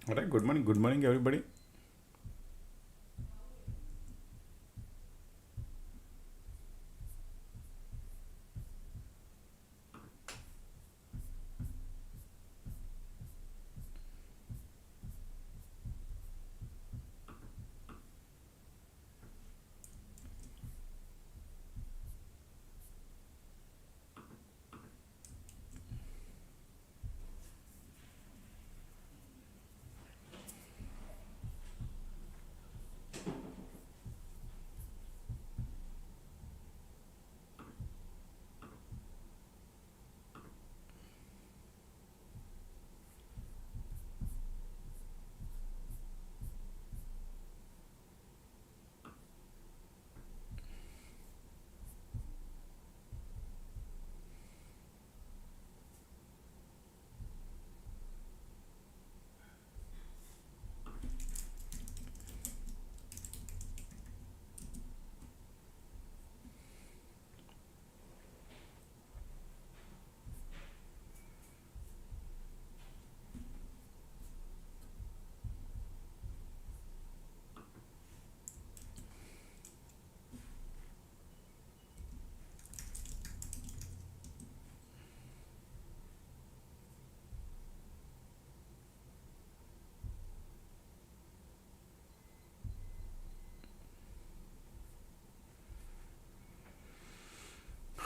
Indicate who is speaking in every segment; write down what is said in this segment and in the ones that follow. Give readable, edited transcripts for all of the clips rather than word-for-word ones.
Speaker 1: All right, good morning, everybody.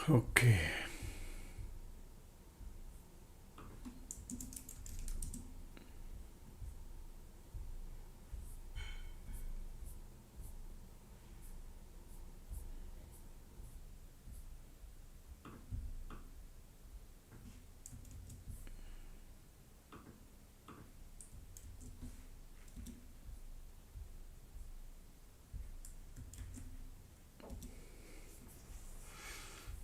Speaker 1: Okay.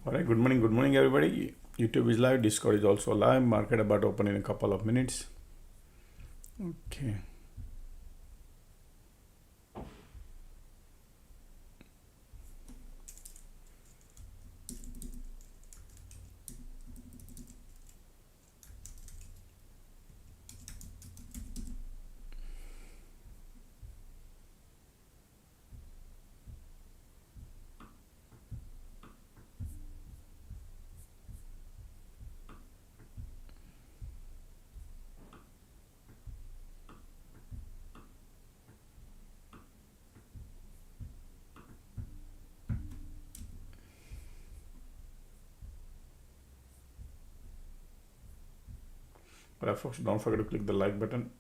Speaker 1: All right, good morning, everybody. YouTube is live, Discord is also live. Market about to open in a couple of minutes. Okay. All right, folks, don't forget to click the like button.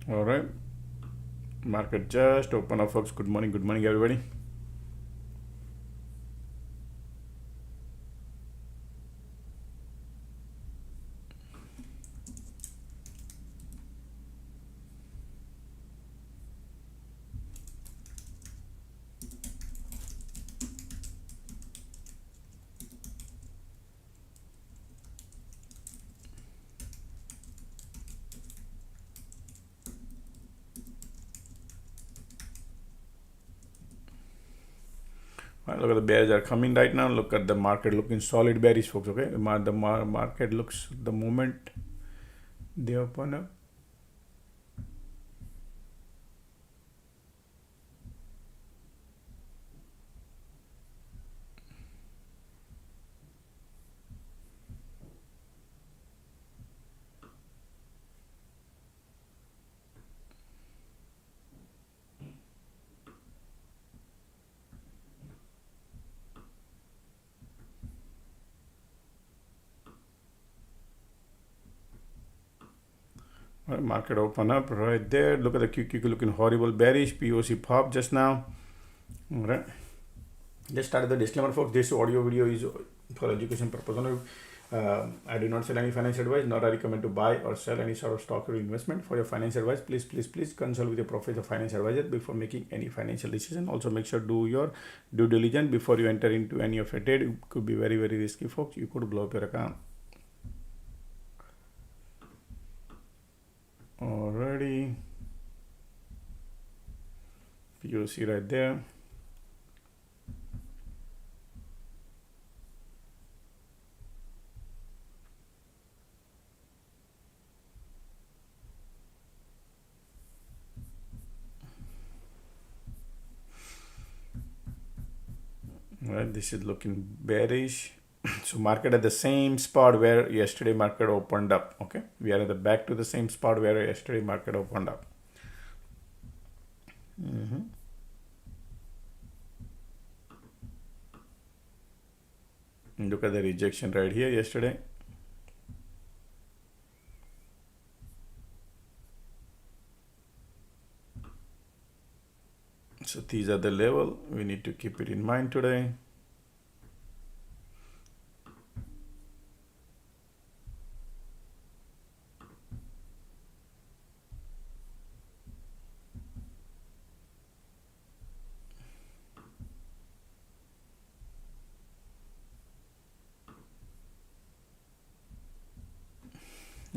Speaker 1: All right. Market just open up, folks. Good morning, everybody. All right, look at the bears are coming right now. Look at the market looking solid bearish, folks. Okay, the market looks the moment they open up. Right, market open up right there. Look at the QQQ looking horrible bearish. POC pop just now. All right. Just started the disclaimer, folks. This audio video is for education purpose only. I do not sell any financial advice, nor I recommend to buy or sell any sort of stock or investment. For your financial advice, please consult with your professional financial advisor before making any financial decision. Also, make sure do your due diligence before you enter into any of your trade. It could be very, very risky, folks. You could blow up your account. Alrighty. POC right there. Right, this is looking bearish. So market at the same spot where yesterday market opened up. Okay, we are at the back to the same spot where yesterday market opened up. Look at the rejection right here yesterday. So these are the level we need to keep it in mind today.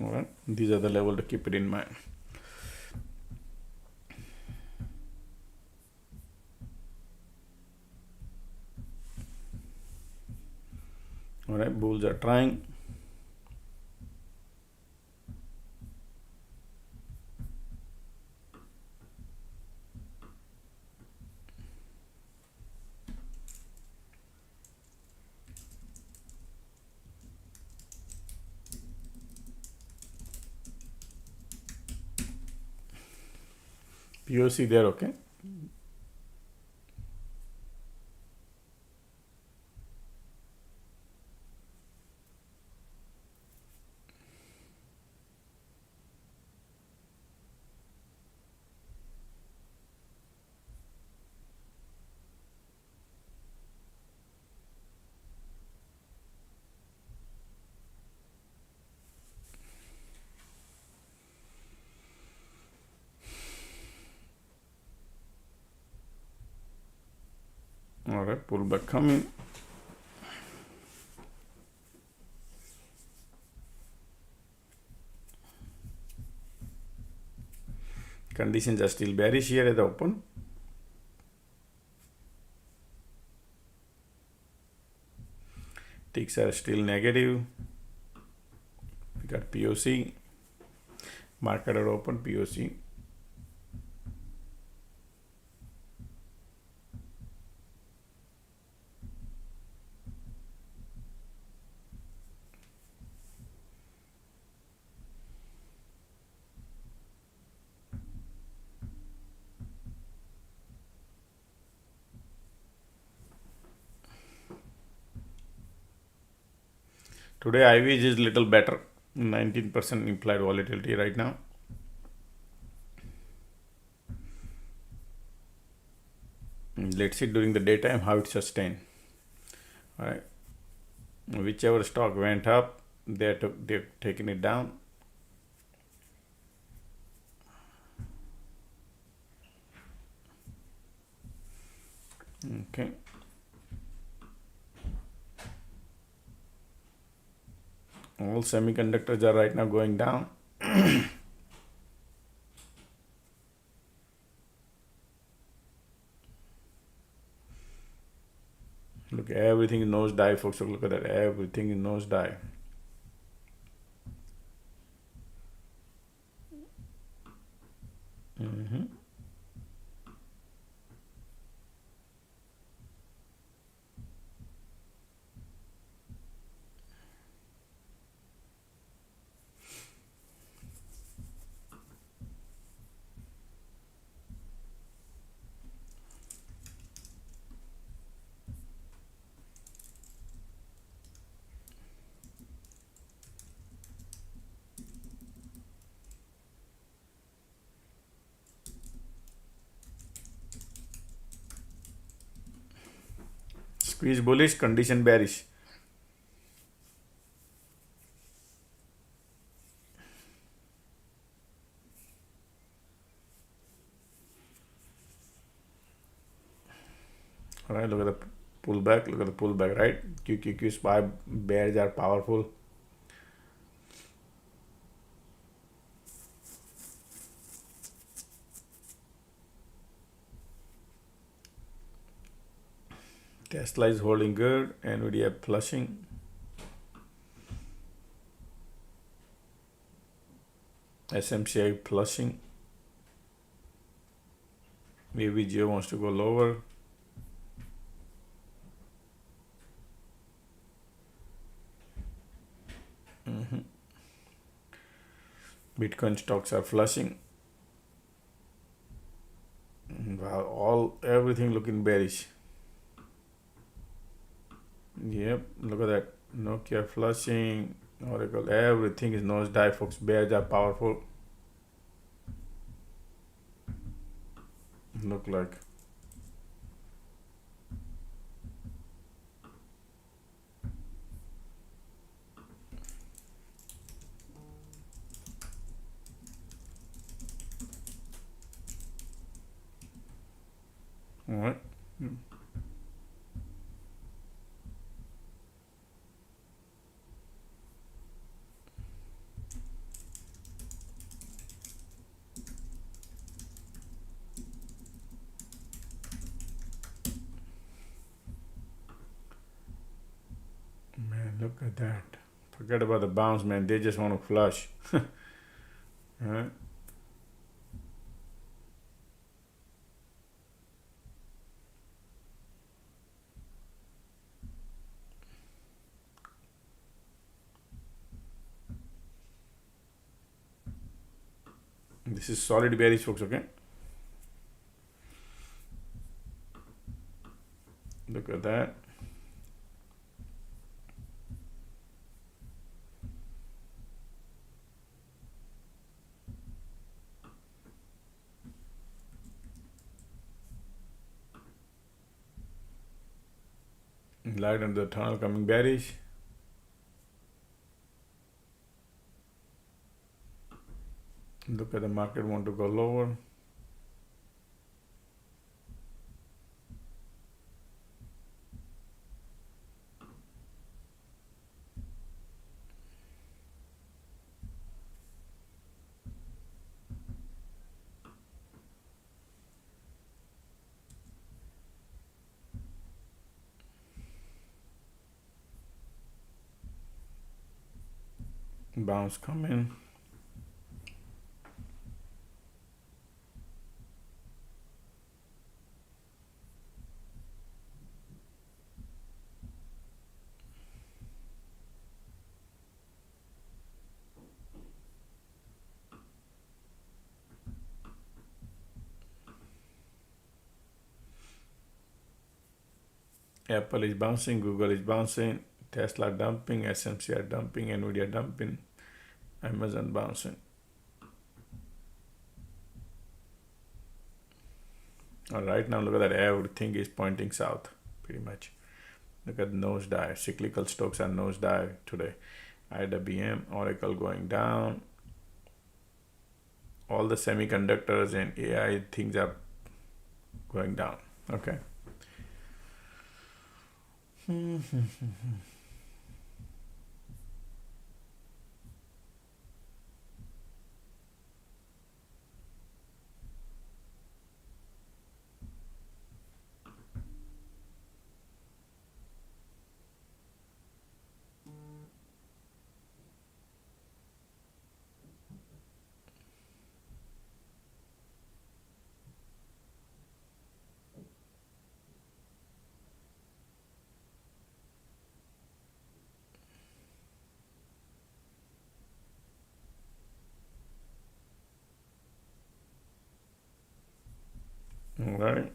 Speaker 1: All right, these are the level to keep it in mind. All right, bulls are trying. POC there, okay. All right, pullback coming. Conditions are still bearish here at the open. Ticks are still negative. We got POC. Market at open, POC. Today IVs is little better, 19% implied volatility right now. Let's see during the daytime how it sustained. All right, whichever stock went up, they're taking it down. Okay. All semiconductors are right now going down. Look, everything is nosedive, folks. Look at that. Everything is nosedive. Squeeze bullish, condition bearish. All right, look at the pullback. Look at the pullback, right? QQQ SPY bears are powerful. Tesla is holding good. Nvidia flushing. SMCI flushing. Maybe Geo wants to go lower. Bitcoin stocks are flushing. Wow, everything looking bearish. Yep, look at that. Nokia flushing, Oracle, everything is nosedive, folks. Bears are powerful. Look like. All right. Man, look at that. Forget about the bounce, man. They just want to flush. All right. This is solid bearish, folks, okay? Look at that. Light under the tunnel coming bearish. Look at the market want to go lower. Bounce coming. Apple is bouncing, Google is bouncing, Tesla dumping, SMCI dumping, Nvidia dumping, Amazon bouncing. All right, now look at that. Everything is pointing south, pretty much. Look at nosedive. Cyclical stocks are nosedive today. IWM, Oracle going down. All the semiconductors and AI things are going down. Okay. All right.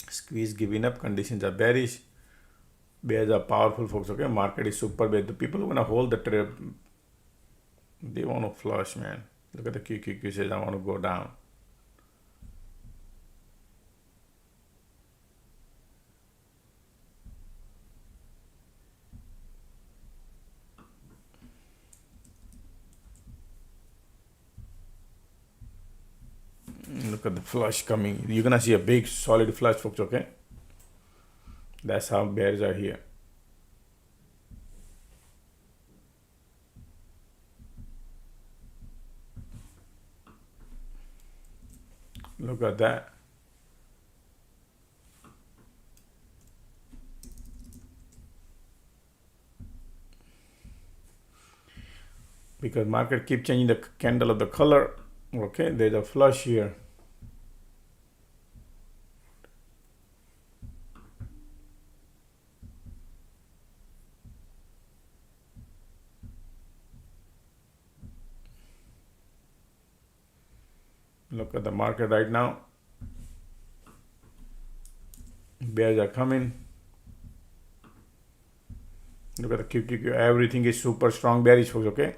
Speaker 1: Squeeze giving up. Conditions are bearish. Bears are powerful, folks. Okay. Market is super bear. The people who want to hold the trade, they want to flush, man. Look at the QQQ says, I want to go down. Look at the flush coming. You're gonna see a big solid flush, folks. Okay, that's how bears are here. Look at that. Because market keep changing the candle of the color. Okay, there's a flush here. Look at the market right now. Bears are coming. Look at the QQQ. Everything is super strong bearish, folks. Okay.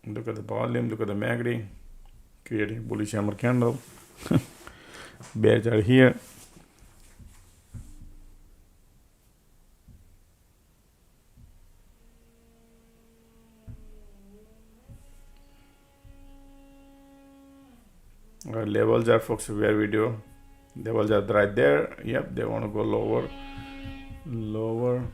Speaker 1: Look at the volume. Look at the MACD. Creating bullish hammer candle. Bears are here. Our levels are, folks, where we do. Levels are right there. Yep, they want to go lower. Lower.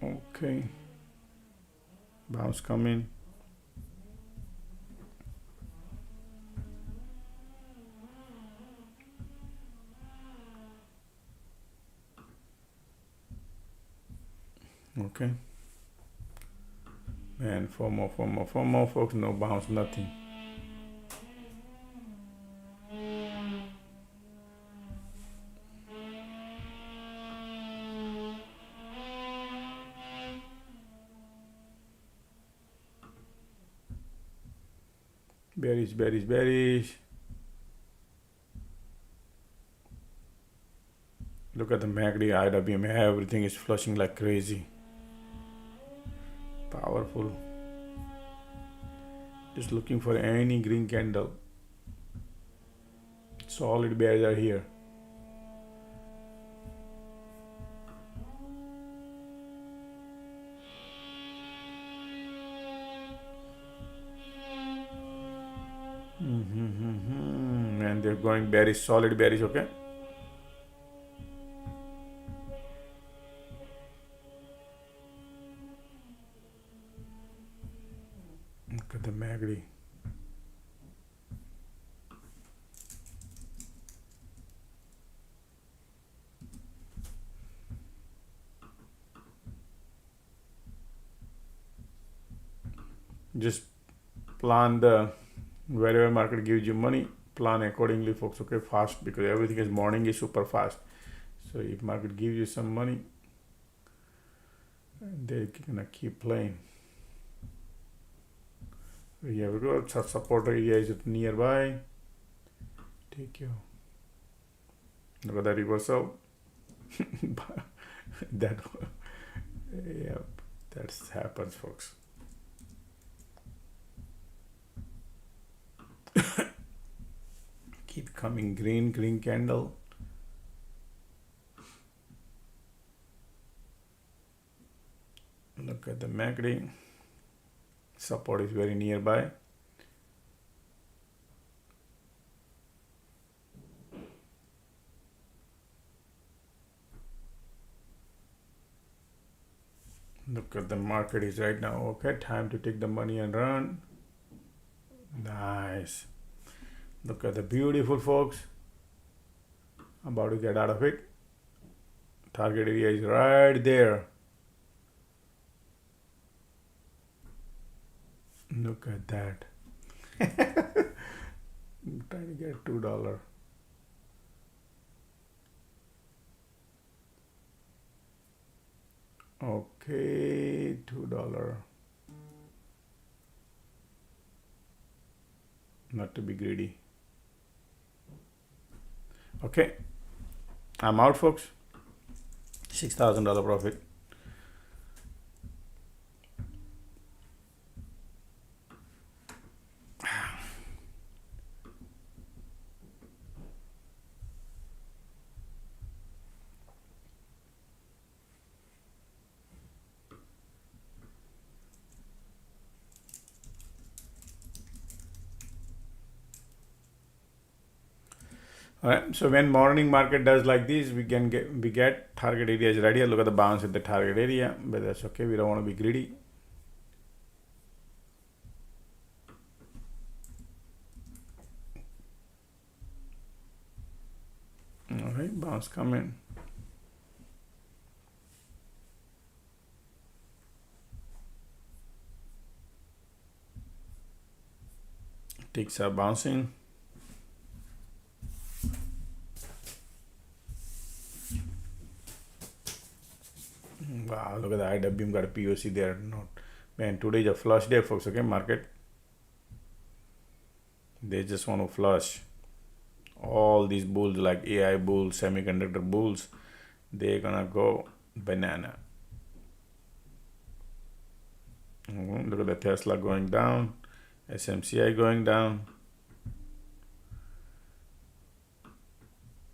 Speaker 1: Okay. Bounce coming. Okay. And four more, folks. No bounce, nothing. Bearish. Look at the MACD, IWM, everything is flushing like crazy. Powerful. Just looking for any green candle. Solid bears are here. And they're going bearish, solid bearish. Okay. Look at the MACD. Just plan wherever market gives you money, plan accordingly, folks. Okay, fast, because everything is morning is super fast. So if market gives you some money, they're gonna keep playing. Here we go. Support area is nearby. Take your. Look at that reversal. That. Yep, that happens, folks. Keep coming, green candle. Look at the MACD. Support is very nearby. Look at the market is right now. Okay, time to take the money and run. Nice. Look at the beautiful, folks. I'm about to get out of it. Target area is right there. Look at that. I'm trying to get $2. Okay, $2. Not to be greedy. Okay, I'm out, folks. $6,000 profit. All right, so when morning market does like this, we get target areas right here. Look at the bounce at the target area, but that's okay. We don't want to be greedy. All right, bounce come in. Ticks are bouncing. Wow, look at the IWM got a POC there. Not man, today is a flush day, folks. Okay, market. They just want to flush. All these bulls like AI bulls, semiconductor bulls, they're gonna go banana. Look at the Tesla going down, SMCI going down.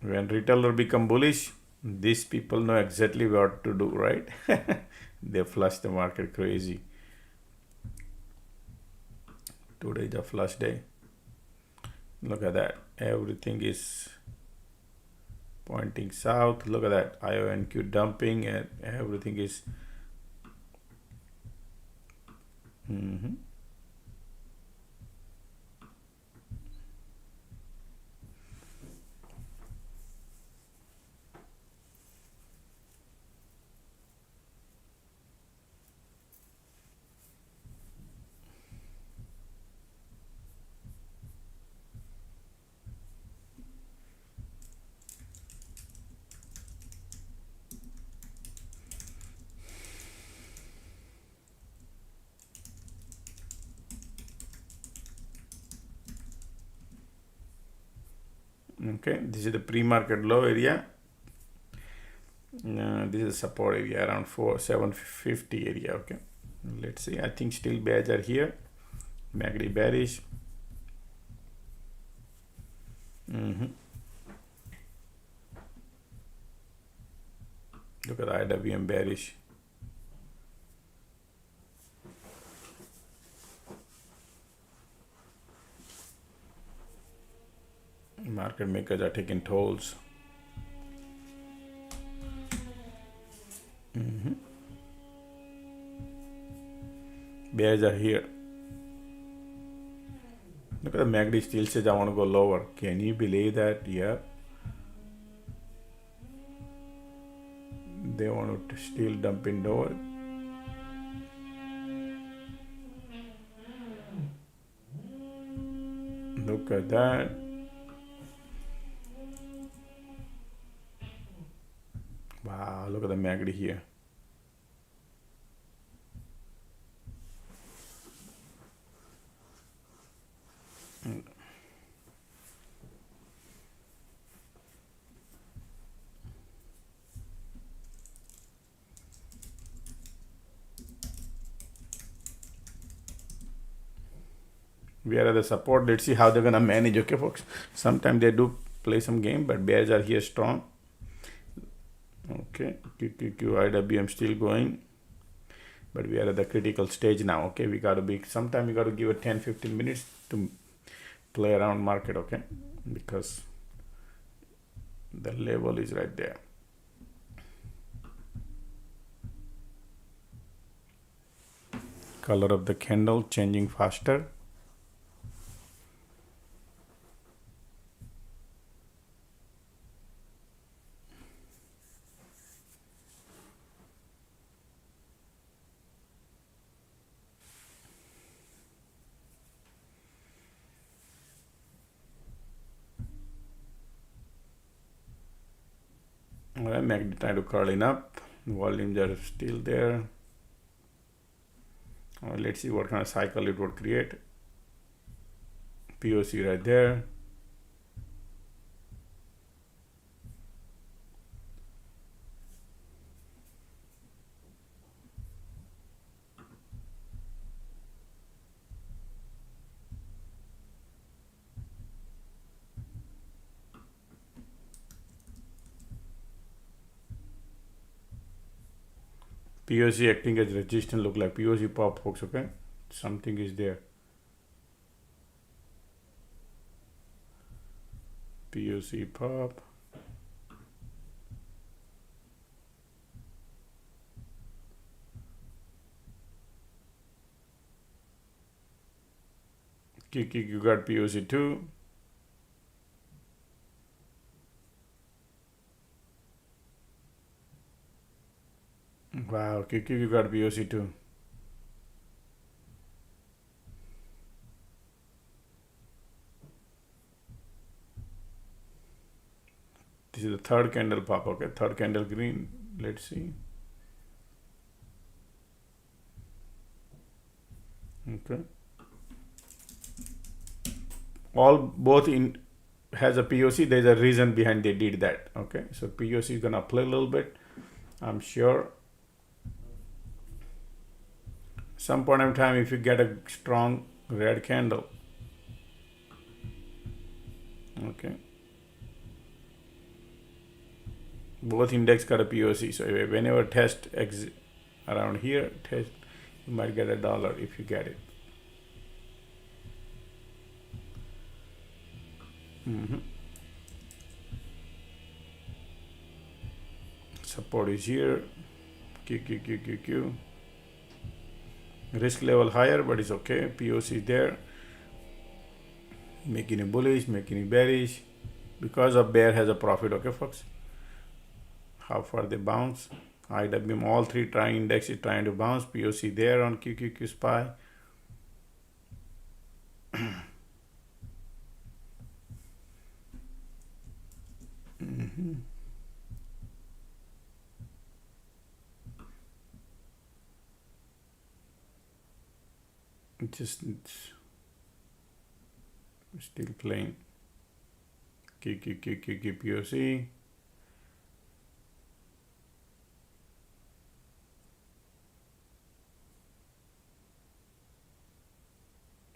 Speaker 1: When retailer become bullish, these people know exactly what to do, right? They flush the market crazy. Today is a flush day. Look at that. Everything is pointing south. Look at that. IONQ dumping and everything is. Okay, this is the pre-market low area. This is support area around 750 area. Okay, let's see. I think still bears are here. MACD bearish. Look at the IWM bearish. Market makers are taking tolls. Bears are here. Look at the MACD still says I want to go lower. Can you believe that? Yeah. They want to still dump in lower. Look at that. Wow, look at the MACD here. We are at the support. Let's see how they're gonna manage. Okay, folks. Sometimes they do play some game, but bears are here strong. Okay, QQQ IWM still going, but we are at the critical stage now. Okay, we got to be. Sometime we got to give it 10-15 minutes to play around market. Okay, because the level is right there. Color of the candle changing faster. Alright, MACD trying to curling up. Volumes are still there. Let's see what kind of cycle it would create. POC right there. POC acting as resistance, look like POC pop, folks. Okay, something is there. POC pop. QQQ got POC too. Wow, QQQ got POC too. This is the third candle pop, okay? Third candle green. Let's see. Okay. Both in has a POC. There's a reason behind they did that. Okay. So POC is gonna play a little bit. I'm sure. Some point in time, if you get a strong red candle. Okay. Both index got a POC. So whenever test around here, test, you might get $1 if you get it. Support is here. QQQQQ. Risk level higher, but it's okay. POC is there. Making it bullish, making it bearish. Because of bear has a profit, okay, folks. How far they bounce? IWM, all three index is trying to bounce. POC there on QQQ SPY. It's still playing. QQQ POC.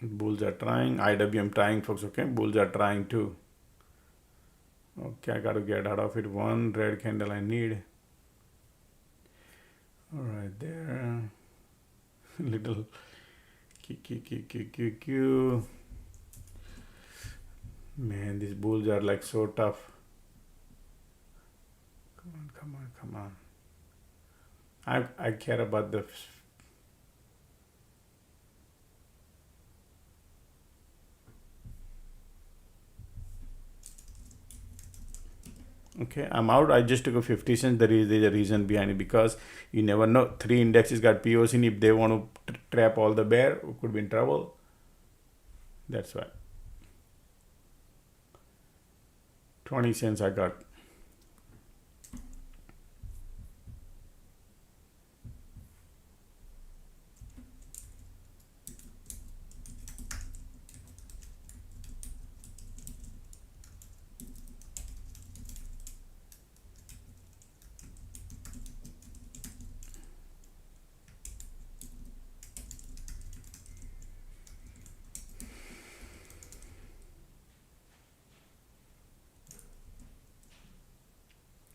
Speaker 1: Bulls are trying. IWM trying, folks. Okay, bulls are trying too. Okay, I got to get out of it. One red candle I need. All right, there. Little QQQ. Man, these bulls are like so tough. Come on. I care about the. Okay, I'm out. I just took a 50 cents. There's a reason behind it, because you never know. Three indexes got POC, and if they want to trap all the bear, we could be in trouble. That's why. 20 cents I got.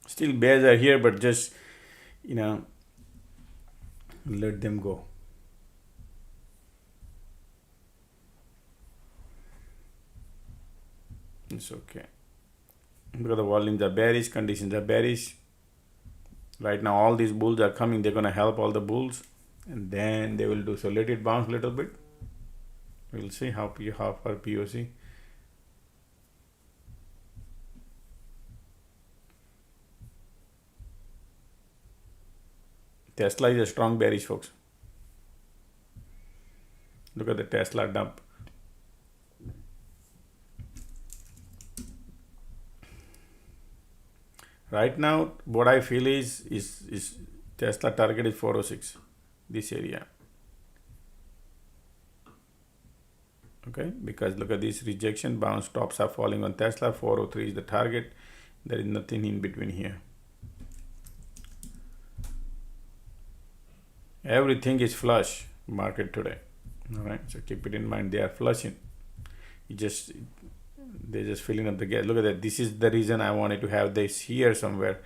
Speaker 1: Still bears are here, but just, let them go. It's okay. Because the volumes are bearish, conditions are bearish. Right now, all these bulls are coming. They're going to help all the bulls. And then they will do. So let it bounce a little bit. We'll see how far POC. Tesla is a strong bearish, folks. Look at the Tesla dump. Right now, what I feel is Tesla target is 406, this area. Okay, because look at this rejection, bounce, tops are falling on Tesla. 403 is the target. There is nothing in between here. Everything is flush market today. All right, so keep it in mind. They are flushing. They're just filling up the gas. Look at that. This is the reason I wanted to have this here somewhere,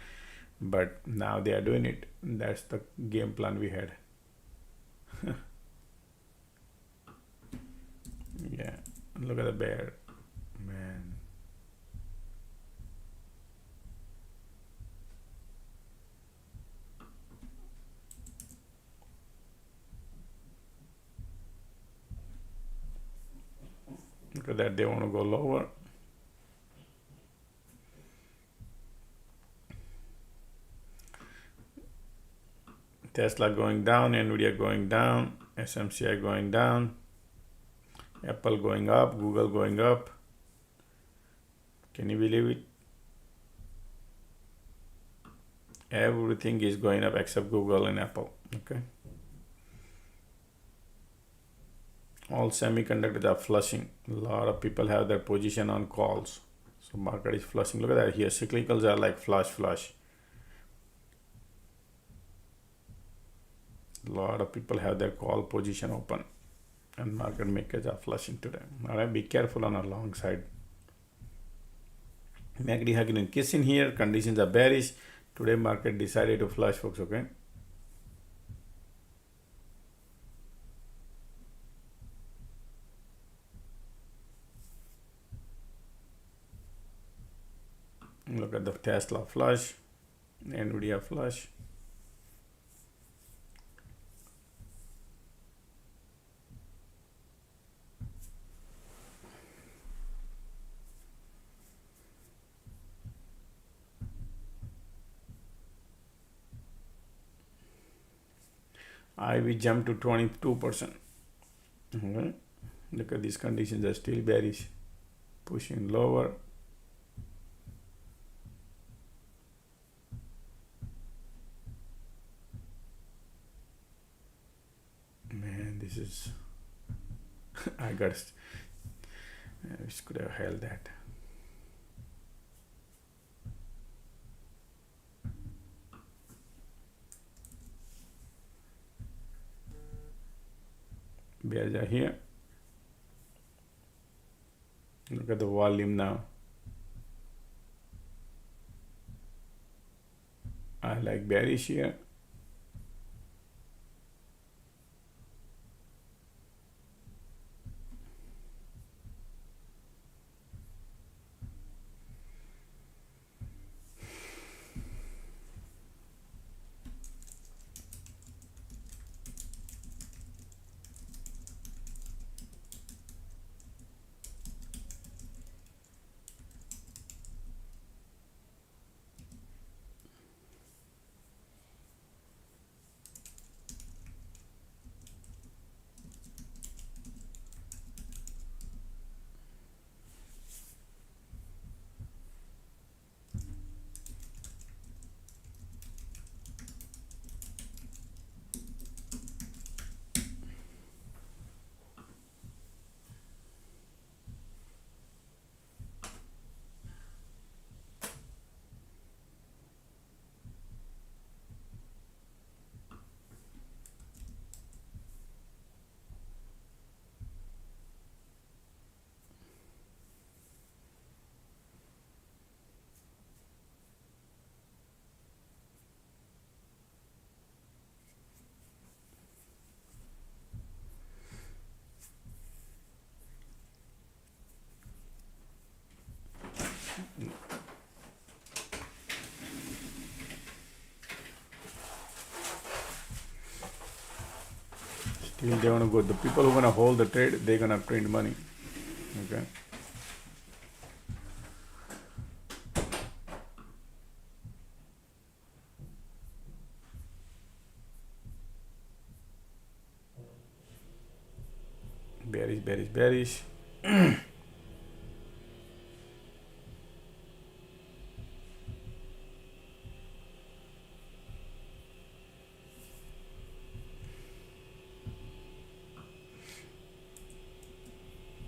Speaker 1: but now they are doing it. That's the game plan we had. Yeah, look at the bear, man. Look at that, they want to go lower. Tesla going down, Nvidia going down, SMCI going down, Apple going up, Google going up. Can you believe it? Everything is going up except Google and Apple. Okay. All semiconductors are flushing. A lot of people have their position on calls. So market is flushing. Look at that here. Cyclicals are like flush. A lot of people have their call position open. And market makers are flushing today. All right, be careful on a long side. MACD hugging and kissing here. Conditions are bearish. Today market decided to flush, folks. Okay. Look at the Tesla flush, Nvidia flush. IV jumped to 22%. Okay. Look at these conditions are still bearish, pushing lower. Man, this is I wish could have held that. Bears are here. Look at the volume now. I like bearish here. Still they want to go. The people who are going to hold the trade, they're going to print money. Okay. Bearish.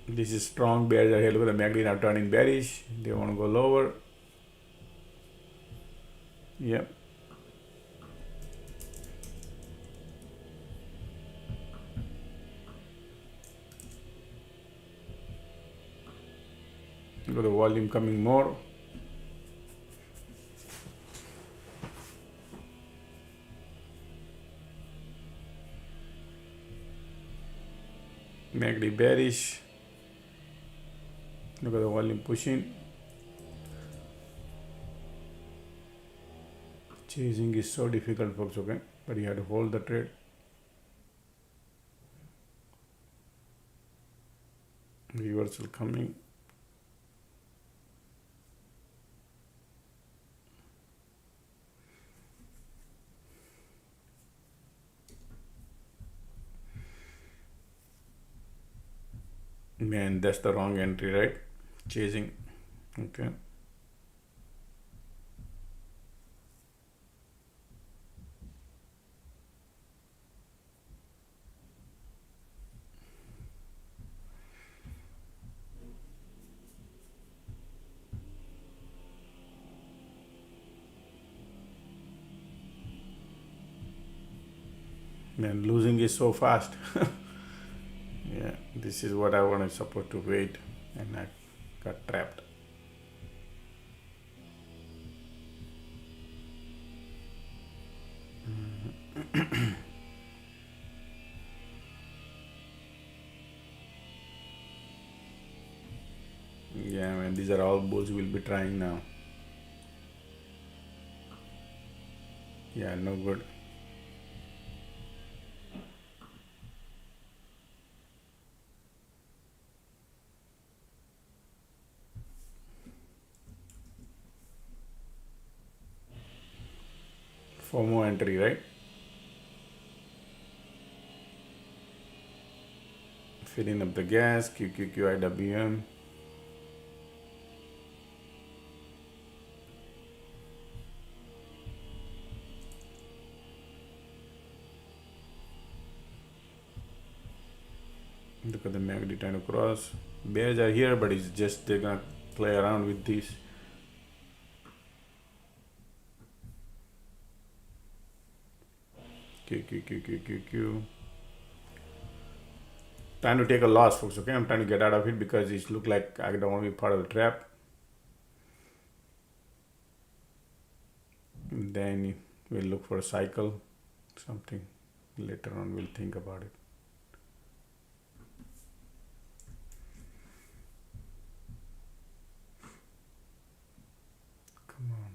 Speaker 1: This is strong bears are here. Look at the MACD now turning bearish. They want to go lower. Yep. Look at the volume coming more. MACD bearish. Look at the volume pushing. Chasing is so difficult, folks, okay? But you have to hold the trade. Reversal coming. Man, that's the wrong entry, right? Chasing. Okay. Man, losing is so fast. Yeah, this is what I was supposed to wait, and I got trapped. Yeah, man, these are all bulls we'll be trying now. Yeah, no good. FOMO entry, right? Filling up the gas, QQQIWM. Look at the MACD trying to cross. Bears are here, but it's just they're gonna play around with these. QQQQQQ. Trying to take a loss, folks. Okay, I'm trying to get out of it because it look like I don't want to be part of the trap. Then we'll look for a cycle, something. Later on, we'll think about it. Come on.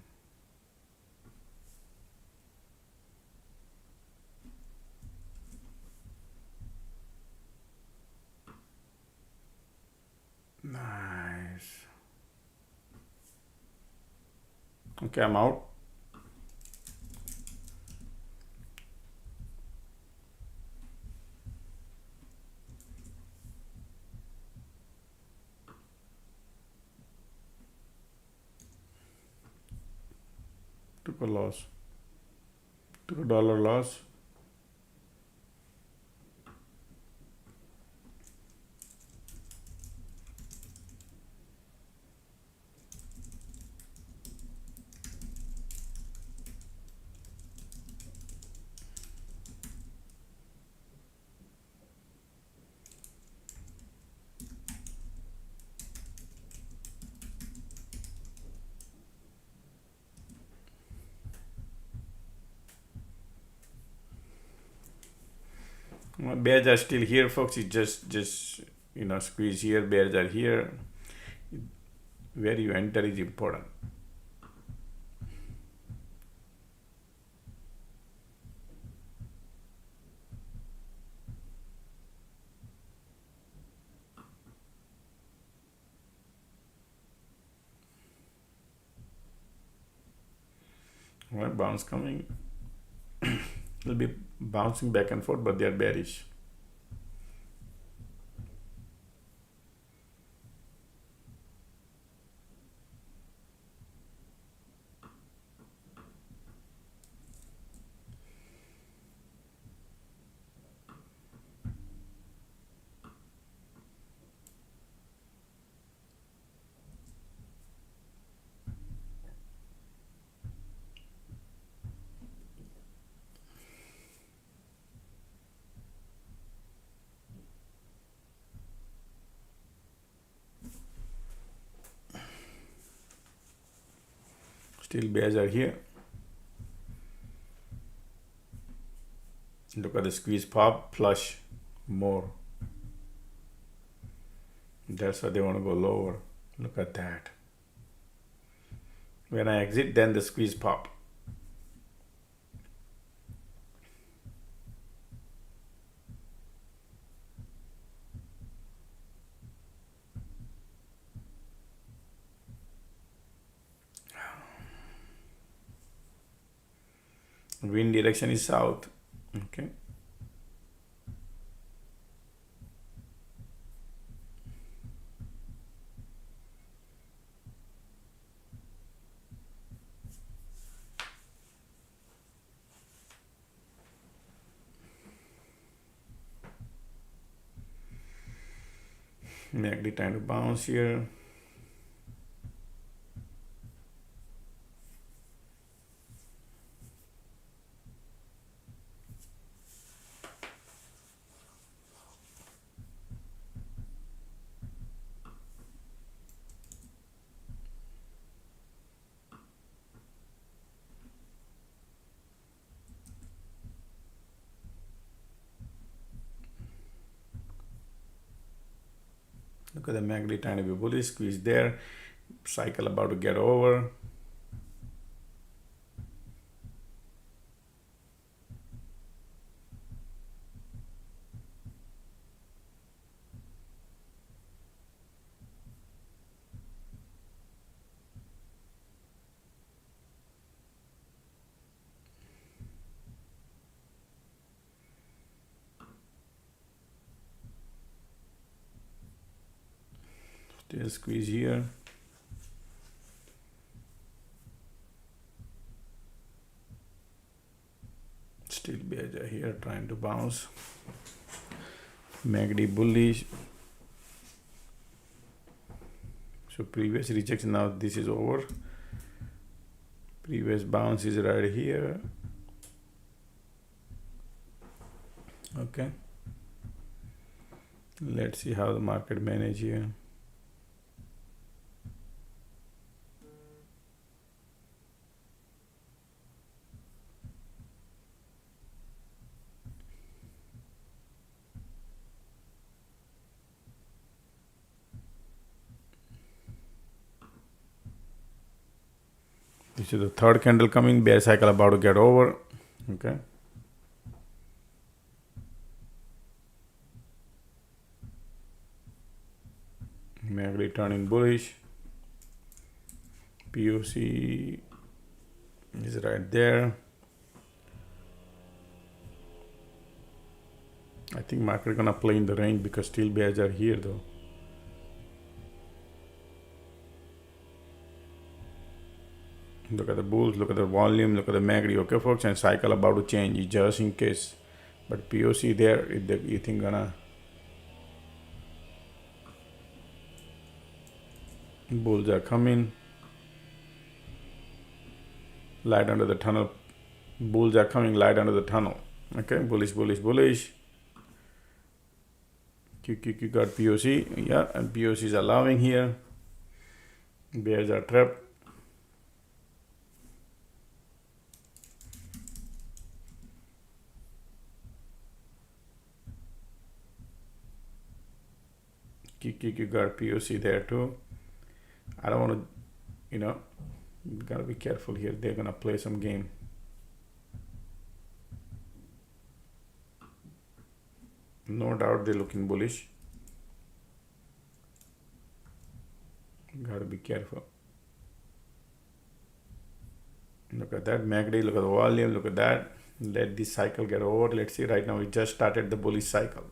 Speaker 1: Nice. Okay, I'm out. Took a loss. Took a dollar loss. Bears are still here, folks. It's just squeeze here. Bears are here. Where you enter is important. Well, bounce coming. It'll be bouncing back and forth, but they are bearish. Still bears are here. Look at the squeeze pop, flush, more. That's why they want to go lower. Look at that. When I exit, then the squeeze pop. Wind direction is south. Okay. MACD trying to bounce here. Look at the MACD trying to be bullish, squeeze there, cycle about to get over. Still squeeze here. Still bears are here trying to bounce. MACD bullish. So previous rejection, now this is over. Previous bounce is right here. Okay. Let's see how the market manage here. This is the third candle coming, bear cycle about to get over. Okay. MACD turning bullish. POC is right there. I think market gonna play in the range because still bears are here though. Look at the bulls, look at the volume, look at the MACD, okay folks, and cycle about to change just in case. But POC there, you think gonna bulls are coming. Light under the tunnel. Bulls are coming, light under the tunnel. Okay, bullish, bullish, bullish. QQQ got POC, yeah, and POC is allowing here. Bears are trapped. QQQ got POC there too. I don't want to, you gotta be careful here. They're gonna play some game. No doubt they're looking bullish. Gotta be careful. Look at that MACD, look at the volume, look at that. Let this cycle get over. Let's see, right now we just started the bullish cycle.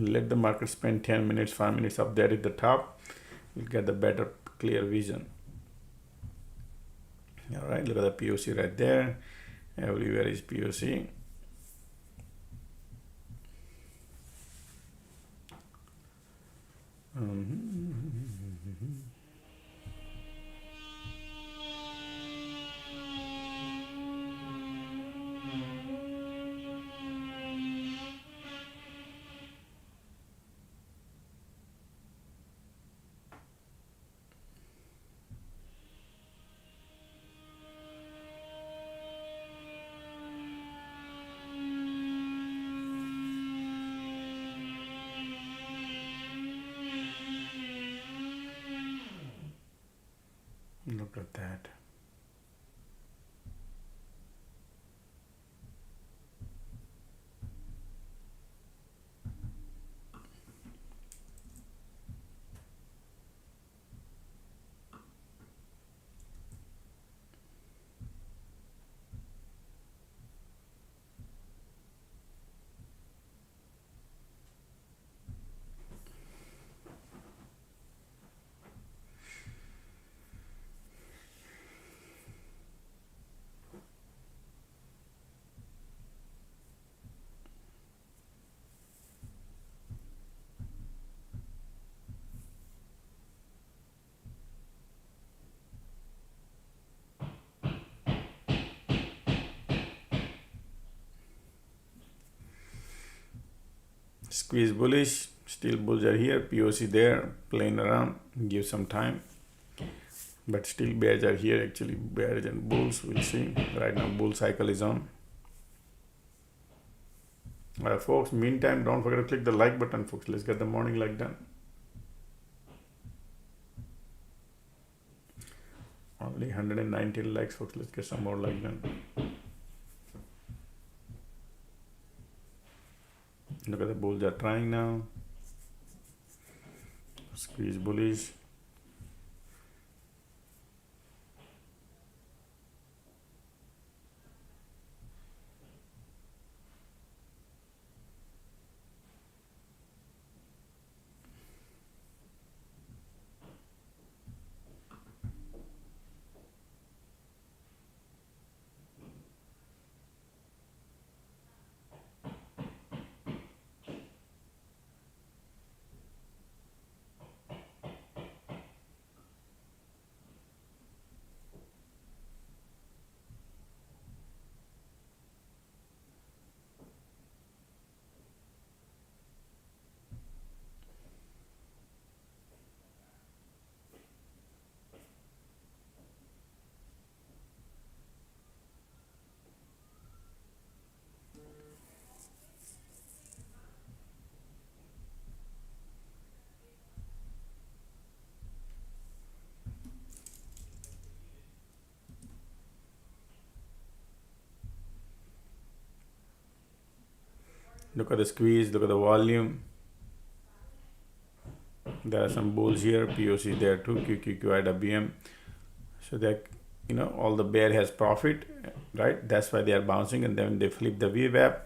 Speaker 1: Let the market spend 10 minutes, 5 minutes up there at the top. You'll get the better clear vision. All right, look at the POC right there. Everywhere is POC. Look at that. Squeeze bullish, still bulls are here, POC there, playing around, give some time. But still bears are here actually, bears and bulls, we'll see. Right now bull cycle is on. Alright folks, meantime don't forget to click the like button folks. Let's get the morning like done. Only 119 likes folks, let's get some more like done. Look at the bulls are trying now. Squeeze bullish. Look at the squeeze, look at the volume. There are some bulls here, POC there too, QQQI, WM. So that, all the bear has profit, right? That's why they are bouncing, and then they flip the VWAP.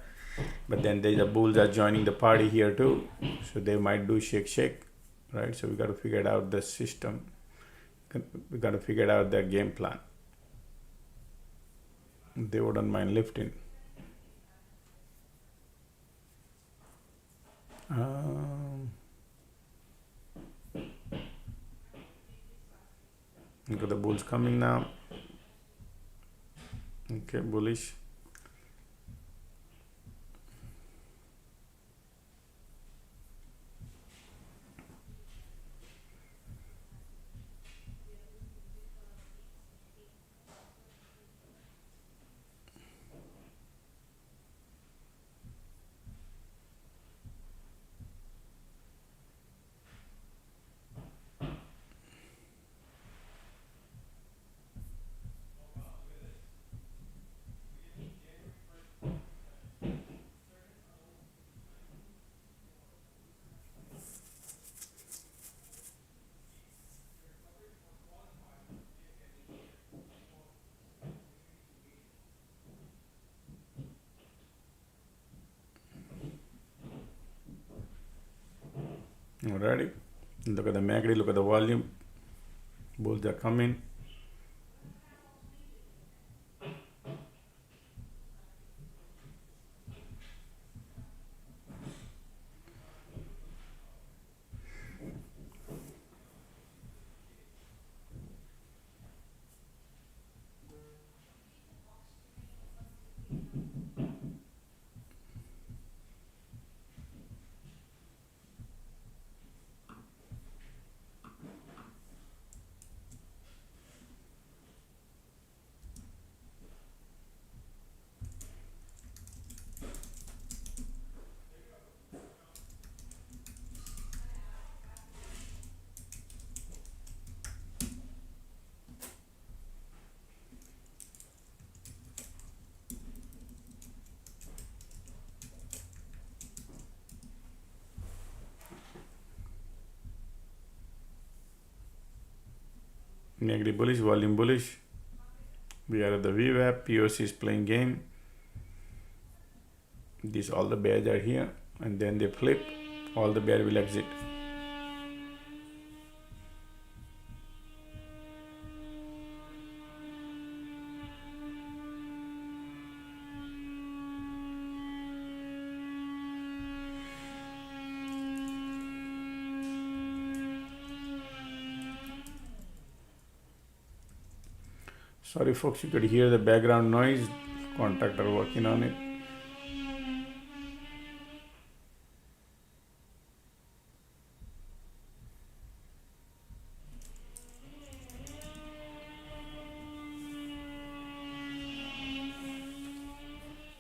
Speaker 1: But then the bulls are joining the party here too. So they might do shake, right? So we got to figure out the system. We got to figure out their game plan. They wouldn't mind lifting. Look at the bulls coming now. Okay, bullish. Alrighty. Look at the MACD, look at the volume. Bulls are coming. negative bullish, volume bullish. We are at the VWAP. POC is playing game. These all the bears are here, and then they flip. All the bear will exit. Sorry folks, you could hear the background noise. Contractor working on it.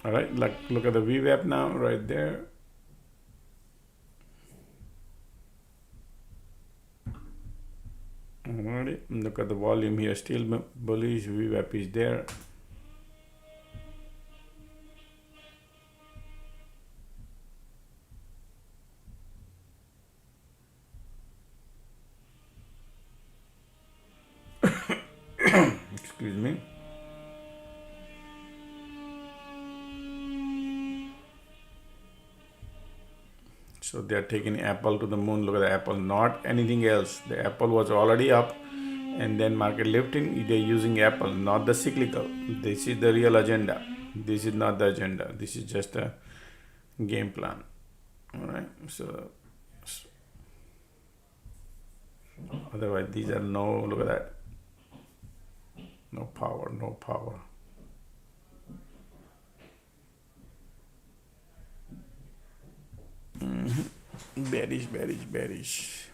Speaker 1: All right, look at the VWAP now, right there. Alrighty, look at the volume here, still bullish. VWAP is there. Excuse me. So they are taking Apple to the moon. Look at the Apple, not anything else. The Apple was already up, and then market lifting. They're using Apple, not the cyclical. This is the real agenda. This is not the agenda. This is just a game plan. All right. So otherwise, these are no. Look at that. No power. No power. Bearish, bearish, bearish.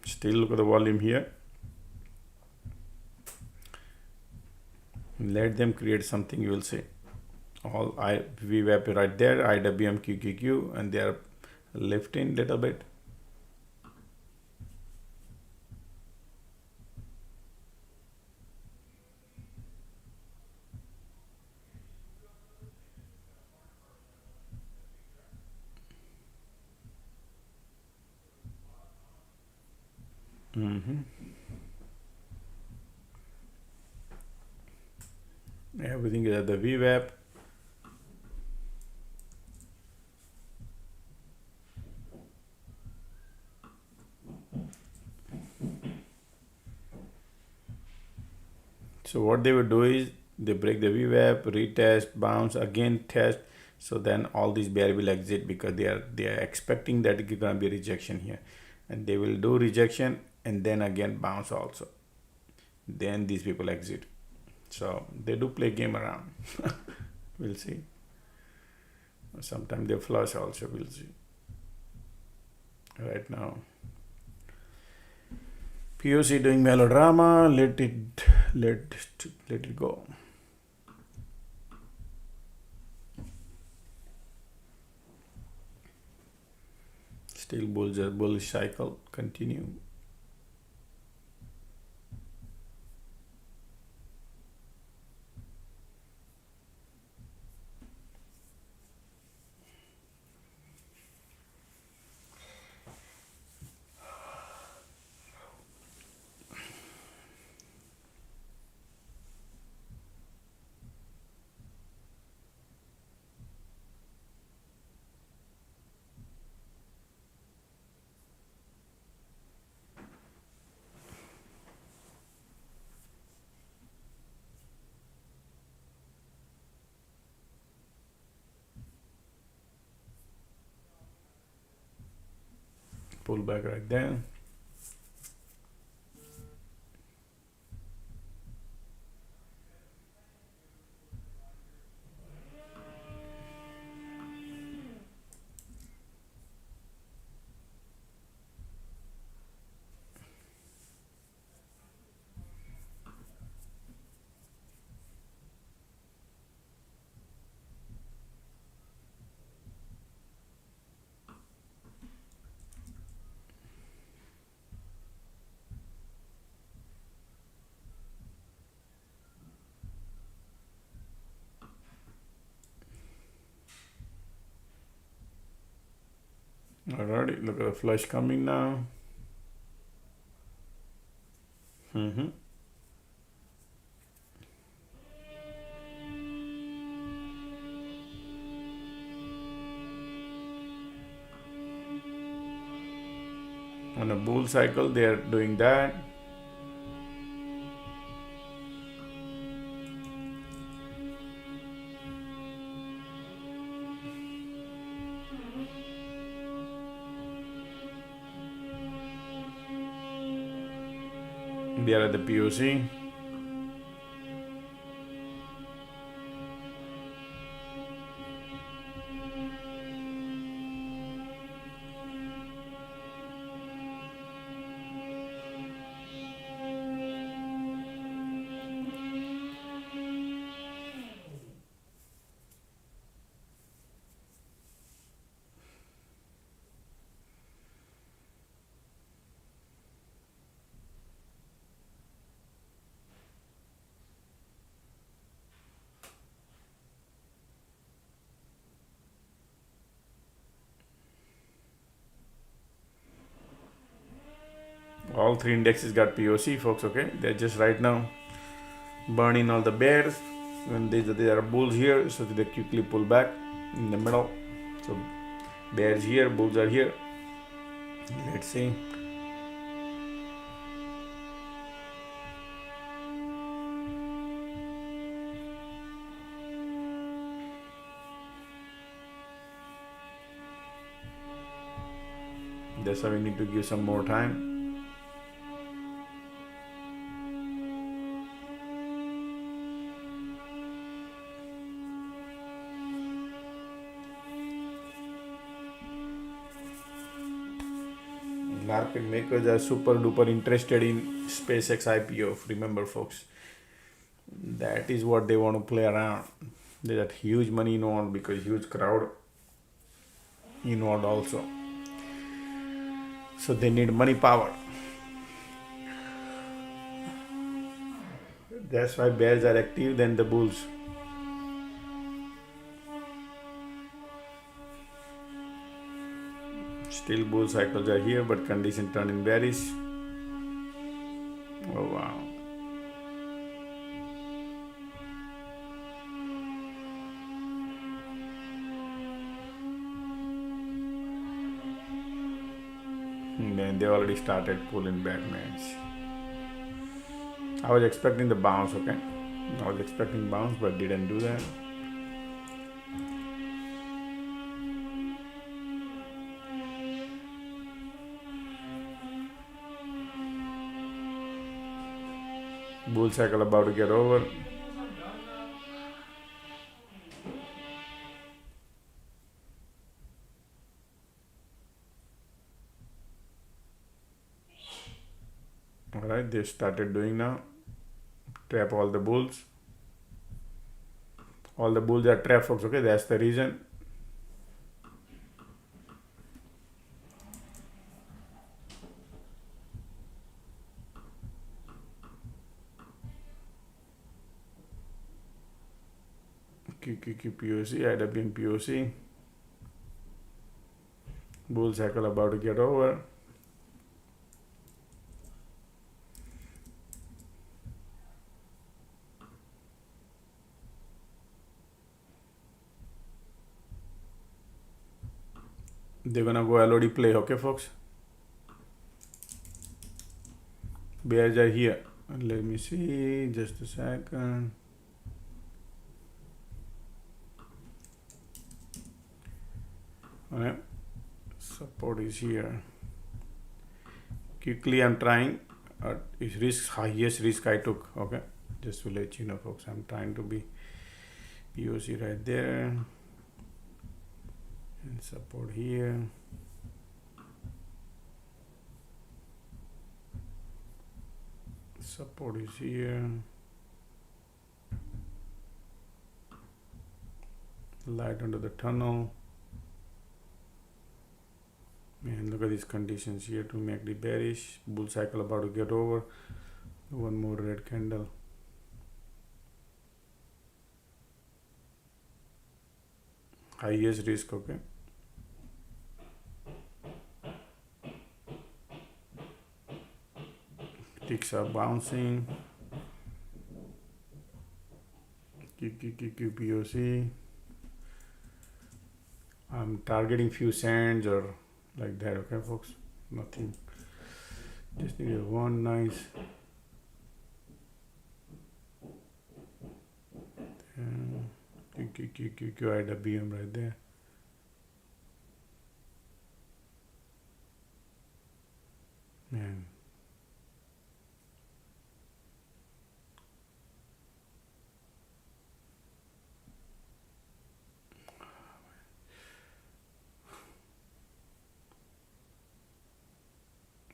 Speaker 1: Still look at the volume here. Let them create something, you will see. All VWAP right there, IWM, QQQ, and they are lifting little bit. Everything is at the VWAP. So what they would do is they break the VWAP, retest, bounce, again test. So then all these bear will exit because they are expecting that it's gonna be rejection here, and they will do rejection and then again bounce also. Then these people exit. So they do play game around. We'll see. Sometimes they flush also. We'll see. Right now, POC doing melodrama. Let it go. Still bullish cycle continue. Pull back right there. Alrighty, look at the flush coming now. On a bull cycle, they are doing that. We are at the POC. All three indexes got POC, folks. Okay, they're just right now burning all the bears. When there are bulls here, so they quickly pull back in the middle. So bears here, bulls are here. Let's see. That's why we need to give some more time. Market makers are super duper interested in SpaceX IPO. Remember, folks, that is what they want to play around. They got huge money involved because huge crowd involved also. So they need money power. That's why bears are active than the bulls. Still bull cycles are here, but condition turned in bearish. Oh wow. And then they already started pulling back, man. I was expecting the bounce, okay? I was expecting bounce, but didn't do that. Bull cycle about to get over. Alright, they started doing now. Trap all the bulls. All the bulls are trapped, folks. Okay, that's the reason. QQQ POC, IWM POC. Bull cycle about to get over. They're gonna go LOD play, okay, folks? Bears are here. Let me see, just a second. Alright, support is here. Quickly, I'm trying. It's risk, highest risk I took. Okay, just to let you know, folks. I'm trying to be POC right there. And support here. Support is here. Light under the tunnel. And look at these conditions here to make the bearish. Bull cycle about to get over. One more red candle. Highest risk, okay. ticks are bouncing. QQQQPOC. I'm targeting few cents or like that, okay folks? Nothing. Just need one nice QQQQIWM right there. Man.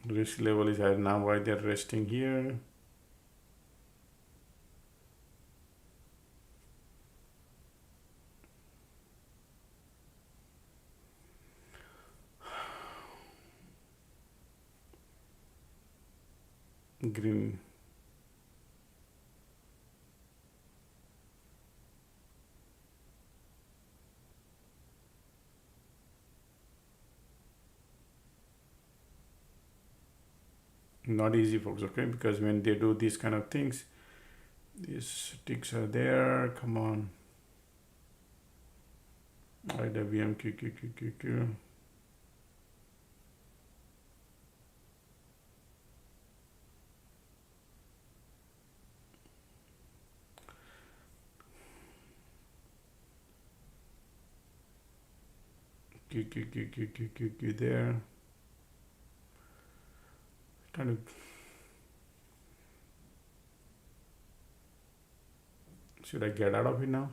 Speaker 1: Risk level is high now. Why they're resting here? Green. Not easy, folks, okay? Because when they do these kind of things, these ticks are there. Come on. IWM, QQQQQ. QQQQQQ there. Trying to. Should I get out of it now?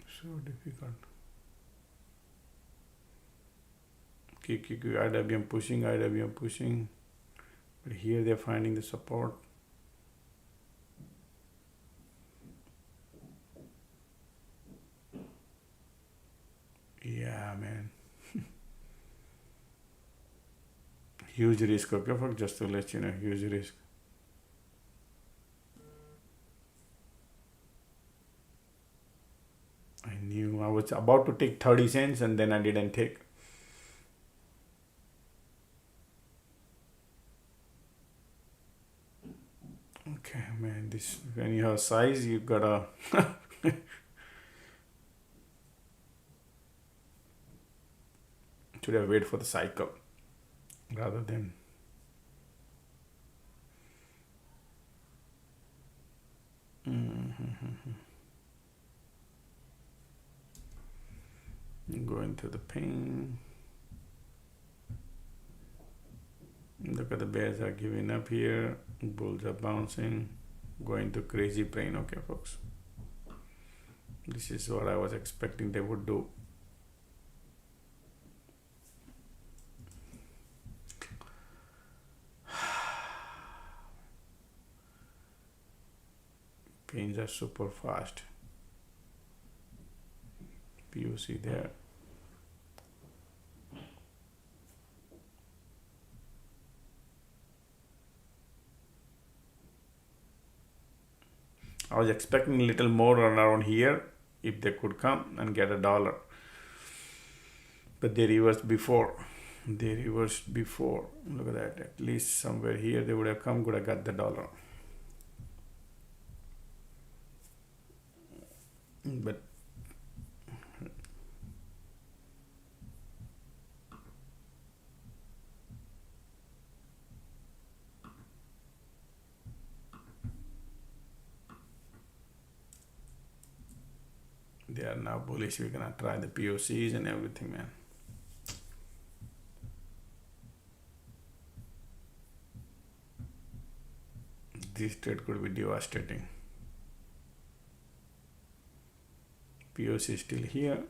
Speaker 1: So difficult. QQQ, IWM pushing. But here they're finding the support. Yeah, man. Huge risk, okay, folks, just to let you know, huge risk. I knew I was about to take 30 cents and then I didn't take. Okay, man, this when you have size, you gotta should have wait for the cycle rather than go into the pain. Look at the bears are giving up here. Bulls are bouncing, going to crazy pain. Okay, folks. This is what I was expecting they would do. Pains are super fast. POC there. I was expecting a little more around here if they could come and get $1. But they reversed before. Look at that. At least somewhere here they would have come, could have got the $1. But they are now bullish. We're gonna try the POCs and everything, man. This trade could be devastating. POC is still here.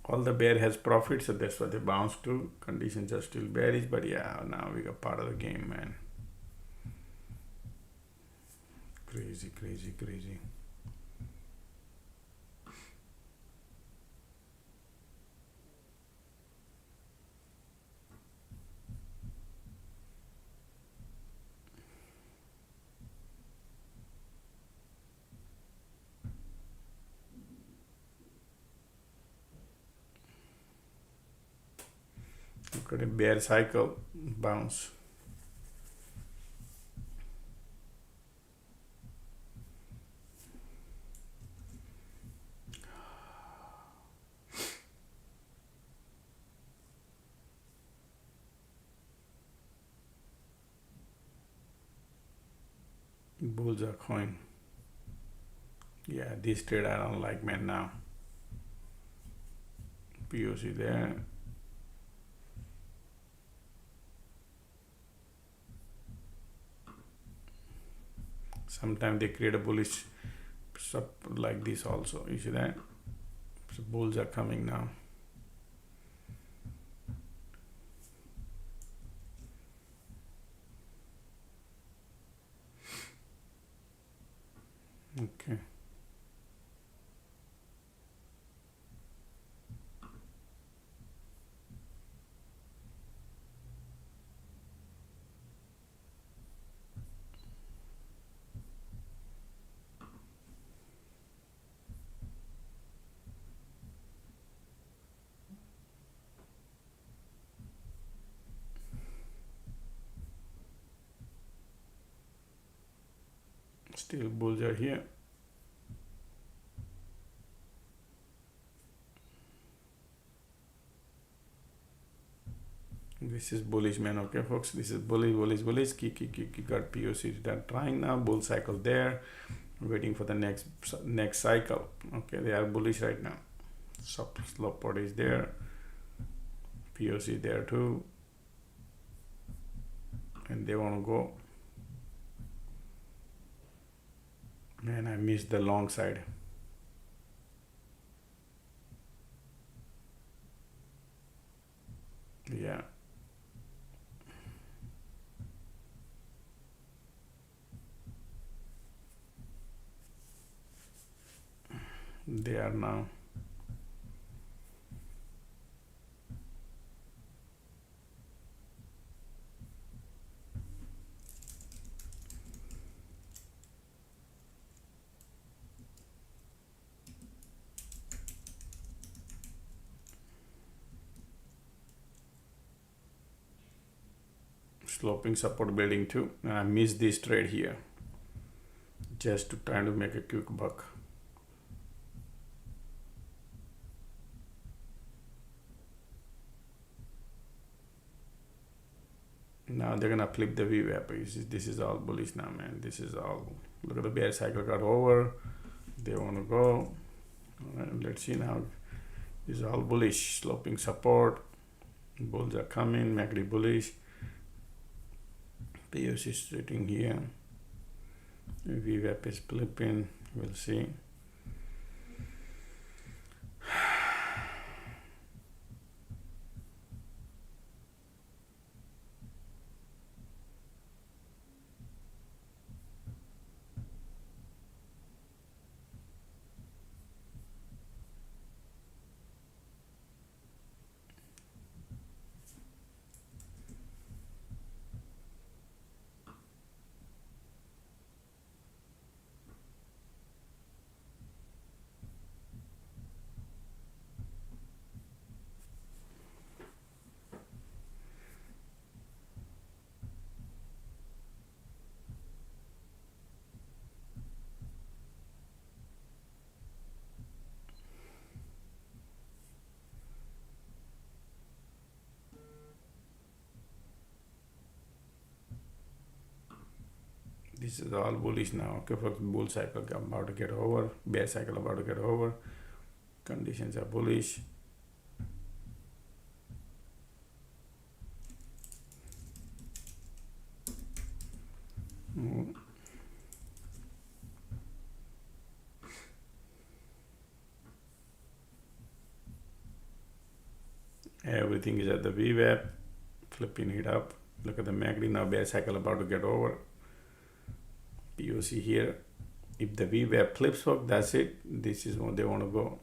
Speaker 1: All the bear has profit, so that's why they bounce to. Conditions are still bearish, but yeah, now we got part of the game, man. Crazy. got a bear cycle bounce. Bulls are coin. Yeah, this trade I don't like, man. Now POC there. Sometimes they create a bullish sub like this also. You see that? So bulls are coming now. Okay. Still bulls are here. This is bullish, man. Okay, folks, this is bullish. Key got POC that trying now. Bull cycle there, waiting for the next cycle. Okay, they are bullish right now. Support is there, POC there too, and they want to go. Man, I missed the long side. Yeah. They are now. Sloping support building too. And I missed this trade here. Just to try to make a quick buck. Now they're gonna flip the VWAP. This is all bullish now, man. This is all. Look at the bear cycle got over. They want to go. All right, let's see now. This is all bullish. Sloping support. Bulls are coming. MACD bullish. POC is sitting here. VWAP is flipping. We'll see. This is all bullish now. Okay, folks, bull cycle about to get over, bear cycle about to get over. Conditions are bullish. Everything is at the VWAP, flipping it up. Look at the MACD now, bear cycle about to get over. POC here. If the VWAP flips work, that's it. This is what they want to go.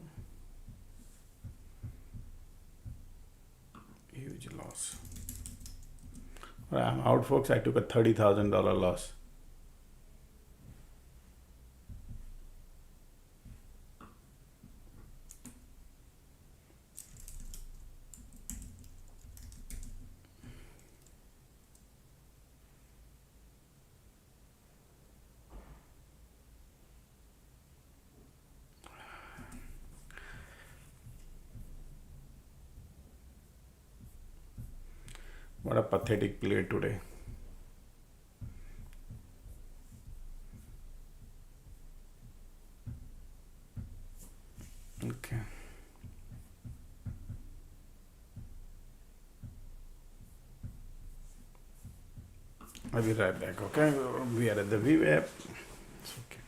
Speaker 1: Huge loss. Well, I'm out, folks. I took a $30,000 loss. What a pathetic play today. Okay. I'll be right back. Okay. We are at the VWAP. It's okay.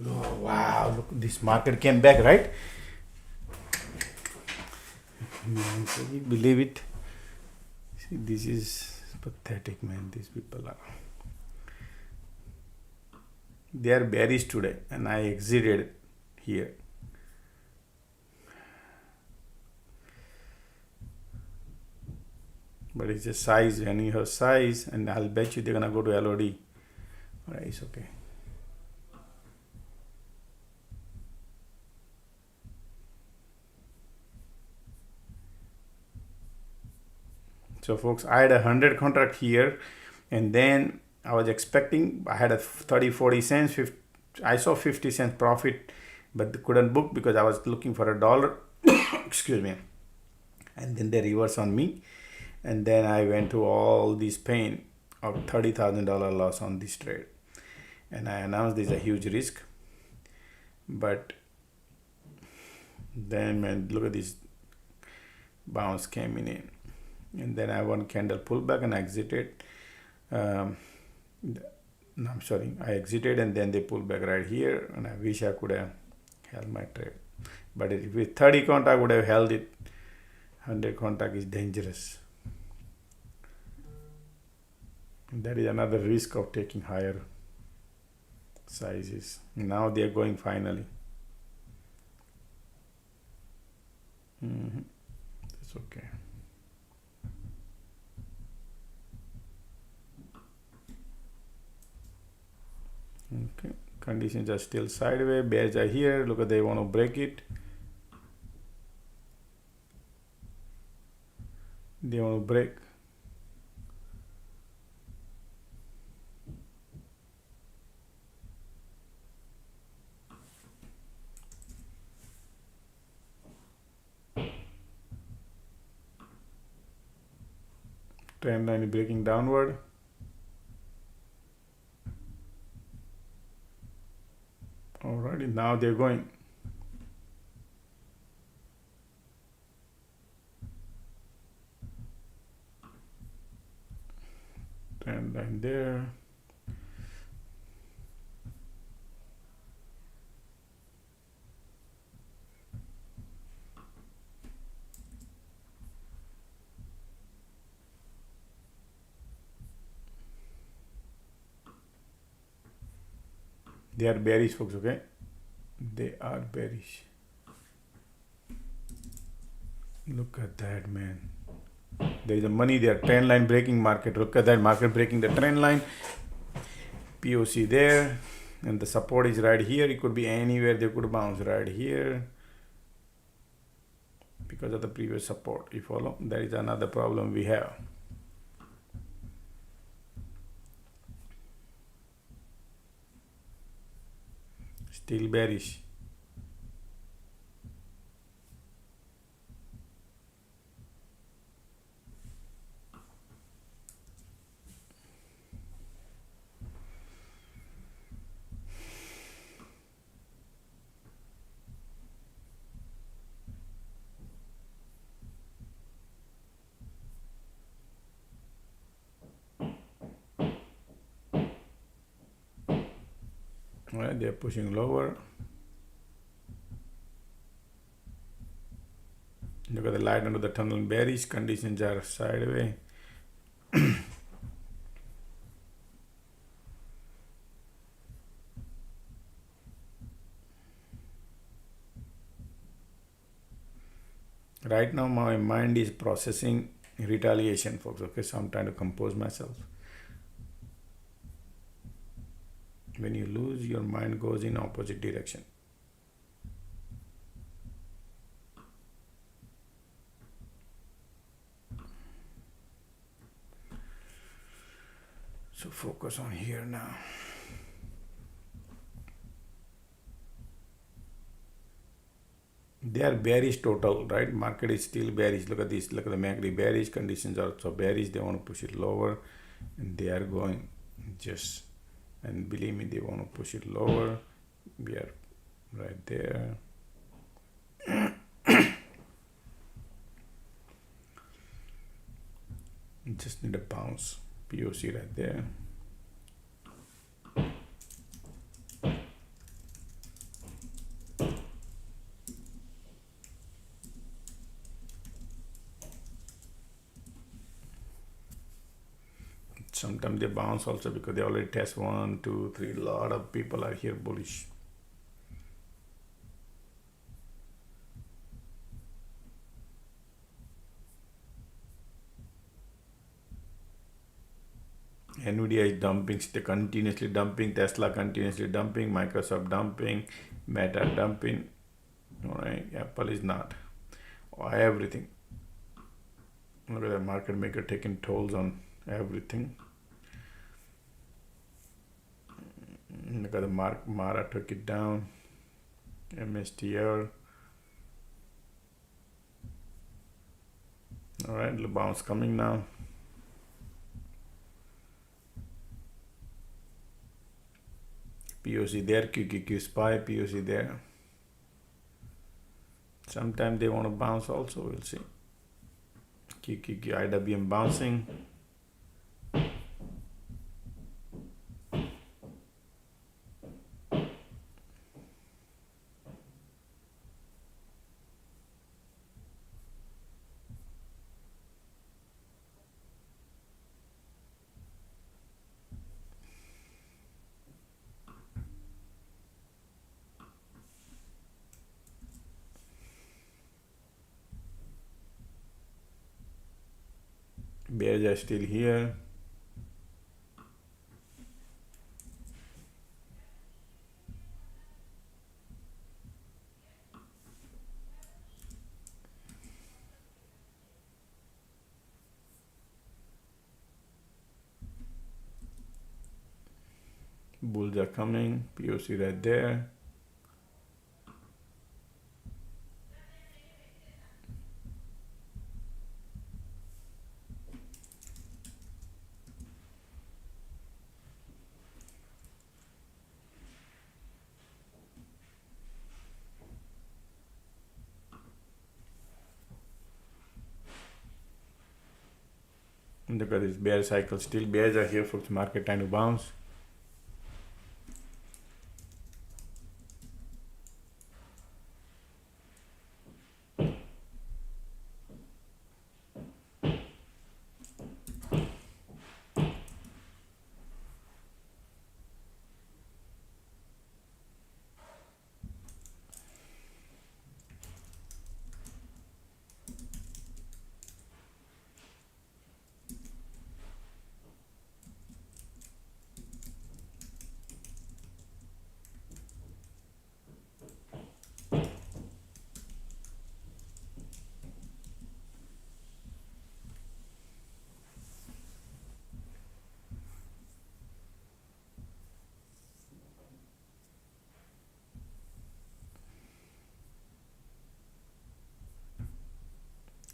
Speaker 1: Oh, wow, look, this market came back, right? Man, can you believe it? See, this is pathetic, man. These people are. They are bearish today, and I exited here. But it's a size. When you have size, and I'll bet you they're gonna go to LOD. Alright, it's okay. So folks, I had 100 contract here, and then I was expecting, I had a 30-40 cents, 50, I saw 50 cents profit, but couldn't book because I was looking for $1. Excuse me. And then they reverse on me, and then I went to all this pain of $30,000 loss on this trade, and I announced this is a huge risk. But then, man, look at this bounce came in, and then I one candle pullback and I exited. No, I'm sorry, I exited, and then they pulled back right here, and I wish I could have held my trade. But with 30 contract, I would have held it. 100 contract is dangerous. And that is another risk of taking higher sizes. Now they are going finally. That's okay. Okay, conditions are still sideways. Bears are here. Look at, they want to break it. They want to break. Trend line breaking downward. Alrighty, now they're going. Trend line there. They are bearish, folks, okay? They are bearish. Look at that, man. There is a money there. Trend line breaking market. Look at that market breaking the trend line. POC there. And the support is right here. It could be anywhere. They could bounce right here because of the previous support. You follow? That is another problem we have. Still bearish. All right, they're pushing lower. Look at the light under the tunnel. Bearish conditions are sideways. Right now, my mind is processing retaliation, folks. Okay, so I'm trying to compose myself. When you lose, your mind goes in opposite direction. So focus on here now. They are bearish total, right? Market is still bearish. Look at this. Look at the MACD bearish. Conditions are also bearish. They want to push it lower, and they are going just. And believe me, they want to push it lower. We are right there. Just need a bounce. POC right there. sometimes they bounce also because they already test 1, 2, 3. A lot of people are here bullish. Nvidia is dumping, continuously dumping. Tesla continuously dumping. Microsoft dumping. Meta dumping. All right, Apple is not. Everything. Look at the market maker taking tolls on everything. Look at the Mara took it down. MSTR. All right, the bounce coming now. POC there, QQQ SPY, POC there. Sometimes they want to bounce also, we'll see. QQQ IWM bouncing. Bears are still here. Bulls are coming. POC right there. Look at this bear cycle. Still bears are here for the market time to bounce.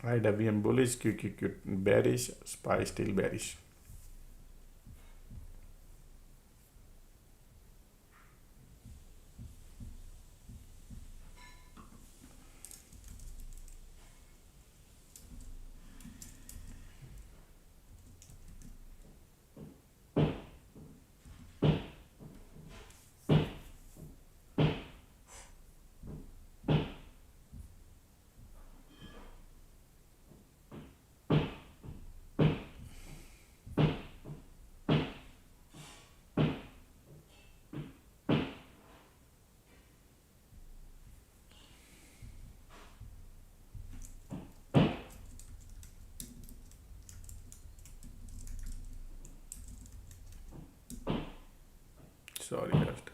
Speaker 1: IWM bullish, QQQ bearish, SPY still bearish. Sorry, left.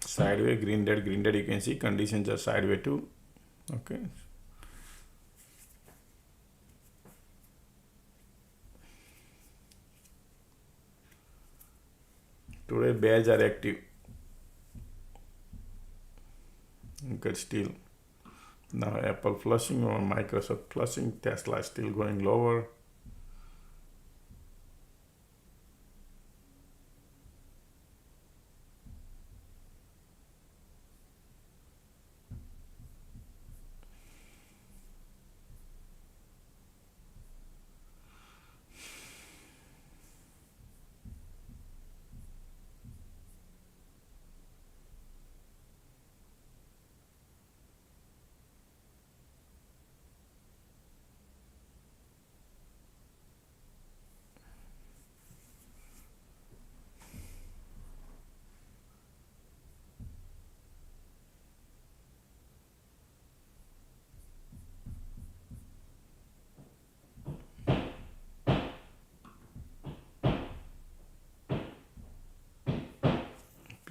Speaker 1: Sideway, green dead, you can see conditions are sideway too. Okay. Today bears are active. Look at still. Now Apple flushing or Microsoft flushing. Tesla still going lower.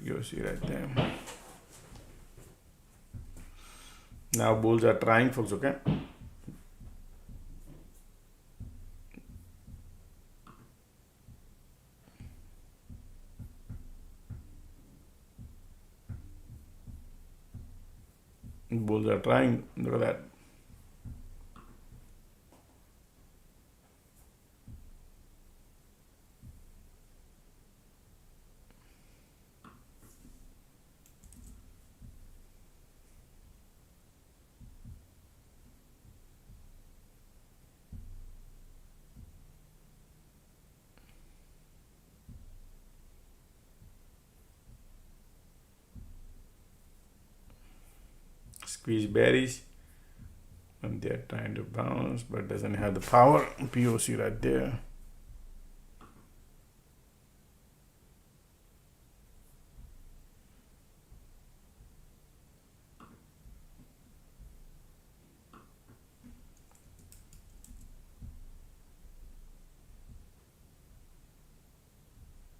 Speaker 1: POC right there. Now bulls are trying, folks, okay? Bulls are trying. Look at that. Squeeze bearish. And they're trying to bounce, but doesn't have the power. POC right there.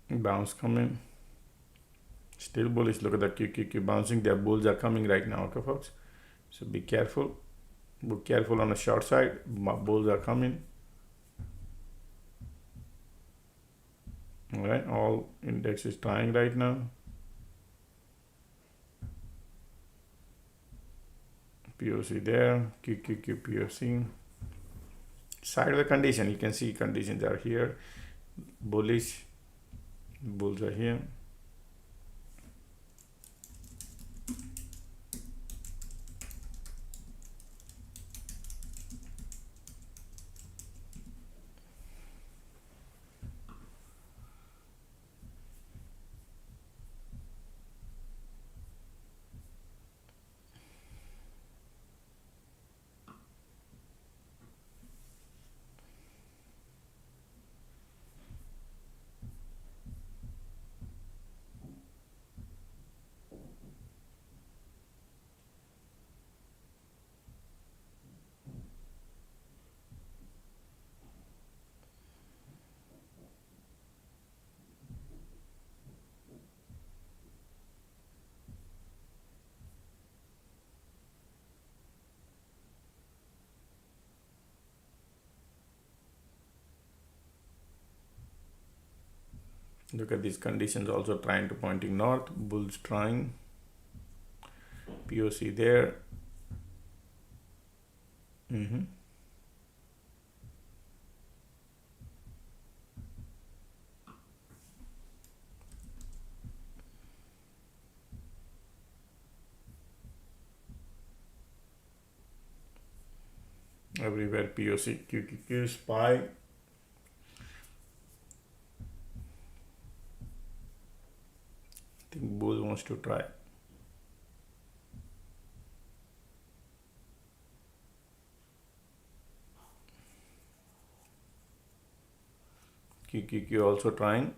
Speaker 1: Bounce coming. Still bullish. Look at the QQQ bouncing. Their bulls are coming right now, okay, folks? So be careful. Be careful on the short side. Bulls are coming. All right, all index is trying right now. POC there. QQQ POC. Sideways condition. You can see conditions are here. Bullish. Bulls are here. Look at these conditions also trying to pointing north. Bulls trying. POC there. Everywhere POC, QQQ, SPY. I think bull wants to try. QQQ also trying.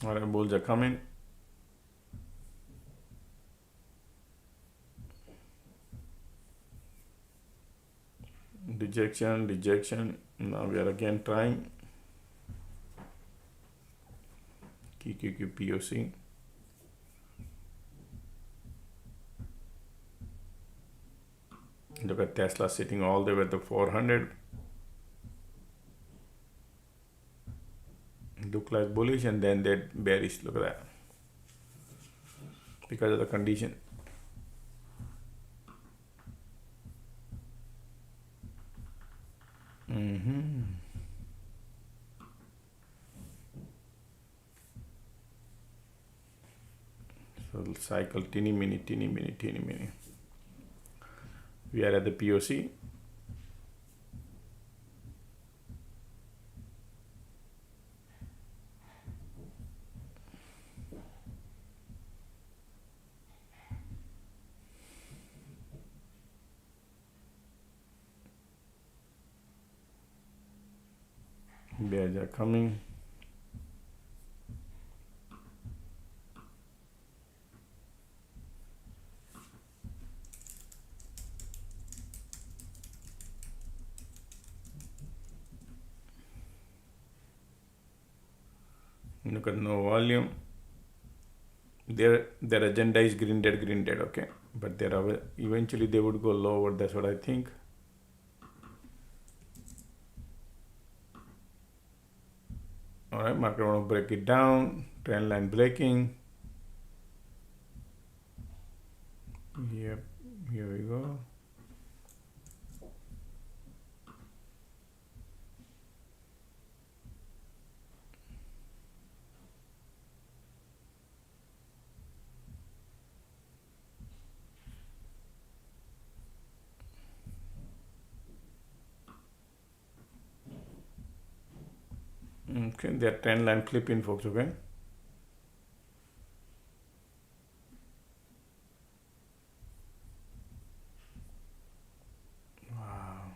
Speaker 1: All right, bulls are coming. Rejection. Now we are again trying. QQQ POC. Look at Tesla sitting all the way at the 400. Look like bullish and then that bearish. Look at that. Because of the condition. So cycle teeny mini. We are at the POC. Bears are coming. Look at no volume. Their agenda is green dead, okay, but eventually they would go lower. That's what I think. All right, market want to break it down. Trend line breaking. Yep, here we go. Okay, they're trend line flipping, folks, okay? Wow.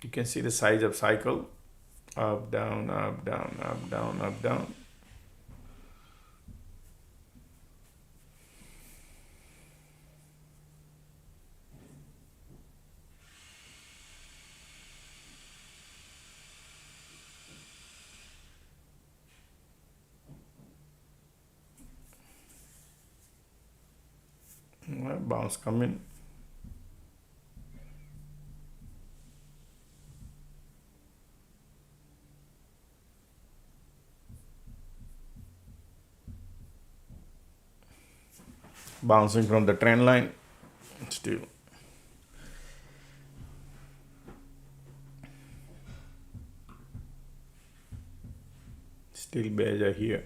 Speaker 1: You can see the size of cycle. Up, down, up, down, up, down, up, down. Bounce coming. Bouncing from the trend line. Still. Still bears are here.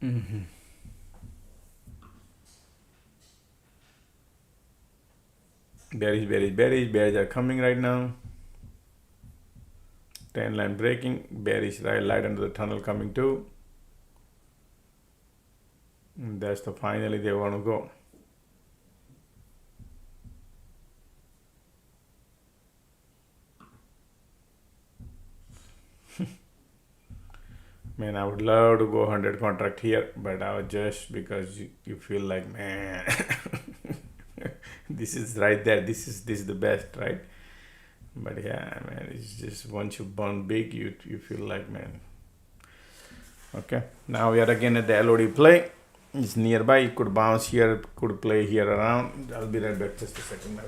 Speaker 1: Mhm. Bearish are coming right now. Trend line breaking, bearish right light under the tunnel coming too. And that's the finally they want to go. Man, I would love to go 100 contract here, but I would just because you feel like, man, this is right there. This is the best, right? But yeah, man, it's just once you burn big, you feel like, man. Okay, now we are again at the LOD play. It's nearby. It could bounce here, could play here around. I'll be right back just a second now.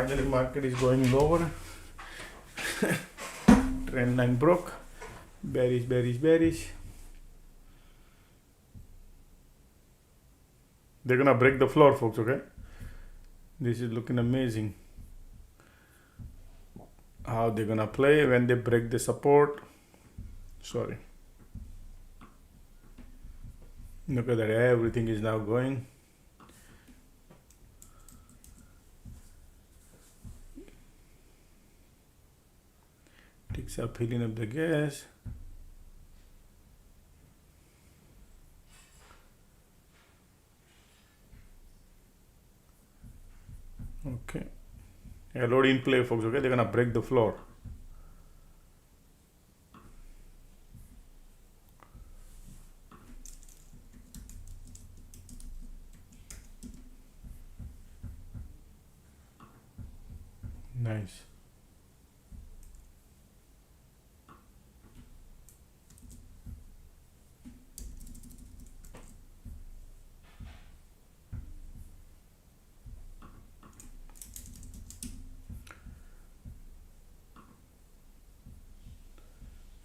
Speaker 1: finally market is going lower. Trend line broke. Bearish, bearish, bearish. They're gonna break the floor, folks, okay? This is looking amazing. How they're gonna play when they break the support. Sorry. Look at that, everything is now going. Ticks are filling up the gas. Okay. LOD in play, folks, okay? They're gonna break the floor. Nice.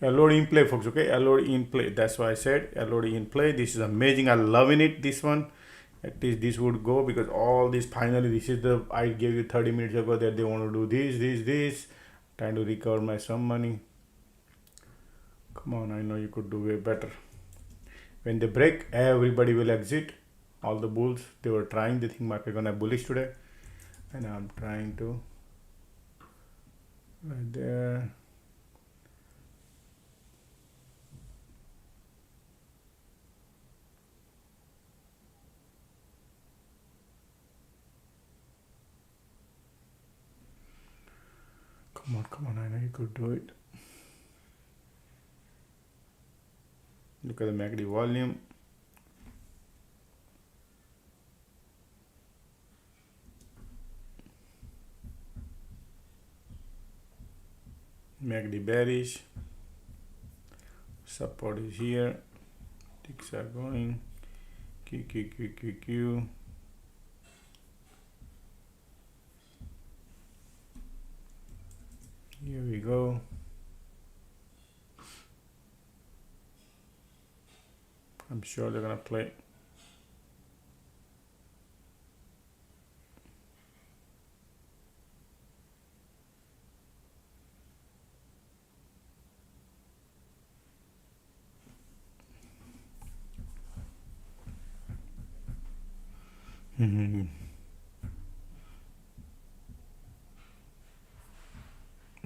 Speaker 1: LOD in play, folks, okay? LOD in play. That's why I said LOD in play. This is amazing. I'm loving it, this one. At least this would go because all this finally, this is the, I gave you 30 minutes ago that they want to do this. Trying to recover my some money. Come on, I know you could do way better. When they break, everybody will exit. All the bulls, they were trying, they think market gonna bullish today. And I'm trying to, right there. Come on, I know you could do it. Look at the MACD volume. MACD bearish. Support is here. Ticks are going. Q. Here we go. I'm sure they're gonna play.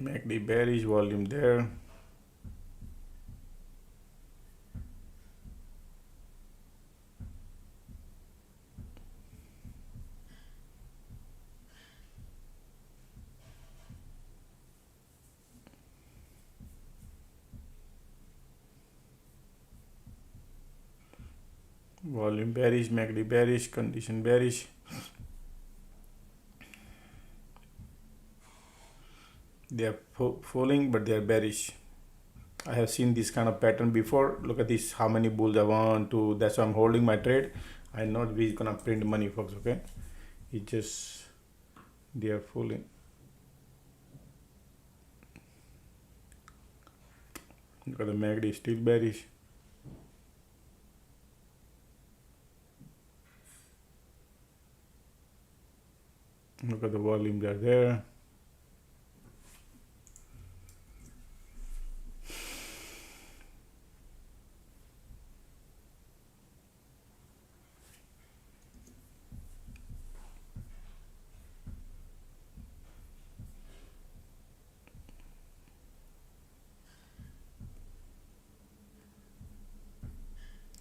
Speaker 1: MACD bearish, volume there. Volume bearish, MACD bearish, condition bearish. They are falling, but they are bearish. I have seen this kind of pattern before. Look at this, how many bulls I want to. That's why I'm holding my trade. I know we're gonna print money, folks, okay? It just, they are falling. Look at the MACD, still bearish. Look at the volume, they're there.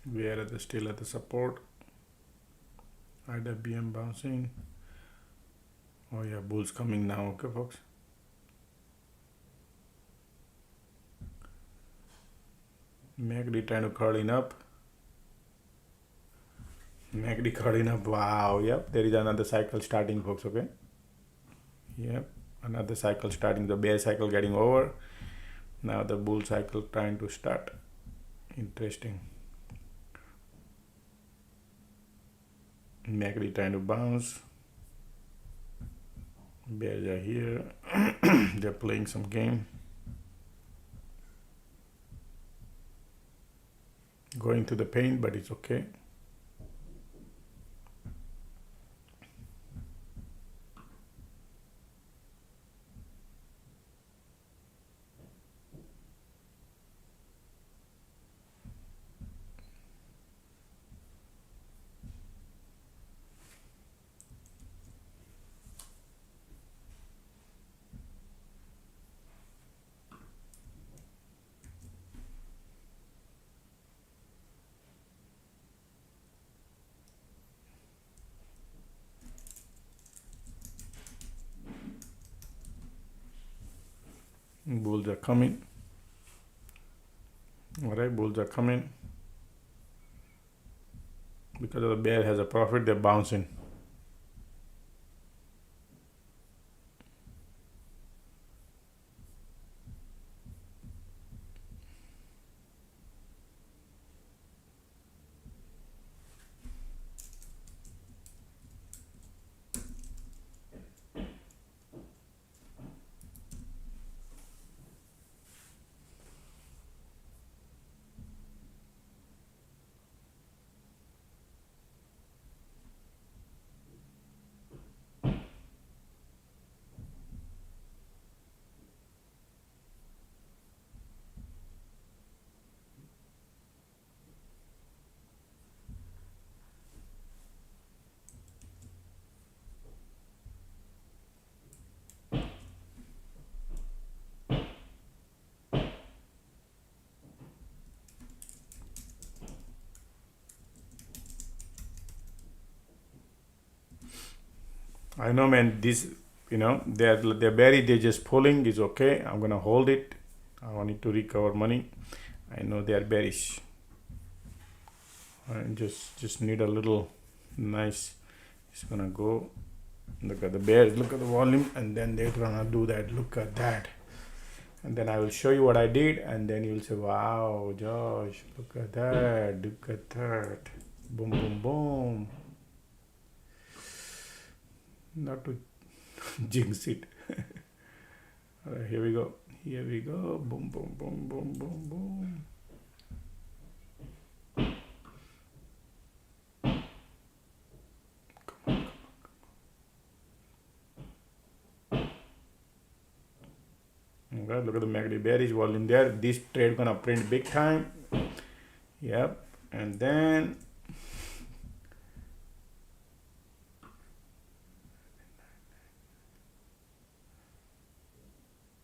Speaker 1: We are still at the support. IWM bouncing. Oh yeah, bulls coming now, okay folks. MACD trying to curling up. MACD curling up, wow, yep, there is another cycle starting, folks, okay. Yep, another cycle starting, the bear cycle getting over. Now the bull cycle trying to start. Interesting. MACD trying to bounce. Bears are here. They're playing some game. Going to the paint, but it's okay. Bulls are coming. All right, bulls are coming. Because the bear has a profit, they're bouncing. I know, man. This, they're buried. They're just pulling. Is okay. I'm gonna hold it. I want it to recover money. I know they are bearish. I just need a little nice. It's gonna go. Look at the bears. Look at the volume, and then they're gonna do that. Look at that. And then I will show you what I did, and then you'll say, "Wow, Josh, look at that! Look at that! Boom, boom, boom!" Not to jinx it. All right, here we go. Here we go. Boom, boom, boom, boom, boom, boom. Okay, look at the MACD bearish volume there. This trade gonna print big time. Yep, and then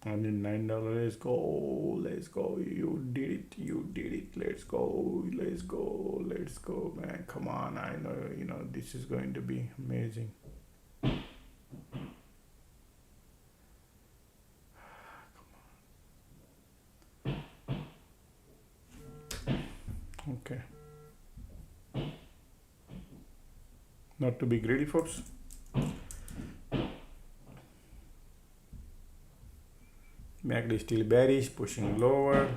Speaker 1: only $9. Let's go. Let's go. You did it. You did it. Let's go. Let's go. Let's go, man. Come on. I know. This is going to be amazing. Okay. Not to be greedy, folks. MACD is still bearish, pushing lower.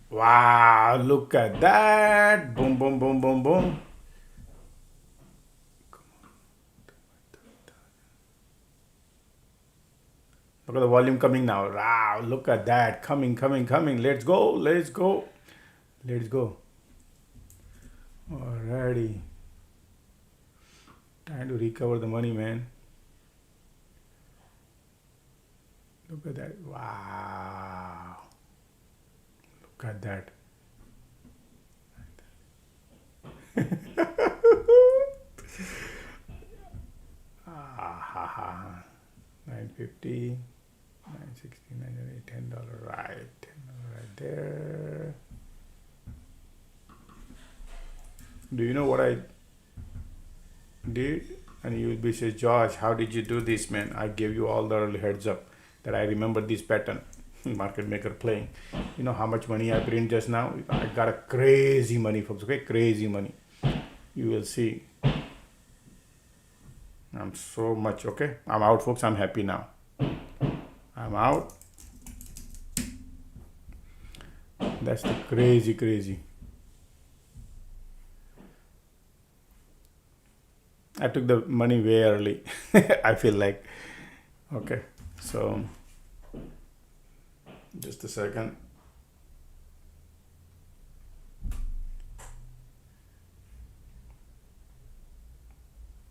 Speaker 1: Wow, look at that. Boom, boom, boom, boom, boom. Look at the volume coming now. Wow, look at that. Coming, coming, coming. Let's go. Let's go. Let's go. Alrighty. Trying to recover the money, man. Look at that. Wow. Look at that. Ah, 950, 960, $10, right? $10 right there. Do you know what I did? And you will be say, Josh, how did you do this, man? I gave you all the early heads up that I remember this pattern. Market maker playing. You know how much money I print just now? I got a crazy money, folks. Okay, crazy money. You will see. I'm so much. Okay, I'm out, folks. I'm happy now. I'm out. That's the crazy. I took the money way early. I feel like. Okay, so just a second.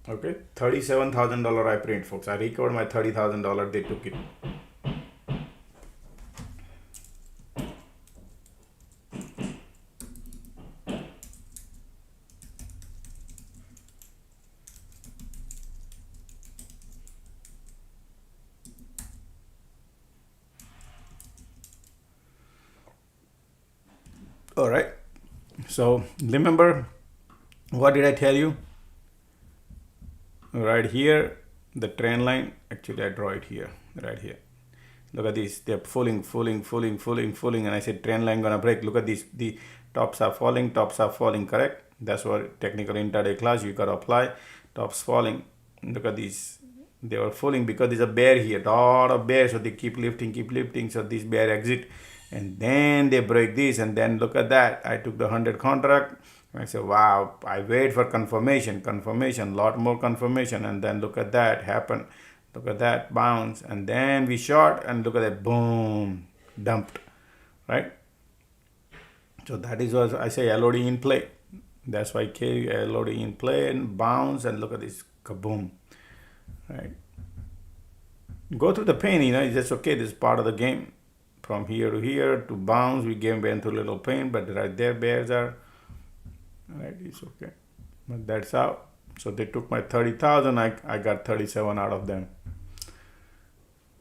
Speaker 1: Okay, $37,000 I print, folks. I recovered my $30,000. They took it. All right. So remember, what did I tell you? Right here, the trend line. Actually, I draw it here, right here. Look at this. They're falling, and I said trend line gonna break. Look at this. The tops are falling, correct? That's what technical intraday class you gotta apply. Tops falling. Look at this. They were falling because there's a bear here, lot of bears, so they keep lifting. So this bear exit, and then they break this, and then look at that. I took the 100 contract. I said, wow, I wait for confirmation, lot more confirmation, and then look at that happen. Look at that bounce, and then we short, and look at that, boom, dumped, right? So that is what I say, LOD in play. That's why LOD in play and bounce, and look at this, kaboom, right? Go through the pain, it's just okay. This is part of the game. From here to here to bounce, we went through a little pain, but right there, bears are, right? It's okay, but that's out. So they took my 30,000. I got 37 out of them,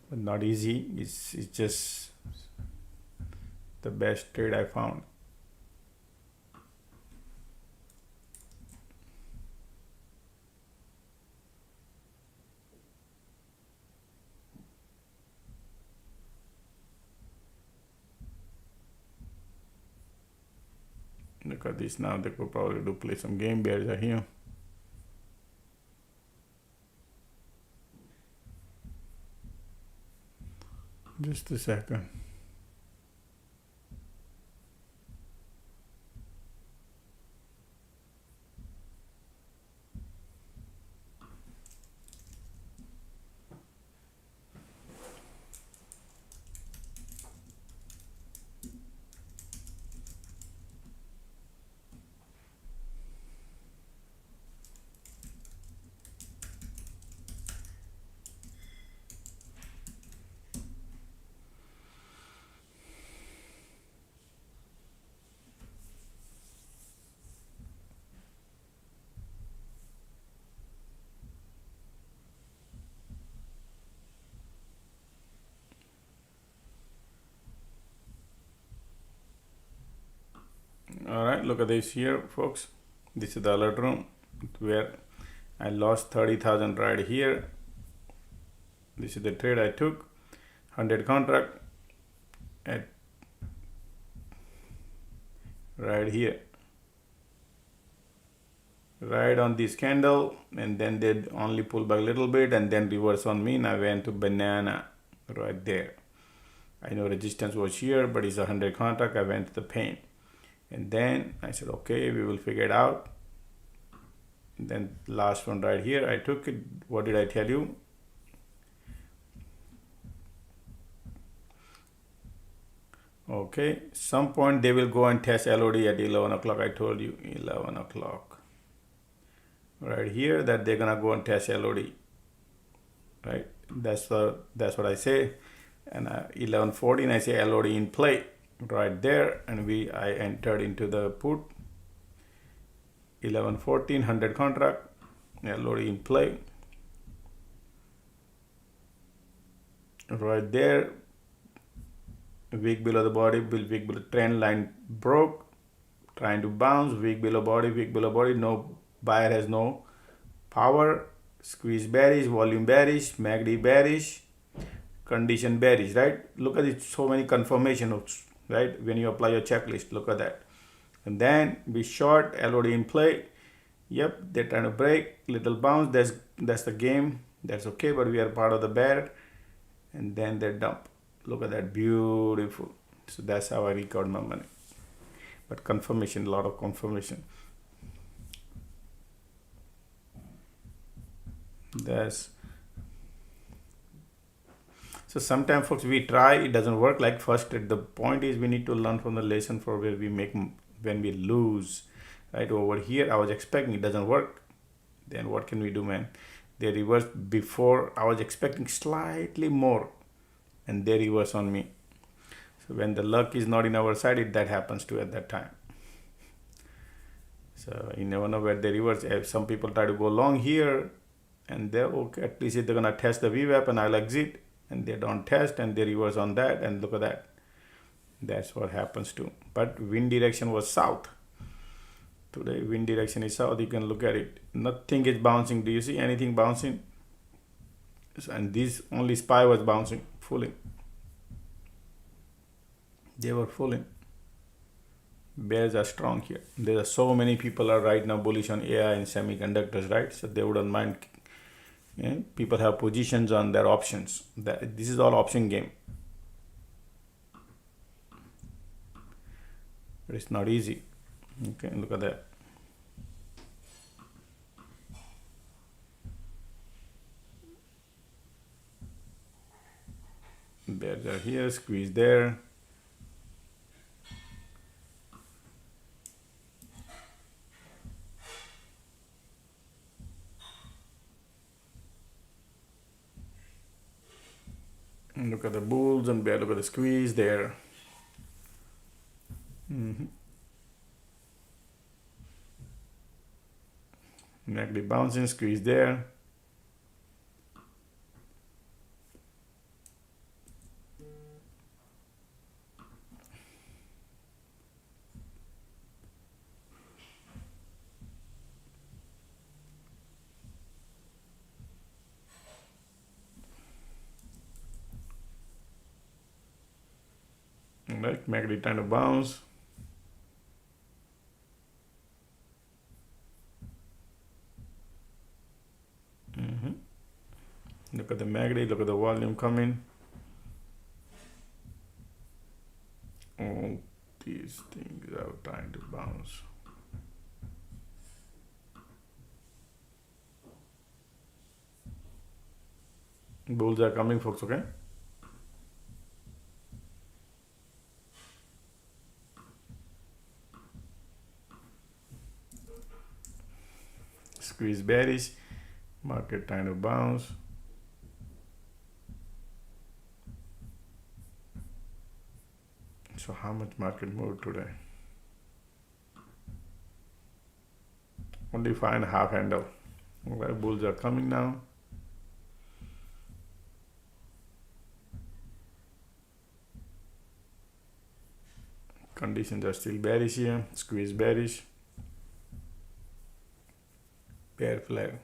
Speaker 1: but not easy. It's just the best trade I found. Look at this now. They could probably do play some game. Bears are here. Just a second. All right, look at this here, folks. This is the alert room where I lost 30,000 right here. This is the trade I took, 100 contract at right here, right on this candle, and then they only pull back a little bit and then reverse on me, and I went to banana right there. I know resistance was here, but it's 100 contract. I went to the pain. And then I said, okay, we will figure it out. And then last one right here, I took it. What did I tell you? Okay, some point they will go and test LOD at 11 o'clock. I told you 11 o'clock. Right here that they're gonna go and test LOD. Right, that's what I say. And 11:14, I say LOD in play. Right there, and I entered into the put 11:14, 100 contract, LOD in play. Right there, week below the body, week below trend line broke, trying to bounce, week below body, no buyer has no power, squeeze bearish, volume bearish, MACD bearish, condition bearish, right? Look at it, so many confirmation, right? When you apply your checklist, look at that. And then we short, LOD in play. Yep, they're trying to break, little bounce. That's the game. That's okay, but we are part of the bear. And then they dump. Look at that, beautiful. So that's how I record my money. But confirmation, a lot of confirmation. That's so sometimes folks we try, it doesn't work like first. The point is we need to learn from the lesson for where we make when we lose. Right over here I was expecting, it doesn't work. Then what can we do, man? They reversed before. I was expecting slightly more and they reverse on me. So when the luck is not in our side, that happens too at that time. So you never know where they reverse. If some people try to go long here and they're okay, at least they're gonna test the VWAP and I'll exit, and they don't test and they reverse on that, and look at that. That's what happens too. But wind direction was south. Today wind direction is south. You can look at it. Nothing is bouncing. Do you see anything bouncing? And this only SPY was bouncing, fooling. They were fooling. Bears are strong here. There are so many people are right now bullish on AI and semiconductors, right? So they wouldn't mind. People have positions on their options. This is all option game. But it's not easy. Okay, look at that. Bears are here, squeeze there. And look at the bulls and bear, look at the squeeze there. MACD bouncing, squeeze there. Right, MACD trying to bounce. Look at the MACD, look at the volume coming. All these things are trying to bounce. Bulls are coming, folks, okay? Squeeze bearish, market trying to bounce. So how much market moved today? Only 5.5 handle. Okay, bulls are coming now. Conditions are still bearish here. Squeeze bearish. Bear flag.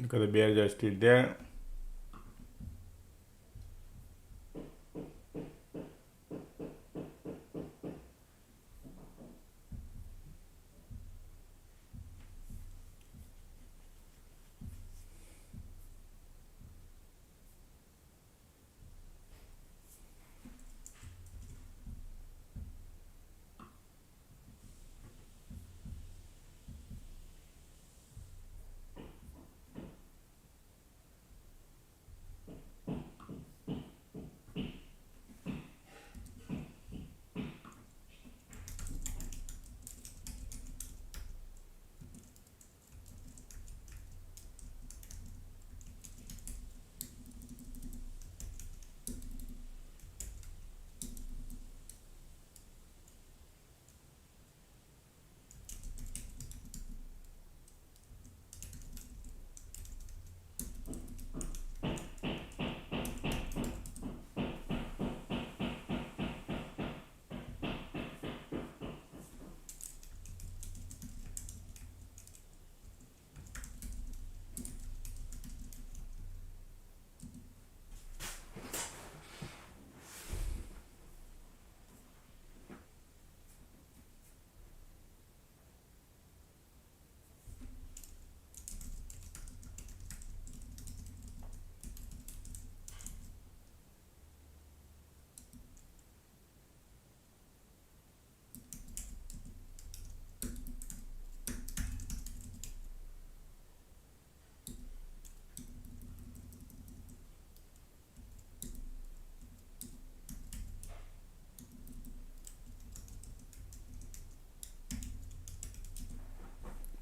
Speaker 1: because the bears are still there.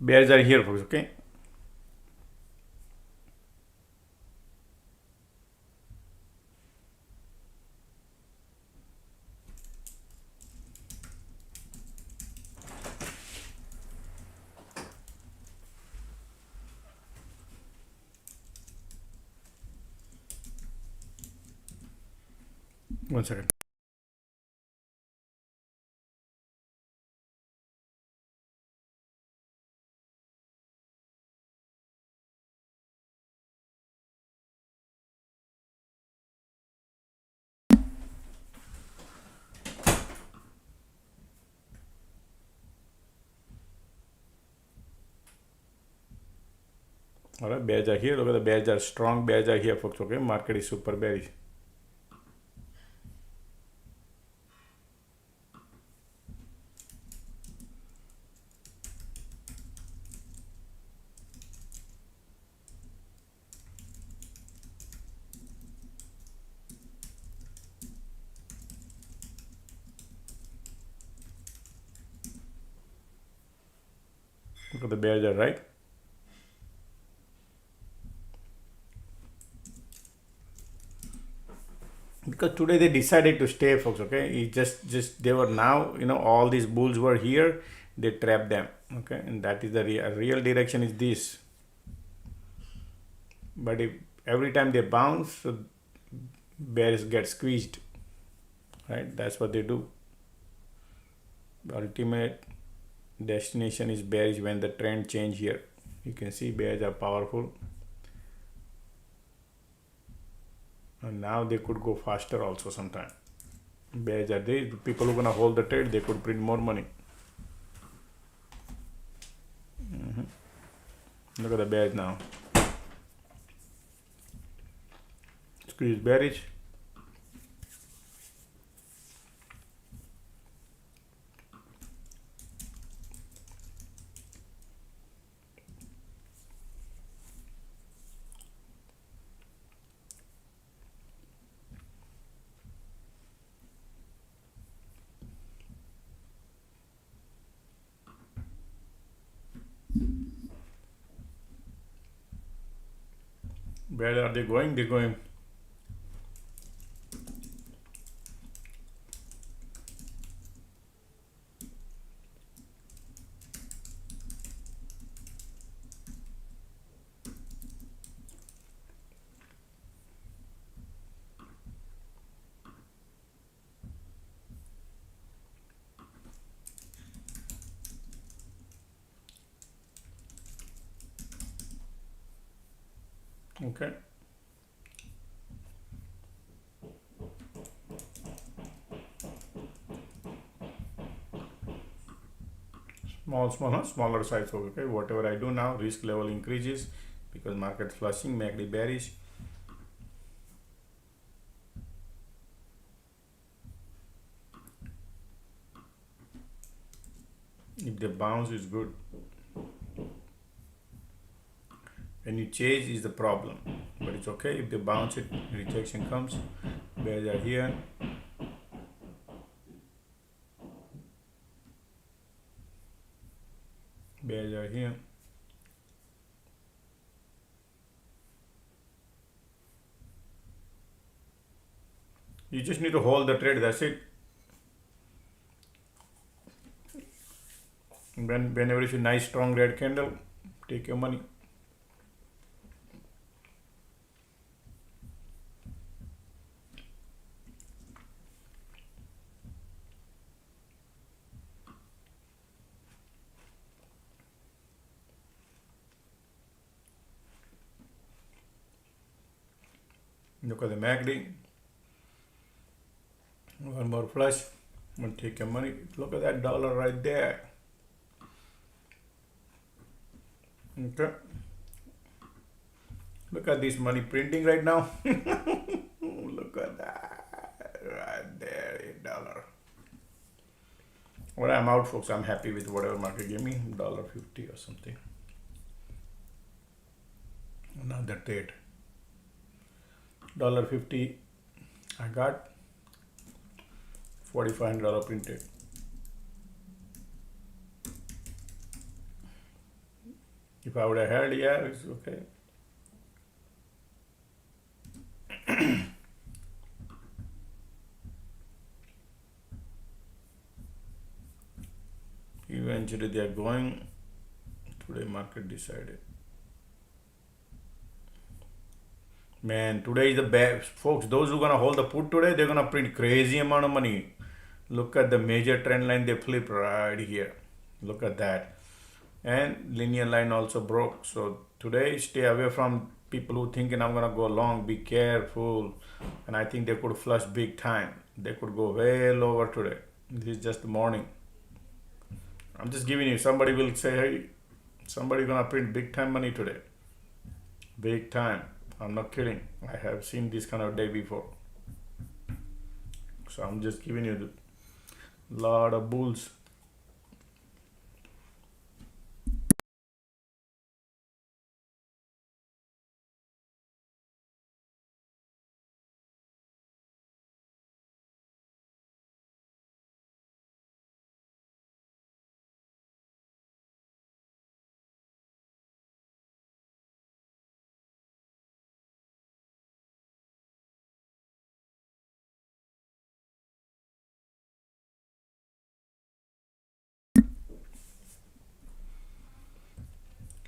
Speaker 1: Bears are here, folks. Okay. One second. All right, bears are here. Look at the bears are strong. Bears are here, folks. Okay, market is super bearish. Look at the bears are right. Because today they decided to stay, folks. Okay, it just they were now, all these bulls were here, they trapped them. Okay, and that is the real direction is this. But if every time they bounce, so bears get squeezed, right? That's what they do. The ultimate destination is bearish when the trend change here. You can see bears are powerful, and now they could go faster also sometime. Bears are there. The people who are gonna hold the trade, they could print more money. Look at the bears now. Squeeze bearish. Where are they going? They're going. Okay. Smaller size. Okay. Whatever I do now, risk level increases because market flushing, MACD bearish. If the bounce is good, when you chase is the problem, but it's okay if the bounce it rejection comes. Bears are here. Bears are here. You just need to hold the trade. That's it. Whenever you see nice strong red candle, take your money. Look at the MACD. One more flush. And take your money. Look at that dollar right there. Okay. Look at this money printing right now. Look at that right there, $8. Well, I'm out, folks. I'm happy with whatever market gave me, $1.50 or something. Another trade. $1.50 I got. $4,500 printed. If I would have had, yeah, it's okay. Eventually they are going. Today market decided. Man, today is the best, folks. Those who are gonna hold the put today, they're gonna print crazy amount of money. Look at the major trend line they flip right here. Look at that. And linear line also broke. So today, stay away from people who thinking I'm gonna go long. Be careful. And I think they could flush big time. They could go way lower today. This is just the morning. I'm just giving you. Somebody will say, hey, somebody gonna print big time money today. Big time. I'm not kidding. I have seen this kind of day before. So I'm just giving you the lot of bulls.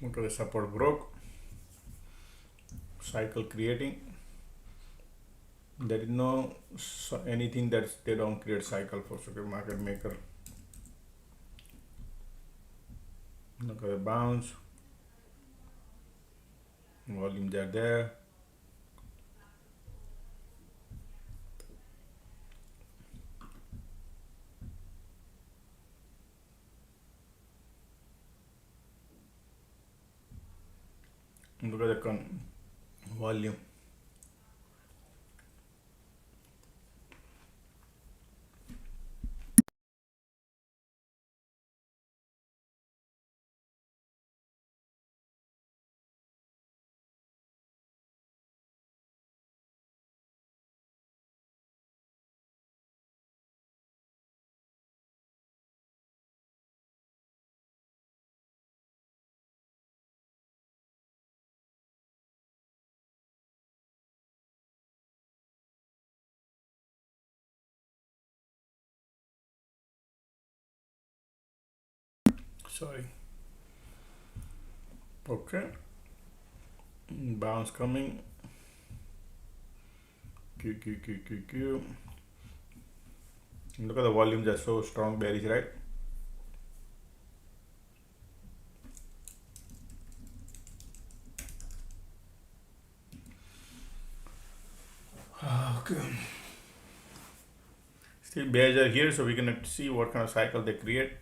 Speaker 1: Look at the support broke. Cycle creating. There is no anything that they don't create cycle for. So market maker. Look at the bounce. Volumes are there. Look at the volume. Sorry. Okay. Bounce coming. Q. Look at the volumes are so strong, bearish, right? Still bears are here, so we can see what kind of cycle they create.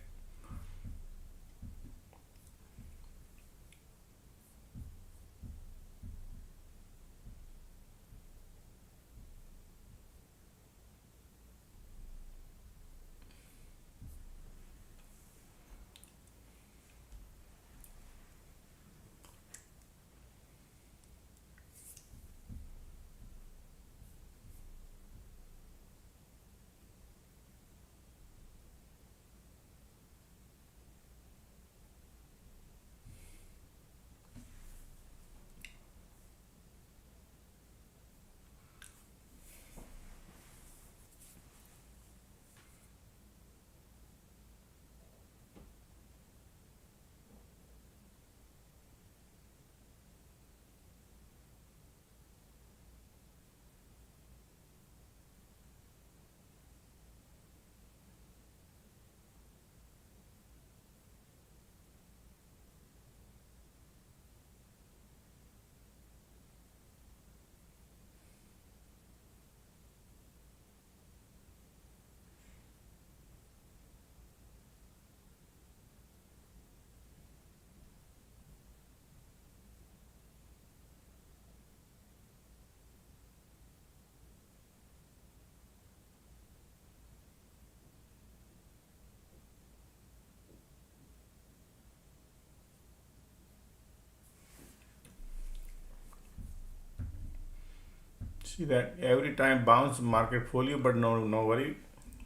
Speaker 1: See that every time bounce market folio, but no worry,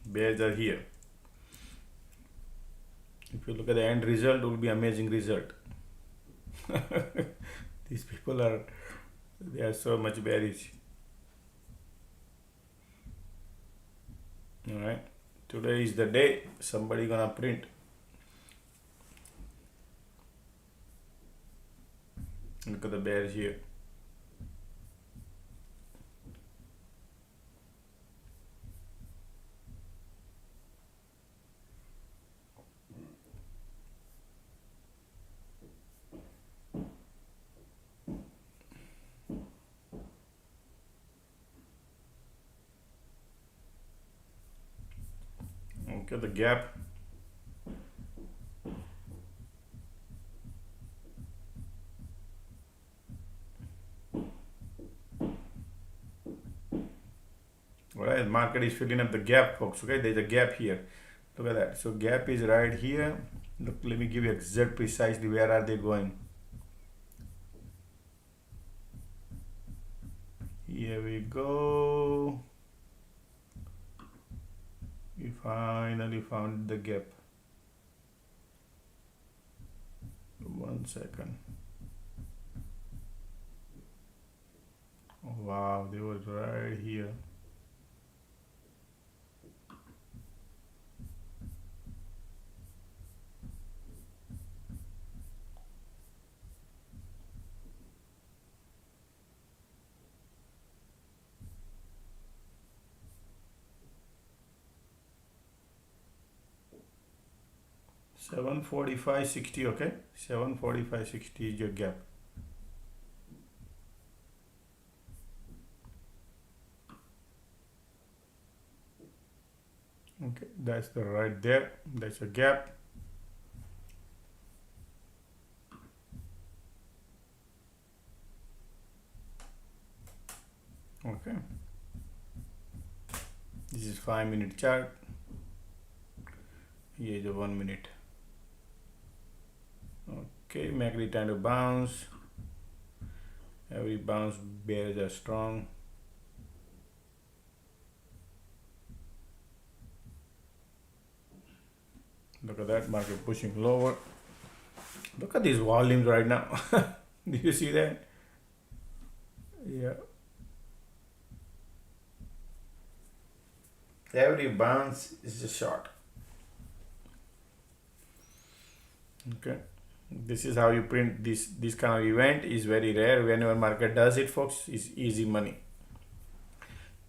Speaker 1: bears are here. If you look at the end result, it will be amazing result. These people they are so much bearish. All right, today is the day somebody gonna print. Look at the bears here. Okay, the gap. Alright, market is filling up the gap, folks. Okay, there's a gap here. Look at that. So gap is right here. Look, let me give you exact precisely where are they going. Here we go. We finally found the gap. 1 second. Oh, wow, they were right here. $745.60. Okay, $745.60 is your gap. Okay, that's the right there. That's a gap. Okay, this is 5-minute chart. Here is a 1 minute. Okay, MACD time to bounce. Every bounce bears are strong. Look at that, market pushing lower. Look at these volumes right now. Do you see that? Yeah. Every bounce is a short. Okay, this is how you print this kind of event. Is very rare. Whenever market does it, folks, is easy money.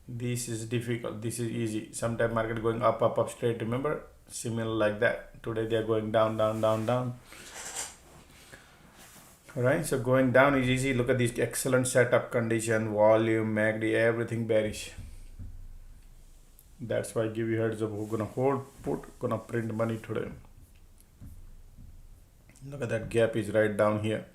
Speaker 1: This is difficult. This is easy. Sometimes market going up straight. Remember, similar like that. Today they are going down. All right, so going down is easy. Look at this excellent setup condition, volume, MACD, everything bearish. That's why I give you heads up. We're gonna hold put, gonna print money today. Look at that gap is right down here.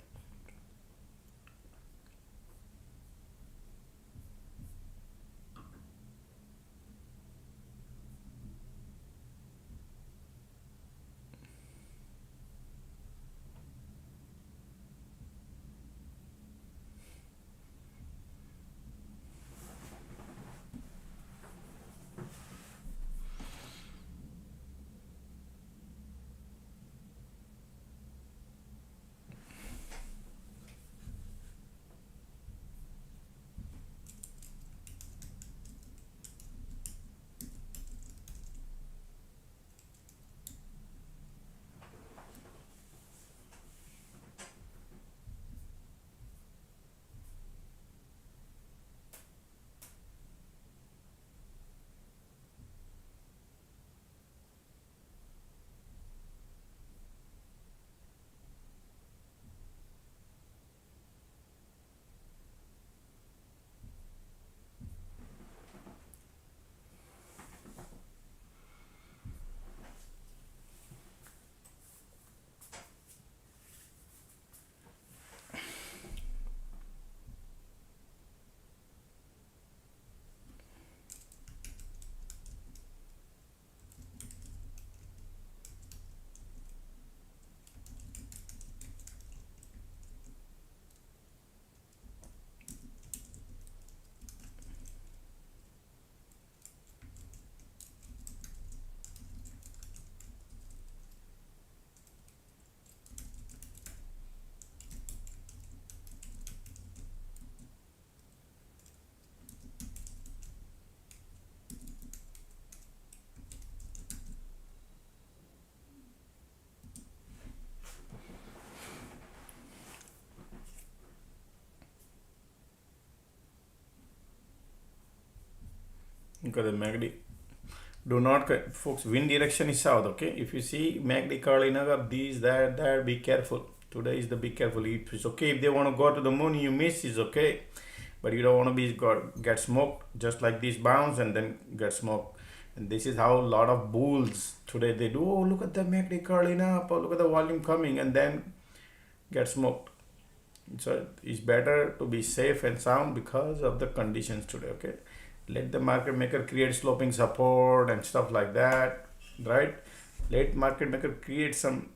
Speaker 1: Look at the MACD. Do not, folks, wind direction is south, okay? If you see MACD curling up, these, that, be careful. Today is the be careful. It's okay if they want to go to the moon, you miss, is okay. But you don't want to get smoked, just like this bounce and then get smoked. And this is how a lot of bulls today they do. Oh, look at the MACD curling up, or look at the volume coming, and then get smoked. So it's better to be safe and sound because of the conditions today, okay? Let the market maker create sloping support and stuff like that, right? Let market maker create some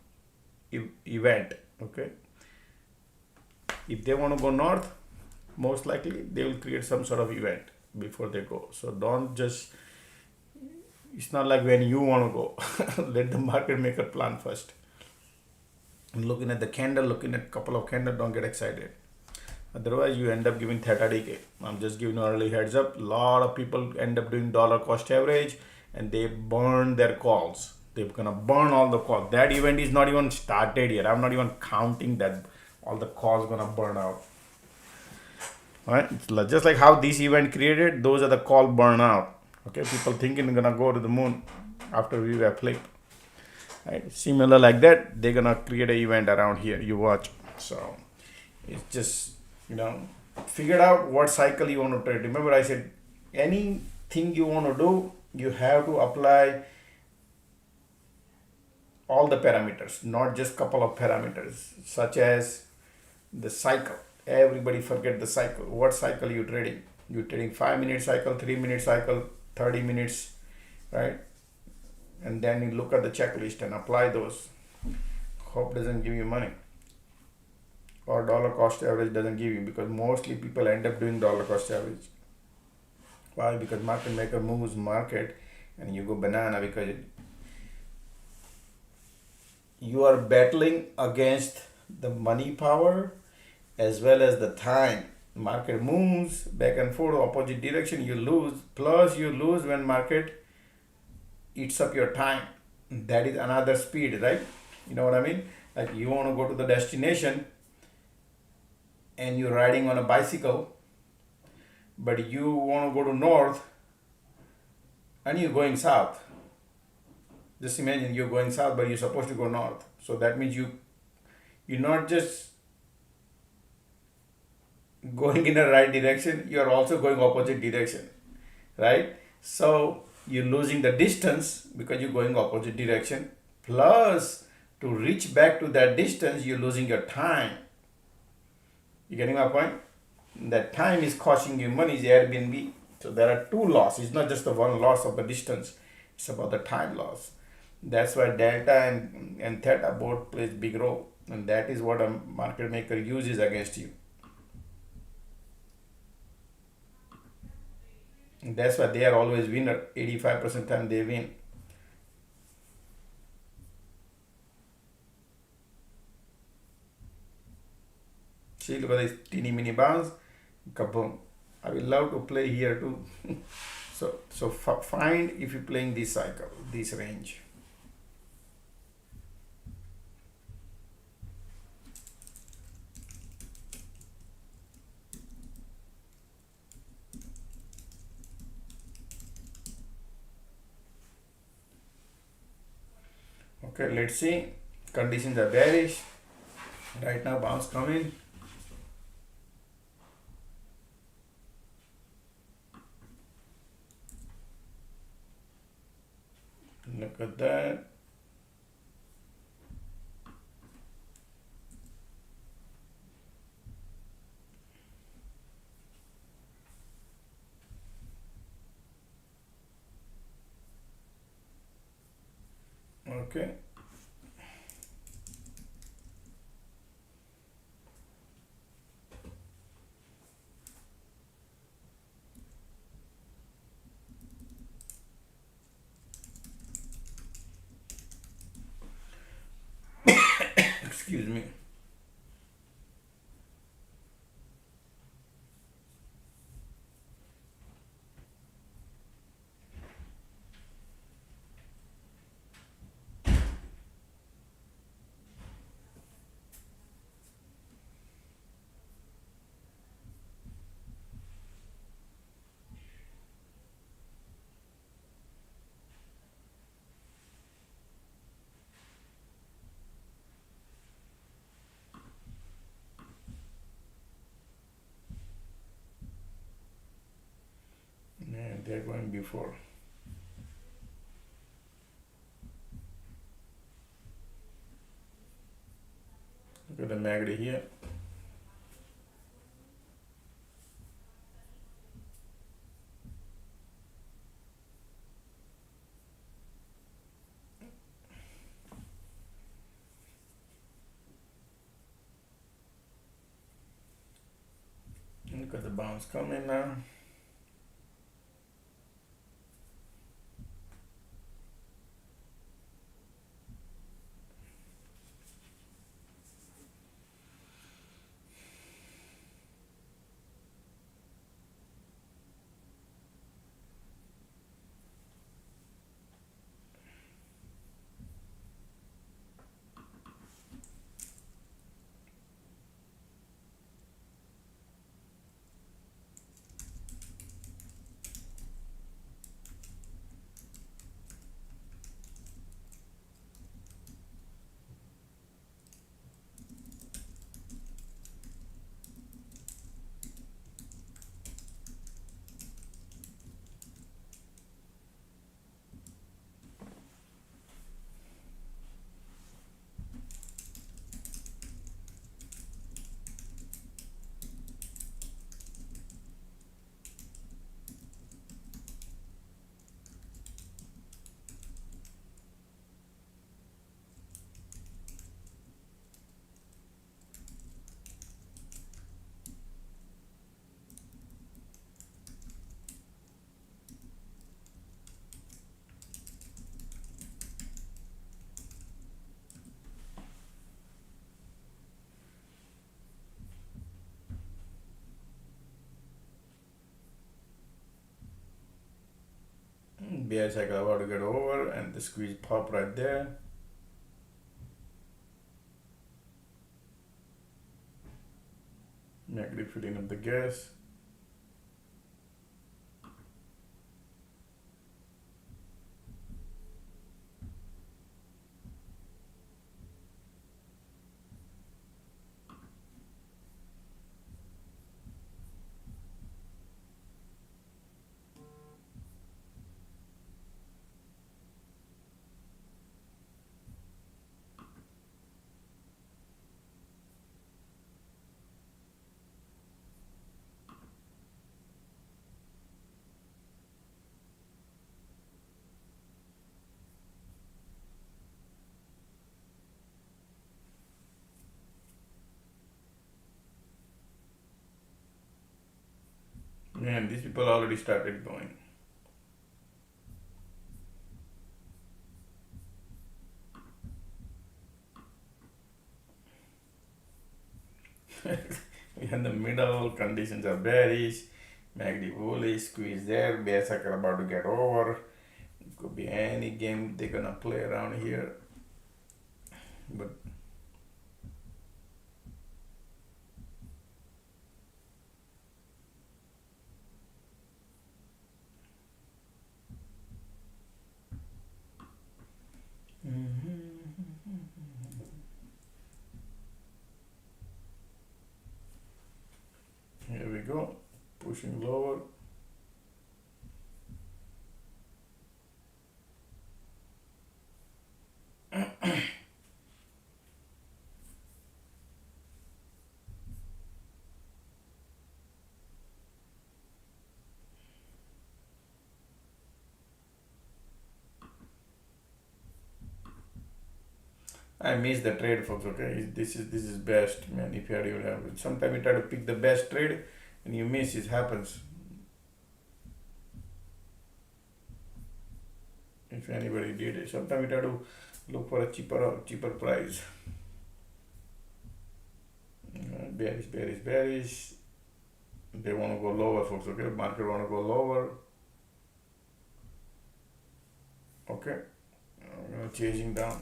Speaker 1: event, okay? If they want to go north, most likely they will create some sort of event before they go. So don't just, it's not like when you want to go. Let the market maker plan first. And looking at the candle, looking at a couple of candles, don't get excited. Otherwise, you end up giving theta decay. I'm just giving you early heads up. A lot of people end up doing dollar cost average and they burn their calls. They're gonna burn all the calls. That event is not even started yet. I'm not even counting that all the calls gonna burn out. All right, it's just like how this event created, those are the call burn out. Okay, people thinking they're gonna go to the moon after we were flip. Right, similar like that, they're gonna create an event around here. You watch. So it's just, figure out what cycle you want to trade. Remember I said anything you want to do, you have to apply all the parameters, not just couple of parameters, such as the cycle. Everybody forget the cycle. What cycle you trading? You trading 5-minute cycle, 3-minute cycle, 30 minutes, right? And then you look at the checklist and apply those. Hope doesn't give you money. Or dollar cost average doesn't give you, because mostly people end up doing dollar cost average. Why? Because market maker moves market and you go banana, because you are battling against the money power as well as the time. Market moves back and forth opposite direction, you lose. Plus you lose when market eats up your time. That is another speed, right? You know what I mean? Like you want to go to the destination and you're riding on a bicycle, but you want to go to north and you're going south. Just imagine you're going south, but you're supposed to go north. So that means you're not just going in the right direction, you're also going opposite direction, right? So you're losing the distance because you're going opposite direction. Plus, to reach back to that distance, you're losing your time. You getting my point? That time is costing you money, is Airbnb. So there are two losses. It's not just the one loss of the distance. It's about the time loss. That's why delta and theta both plays big role. And that is what a market maker uses against you. And that's why they are always winner. 85% time they win. See, look at this teeny mini bounce. Kaboom. I will love to play here too. so find if you're playing this cycle, this range. Okay, let's see. Conditions are bearish. Right now, bounce coming. Look at that. Okay. Excuse me. Yeah, they're going before. Look at the MACD here. Look at the bounce coming now. Bear cycle about to get over and the squeeze pop right there. MACD filling up the gas. And these people already started going. In the middle, conditions are bearish. MACD bullish, squeeze there. Bears are about to get over. It could be any game they're gonna play around here. But here we go, pushing lower. I missed the trade, folks. Okay, this is best, man. If you have it, sometimes you try to pick the best trade and you miss. It happens. If anybody did it, sometimes you try to look for a cheaper price. Bearish. They want to go lower, folks. Okay, market want to go lower. Okay, chasing down.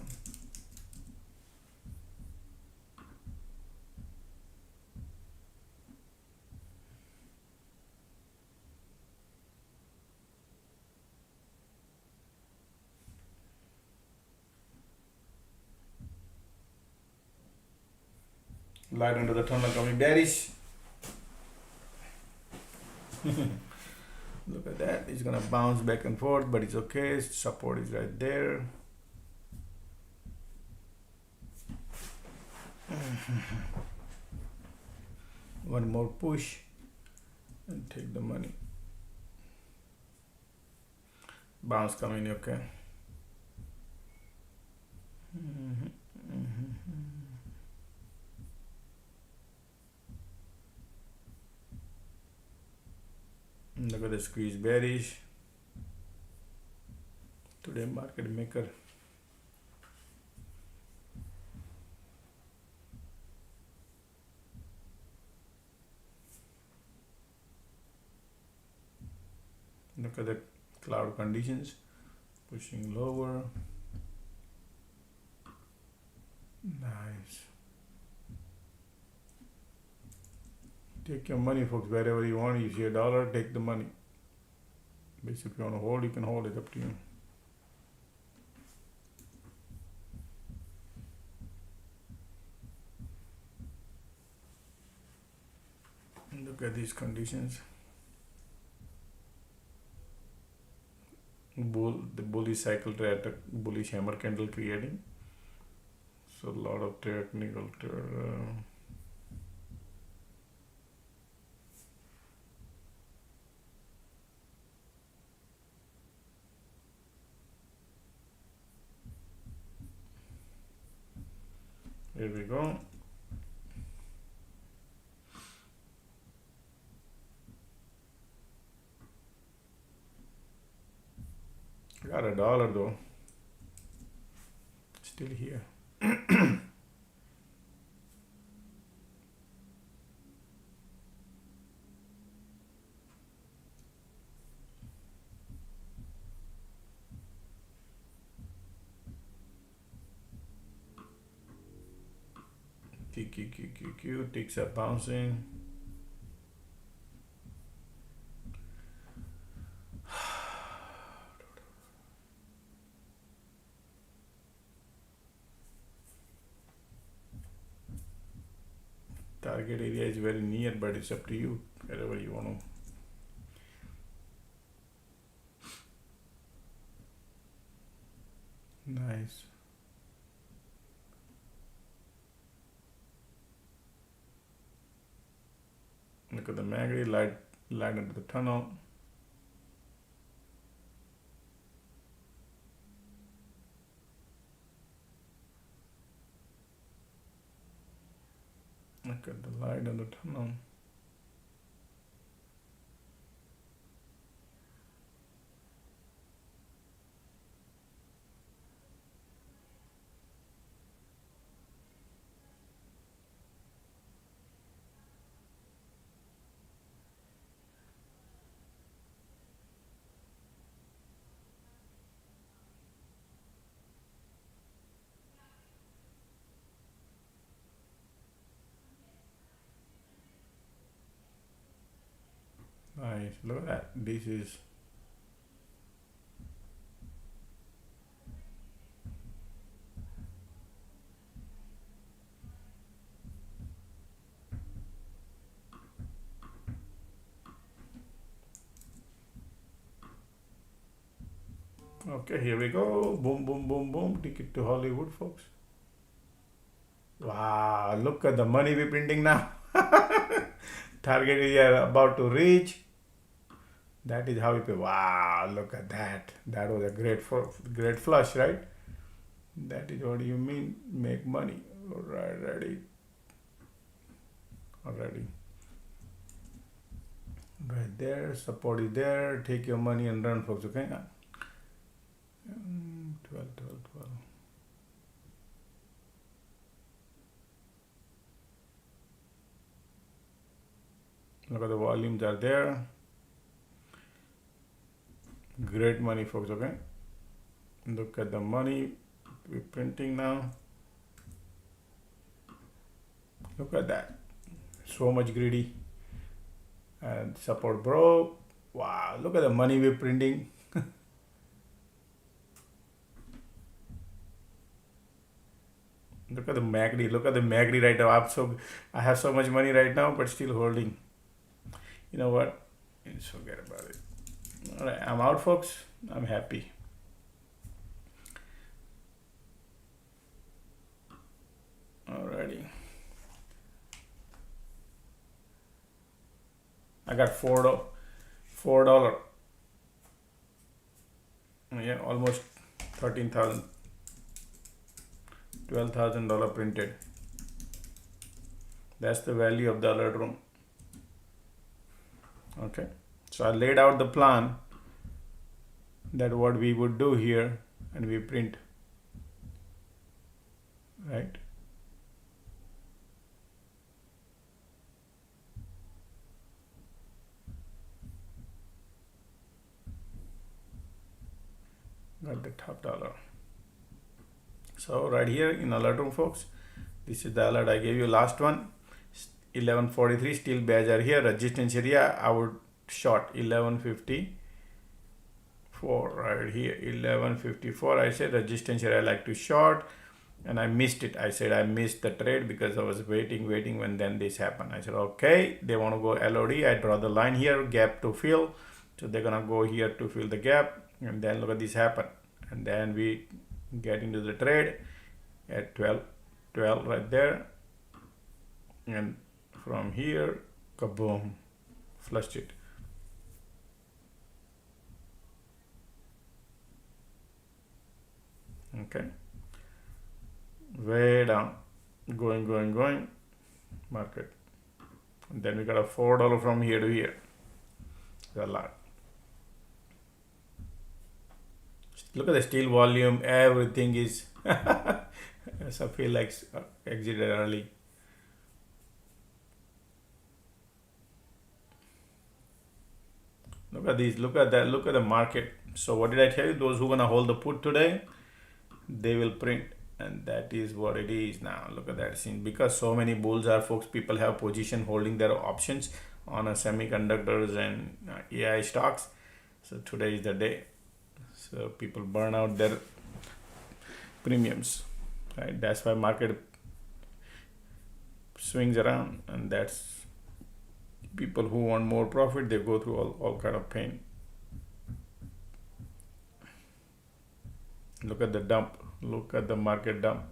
Speaker 1: Light under the tunnel coming bearish. Look at that. It's gonna bounce back and forth, but it's okay. Support is right there. One more push and take the money. Bounce coming, okay. Look at the squeeze bearish. Today market maker. Look at the cloud conditions, pushing lower. Nice. Take your money, folks, wherever you want. You see a dollar, take the money. Basically, if you want to hold, you can hold it, up to you. Look at these conditions. The bullish cycle, bullish hammer candle creating. So a lot of technical. Here we go. Got a dollar though. Still here. QQQQQ, ticks are bouncing. Target area is very near, but it's up to you, wherever you want to. Nice. Look at the MACD, light under the tunnel. Look at the light on the tunnel. nice. Look at that. This is okay. Here we go. Boom, boom, boom, boom. Ticket to Hollywood, folks. Wow, look at the money we're printing now. Target we are about to reach. That is how we pay. Wow, look at that. That was a great flush, right? That is what you mean, make money. All right, ready. Already. Right there, support is there. Take your money and run, folks, okay? 12. Look at the volumes are there. Great money, folks, okay? Look at the money we're printing now. Look at that. So much greedy. And support broke. Wow, look at the money we're printing. Look at the MACD. Look at the MACD right now. I have so much money right now, but still holding. You know what? Just forget about it. All right, I'm out, folks. I'm happy. Alrighty. I got $4. Yeah, almost 13,000, $12,000 printed. That's the value of the alert room. Okay, so I laid out the plan that what we would do here, and we print, right? Got the top dollar. So right here in alert room, folks, this is the alert I gave you last one. 1143 still bears are here. Resistance area I would short 1154 right here. 1154 I said resistance area I like to short, and I missed it. I said I missed the trade because I was waiting when then this happened. I said okay, they want to go LOD. I draw the line here, gap to fill, so they're gonna go here to fill the gap, and then look at this happen, and then we get into the trade at 12 right there, and from here, kaboom, flushed it. Okay, way down, going, market. And then we got a $4 from here to here. That's a lot. Look at the steel volume, everything is, so I feel like exited early. Look at these, look at that, look at the market. So what did I tell you? Those who are gonna hold the put today, they will print, and that is what it is now. Look at that scene. Because so many bulls are, folks, people have position holding their options on a semiconductors and AI stocks. So today is the day. So people burn out their premiums, right? That's why market swings around, and that's people who want more profit, they go through all kind of pain. Look at the dump. Look at the market dump.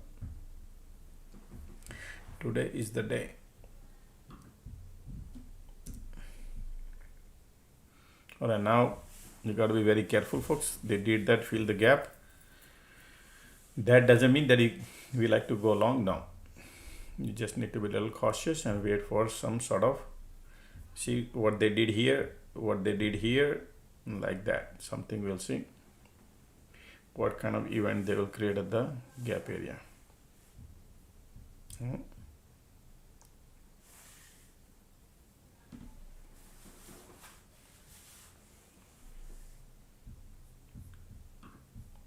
Speaker 1: Today is the day. All right, now you got to be very careful, folks. They did that, fill the gap. That doesn't mean that we like to go long now. You just need to be a little cautious and wait for some sort of, see what they did here, like that. Something we'll see. What kind of event they will create at the gap area.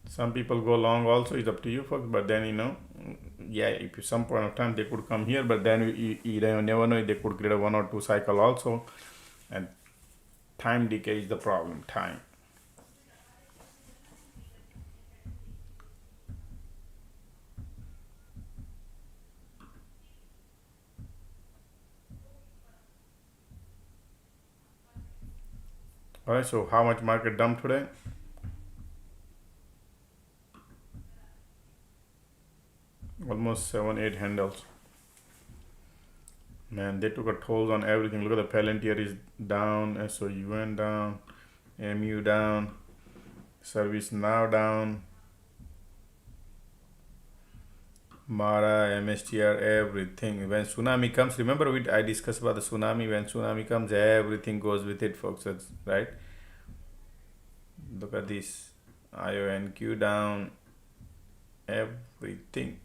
Speaker 1: Some people go long also, it's up to you, folks. But then, yeah, if some point of time they could come here, but then you never know, they could create a 1 or 2 cycle also, and Time decay is the problem. Time. All right. So how much market dump today? Almost 7-8 handles. Man, they took a toll on everything. Look at the Palantir is down, SOUN down, MU down, Service Now down, Mara, MSTR, everything. When tsunami comes, remember I discussed about the tsunami. When tsunami comes, everything goes with it, folks. That's right. Look at this. IONQ down, everything.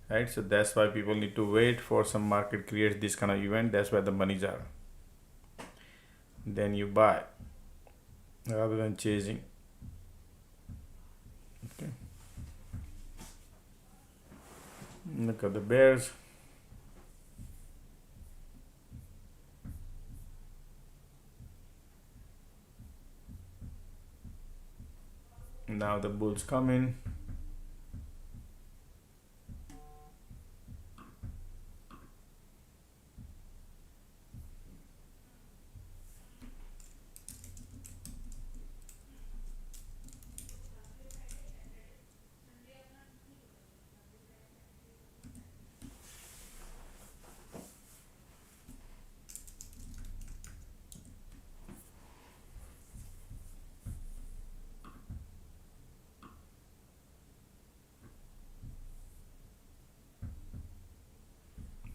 Speaker 1: Right, so that's why people need to wait for some market creates this kind of event. That's where the monies are. Then you buy rather than chasing. Okay. Look at the bears. Now the bulls come in.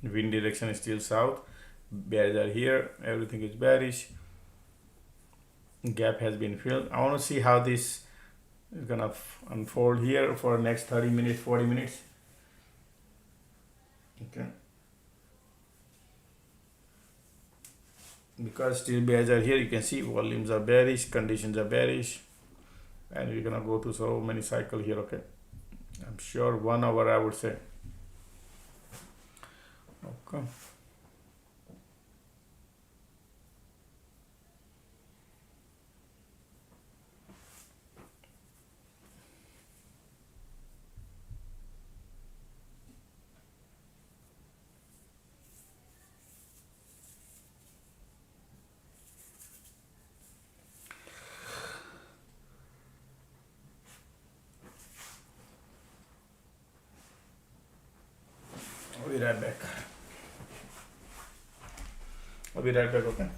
Speaker 1: Wind direction is still south. Bears are here. Everything is bearish. Gap has been filled. I want to see how this is gonna unfold here for next 30 minutes, 40 minutes. Okay. Because still bears are here, you can see volumes are bearish, conditions are bearish, and we're gonna go through so many cycles here. Okay. I'm sure 1 hour, I would say. Okay. I'll be right back. Okay.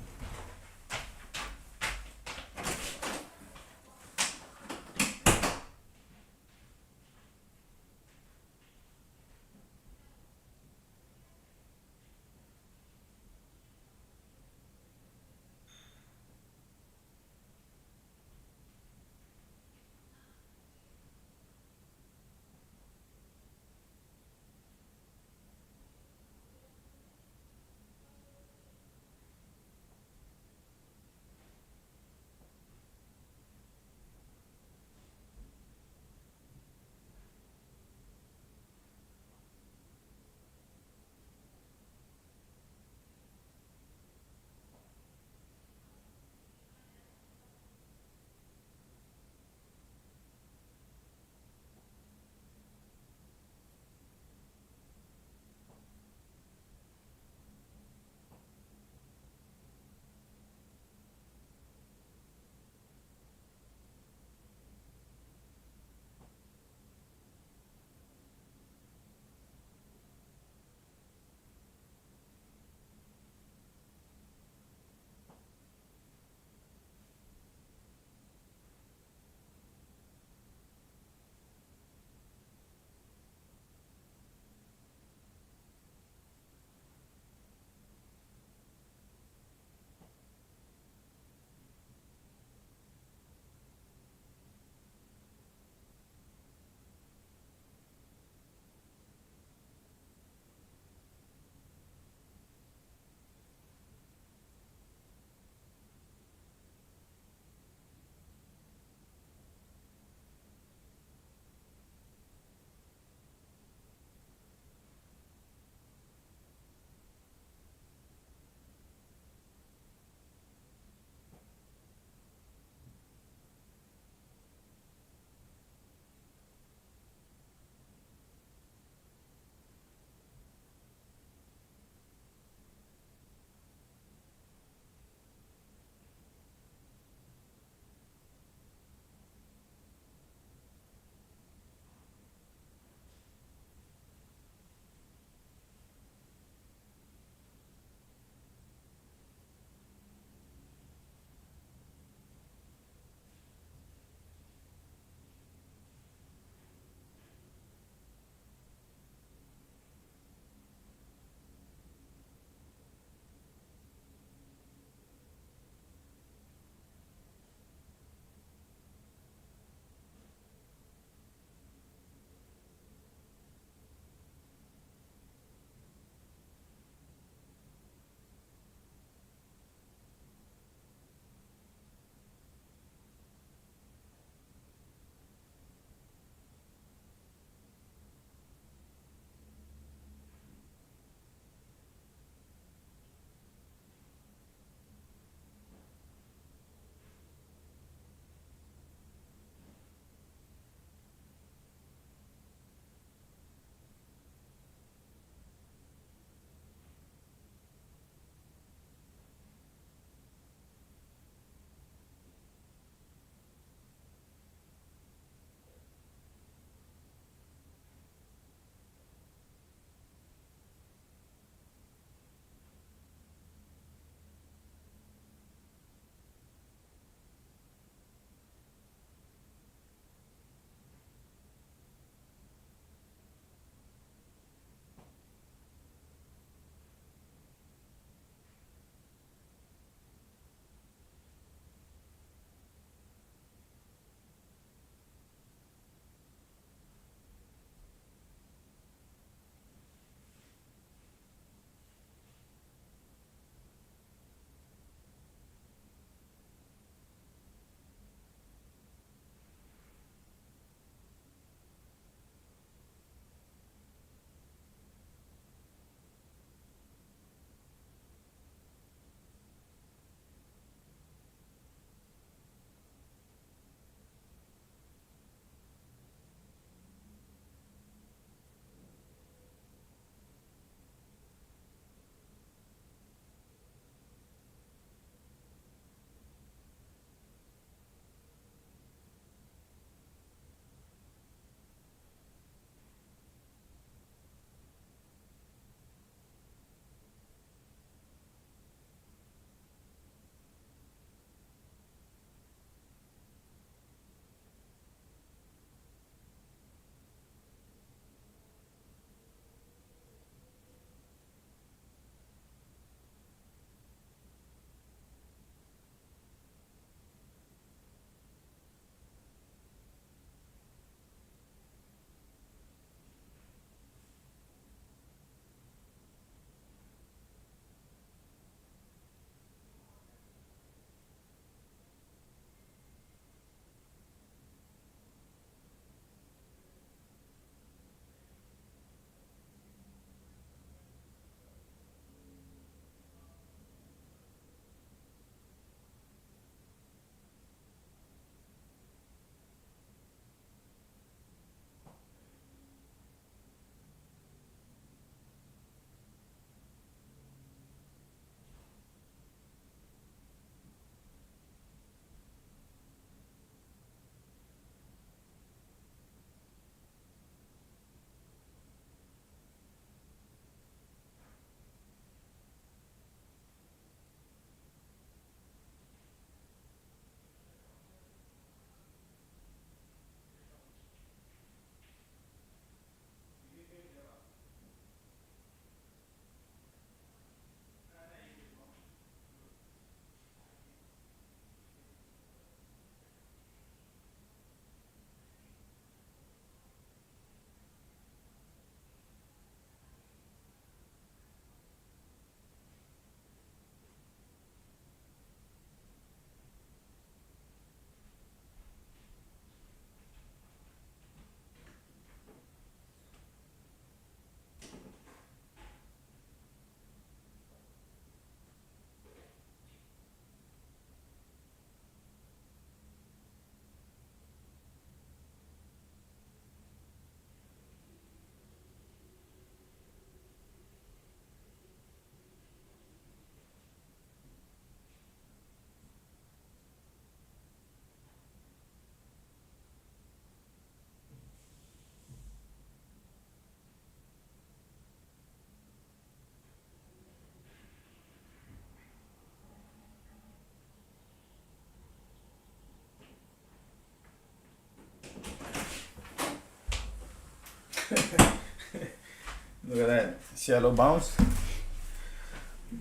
Speaker 1: Look at that shallow bounce.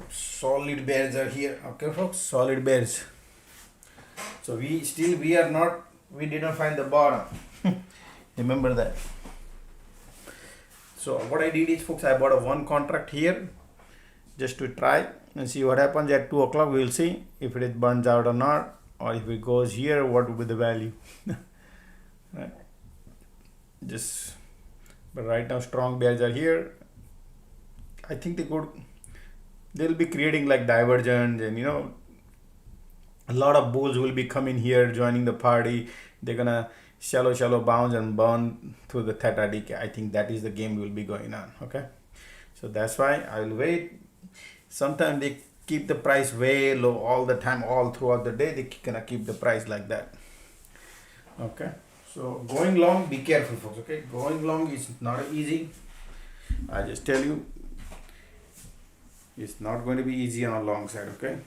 Speaker 1: Solid bears are here. Okay, folks, solid bears. So we did not find the bottom. Remember that. So what I did is, folks, I bought a one contract here just to try and see what happens at 2 o'clock. We will see if it burns out or not, or if it goes here, what will be the value. Right. But right now strong bears are here. I think they'll be creating like divergence, and a lot of bulls will be coming here joining the party. They're gonna shallow bounce and burn through the theta decay. I think that is the game will be going on. Okay, so that's why I will wait. Sometimes they keep the price way low all the time, all throughout the day. They gonna keep the price like that. Okay, so going long, be careful, folks. Okay, going long is not easy. I just tell you, it's not going to be easy on a long side. Okay,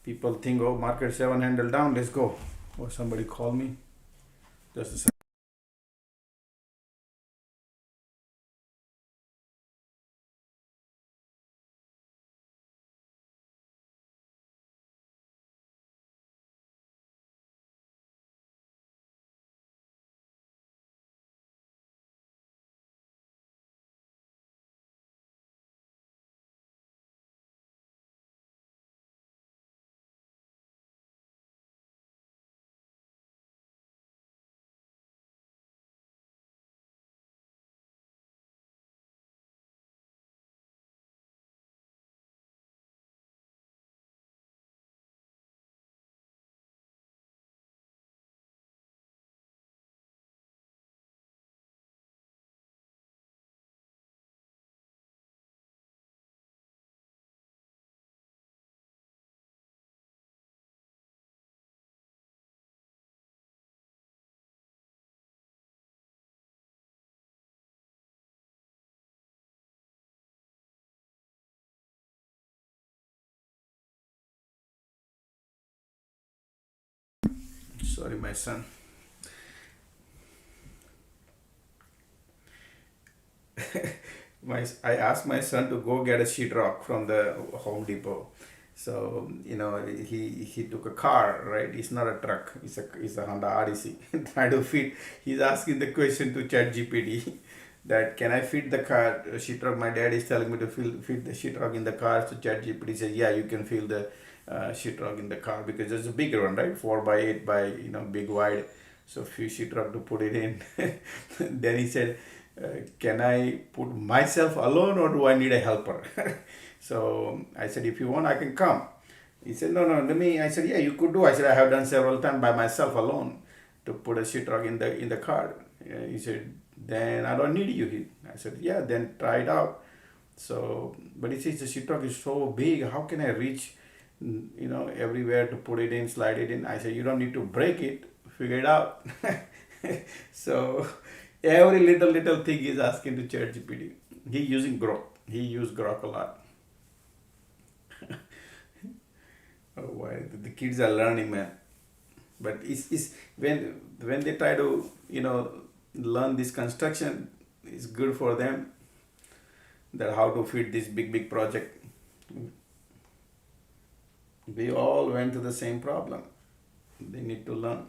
Speaker 1: people think, oh, market 7 handle down, let's go. Oh, somebody call me. Just a second. Sorry, my son. I asked my son to go get a sheetrock from the Home Depot. So he took a car, right? It's not a truck. It's a Honda Odyssey. Try to fit. He's asking the question to ChatGPT that can I fit the car sheetrock? My dad is telling me to fit the sheetrock in the car. So ChatGPT says, yeah, you can fill the sheetrock in the car because there's a bigger one, right? 4x8 by big wide. So few sheetrock to put it in. Then he said, can I put myself alone or do I need a helper? So I said, if you want, I can come. He said, no, I said, yeah, you could do. I said, I have done several times by myself alone to put a sheetrock in the car. He said, then I don't need you. I said, yeah, then try it out. So, but he says the sheetrock is so big. How can I reach, everywhere to put it in, slide it in? I said, you don't need to break it. Figure it out. So every little thing is asking to ChatGPT. He using Grok. He used Grok a lot. Oh, why the kids are learning, man. But it's when they try to learn this construction, it's good for them. That how to fit this big project. We all went to the same problem. They need to learn.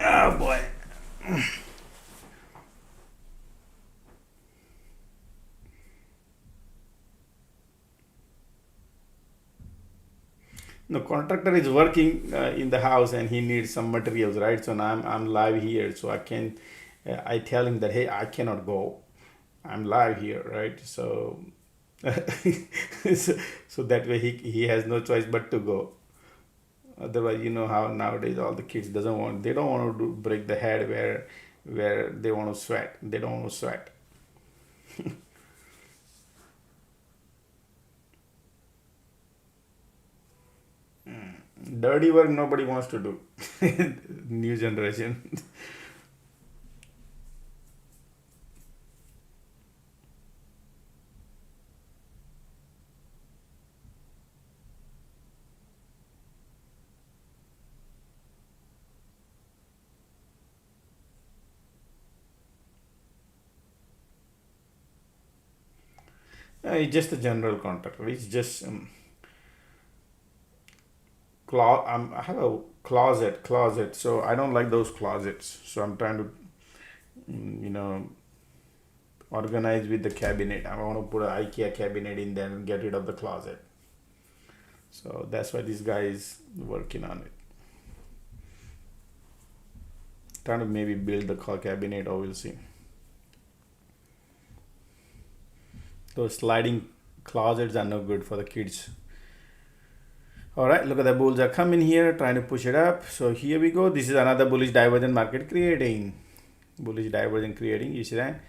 Speaker 1: Oh boy. No, contractor is working in the house and he needs some materials, right? So now I'm live here, so I can I tell him that, hey, I cannot go. I'm live here, right? So so that way he has no choice but to go. Otherwise, you know how nowadays all the kids they don't want to break the head where they want to sweat. They don't want to sweat. Dirty work nobody wants to do. New generation. It's just a general contract. It's just I have a closet. So I don't like those closets. So I'm trying to, organize with the cabinet. I want to put an IKEA cabinet in there and get rid of the closet. So that's why this guy is working on it. Trying to maybe build the cabinet, or we'll see. Those sliding closets are no good for the kids. All right, look at the bulls are coming here, trying to push it up. So here we go. This is another bullish divergent market creating. Bullish divergent creating, you see that?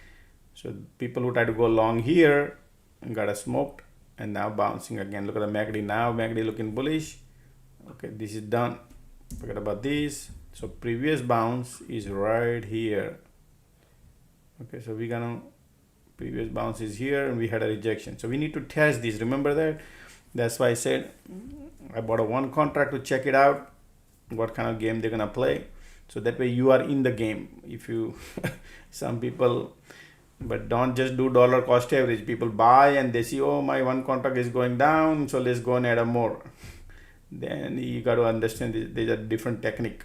Speaker 1: So people who try to go long here got a smoked and now bouncing again. Look at the MACD now. MACD looking bullish. Okay, this is done. Forget about this. So previous bounce is right here. Okay, so we're gonna, previous bounce is here and we had a rejection. So we need to test this. Remember that? That's why I said I bought a one contract to check it out, what kind of game they're gonna play. So that way you are in the game. If you, some people, but don't just do dollar cost average. People buy and they see, oh, my one contract is going down, so let's go and add a more. Then you got to understand there's a different technique.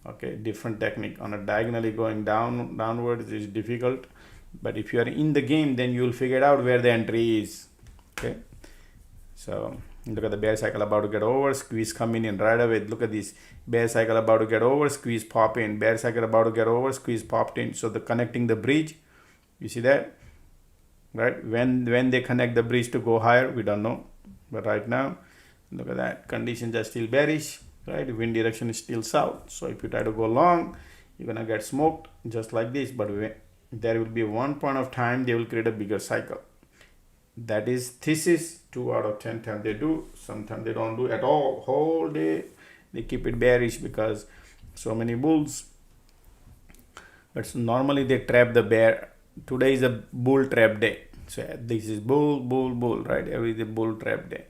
Speaker 1: Okay, different technique. On a diagonally going downwards is difficult, but if you are in the game, then you'll figure out where the entry is. Okay, so look at the bear cycle about to get over, squeeze coming in right away. Look at this bear cycle about to get over, squeeze pop in, bear cycle about to get over, squeeze popped in. So the connecting the bridge, you see that, right? When they connect the bridge to go higher, we don't know, but right now look at that, conditions are still bearish, right? Wind direction is still south. So if you try to go long, you're gonna get smoked just like this. But there will be one point of time they will create a bigger cycle. That is thesis. 2 out of 10 times they do. Sometimes they don't do at all. Whole day they keep it bearish because so many bulls. But normally they trap the bear. Today is a bull trap day. So this is bull, right? Every day bull trap day.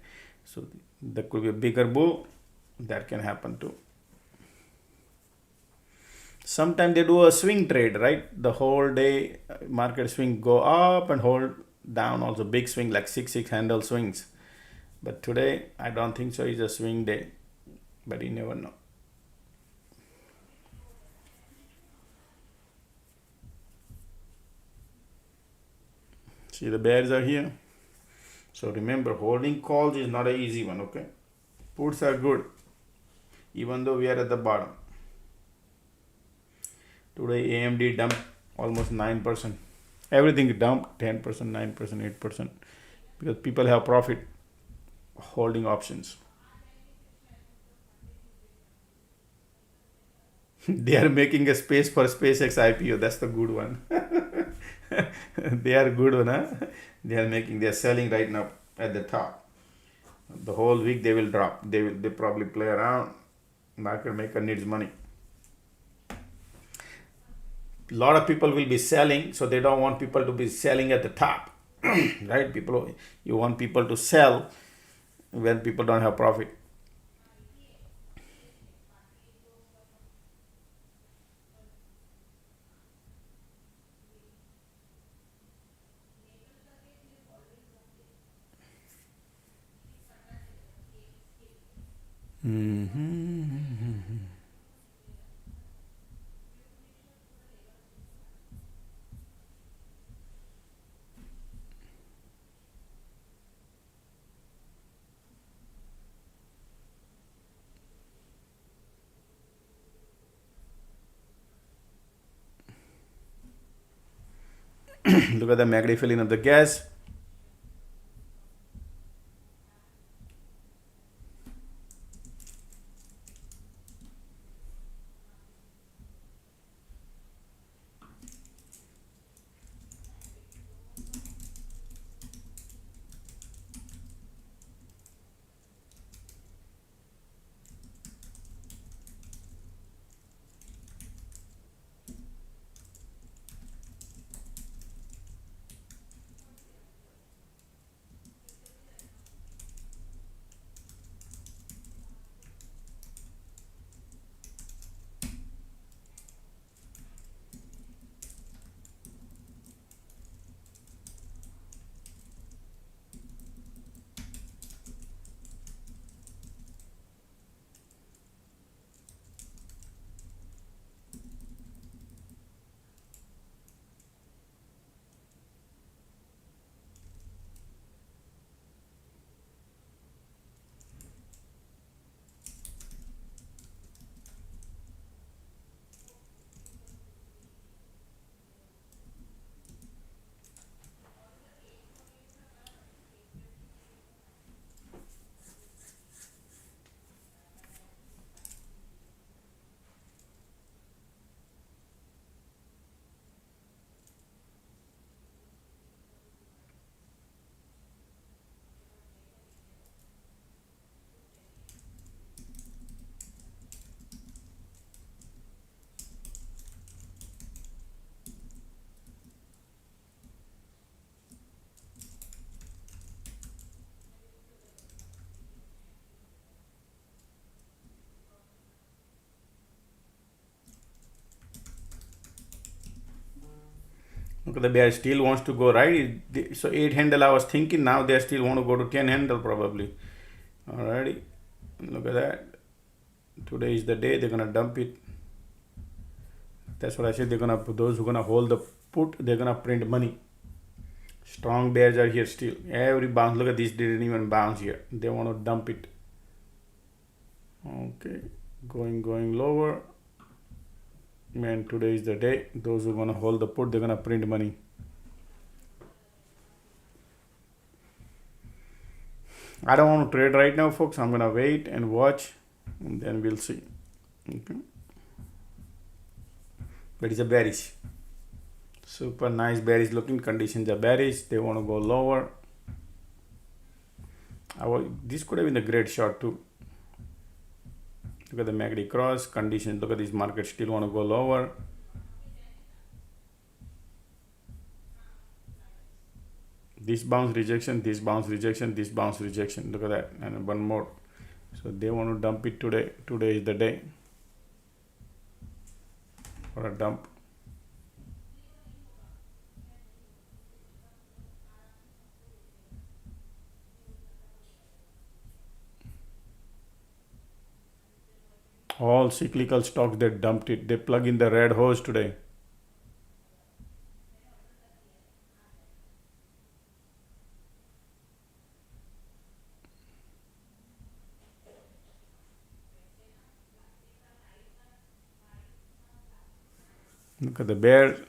Speaker 1: So there could be a bigger bull. That can happen too. Sometimes they do a swing trade, right? The whole day market swing, go up and hold down, also big swing like 6 handle swings. But today I don't think so. It's a swing day, but you never know. See, the bears are here. So remember, holding calls is not an easy one. Okay, puts are good even though we are at the bottom. Today AMD dumped almost 9%. Everything dumped 10%, 9%, 8%, because people have profit holding options. They are making a space for SpaceX IPO. That's the good one. They are good one, huh? They are selling right now at the top. The whole week they will drop. They probably play around. Market maker needs money. A lot of people will be selling, so they don't want people to be selling at the top. Right? You want people to sell when people don't have profit. Look at the MACD filling up the gas. Look at the bear still wants to go right. So 8 handle I was thinking, now they still want to go to 10 handle probably. Alrighty, look at that. Today is the day they're gonna dump it. That's what I said. They're gonna, those who gonna hold the put, they're gonna print money. Strong bears are here still. Every bounce, look at this, didn't even bounce here. They want to dump it. Okay, going lower. Man, today is the day. Those who are gonna hold the put, they're gonna print money. I don't want to trade right now, folks. I'm gonna wait and watch, and then we'll see. Okay, but it's a bearish. Super nice bearish looking conditions are bearish. They want to go lower. This could have been a great shot too. Look at the MACD cross conditions. Look at this market still want to go lower. This bounce rejection, this bounce rejection, this bounce rejection. Look at that, and one more. So they want to dump it today. Today is the day for a dump. All cyclical stocks, they dumped it. They plug in the red hose today. Look at the bear.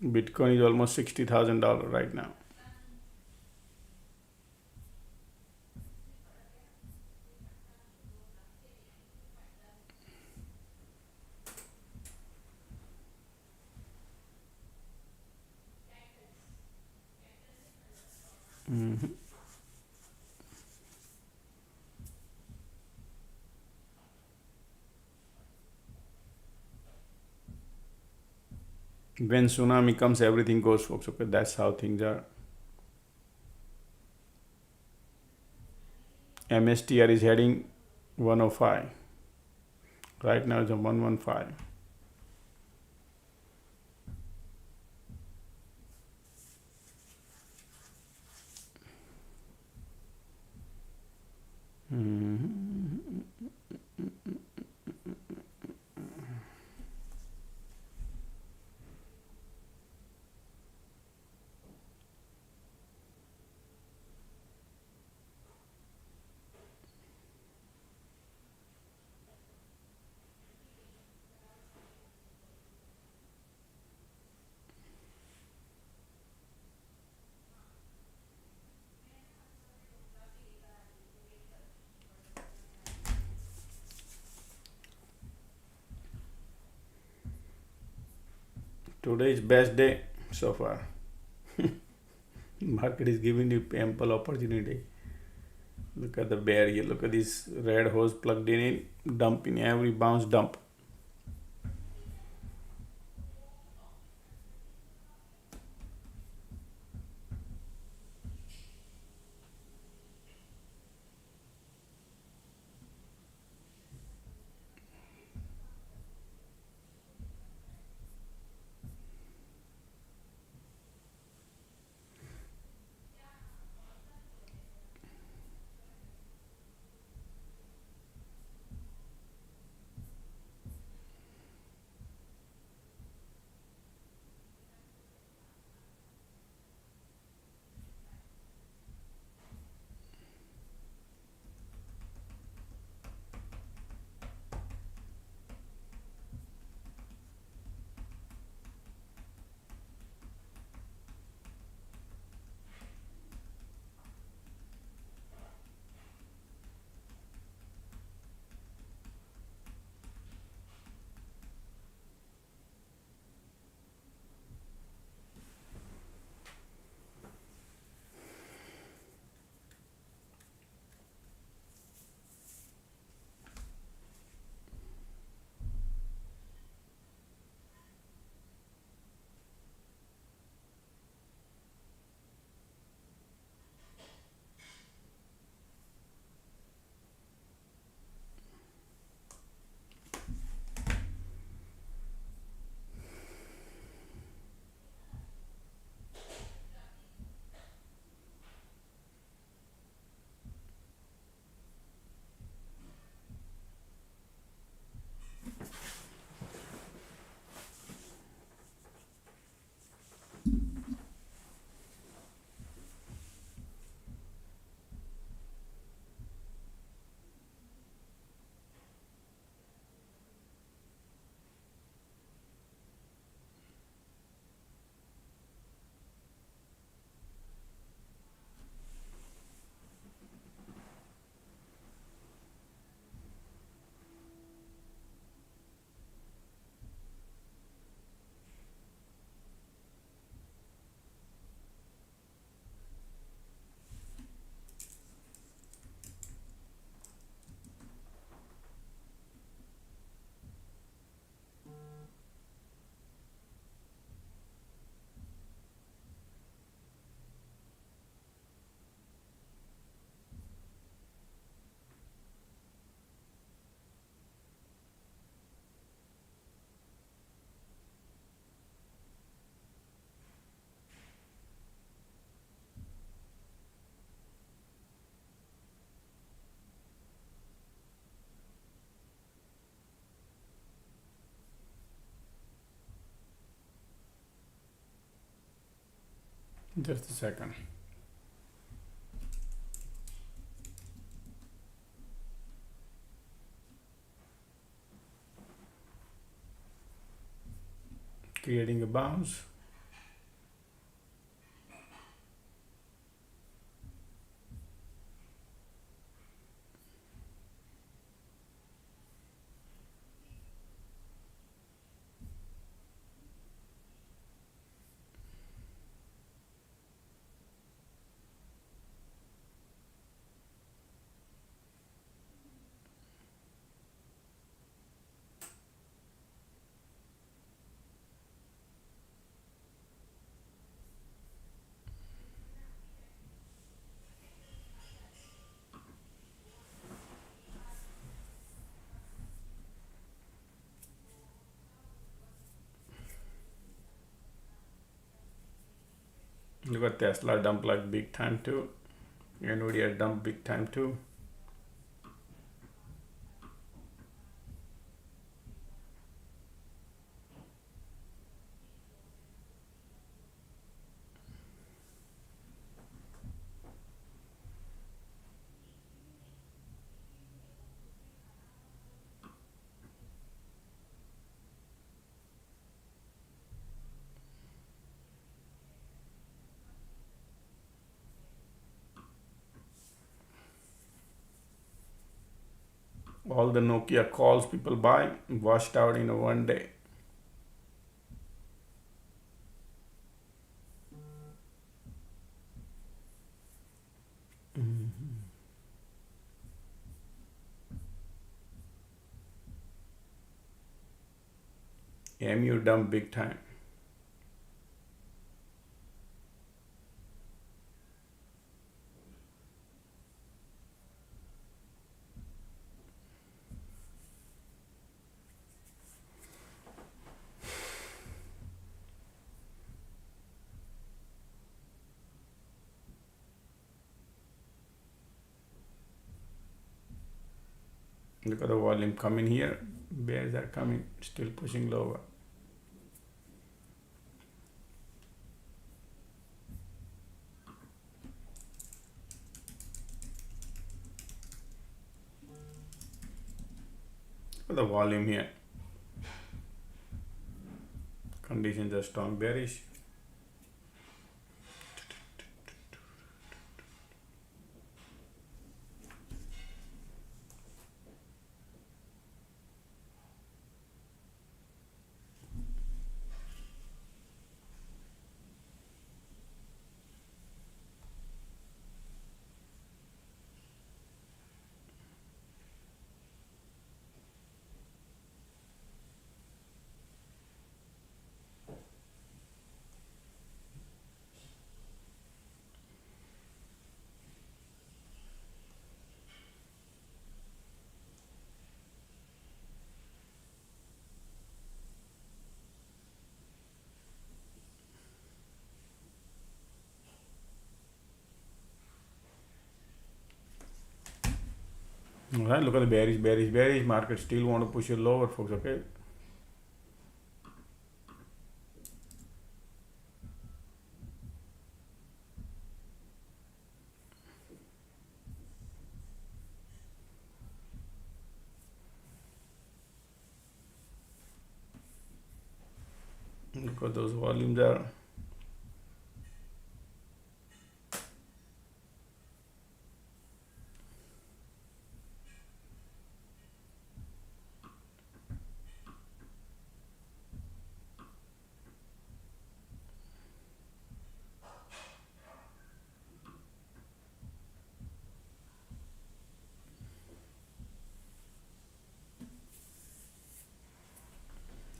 Speaker 1: Bitcoin is almost $60,000 right now. When tsunami comes, everything goes, folks. Okay, that's how things are. MSTR is heading 105. Right now it's a 115. Today is best day so far. Market is giving you ample opportunity. Look at the bear here. Look at this red hose plugged in, dump in every bounce dump. Just a second. Creating a bounce. Look at Tesla dump like big time too. Nvidia dump big time too. All the Nokia calls people buy washed out in a one day. MU dump big time. Look at the volume coming here. Bears are coming, still pushing lower. Look at the volume here. Conditions are strong bearish. All right, look at the bearish. Market still want to push it lower, folks. Okay. Look at those volumes there.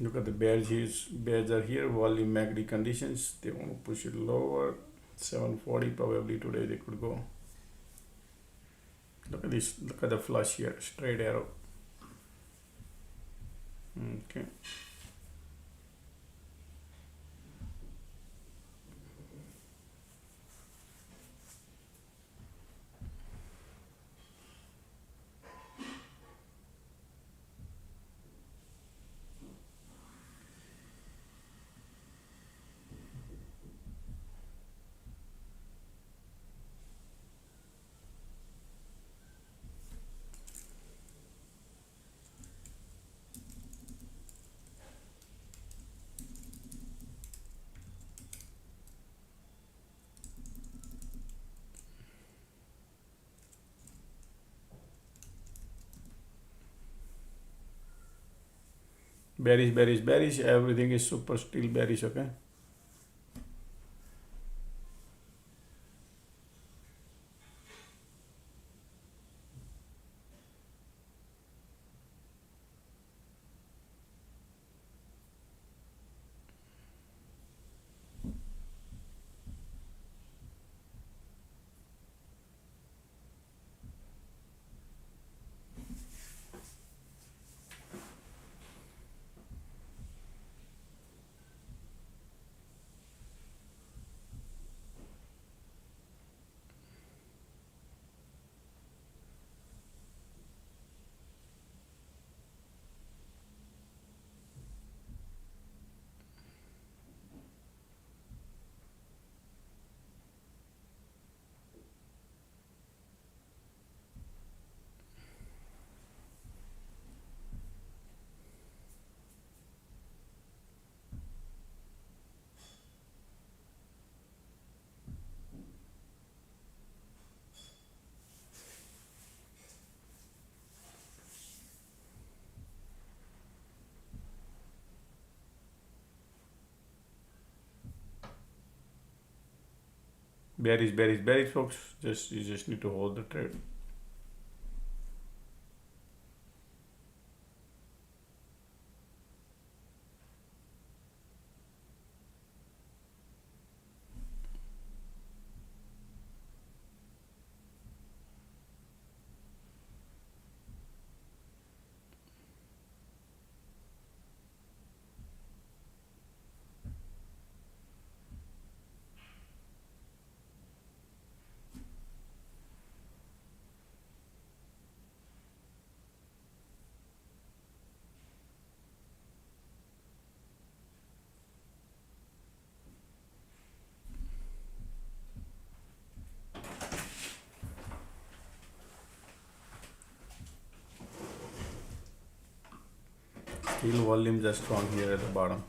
Speaker 1: Look at the bears here. Bears are here. Volume MACD conditions. They want to push it lower. 740 probably today they could go. Look at this. Look at the flush here. Straight arrow. Okay. bearish, bearish, bearish. Everything is super still bearish. Okay. Bearish, bearish, bearish, folks. You just need to hold the trade. Still volumes are strong here at the bottom.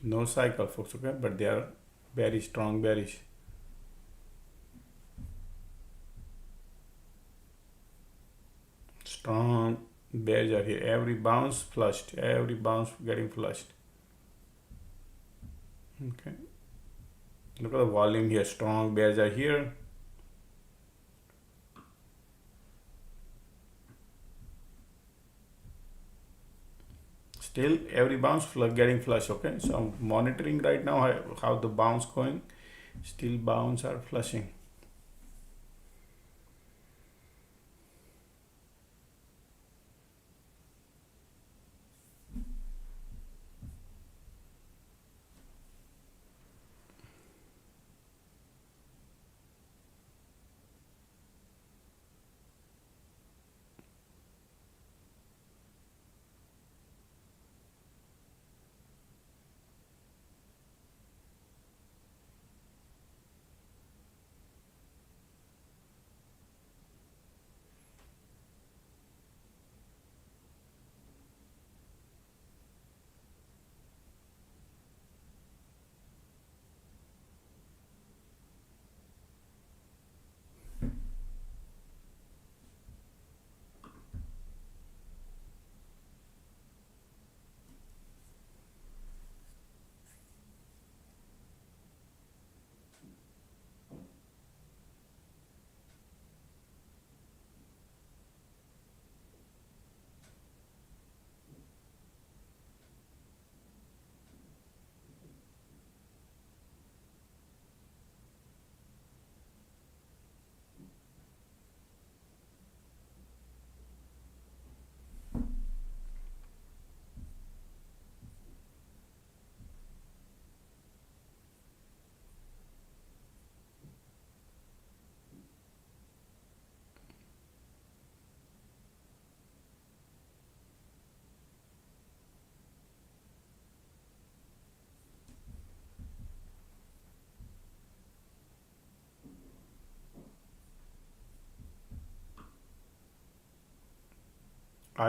Speaker 1: No cycle, folks, okay, but they are very strong bearish. Strong bears are here. Every bounce flushed, every bounce getting flushed. Okay, look at the volume here. Strong bears are here. Still every bounce getting flush. Okay, so I'm monitoring right now how the bounce going. Still bounce are flushing.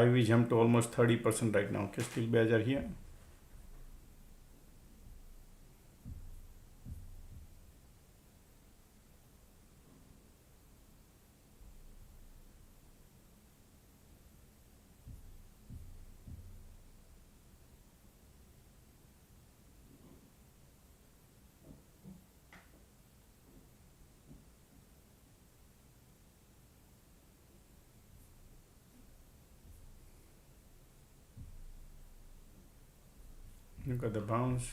Speaker 1: IV jumped to almost 30% right now. Okay, still bears are here. Look at the bounce.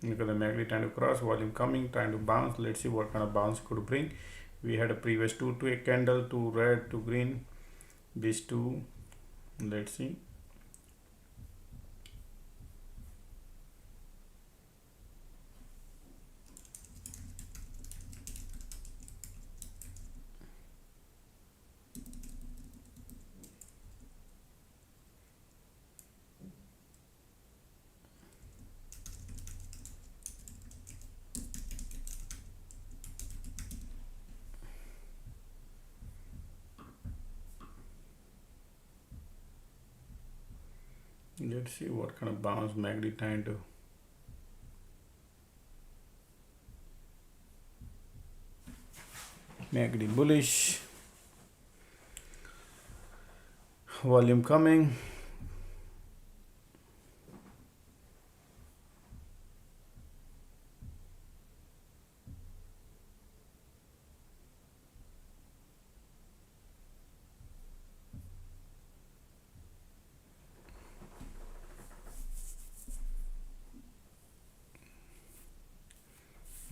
Speaker 1: Look at the MACD trying to cross, volume coming, trying to bounce. Let's see what kind of bounce could bring. We had a previous 2 to a candle, 2 red, 2 green. These two, let's see. Let's see what kind of bounce MACD trying to. MACD bullish. Volume coming.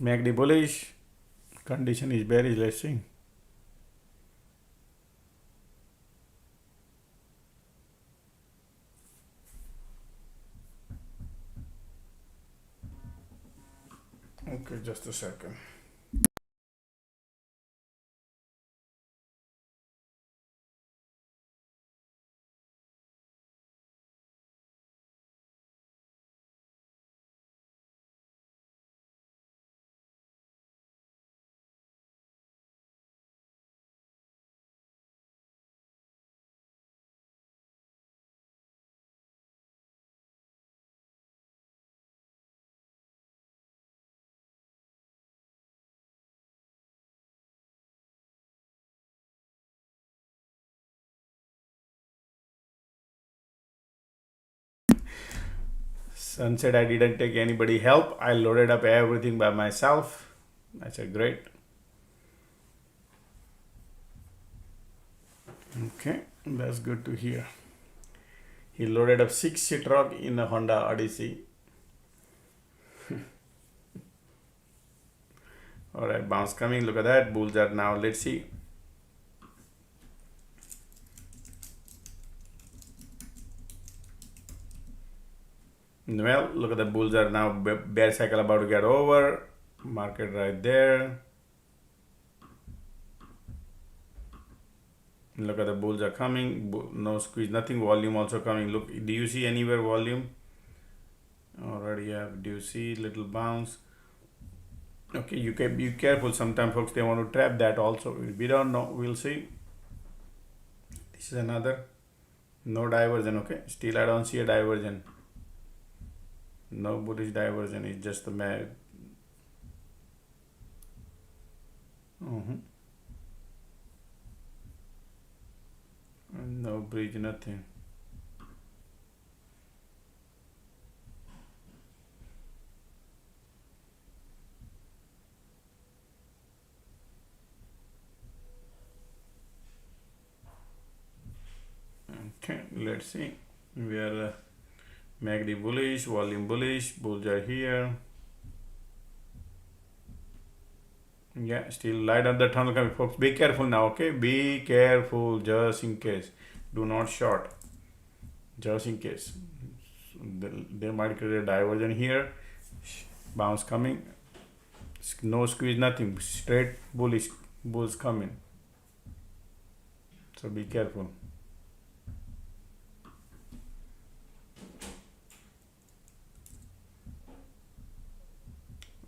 Speaker 1: MACD bullish. Condition is bearish. Let's see. Okay, just a second. Sun said I didn't take anybody help. I loaded up everything by myself. I said great. Okay, that's good to hear. He loaded up 6 truck in a Honda Odyssey. All right, bounce coming. Look at that. Bulls are now. Let's see. Well, look at the bulls are now bear cycle about to get over. Market right there. Look at the bulls are coming. No squeeze, nothing. Volume also coming. Look, do you see anywhere volume? Already have. Do you see little bounce? Okay, you can be careful. Sometimes folks they want to trap that also. We don't know. We'll see. This is another. No diversion. Okay, still I don't see a diversion. No bullish diversion. It's just the mad. No bridge, nothing. Okay, let's see. We are MACD bullish, volume bullish, bulls are here. Yeah, still light on the tunnel coming, folks. Be careful now, okay? Be careful, just in case. Do not short, just in case. They might create a diversion here. Bounce coming. No squeeze, nothing. Straight bullish, bulls coming. So be careful.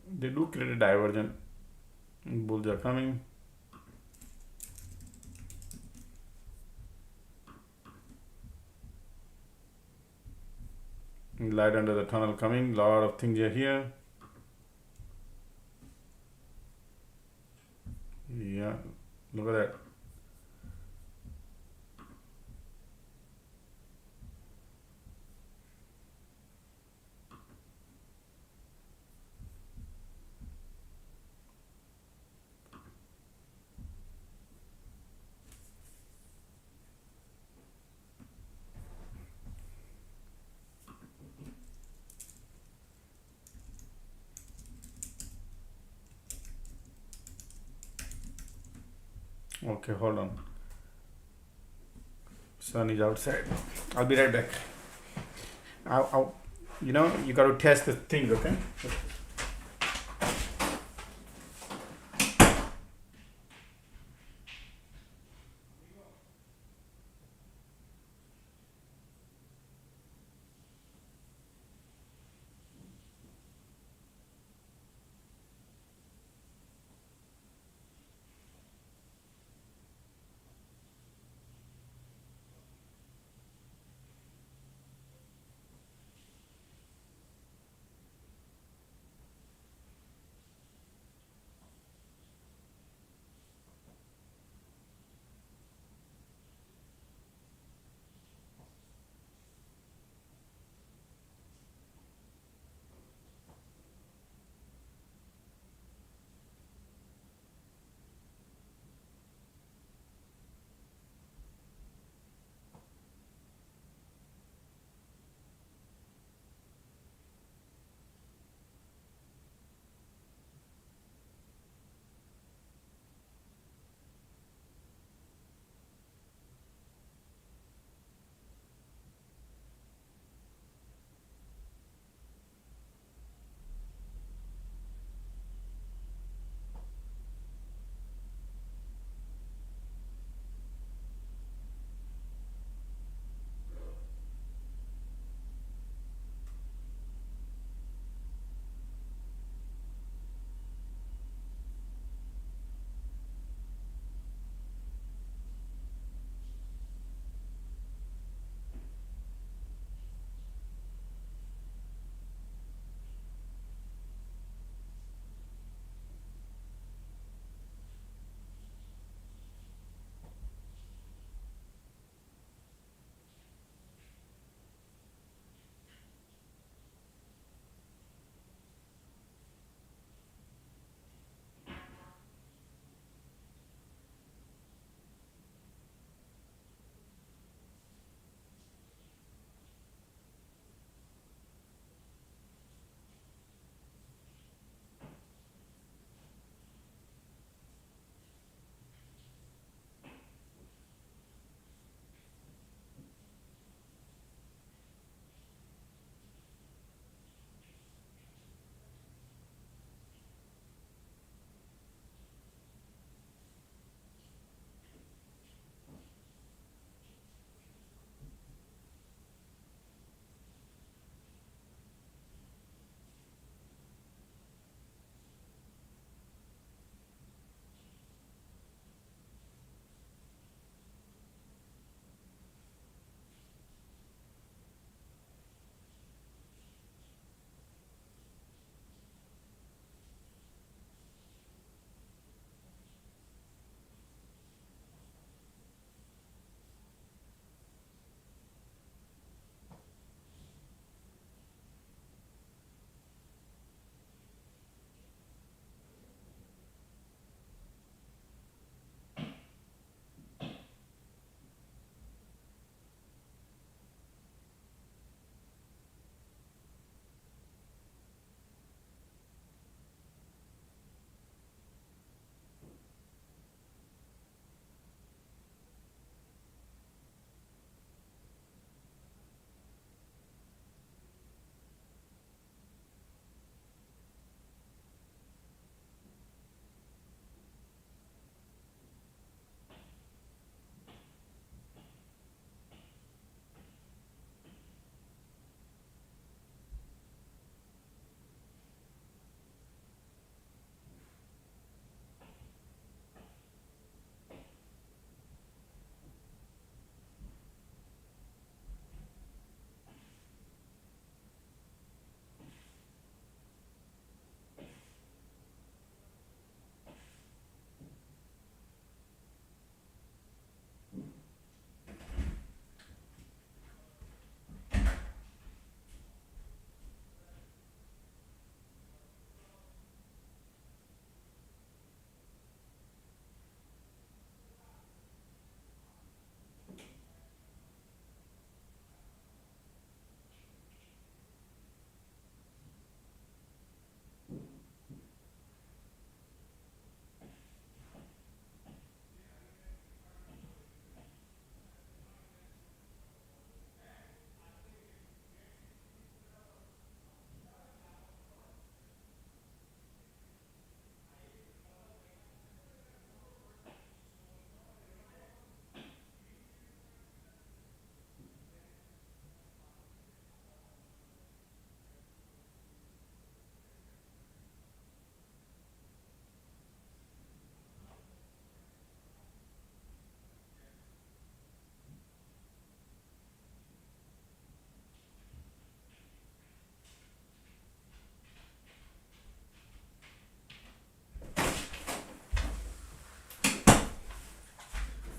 Speaker 1: They do create a divergent. Bulls are coming. Light under the tunnel coming. Lot of things are here. Yeah, look at that. Okay, hold on. Sun is outside. I'll be right back. You got to test the thing, okay?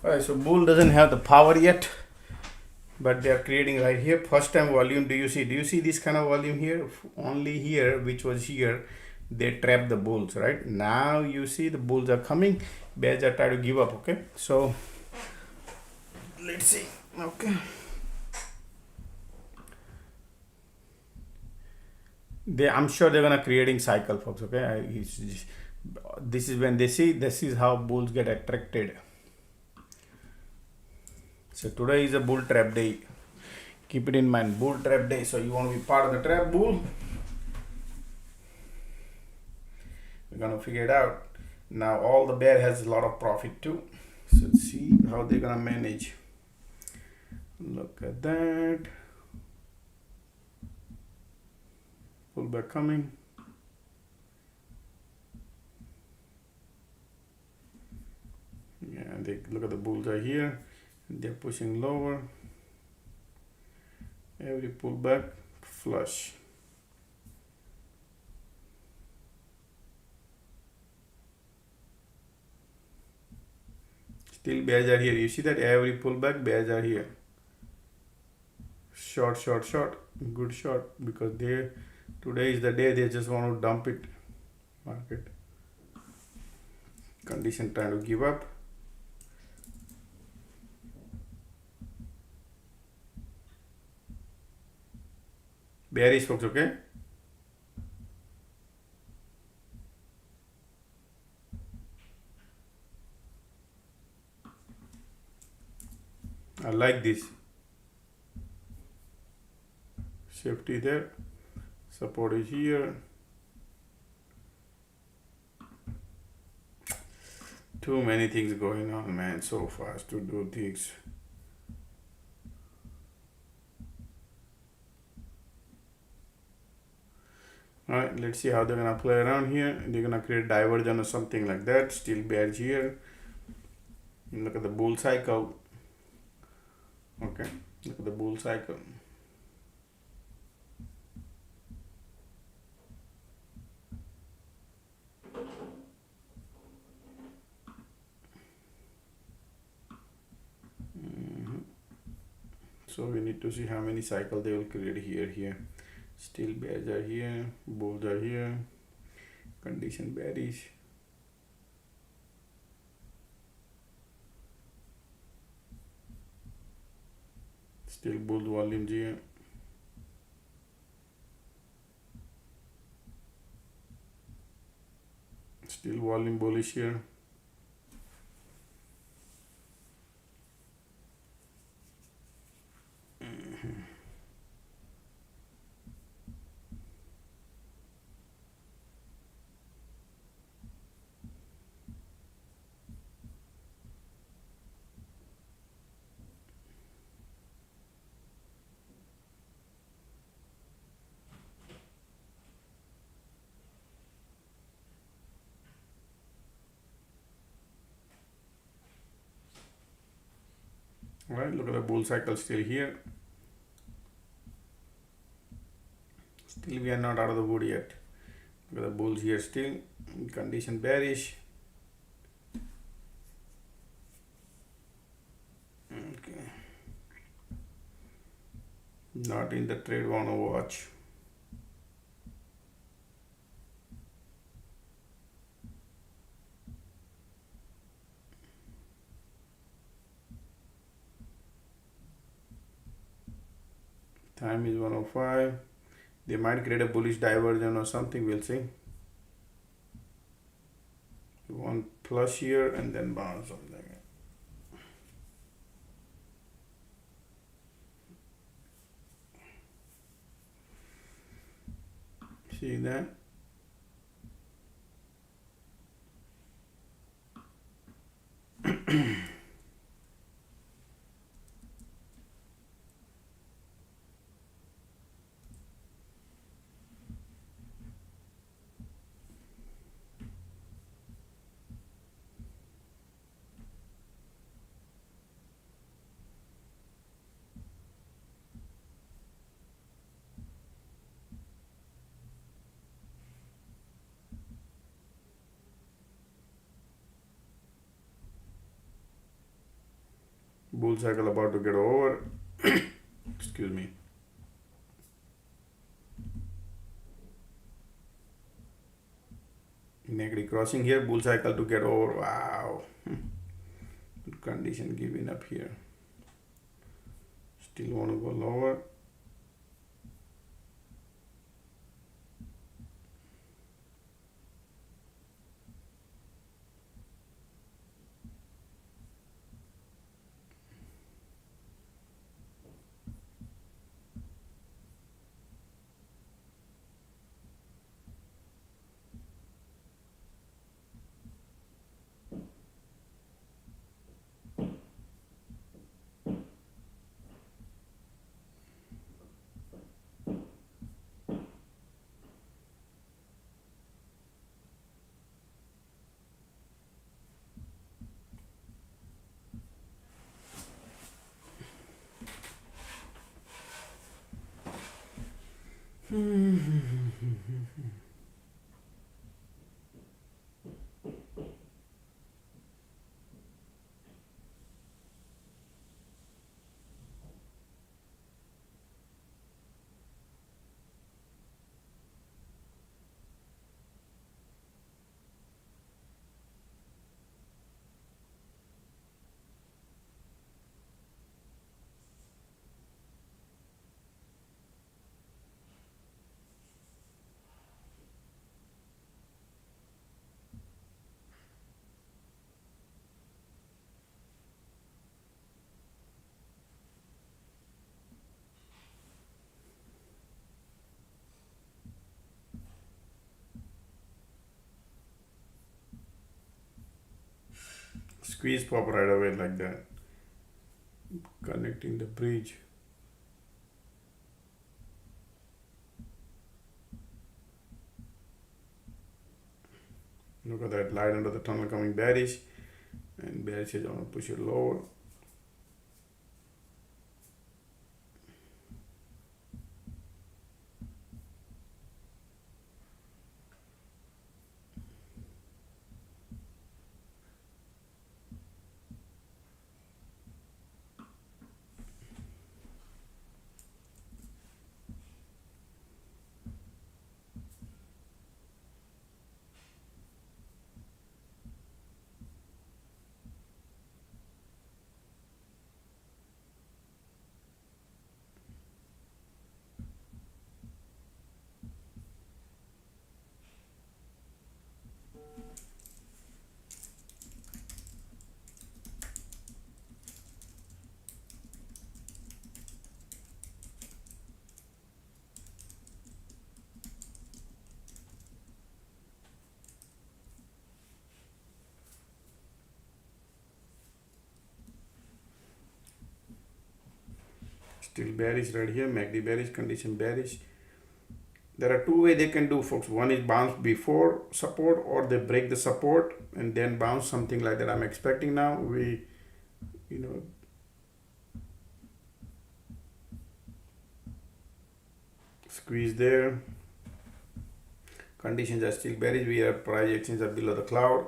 Speaker 1: Alright, so bull doesn't have the power yet, but they are creating right here. First time volume, do you see this kind of volume here? Only here, which was here, they trapped the bulls. Right now you see the bulls are coming, bears are trying to give up. Okay, so let's see. Okay, I'm sure they're gonna creating cycle, folks. Okay, this is when they see, this is how bulls get attracted. So today is a bull trap day. Keep it in mind, bull trap day. So you want to be part of the trap, bull? We're gonna figure it out. Now all the bear has a lot of profit too. So let's see how they're gonna manage. Look at that. Pullback coming. Yeah, they look at the bulls are here. They're pushing lower. Every pullback flush. Still bears are here. You see that every pullback bears are here. Short, short, short. Good short, because today is the day they just want to dump it. Market condition trying to give up. Bearish, folks. Okay, I like this. Safety there. Support is here. Too many things going on, man. So fast to do things. Alright, let's see how they're gonna play around here. They're gonna create diversion or something like that. Still bears here. Look at the bull cycle. Okay, look at the bull cycle. So we need to see how many cycles they will create here. Still bears are here, bulls are here, condition bearish. Still bull volumes here. Still volume bullish here. Alright, look at the bull cycle still here. Still we are not out of the wood yet. Look at the bulls here still. Condition bearish. Okay. Not in the trade, wanna watch. Time is 105. They might create a bullish diversion or something, we'll see. One plus here and then bounce something. See that? bull cycle about to get over. Excuse me. Negative crossing here, bull cycle to get over. Wow. Good condition, giving up here. Still want to go lower. Squeeze pop right away like that, connecting the bridge. Look at that light under the tunnel coming bearish, and bearish is going to push it lower. Still bearish right here, MACD bearish, condition bearish. There are two ways they can do, folks. One is bounce before support, or they break the support and then bounce, something like that I'm expecting now. Squeeze there. Conditions are still bearish. We have price actions are below the cloud.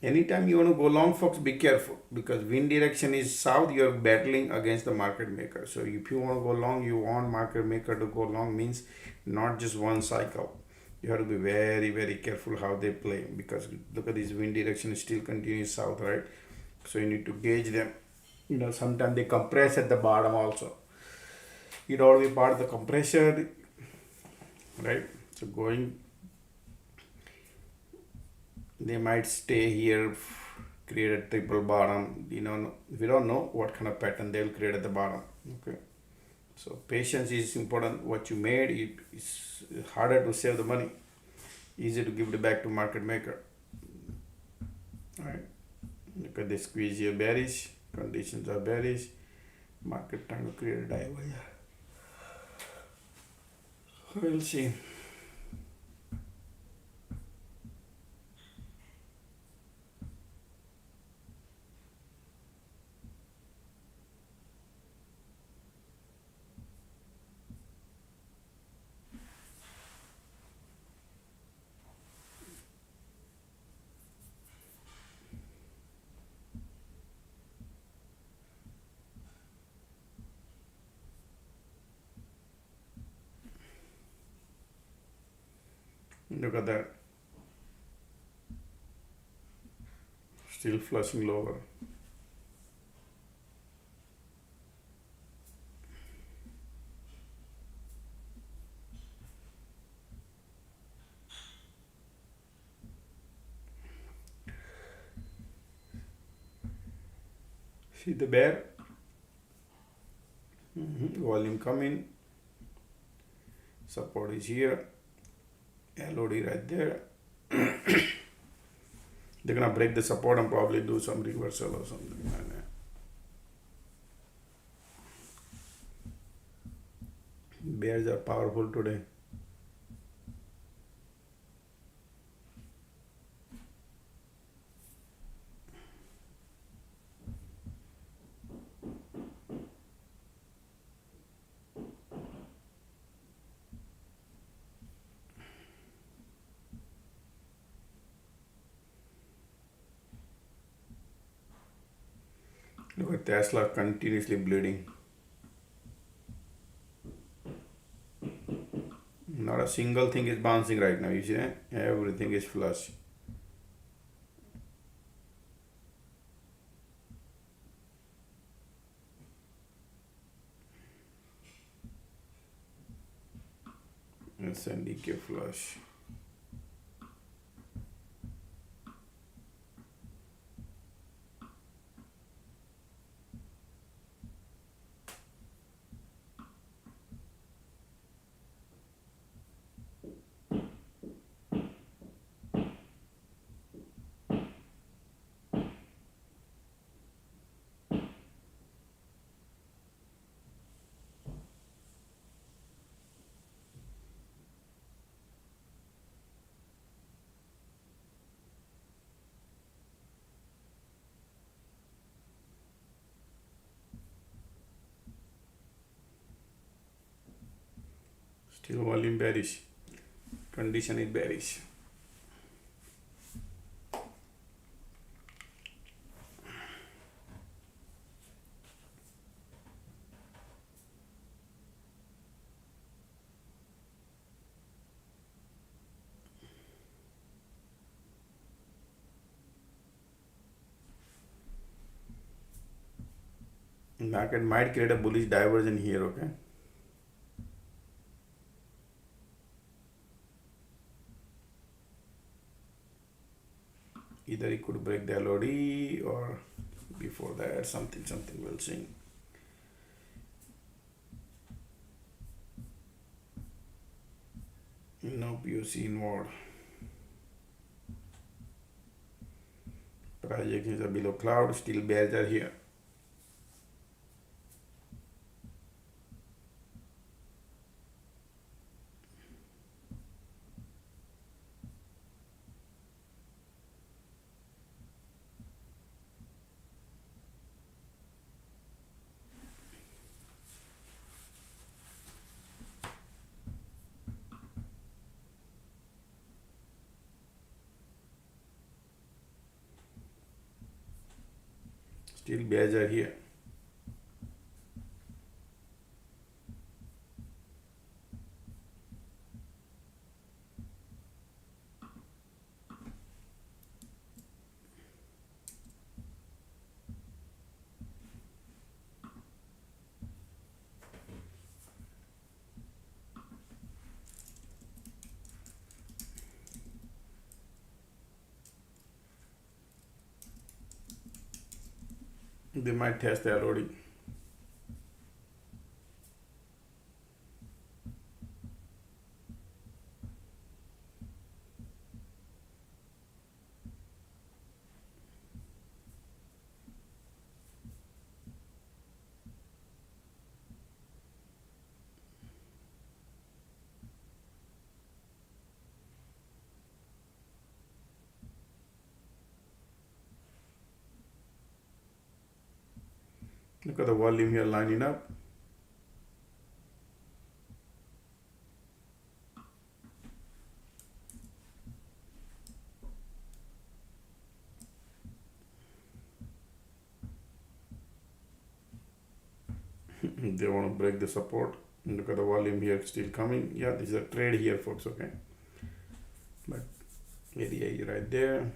Speaker 1: Anytime you want to go long, folks, be careful, because wind direction is south. You're battling against the market maker. So if you want to go long, you want market maker to go long, means not just one cycle. You have to be very, very careful how they play, because look at this, wind direction is still continuing south, right? So you need to gauge them. Sometimes they compress at the bottom also. It ought to be part of the compression, right? So they might stay here, create a triple bottom. We don't know what kind of pattern they'll create at the bottom. Okay, so patience is important. What you made, it's harder to save the money, easy to give it back to market maker. All right, look at the squeeze here, bearish, conditions are bearish, market trying to create a dive here. We'll see. Look at that. Still flushing lower. See the bear? Volume coming. Support is here. LOD right there. They're gonna break the support and probably do some reversal or something. Bears are powerful today. Look at Tesla continuously bleeding. Not a single thing is bouncing right now. You see that? Everything is flush. SNDK flush. Still volume bearish. Condition is bearish. Market might create a bullish diversion here, okay? Either it could break the LOD or before that something we'll see. No POC involved. Projections are below cloud, still bears are here. Still bears are here. They might test the LOD. Look at the volume here lining up. They want to break the support. Look at the volume here still coming. Yeah, this is a trade here, folks. Okay, but area is right there.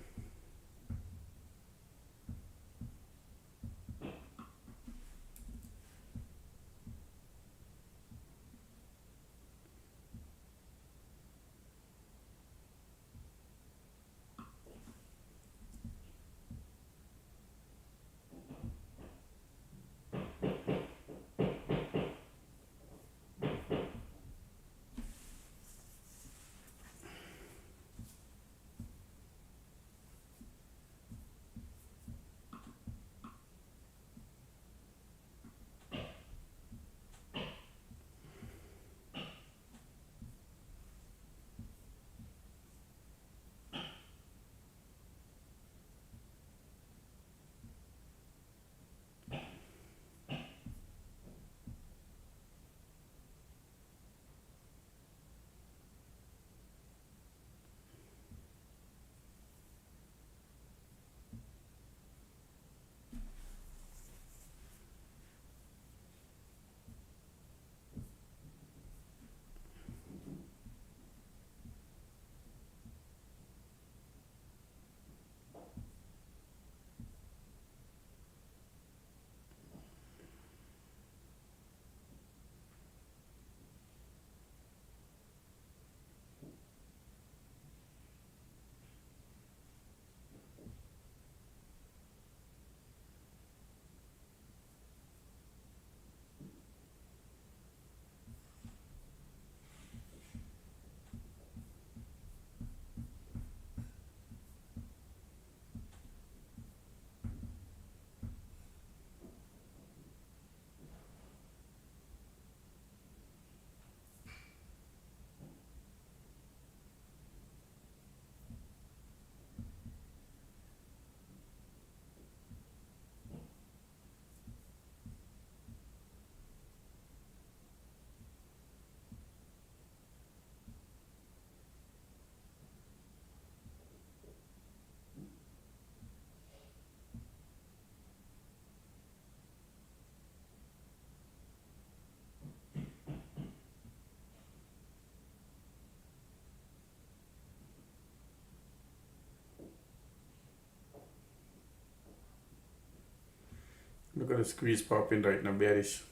Speaker 1: Look at the squeeze popping right now, bearish.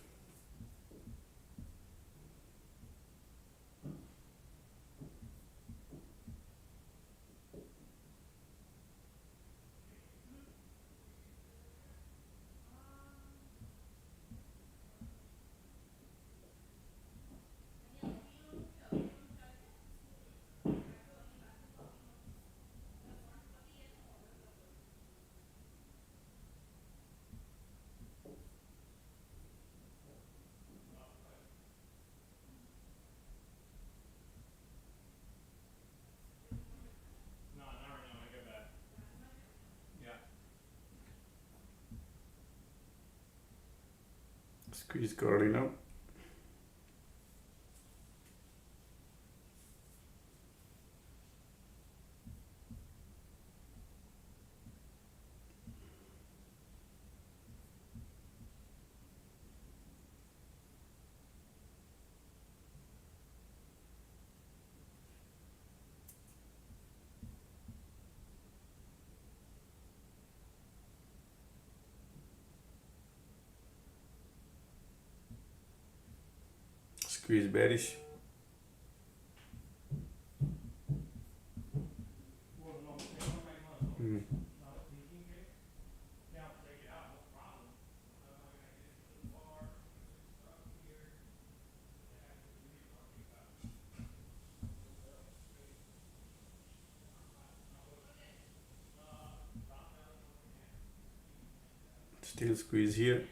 Speaker 1: Squeeze curling up. Squeeze bearish. Mm. Still squeeze here.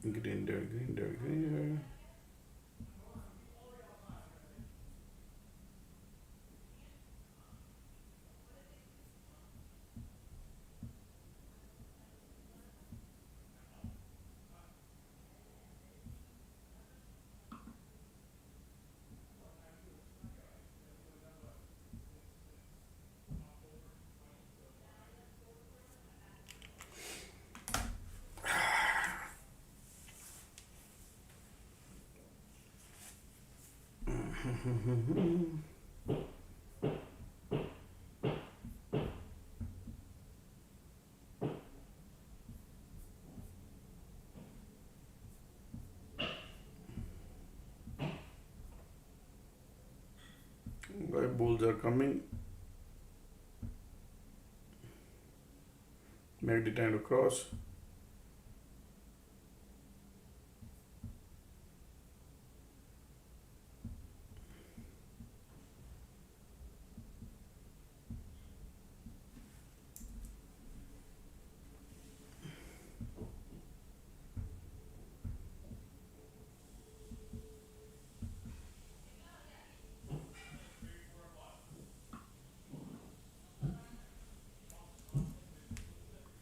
Speaker 1: Green there, green there, green there. Bulls are coming. Make the time to cross.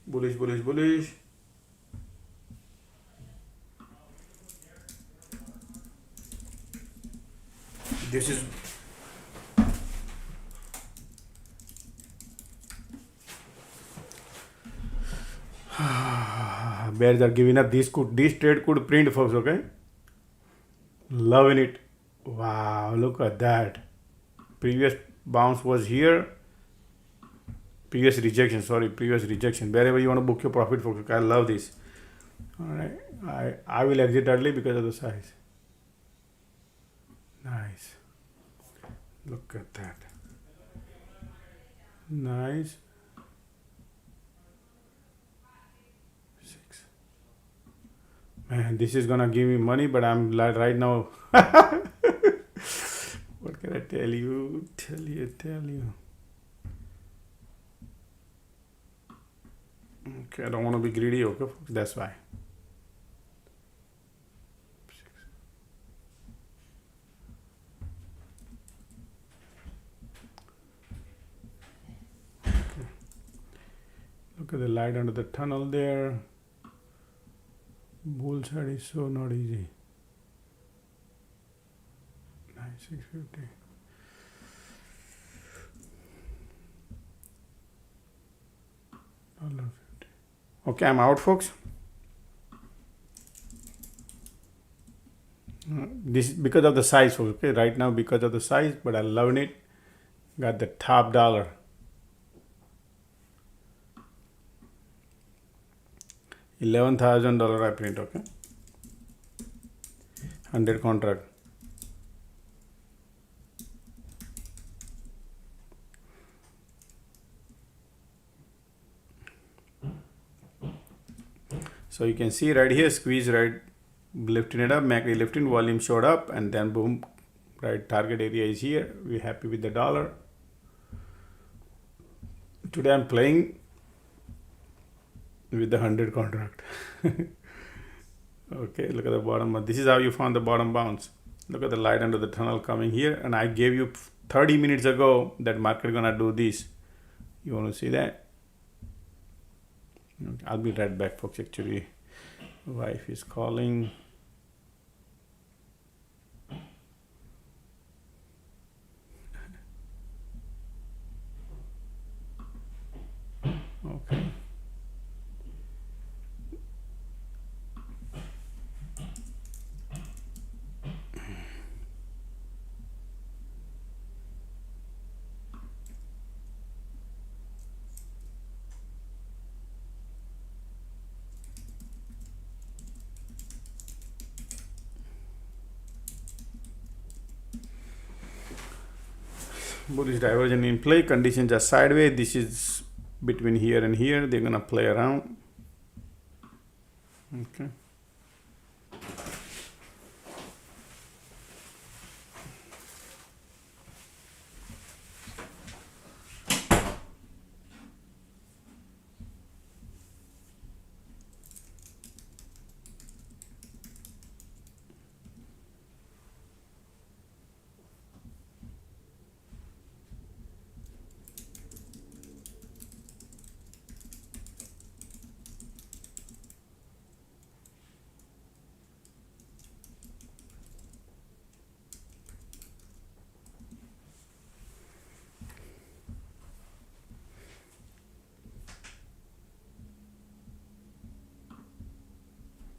Speaker 1: Bullish, bullish, bullish. This is bears are giving up. This trade could print, folks. Okay, loving it. Wow, look at that. Previous bounce was here. Previous rejection. Wherever you want to book your profit, folks. Okay, I love this. All right, I will exit early because of the size. Nice. Look at that. Nice. 6. Man, this is gonna give me money, but I'm like right now. What can I tell you? Tell you. Okay, I don't want to be greedy. Okay, folks. That's why. 6. Okay. Look at the light under the tunnel there. Bull side is so not easy. Nice, 650. $1.50. Okay, I'm out, folks. This is because of the size, folks. Okay, right now because of the size, but I'm loving it. Got the top dollar. $11,000 I print. Okay, 100 contract. So you can see right here, squeeze right, lifting it up, MACD lifting, volume showed up, and then boom, right, target area is here. We're happy with the dollar. Today I'm playing with the 100 contract. Okay, look at the bottom. This is how you found the bottom bounce. Look at the light under the tunnel coming here, and I gave you 30 minutes ago that market gonna do this. You want to see that? I'll be right back, folks. Actually, wife is calling. Okay. Bullish diversion in play. Conditions are sideways. This is between here and here. They're gonna play around. Okay.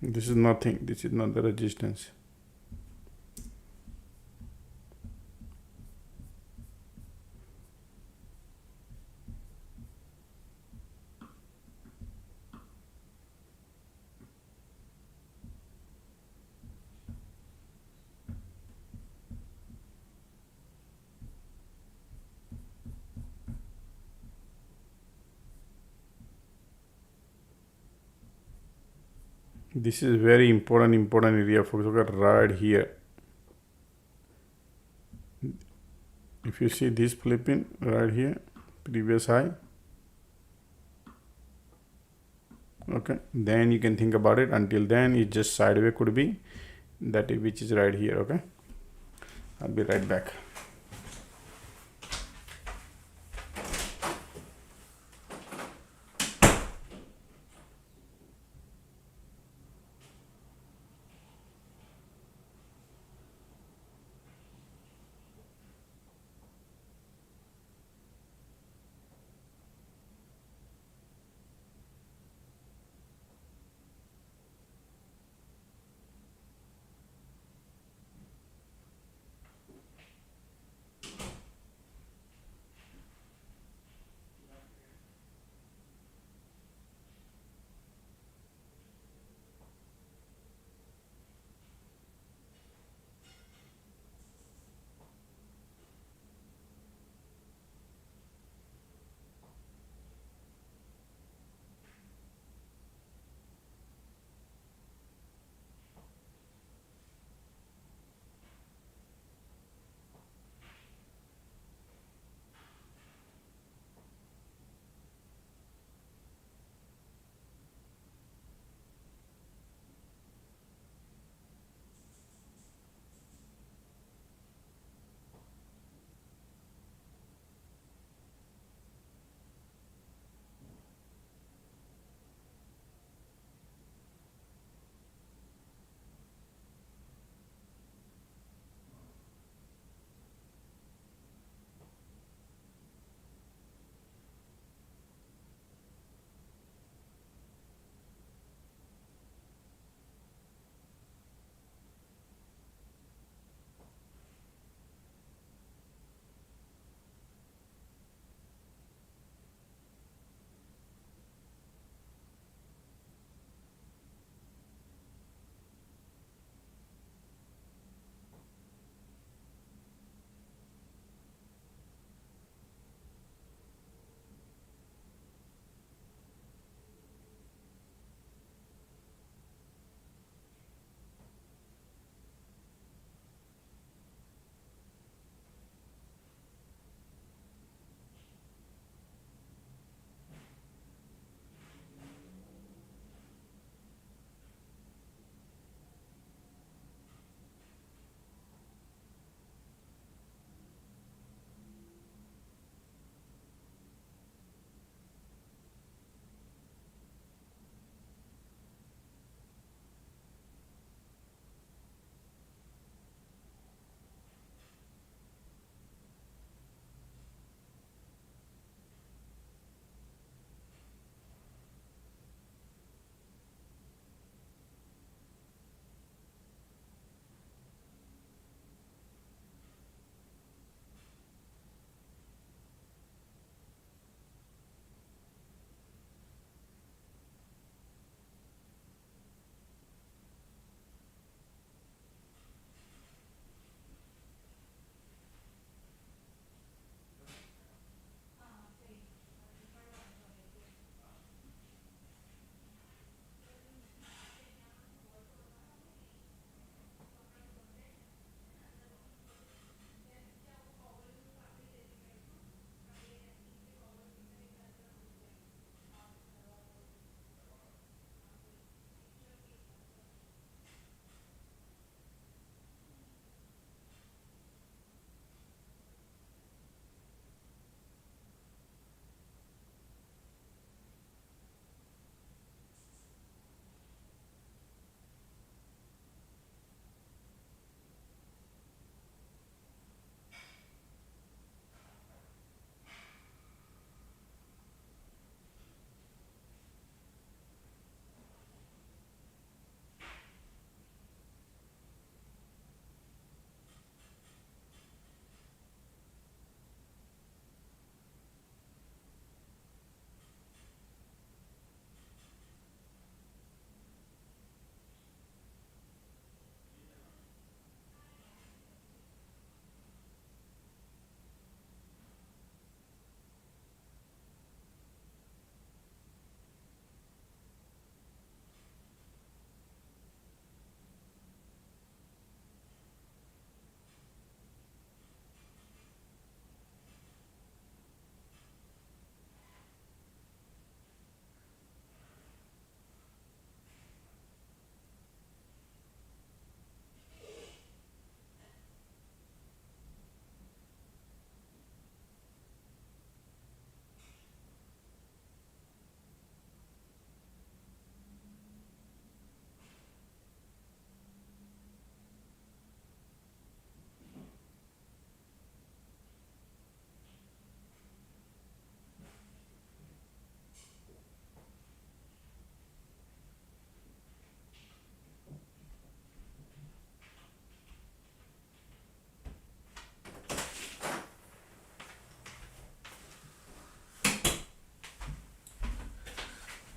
Speaker 1: This is nothing. This is not the resistance. This is very important area, folks. Look at right here. If you see this flipping right here, previous high, okay, then you can think about it. Until then, it just sideways could be that, which is right here. Okay, I'll be right back.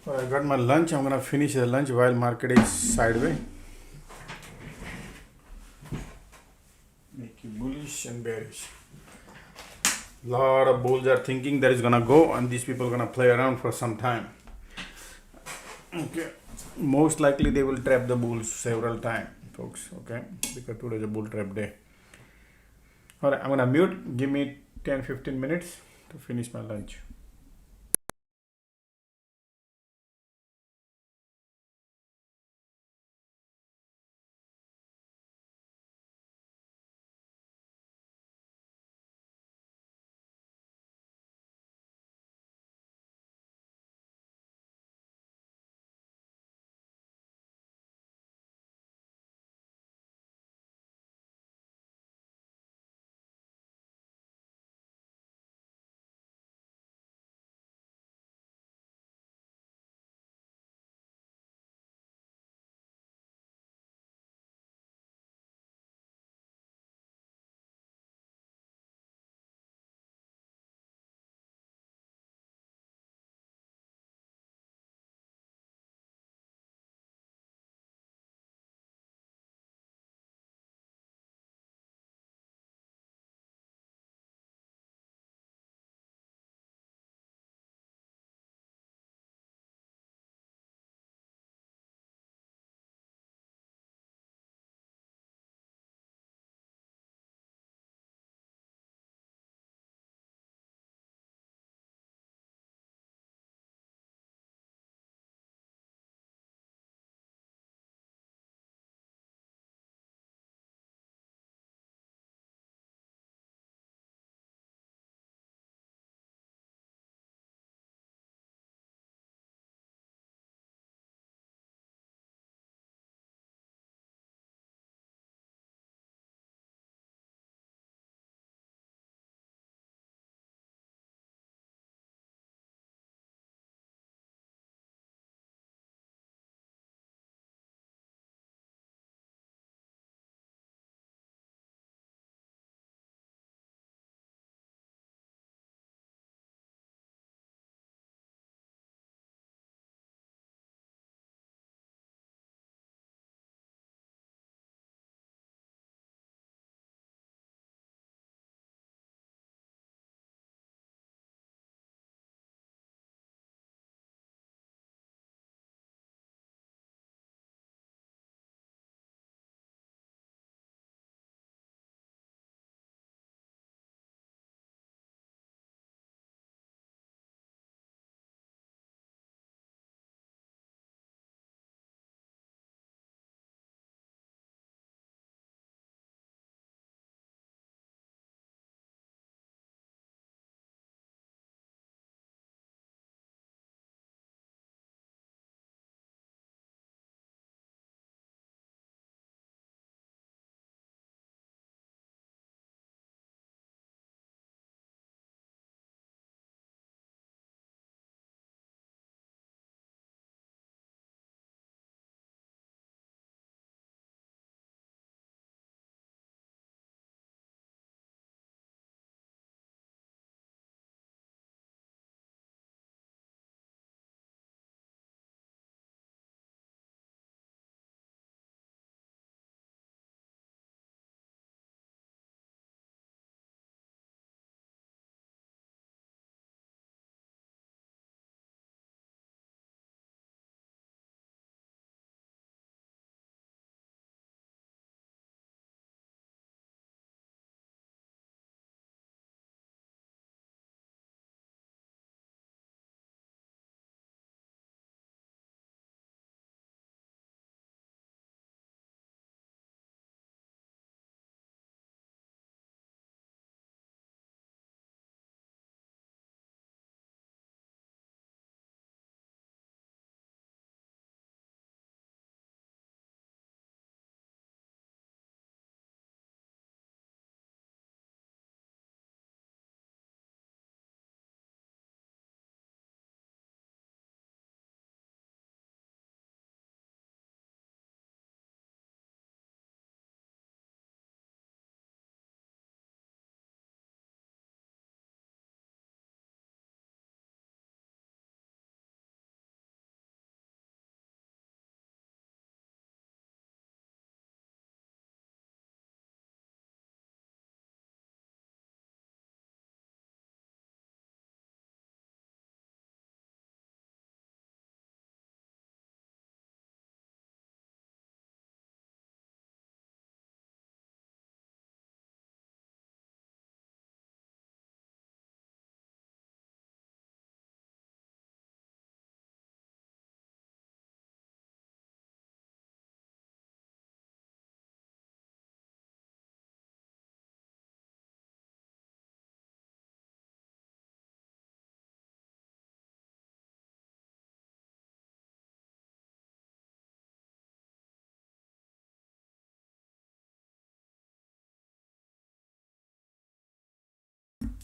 Speaker 1: I got my lunch. I'm gonna finish the lunch while market is sideways. Make you bullish and bearish. Lot of bulls are thinking that is gonna go, and these people are gonna play around for some time. Okay, most likely they will trap the bulls several times, folks. Okay, because today is a bull trap day. All right, I'm gonna mute. Give me 10-15 minutes to finish my lunch.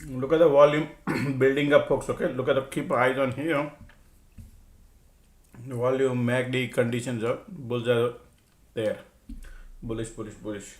Speaker 1: Look at the volume building up, folks. Okay, look at the keep eyes on here. The volume MACD conditions are bulls are there. Bullish, bullish, bullish.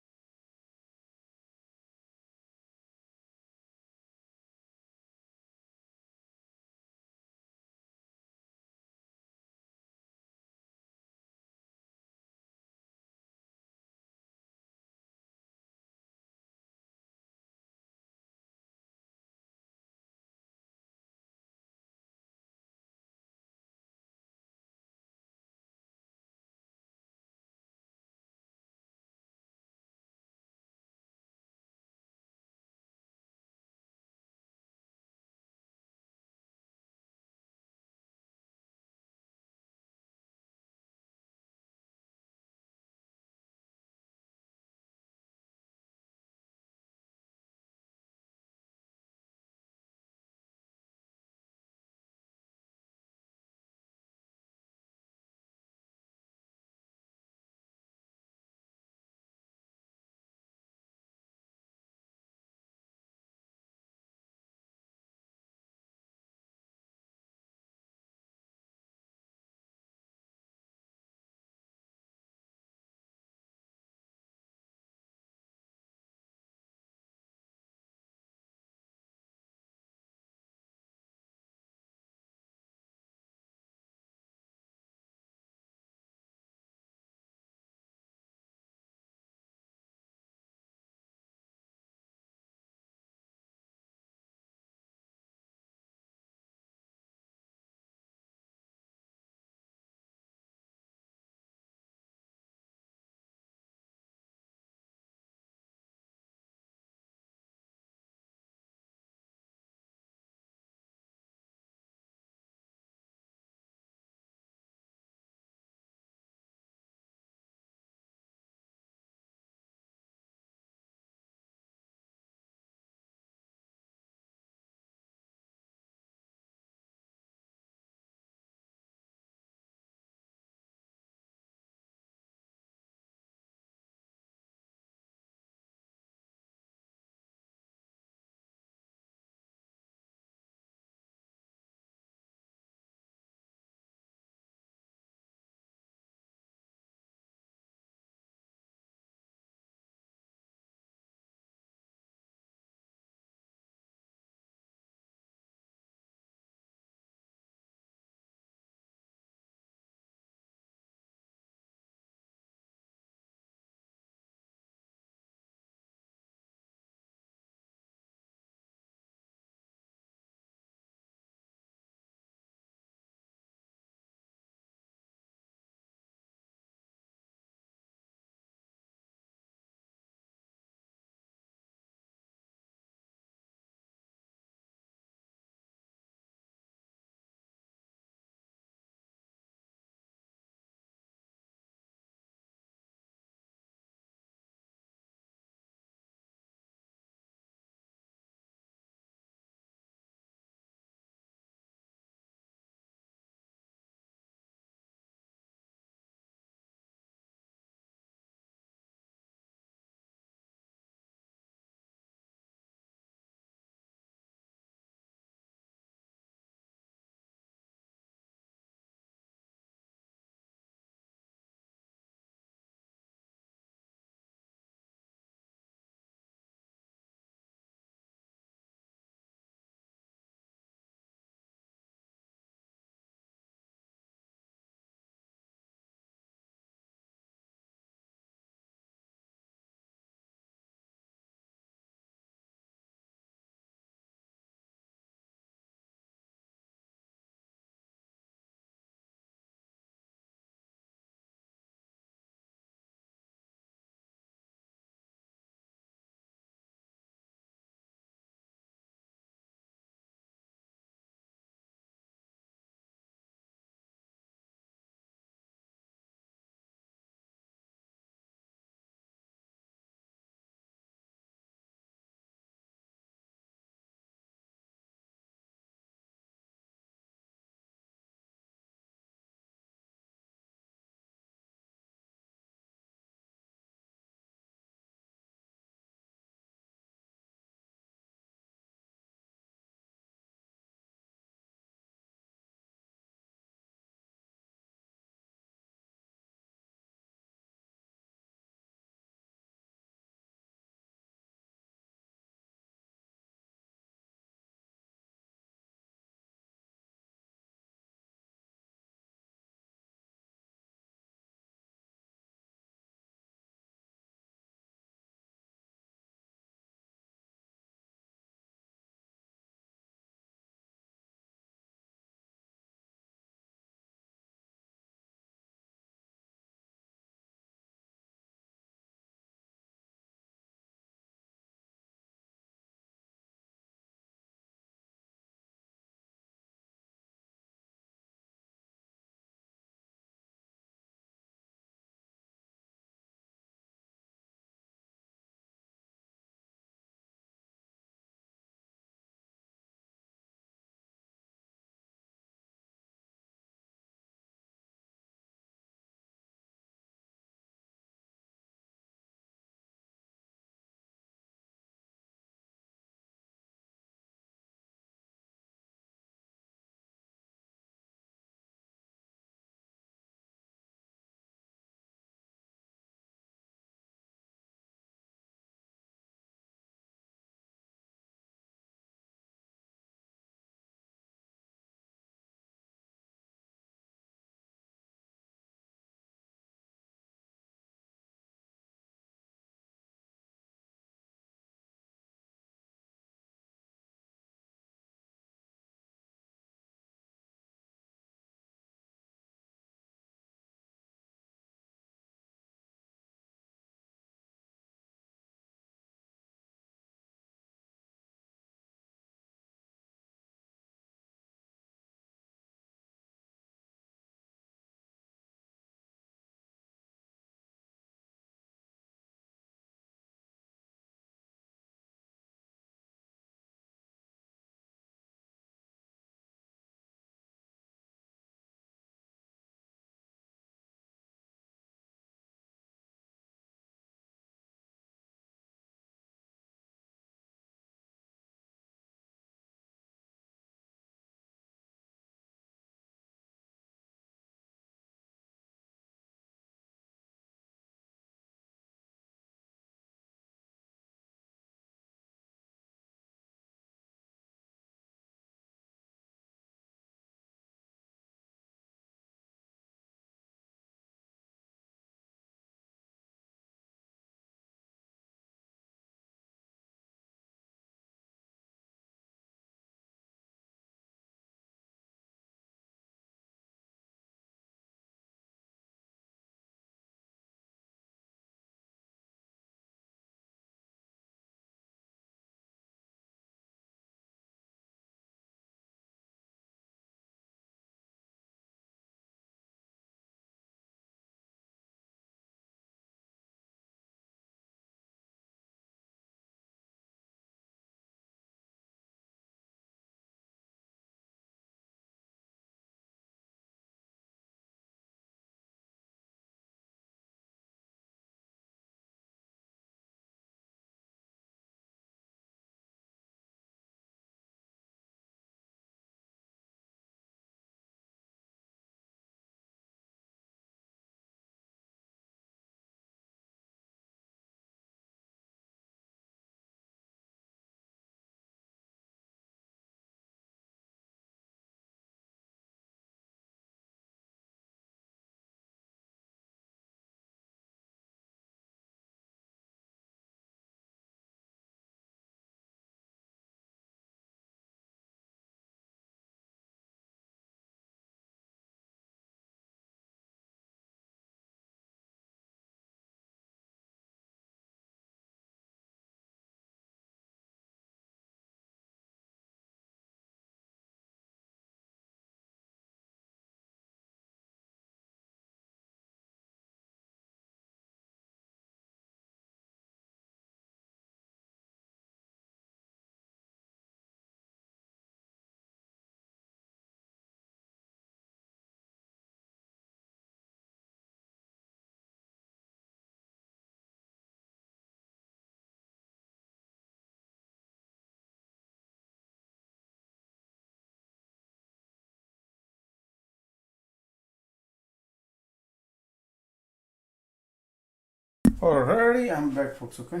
Speaker 1: Alrighty, I'm back, folks. Okay,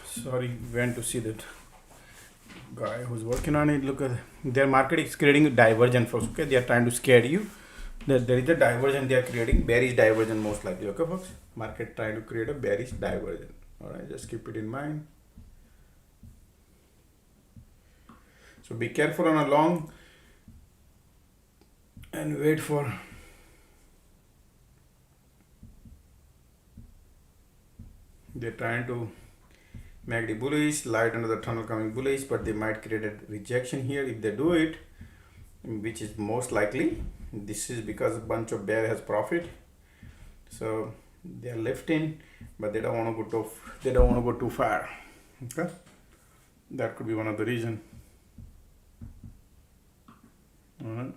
Speaker 1: sorry, went to see that guy who's working on it. Look at their market is creating divergence, folks. Okay, they are trying to scare you that there is a divergence they are creating, bearish divergence most likely. Okay, folks, market trying to create a bearish divergence. All right, just keep it in mind. So be careful on a long and wait for they're trying to make the bullish light under the tunnel coming bullish, but they might create a rejection here if they do it, which is most likely. This is because a bunch of bear has profit, so they are lifting, but they don't want to go too far. Okay, that could be one of the reason. All right.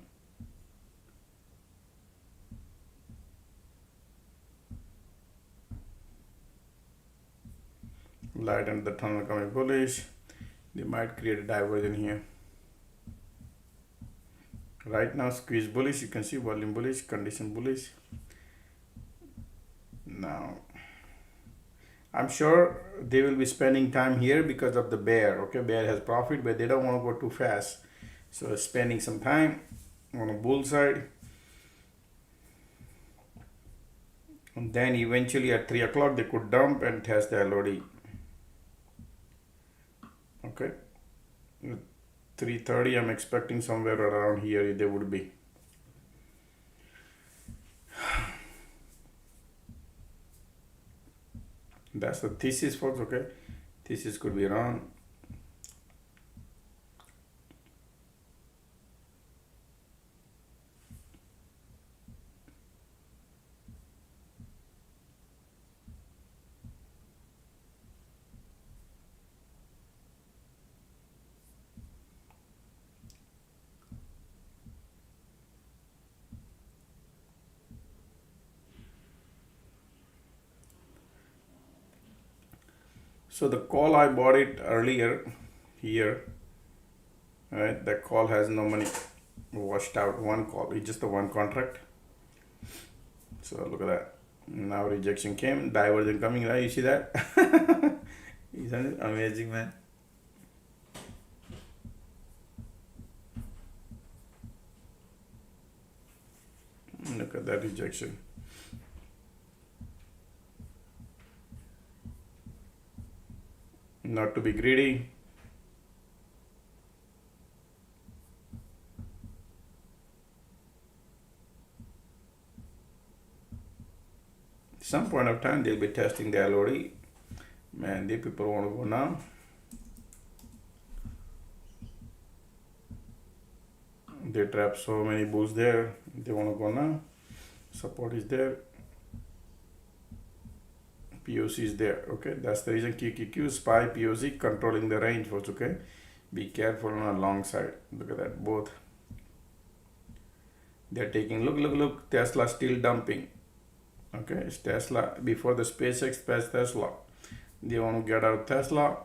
Speaker 1: Light under the tunnel coming bullish, they might create a diversion here. Right now squeeze bullish, you can see volume bullish, condition bullish. Now I'm sure they will be spending time here because of the bear. Okay, bear has profit, but they don't want to go too fast, so spending some time on a bull side, and then eventually at 3 o'clock they could dump and test the LOD. Okay, 3:30 I'm expecting somewhere around here they would be. That's the thesis, folks. Okay, thesis could be wrong. So the call I bought it earlier here, right? That call has no money, washed out. One call, it's just the one contract. So look at that. Now rejection came, diversion coming, right? You see that? Isn't it amazing, man? Look at that rejection. Not to be greedy. Some point of time they'll be testing the LOD. Man, the people want to go now. They trap so many bulls there. They want to go now. Support is there. POC is there. Okay, that's the reason QQQ, SPY, POC controlling the range was okay. Be careful on a long side. Look at that, both. They're taking, look, Tesla still dumping. Okay, it's Tesla before the SpaceX past Tesla. They want to get out Tesla.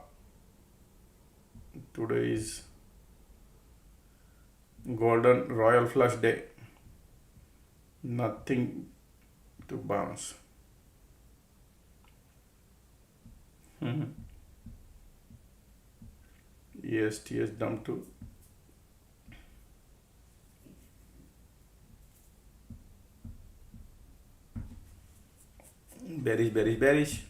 Speaker 1: Today is golden royal flush day. Nothing to bounce. EST has dumped too. Bearish.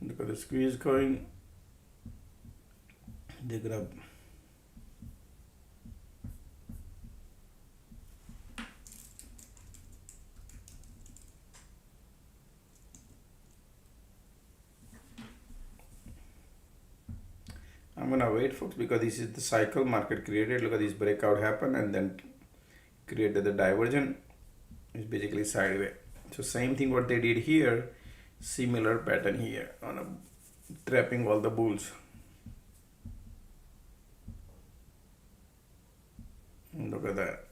Speaker 1: Look at the squeeze going. They grab. I'm gonna wait, folks, because this is the cycle market created. Look at this breakout happen and then created the divergence. It's basically sideways. So same thing what they did here, similar pattern here on a trapping all the bulls. Look at that.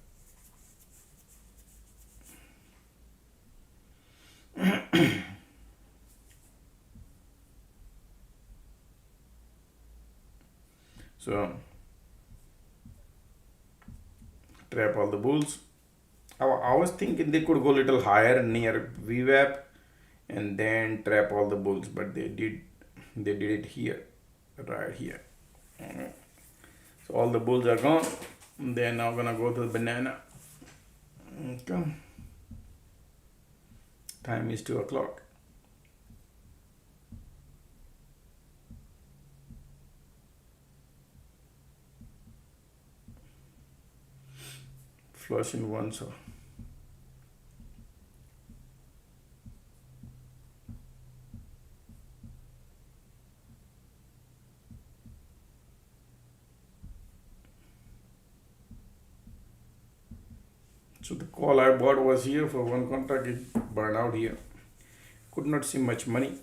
Speaker 1: So trap all the bulls. I was thinking they could go a little higher near VWAP and then trap all the bulls, but they did it here, right here. Alright. So all the bulls are gone. They're now gonna go to the banana. Okay. Time is 2 o'clock. Flush in one, so the call I bought was here for one contract. It burned out here. Could not see much money.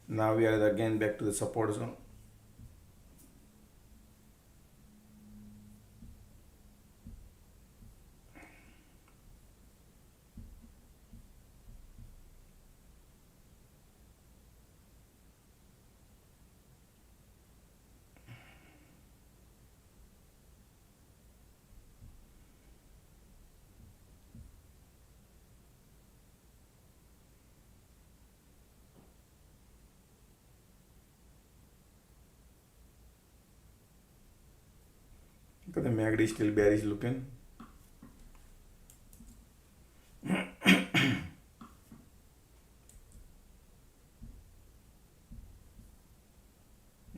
Speaker 1: Now we are again back to the support zone. Look at the MACD still bearish looking.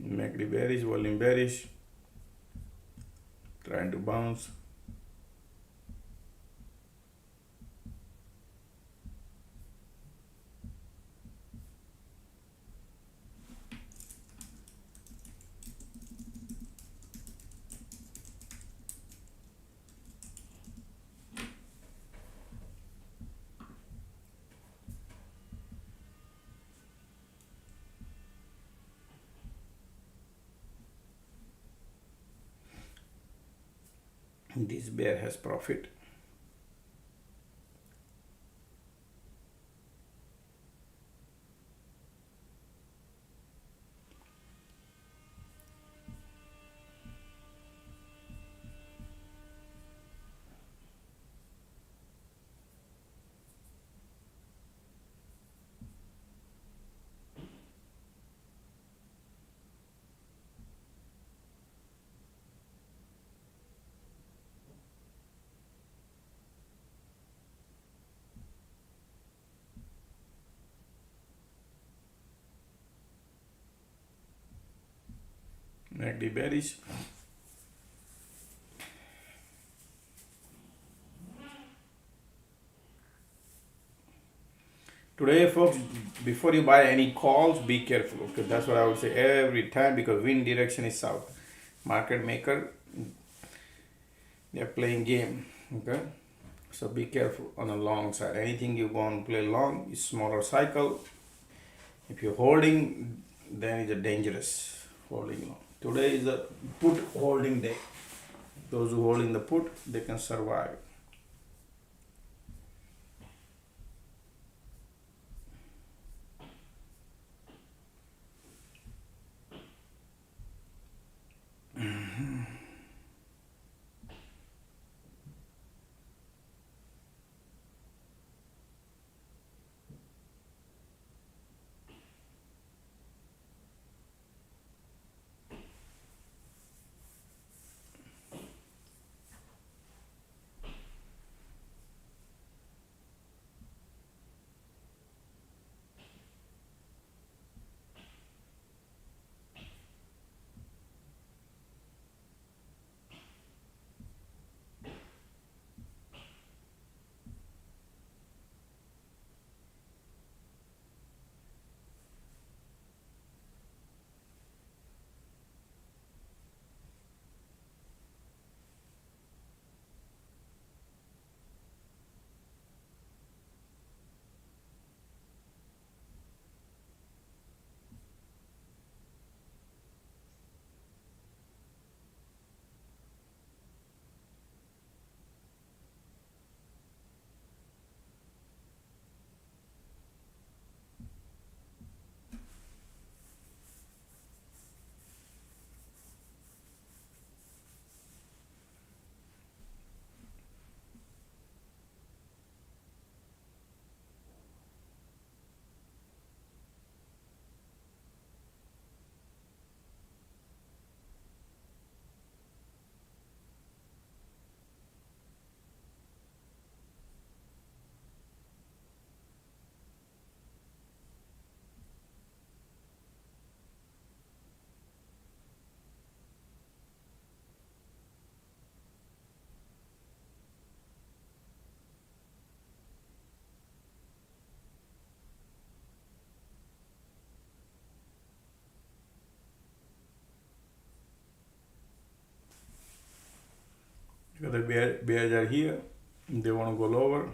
Speaker 1: MACD bearish, volume bearish, trying to bounce. This bear has profit. MACD bearish. Today, folks, before you buy any calls, be careful. Okay, that's what I would say every time, because wind direction is south. Market maker, they're playing game. Okay, so be careful on the long side. Anything you want to play long is smaller cycle. If you're holding, then it's a dangerous holding long. Today is a put holding day. Those who hold in the put, they can survive. the bears are here. They want to go lower.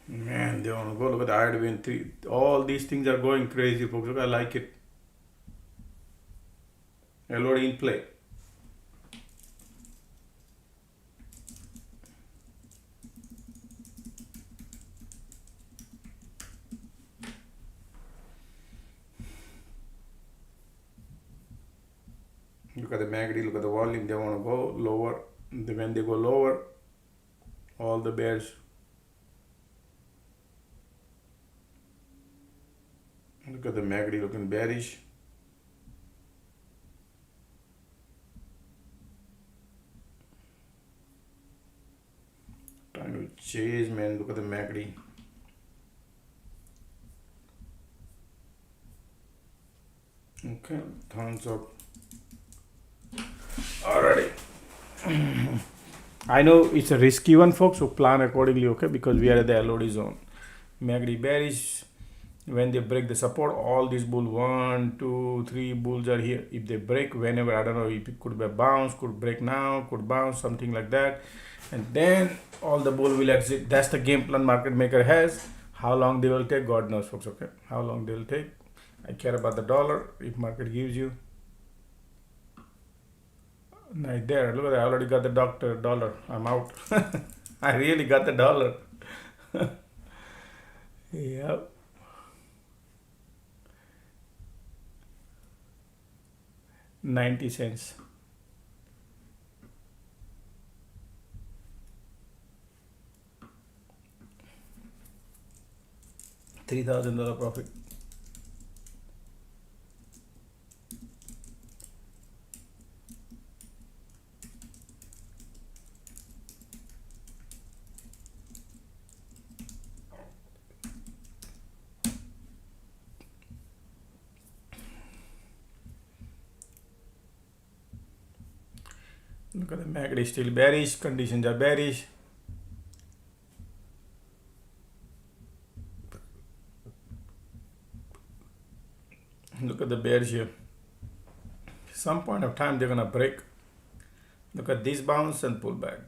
Speaker 1: Man, they want to go. Look at the IDWN 3. All these things are going crazy, folks. Look, I like it. LOD in play. Look at the MACD, look at the volume. They want to go lower. When they go lower, all the bears. Look at the MACD looking bearish. Trying to chase, man. Look at the MACD. Okay, thumbs up. Alrighty. I know it's a risky one, folks, so plan accordingly, okay? Because we are at the LOD zone. MACD bearish. When they break the support, all these bulls, 1, 2, 3 bulls are here. If they break whenever, I don't know, if it could be a bounce, could break now, could bounce, something like that. And then all the bull will exit. That's the game plan market maker has. How long they will take, God knows, folks, okay? How long they will take. I care about the dollar. If market gives you. Right there, look at that. I already got the dollar. I'm out. I really got the dollar. Yep. $0.90. $3,000 profit. Look at the MACD still bearish, conditions are bearish. Look at the bears here. Some point of time they're gonna break. Look at this bounce and pull back.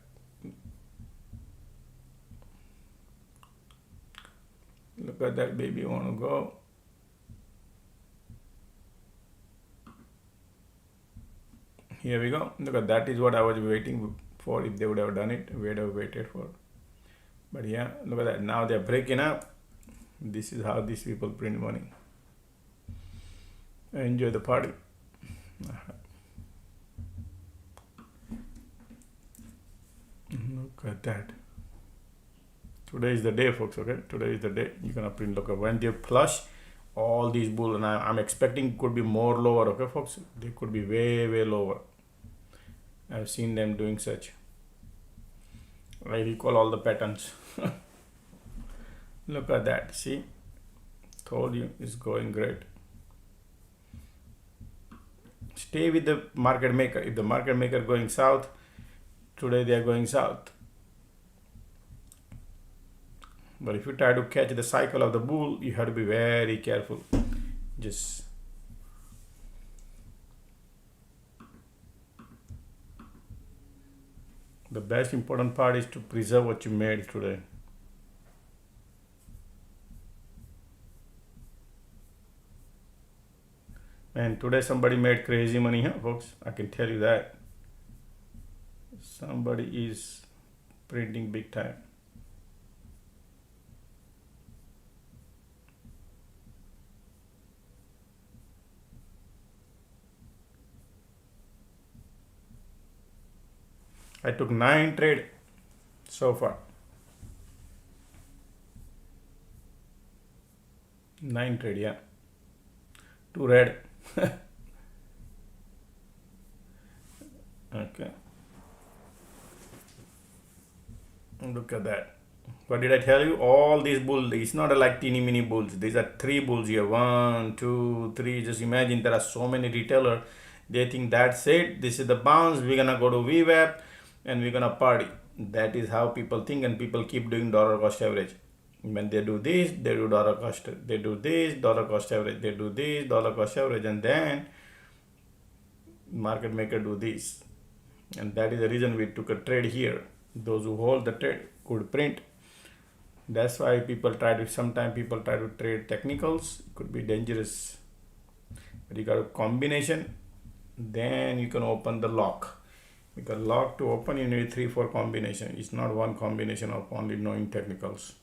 Speaker 1: Look at that baby, wanna go. Here we go. Look at that is what I was waiting for. If they would have done it, we would have waited for. But yeah, look at that. Now they're breaking up. This is how these people print money. Enjoy the party. Look at that. Today is the day, folks. Okay, today is the day. You're gonna print. Look at when they flush all these bulls, and I'm expecting could be more lower. Okay, folks, they could be way lower. I've seen them doing such. I recall all the patterns. Look at that. See, told you it's going great. Stay with the market maker. If the market maker going south, today they are going south. But if you try to catch the cycle of the bull, you have to be very careful. Just the best important part is to preserve what you made today. And today somebody made crazy money, huh, folks? I can tell you that. Somebody is printing big time. I took 9 trades so far. 9 trades, yeah. 2 red. Okay. Look at that. What did I tell you? All these bulls, it's not like teeny mini bulls. These are 3 bulls here. 1, 2, 3. Just imagine there are so many retailers. They think that's it. This is the bounce. We're gonna go to VWAP and we're gonna party. That is how people think, and people keep doing dollar cost average. When they do this, they do dollar cost, they do this, dollar cost average, they do this, dollar cost average, and then market maker do this. And that is the reason we took a trade here. Those who hold the trade could print. That's why sometimes people try to trade technicals. It could be dangerous. But you got a combination, then you can open the lock. Because lock to open, you need 3-4 combination. It's not one combination of only knowing technicals.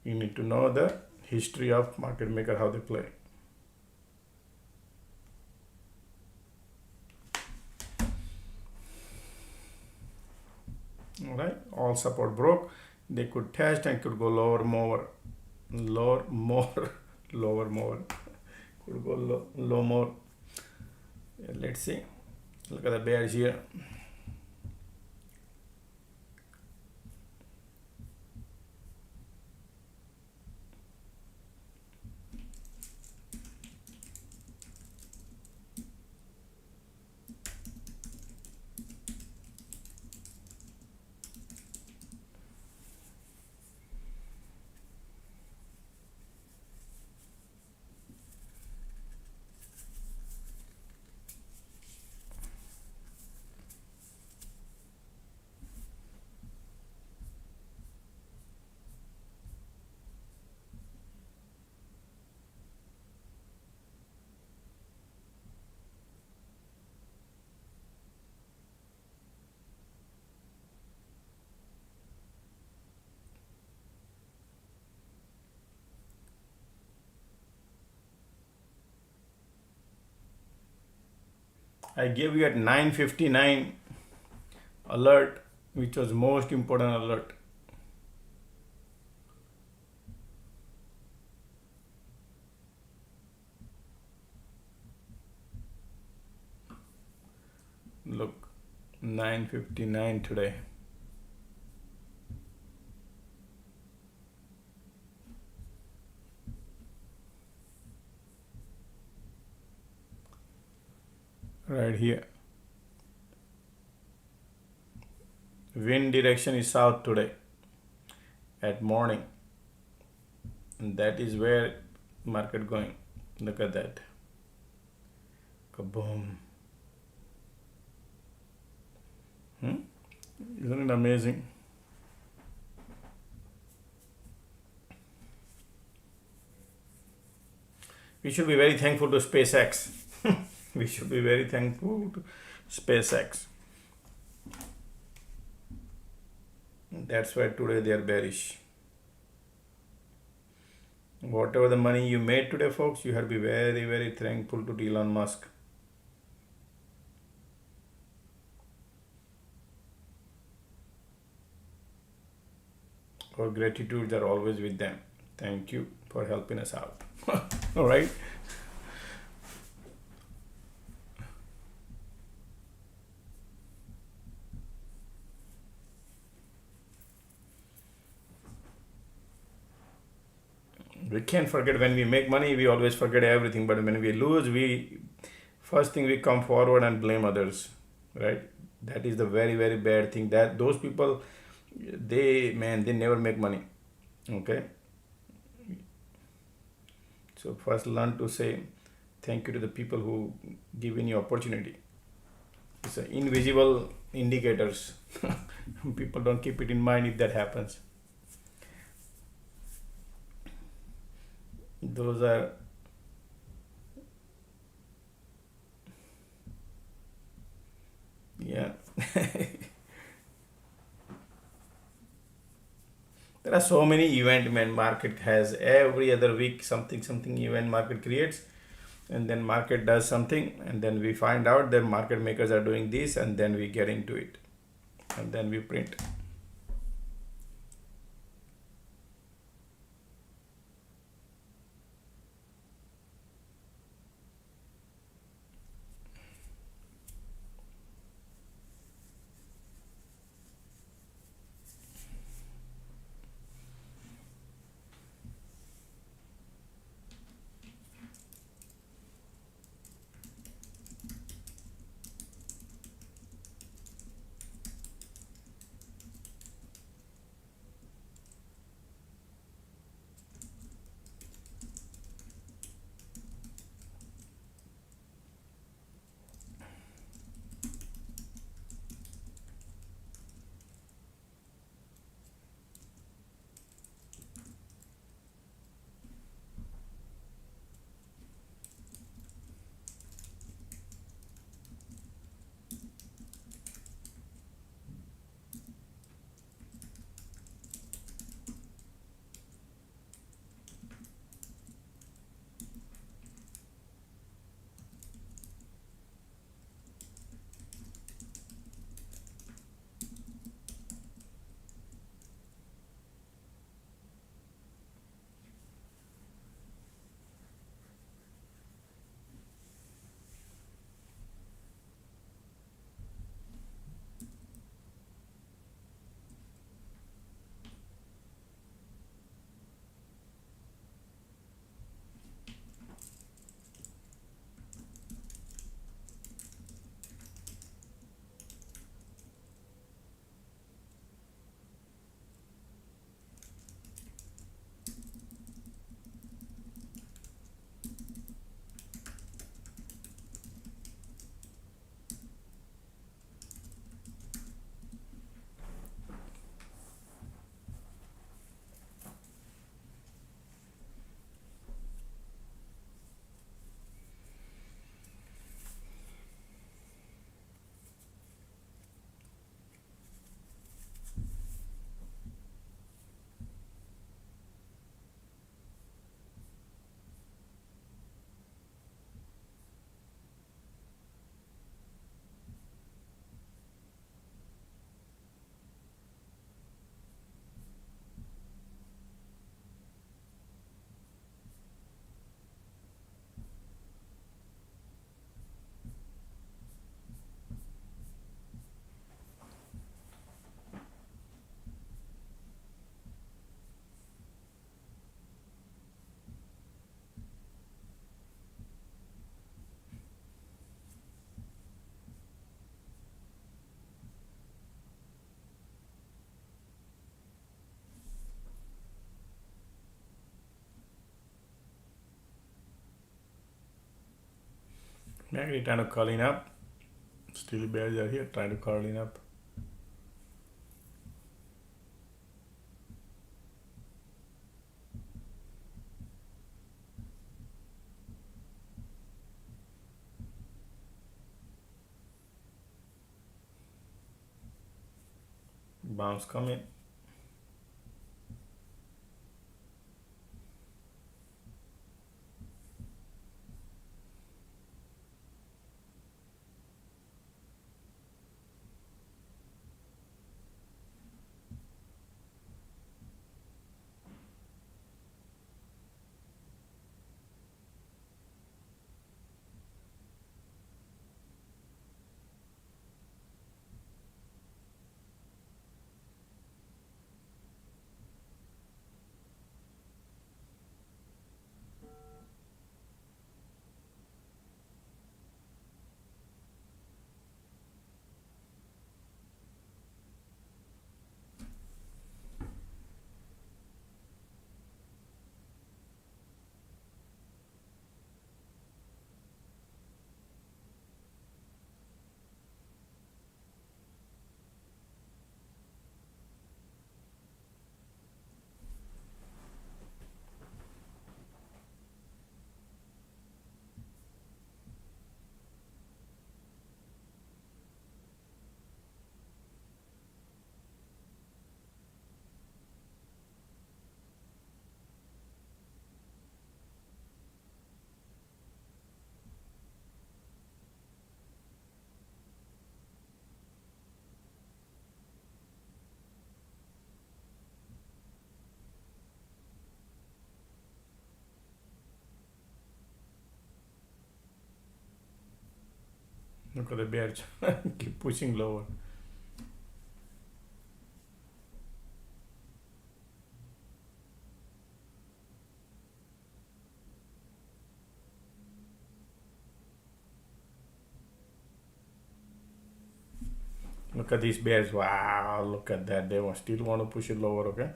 Speaker 1: You need to know the history of market maker, how they play. All right, all support broke. They could test and could go lower more, lower more, lower more. Could go low more. Let's see. Look at the bears here. I gave you at 9:59 alert, which was most important alert. Look, 9:59 today. Right here. Wind direction is south today at morning. And that is where market going. Look at that. Kaboom. Isn't it amazing? We should be very thankful to SpaceX. We should be very thankful to SpaceX. That's why today they are bearish. Whatever the money you made today, folks, you have to be very, very thankful to Elon Musk. Our gratitudes are always with them. Thank you for helping us out. All right. We can't forget when we make money, we always forget everything. But when we lose, first thing we come forward and blame others, right? That is the very, very bad thing. That those people, they never make money. Okay. So first learn to say thank you to the people who give you opportunity. It's invisible indicators. People don't keep it in mind if that happens. Those are there are so many event, man. Market has every other week something event market creates, and then market does something, and then we find out that market makers are doing this, and then we get into it, and then we print. MACD trying to curling up. Still bears are here trying to curling up. Bounce coming. Look at the bears keep pushing lower. Look at these bears. Wow, look at that. They still want to push it lower, okay?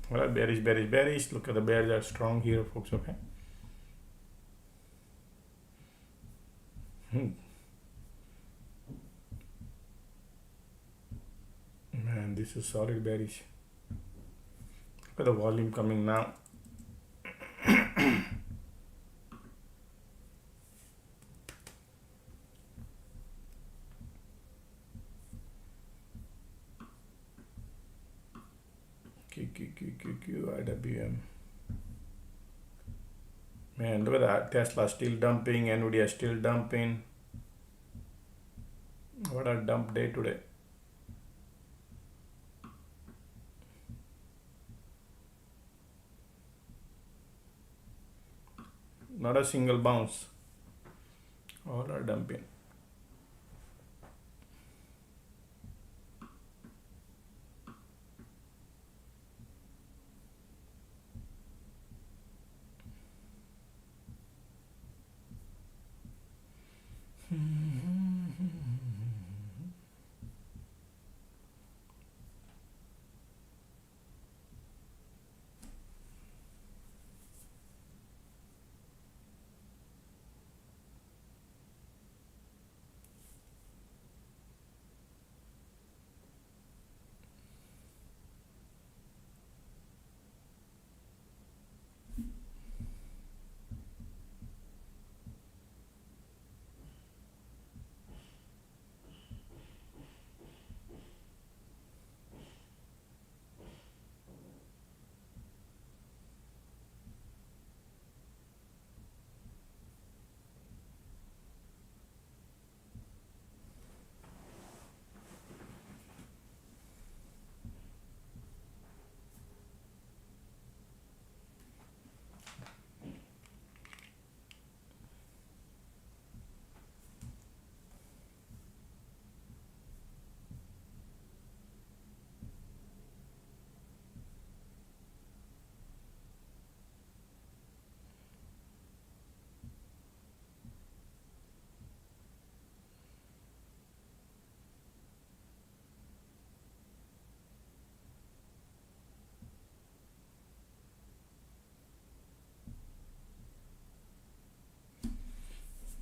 Speaker 1: Well, bearish, bearish, bearish. Look at the bears are strong here, folks, okay? Man, this is solid bearish. Look at the volume coming now. IWM. Man, look at that. Tesla still dumping, Nvidia still dumping. What a dump day today. Not a single bounce. All are dumping.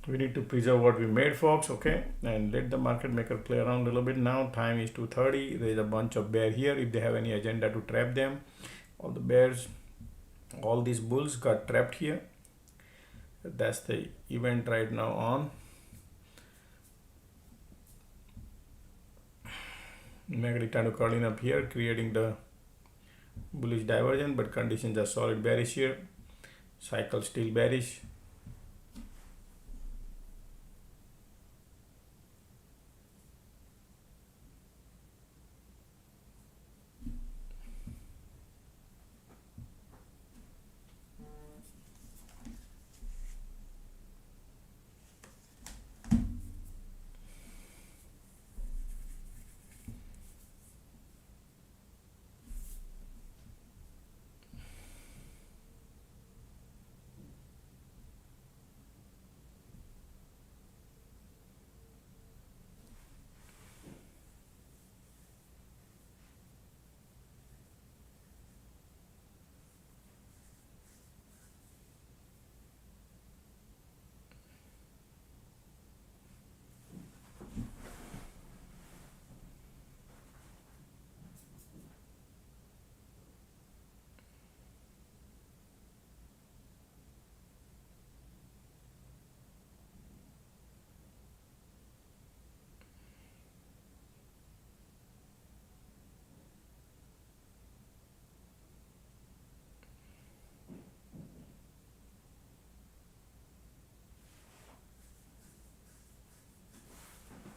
Speaker 1: We need to preserve what we made, folks. Okay, and let the market maker play around a little bit now. Time is 2:30. There is a bunch of bear here. If they have any agenda to trap them, all the bears, all these bulls got trapped here. That's the event right now on. Magnetic trying to curling up here, creating the bullish divergence, but conditions are solid bearish here. Cycle still bearish.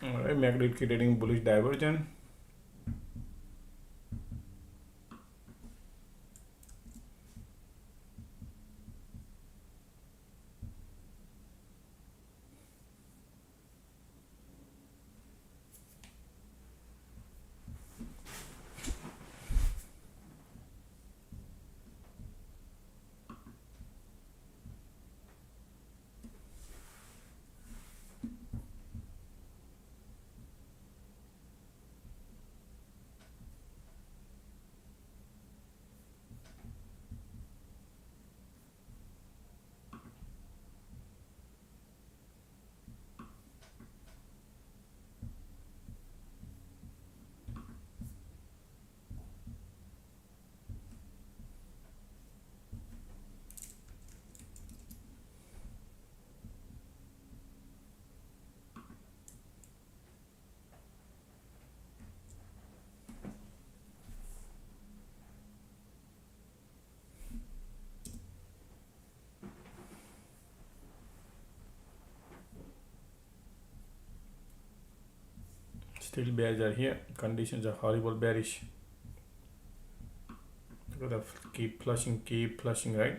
Speaker 1: Alright, magnetic creating bullish divergence. Still bears are here. Conditions are horrible bearish. Look at the keep flushing, right?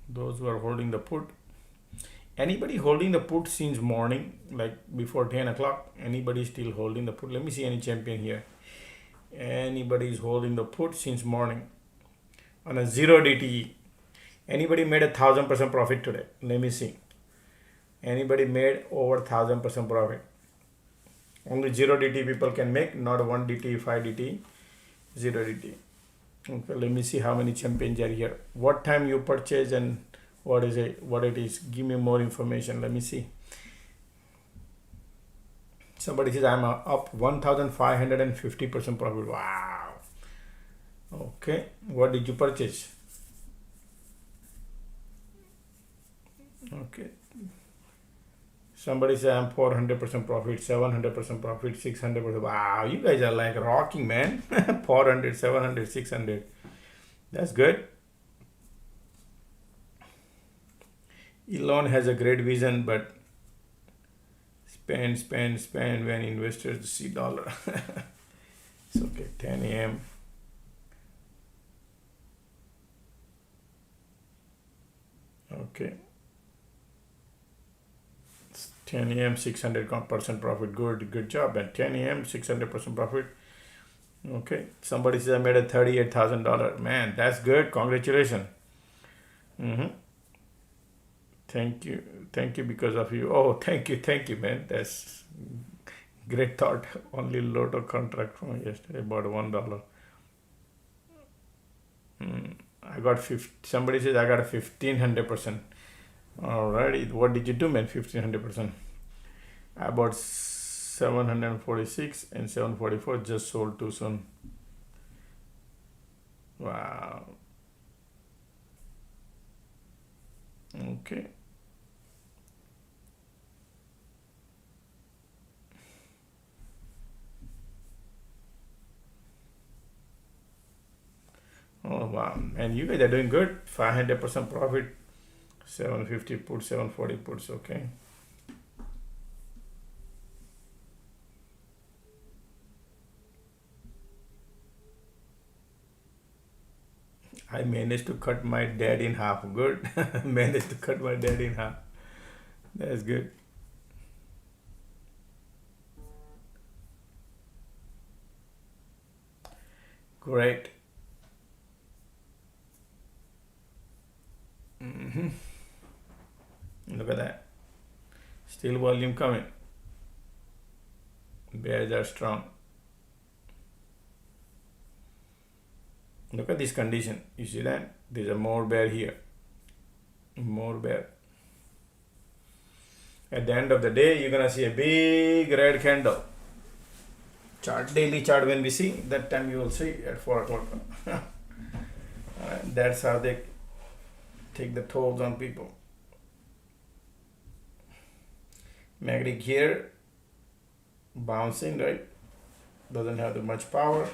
Speaker 1: Those who are holding the put. Anybody holding the put since morning, like before 10 o'clock? Anybody still holding the put? Let me see any champion here. Anybody is holding the put since morning on a 0 DTE. Anybody made 1,000% profit today? Let me see. Anybody made over 1,000% profit? Only 0 DT people can make, not 1 DT, 5 DT, 0 DT. Okay, let me see how many champions are here. What time you purchase and what it is. Give me more information. Let me see. Somebody says I'm up 1,550% profit. Wow. Okay, what did you purchase? Okay. Somebody says I'm 400% profit, 700% profit, 600%. Wow, you guys are like rocking, man. 400, 700, 600. That's good. Elon has a great vision, but spend when investors see dollar. It's okay. 10 a.m. Okay. 10 a.m. 600% profit. Good job. At 10 a.m. 600% profit. Okay. Somebody says I made a $38,000. Man, that's good. Congratulations. Thank you because of you. Oh, thank you, man. That's great thought. Only lotto contract from yesterday, about $1. I got somebody says I got a 1,500%. Alrighty, what did you do, man? 1500%. I bought 746 and 744, just sold too soon. Wow. Okay. Oh wow. And you guys are doing good. 500% profit. 750 puts, 740 puts. Okay. I managed to cut my dad in half. Good. Managed to cut my dad in half. That's good. Great. hmm Look at that. Still volume coming. Bears are strong. Look at this condition. You see that? There's a more bear here. More bear. At the end of the day, you're gonna see a big red candle. Daily chart, when we see, that time you will see at 4 o'clock. That's how they take the tolls on people. Magnetic here, bouncing, right? Doesn't have that much power.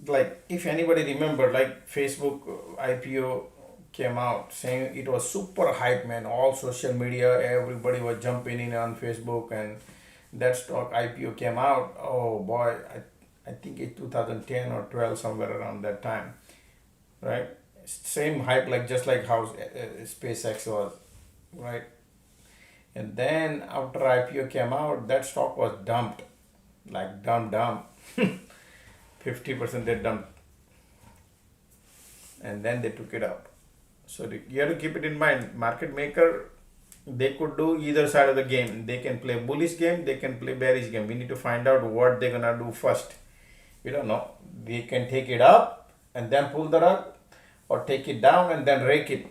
Speaker 1: Like, if anybody remember, like Facebook IPO came out saying it was super hype, man. All social media, everybody was jumping in on Facebook, and that stock IPO came out. Oh boy, I think it's 2010 or 12, somewhere around that time, right? Same hype, like just like how SpaceX was, right? And then after IPO came out, that stock was dumped, like dump. 50% they dumped, and then they took it up. So you have to keep it in mind. Market maker, they could do either side of the game. They can play bullish game, they can play bearish game. We need to find out what they're gonna do first. We don't know. They can take it up and then pull the rug, or take it down and then rake it,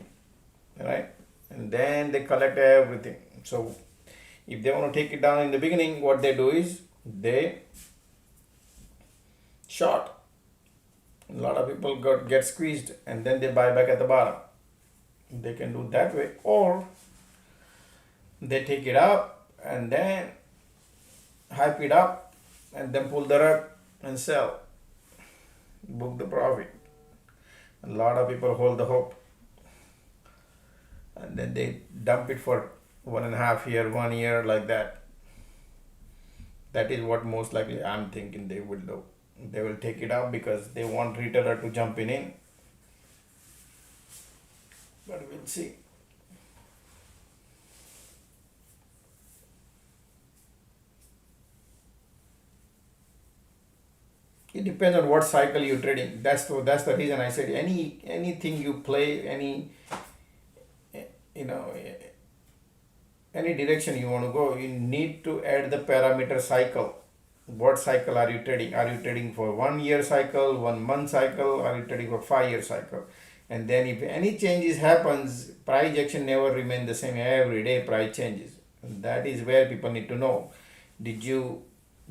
Speaker 1: right? And then they collect everything. So if they want to take it down in the beginning, what they do is they short. A lot of people get squeezed, and then they buy back at the bottom. They can do that way, or they take it up and then hype it up and then pull the rug and sell, book the profit. A lot of people hold the hope, and then they dump it for 1.5 year, 1 year, like that. That is what most likely I'm thinking they will do. They will take it up because they want retailer to jump in. But we'll see. It depends on what cycle you're trading. That's the reason I said anything you play, you know any direction you want to go, you need to add the parameter cycle. What cycle are you trading? Are you trading for 1 year cycle, 1 month cycle? Are you trading for 5 year cycle? And then if any changes happens, price action never remain the same. Every day price changes. And that is where people need to know. Did you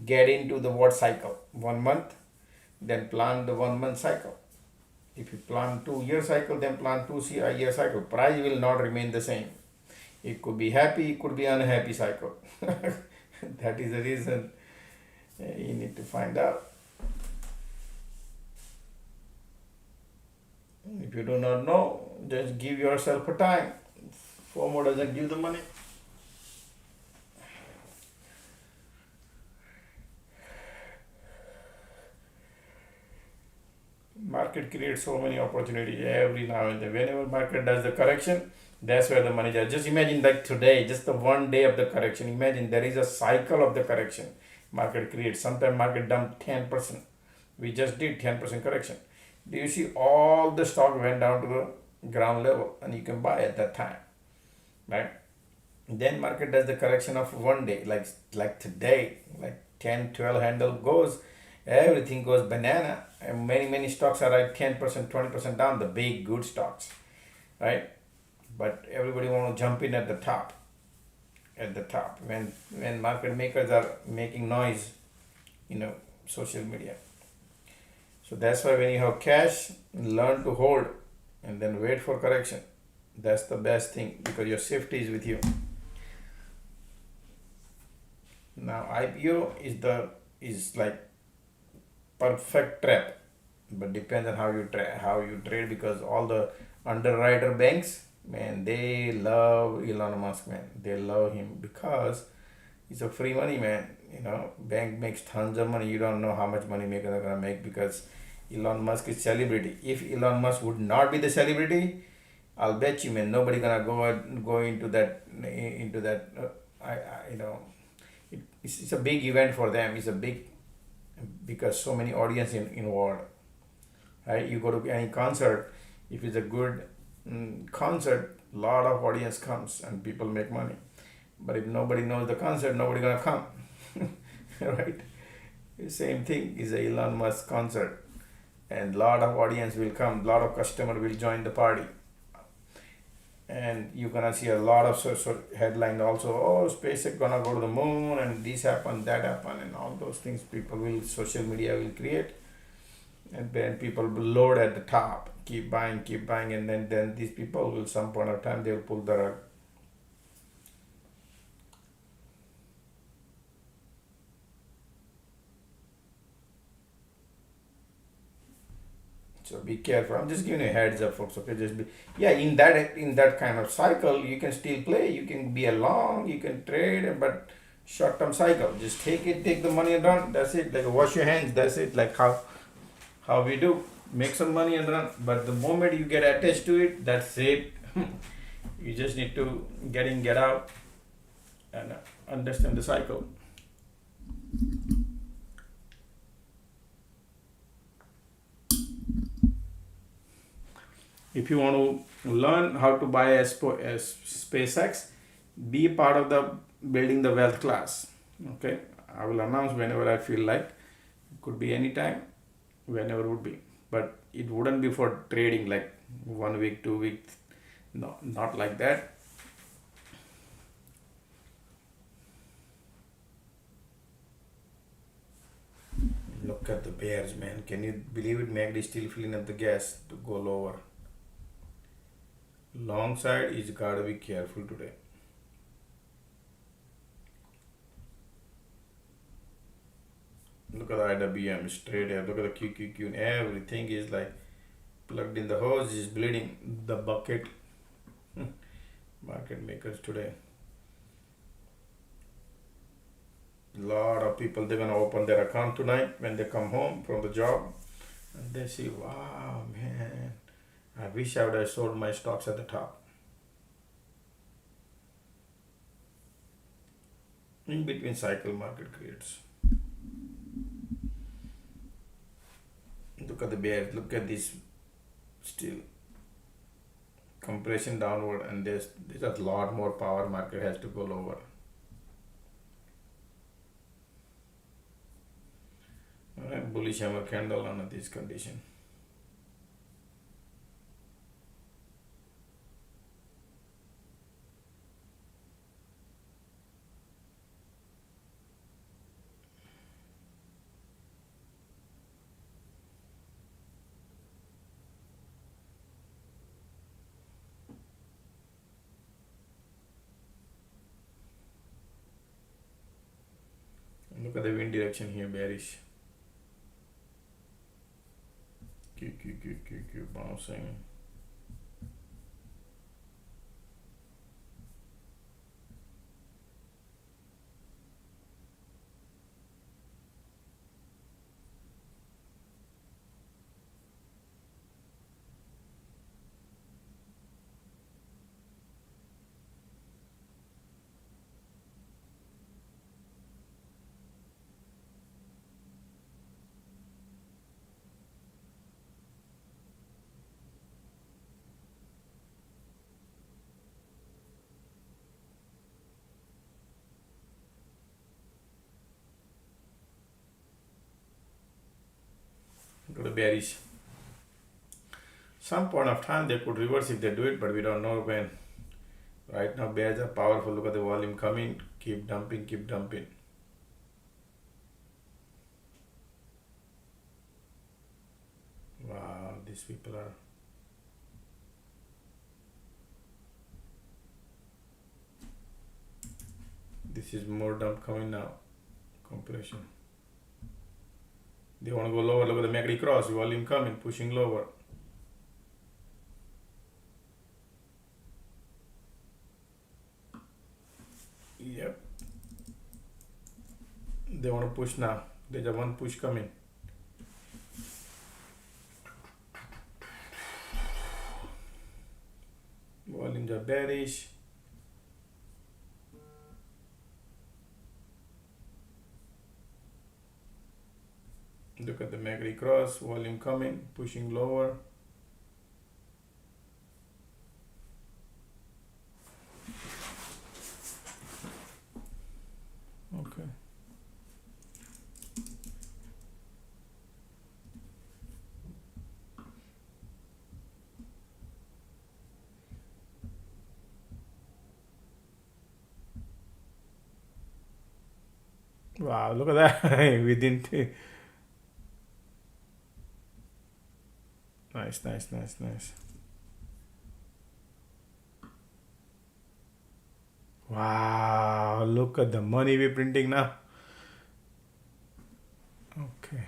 Speaker 1: get into the what cycle? 1 month? Then plan the 1 month cycle. If you plan 2 year cycle, then plan 2 year cycle. Price will not remain the same. It could be happy, it could be unhappy cycle. That is the reason you need to find out. If you do not know, just give yourself a time. FOMO doesn't give the money. Market creates so many opportunities every now and then. Whenever market does the correction, that's where the money is. Just imagine like today, just the one day of the correction. Imagine there is a cycle of the correction. Market creates. Sometimes market dumped 10%. We just did 10% correction. Do you see all the stock went down to the ground level and you can buy at that time, right? Then market does the correction of one day, like today, like 10, 12 handle goes, everything goes banana, and many stocks are like 10%, 20% down, the big good stocks, right? But everybody want to jump in at the top. When market makers are making noise, social media. So that's why when you have cash, learn to hold and then wait for correction. That's the best thing because your safety is with you. Now IPO is like perfect trap, but depends on how you trade because all the underwriter banks, man, they love Elon Musk, man. They love him because it's a free money, man. Bank makes tons of money. You don't know how much money they're gonna make because Elon Musk is celebrity. If Elon Musk would not be the celebrity, I'll bet you, man, nobody gonna go into that. It's a big event for them. It's a big because so many audience involved. Right? You go to any concert, if it's a good concert, lot of audience comes and people make money. But if nobody knows the concert, nobody gonna come. Right? Same thing is a Elon Musk concert. And lot of audience will come, lot of customer will join the party. And you're gonna see a lot of headline also, SpaceX gonna go to the moon and this happen, that happen, and all those things social media will create. And then people will load at the top, keep buying, and then these people will some point of time they'll pull the rug. So be careful. I'm just giving you a heads up, folks. Okay, in that kind of cycle, you can still play. You can be a long, you can trade, but short term cycle. Just take the money and run. That's it. Like wash your hands. That's it. Like how we do. Make some money and run. But the moment you get attached to it, that's it. You just need to get in, get out, and understand the cycle. If you want to learn how to buy a SpaceX, be part of the building the wealth class. Okay, I will announce whenever I feel like. It could be anytime, whenever would be. But it wouldn't be for trading like 1 week, 2 weeks. No, not like that. Look at the bears, man. Can you believe it? MACD still filling up the gas to go lower. Long side is gotta be careful today. Look at the IWM straight here. Look at the QQQ. Everything is like plugged in. The hose is bleeding. The bucket. Market makers today. Lot of people, they're gonna open their account tonight when they come home from the job, and they see, wow, man, I wish I would have sold my stocks at the top. In between cycle market creates. Look at the bears. Look at this still compression downward, and there's a lot more power. Market has to go lower. Alright, bullish hammer candle under this condition. Look at the wind direction here, bearish. Q, bouncing. Go to bearish. Some point of time they could reverse if they do it, but we don't know when. Right now bears are powerful. Look at the volume coming. Keep dumping, keep dumping. Wow, these people are. This is more dump coming now. Compression. They want to go lower. Look at the MACD cross. Volume coming, pushing lower. Yep. They want to push now. There's a one push coming. Volumes are bearish. Look at the MACD cross, volume coming, pushing lower. Okay. Wow, look at that. We didn't. Nice. Wow, look at the money we're printing now. Okay.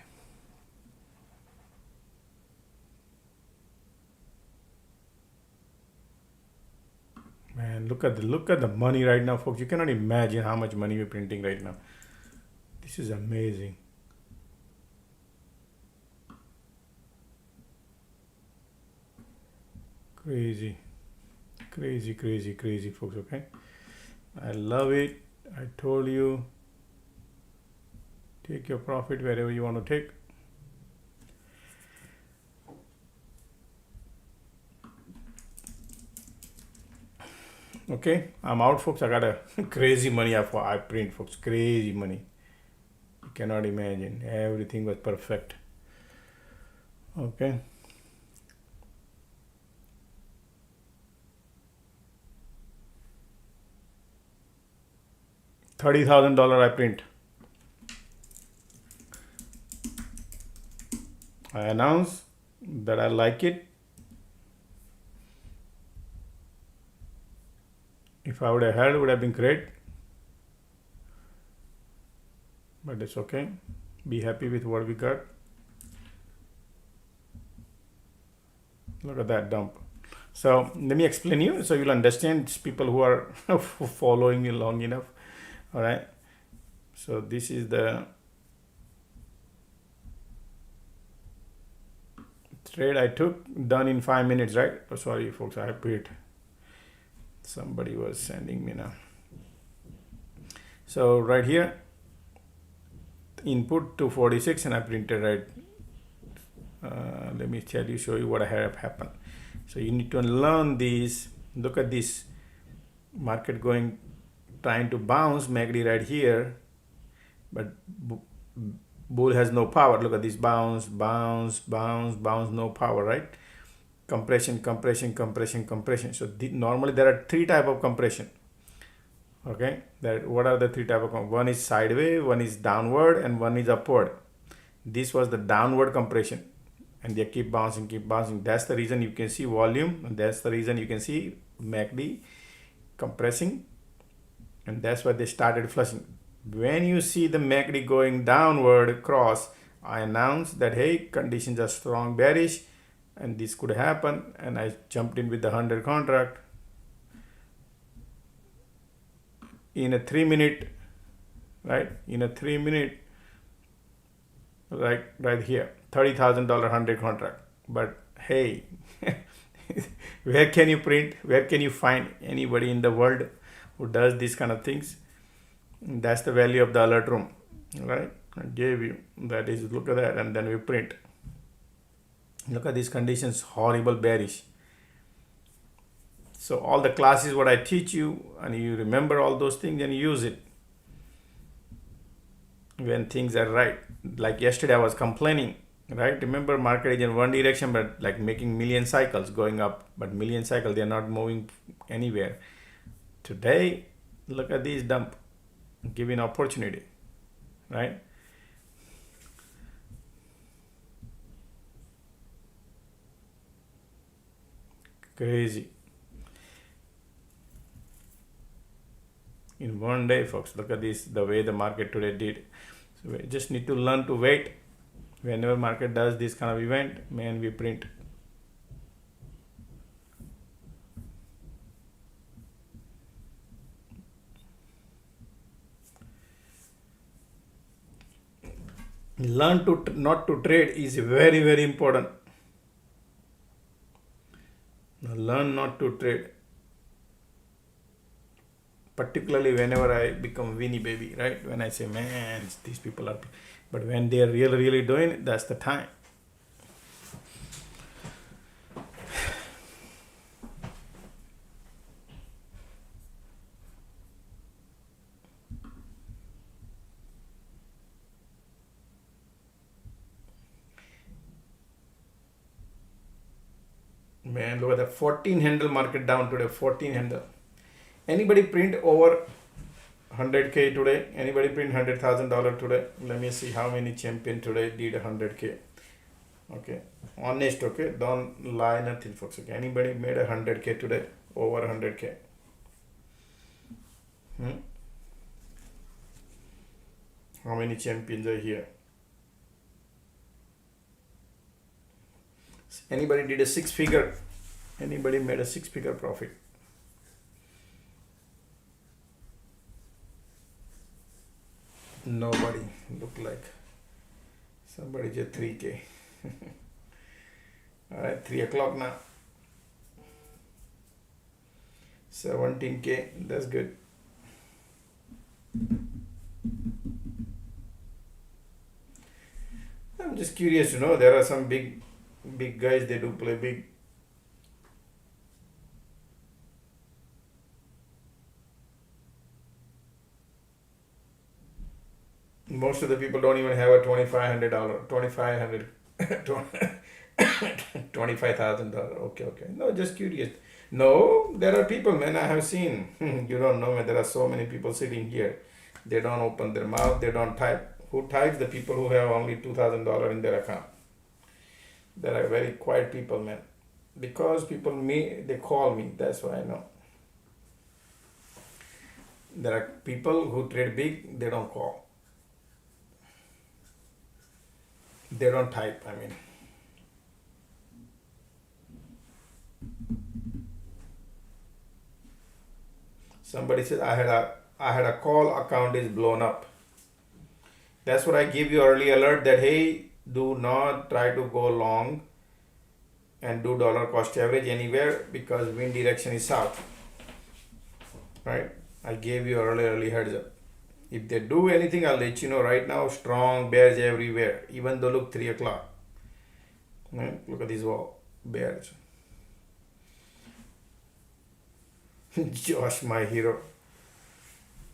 Speaker 1: Man, look at the money right now, folks. You cannot imagine how much money we're printing right now. This is amazing. Crazy, folks. Okay, I love it. I told you, take your profit wherever you want to take. Okay, I'm out, folks. I got a crazy money I print, folks. Crazy money. You cannot imagine. Everything was perfect. Okay. $30,000 I print. I announce that I like it. If I would have held, it would have been great. But it's okay. Be happy with what we got. Look at that dump. So let me explain you so you'll understand, people who are following me long enough. All right. So this is the trade I took, done in 5 minutes, right? Oh, sorry, folks, I paid. Somebody was sending me now. So right here, input 246, and I printed right. Let me show you what I have happened. So you need to learn these. Look at this market trying to bounce MACD right here, but bull has no power. Look at this bounce, no power, right? Compression. So normally there are three type of compression. Okay, what are the three type of one is sideways, one is downward, and one is upward. This was the downward compression, and they keep bouncing. That's the reason you can see volume, and that's the reason you can see MACD compressing, and that's why they started flushing. When you see the MACD going downward cross, I announced that hey, conditions are strong bearish and this could happen, and I jumped in with the 100 contract in a 3-minute, right? In a 3-minute, right here, $30,000 100 contract. But hey, where can you print? Where can you find anybody in the world who does these kind of things? That's the value of the alert room, right? I gave you that is, look at that, and then we print. Look at these conditions, horrible bearish. So all the classes what I teach you, and you remember all those things and use it when things are right. Like yesterday I was complaining, right? Remember, market is in one direction, but like making million cycles going up, but million cycles, they're not moving anywhere. Today, look at this dump, giving opportunity, right? Crazy. In one day, folks, look at this, the way the market today did. So we just need to learn to wait. Whenever market does this kind of event, man, we print. Learn to not to trade is very, very important. Learn not to trade. Particularly whenever I become weenie baby, right? When I say, man, these people are, but when they are really doing it, that's the time. Man, look at the 14 handle market down today, 14 handle. Anybody print over 100K today? Anybody print $100,000 today? Let me see how many champion today did 100K. Okay, honest, okay, don't lie, nothing, folks. Okay, anybody made 100K today? Over 100K? How many champions are here? Anybody did a 6-figure? Anybody made a 6-figure profit? Nobody. Look like somebody just 3K. All right, 3 o'clock now. 17K. That's good. I'm just curious to know, there are some big guys, they do play big. Most of the people don't even have a $25,000. Okay. No, just curious. No, there are people, man, I have seen. You don't know, man, there are so many people sitting here. They don't open their mouth, they don't type. Who types? The people who have only $2,000 in their account. There are very quiet people, man. Because people, they call me, that's why I know. There are people who trade big, they don't call. They don't type, I mean. Somebody says, I had a call, account is blown up. That's what I give you early alert that, hey, do not try to go long and do dollar cost average anywhere because wind direction is south. Right? I gave you early heads up. If they do anything, I'll let you know. Right now, strong bears everywhere. Even though look 3 o'clock. Right? Look at this wall. Bears. Josh, my hero.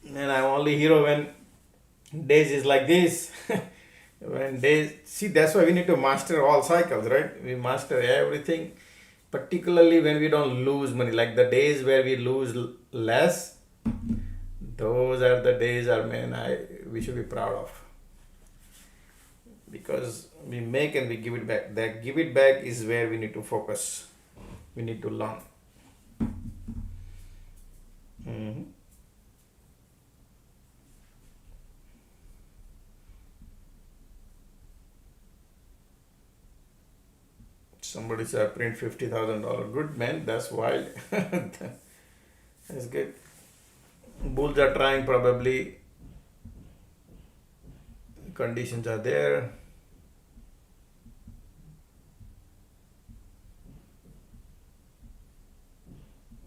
Speaker 1: And I'm only hero when days is like this. When days, see, that's why we need to master all cycles, right? We master everything, particularly when we don't lose money. Like the days where we lose less, those are the days, we should be proud of. Because we make and we give it back. That give it back is where we need to focus. We need to learn. Somebody said print $50,000. Good man, that's wild. That's good. Bulls are trying probably. Conditions are there.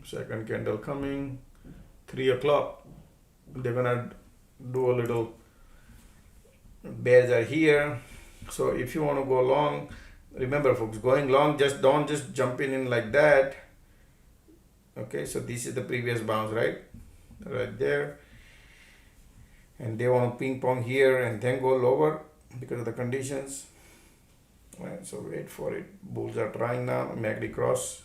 Speaker 1: Second candle coming. 3 o'clock. They're gonna do a little. Bears are here. So if you want to go long, remember folks, going long, don't just jump in like that. Okay, so this is the previous bounce, right there, and they want to ping pong here and then go lower because of the conditions, right? So wait for it. Bulls are trying now. MACD cross.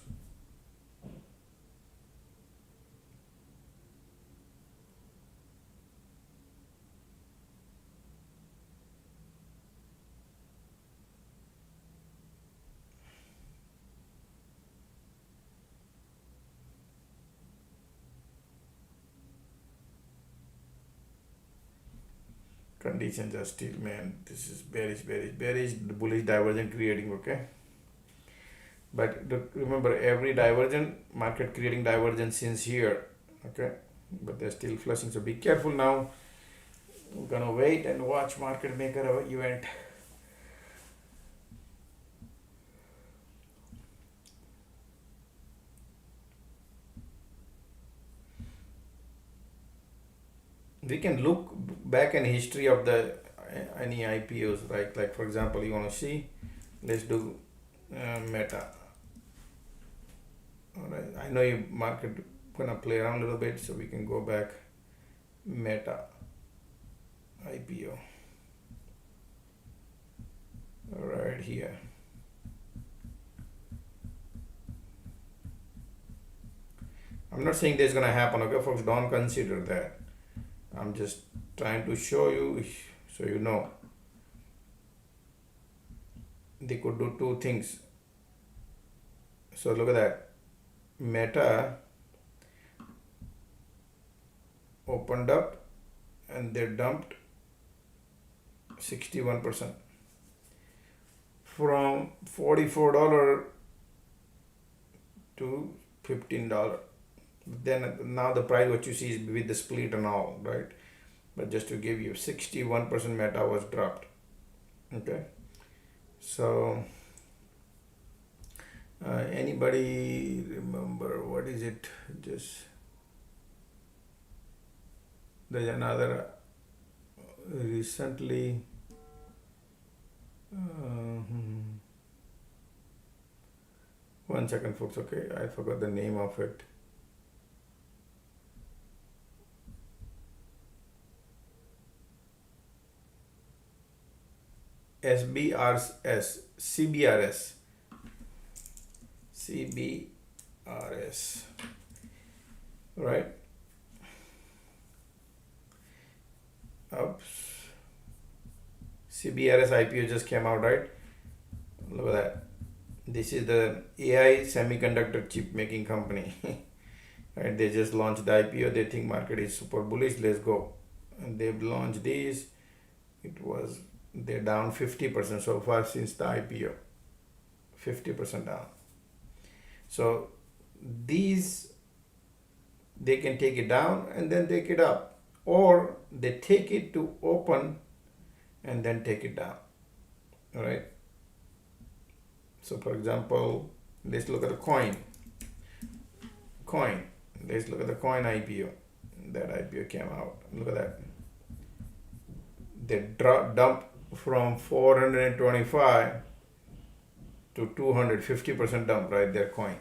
Speaker 1: Conditions are still, man, this is bearish, the bullish divergence creating, okay? But remember, every divergence, market creating divergence since here, okay? But they're still flushing, so be careful now. We're gonna wait and watch market maker event. We can look back in history of the any IPOs, right? Like for example, you want to see, let's do Meta. All right, I know you market gonna play around a little bit, so we can go back. Meta IPO, right here. I'm not saying this is gonna happen, okay, folks? Don't consider that. I'm just trying to show you so you know. They could do two things. So look at that. Meta opened up and they dumped 61% from $44 to $15. Then now the price what you see is with the split and all, right? But just to give you 61% Meta was dropped. Okay, so anybody remember what is it? Just there's another recently. One second, folks. Okay, I forgot the name of it. CBRS, right? Oops. CBRS IPO just came out, right? Look at that. This is the AI semiconductor chip making company. Right? They just launched the IPO. They think market is super bullish. Let's go. And they've launched this. They're down 50% so far since the IPO. 50% down. So these, they can take it down and then take it up, or they take it to open and then take it down. All right. So for example, let's look at the coin. Let's look at the coin IPO. That IPO came out. Look at that. They dumped from 425 to 250% dump, right there, coin.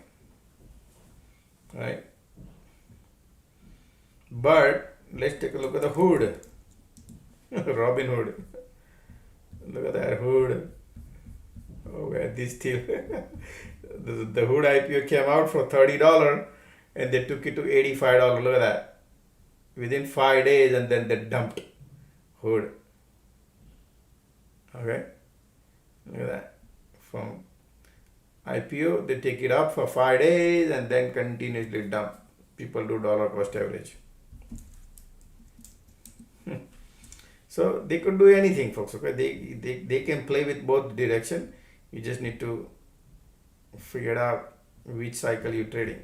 Speaker 1: Right. But let's take a look at the hood. Robin Hood. Look at that hood. Oh, where this still the hood IPO came out for $30 and they took it to $85. Look at that. Within 5 days, and then they dumped hood. Okay. Look at that. From IPO, they take it up for 5 days and then continuously dump. People do dollar cost average. So they could do anything, folks. Okay, they can play with both direction. You just need to figured out which cycle you're trading.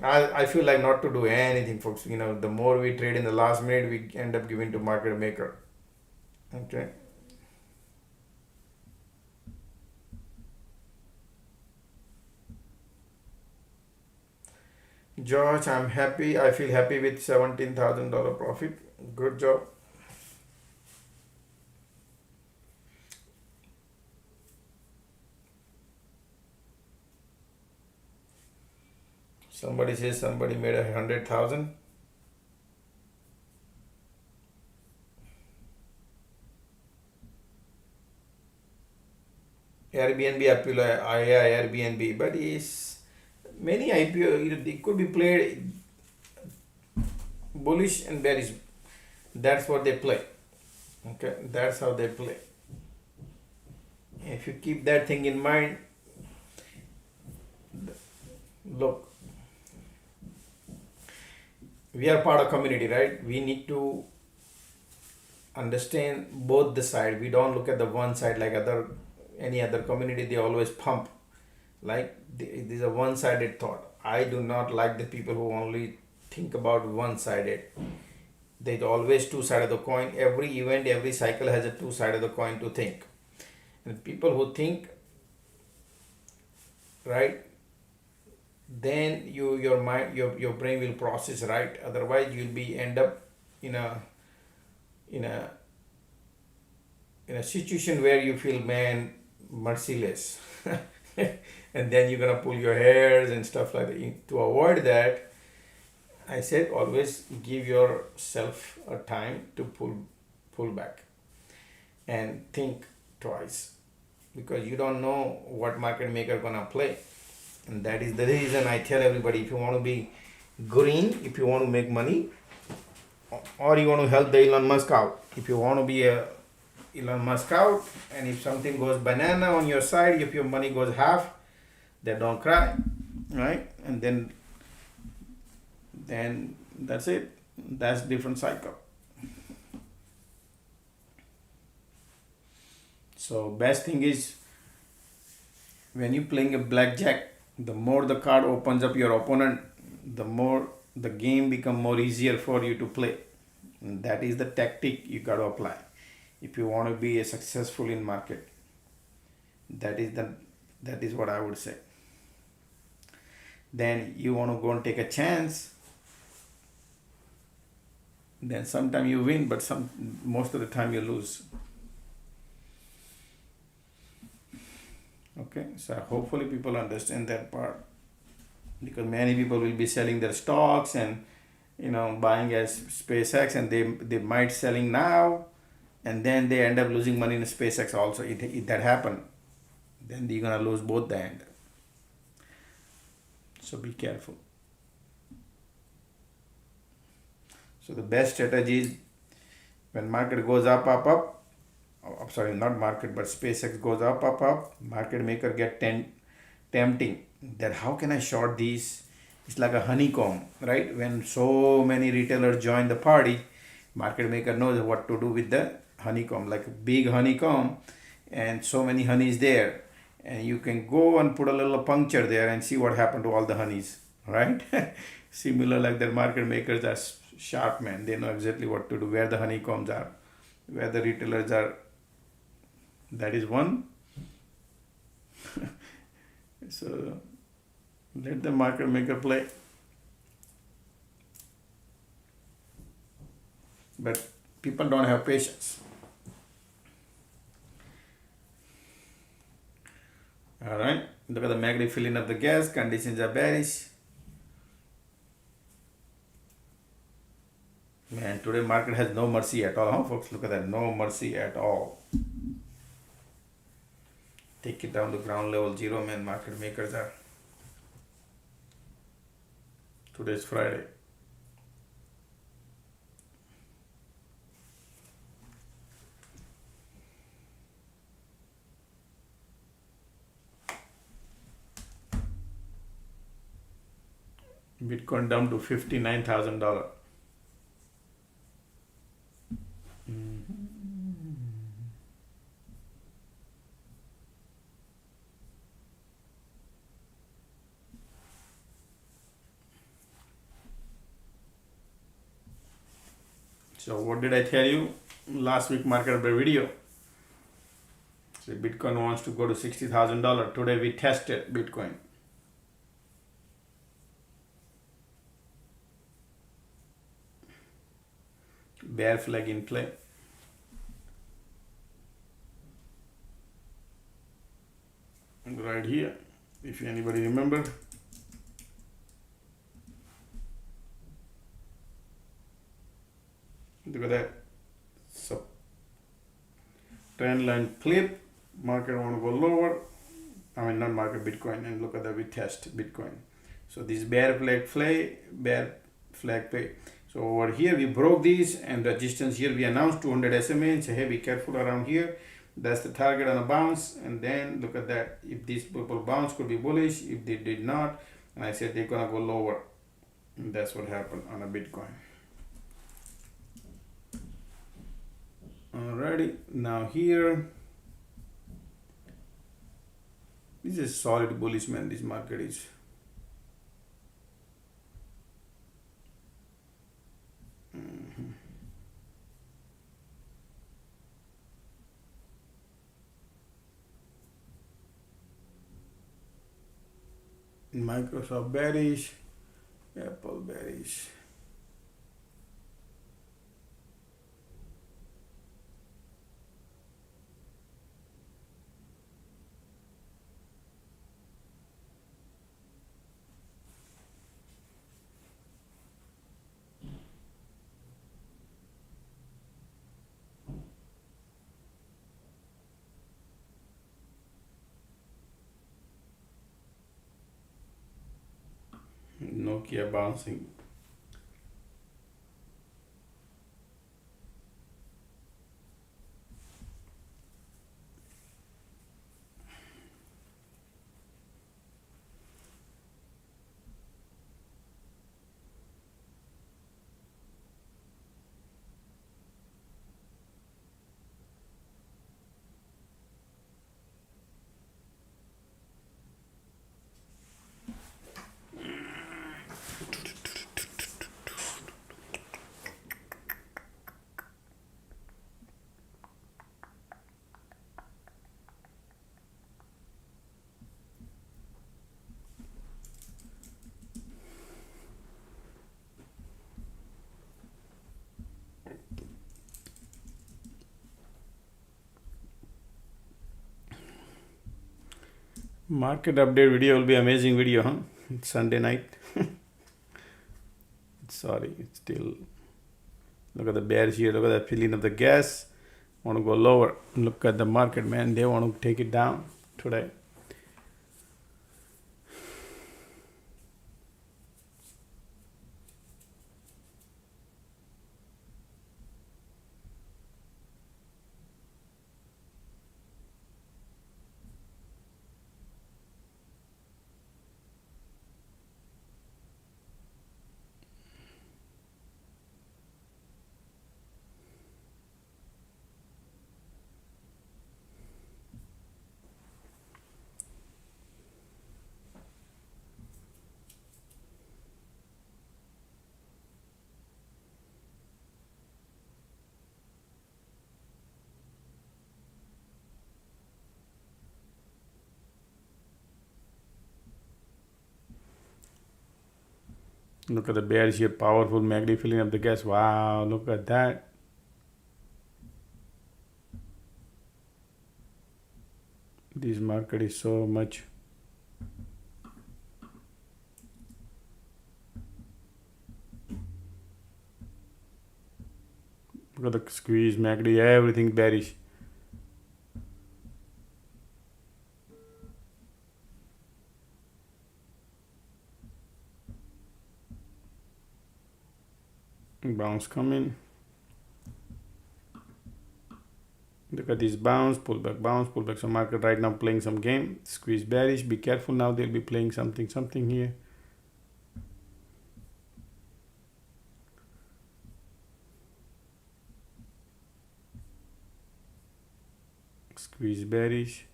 Speaker 1: I feel like not to do anything, folks. The more we trade in the last minute, we end up giving to market maker. Okay. George, I'm happy. I feel happy with $17,000 profit. Good job. Somebody says somebody made 100,000. Airbnb appeal, Airbnb, but is many IPO it could be played bullish and bearish. That's what they play. Okay, that's how they play. If you keep that thing in mind, look, we are part of community, right? We need to understand both the side. We don't look at the one side like any other community. They always pump like this is a one-sided thought. I do not like the people who only think about one-sided. There's always two sides of the coin. Every event, every cycle has a two sides of the coin to think. And people who think right, then your mind, your brain will process right. Otherwise, you'll be end up in a situation where you feel, man, merciless. And then you're gonna pull your hairs and stuff like that. To avoid that, I said always give yourself a time to pull back and think twice, because you don't know what market maker gonna play. And that is the reason I tell everybody, if you want to be green, if you want to make money, or you want to help the Elon Musk out, if you want to be a Elon Musk out, and if something goes banana on your side, if your money goes half, then don't cry, right? And then that's it. That's different cycle. So best thing is when you playing a blackjack, the more the card opens up your opponent, the more the game become more easier for you to play. And that is the tactic you got to apply if you want to be a successful in market. That is what I would say. Then you want to go and take a chance. Then sometime you win, but most of the time you lose. Okay, so hopefully people understand that part, because many people will be selling their stocks and buying as SpaceX, and they might selling now, and then they end up losing money in SpaceX also. If that happen, then you're gonna lose both the end. So be careful. So the best strategy is when market goes up, sorry, not market, but SpaceX goes up, market maker get tempting that how can I short these? It's like a honeycomb, right? When so many retailers join the party, market maker knows what to do with the honeycomb, like a big honeycomb, and so many honeys there, and you can go and put a little puncture there and see what happened to all the honeys, right? Similar, like the market makers are sharp, man. They know exactly what to do, where the honeycombs are, where the retailers are. That is one. So let the market maker play. But people don't have patience. All right. Look at the magnet filling up the gas. Conditions are bearish. Man, today market has no mercy at all, huh, folks? Look at that. No mercy at all. Take it down to ground level zero, man. Market makers are. Today's Friday. Bitcoin down to $59,000. So what did I tell you last week market update video? So Bitcoin wants to go to $60,000. Today we tested Bitcoin. Bear flag in play. Right here, if anybody remember. Look at that. So trend line flip. Market want to go lower. I mean not market, Bitcoin, and look at that, we test Bitcoin. So this bear flag play. So over here we broke these and resistance here we announced 200 SMA and say hey, be careful around here. That's the target on a bounce, and then look at that. If these people bounce, could be bullish. If they did not, and I said they're gonna go lower, and that's what happened on a Bitcoin. Alrighty, now here, this is solid bullish, man. This market is. Microsoft bearish, Apple bearish. Nokia bouncing. Market update video will be amazing video, huh? It's Sunday night. Sorry, it's still. Look at the bears here. Look at the filling of the gas. Want to go lower. Look at the market, man. They want to take it down today. Look at the bears here, powerful MACD filling up the gas. Wow, look at that. This market is so much. Look at the squeeze, MACD, everything bearish. Bounce coming. Look at this bounce, pullback. So market right now playing some game. Squeeze bearish. Be careful now. They'll be playing something here. Squeeze bearish.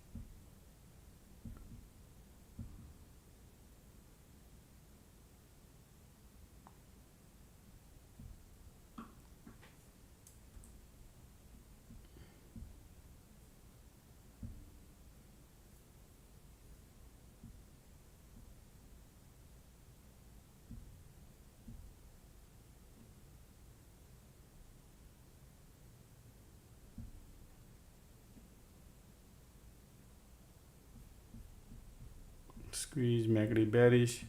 Speaker 1: Squeeze, MACD bearish.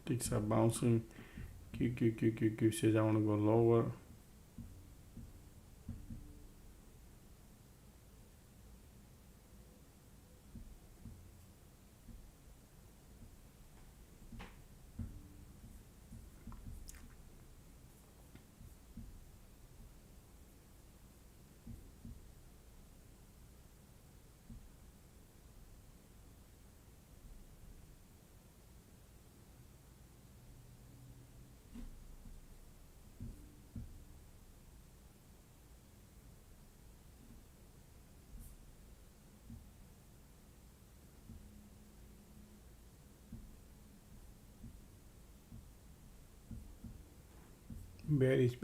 Speaker 1: Ticks are bouncing. Q says I want to go lower. Bearish.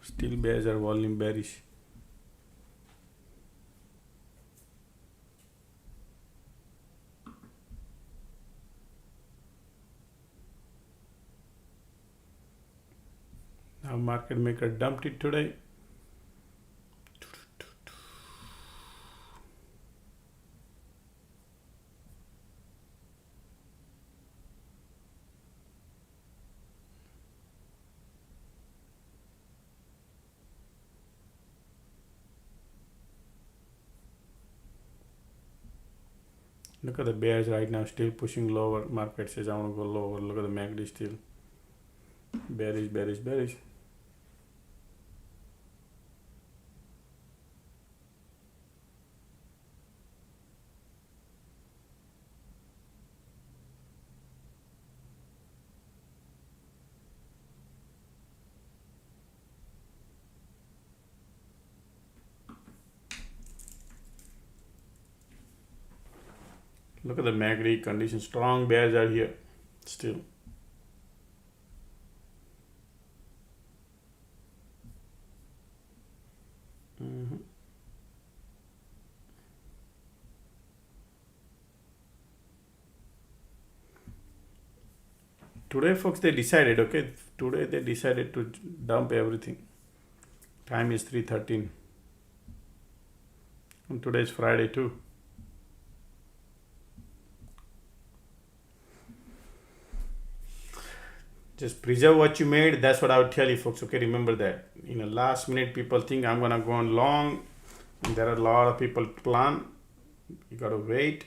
Speaker 1: Still bears are volume bearish. Now market maker dumped it today. Look at the bears right now, still pushing lower. Market says I want to go lower. Look at the MACD still bearish. Look at the MACD condition. Strong bears are here still. Today, folks, they decided, okay, today they decided to dump everything. Time is 3:13. And today is Friday too. Just preserve what you made. That's what I would tell you, folks. Okay, remember that. In the last minute, people think I'm gonna go on long. And there are a lot of people plan. You gotta wait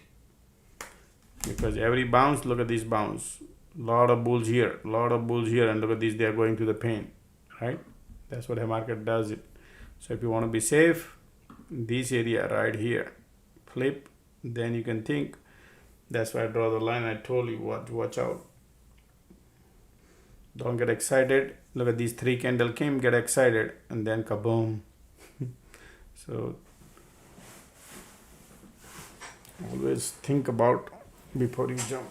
Speaker 1: because every bounce. Look at this bounce. Lot of bulls here, and look at this. They are going to the pain, right? That's what the market does it. So if you want to be safe, this area right here, flip. Then you can think. That's why I draw the line. I told you what to watch out. Don't get excited. Look at these 3 candle came, get excited, and then kaboom. So always think about before you jump.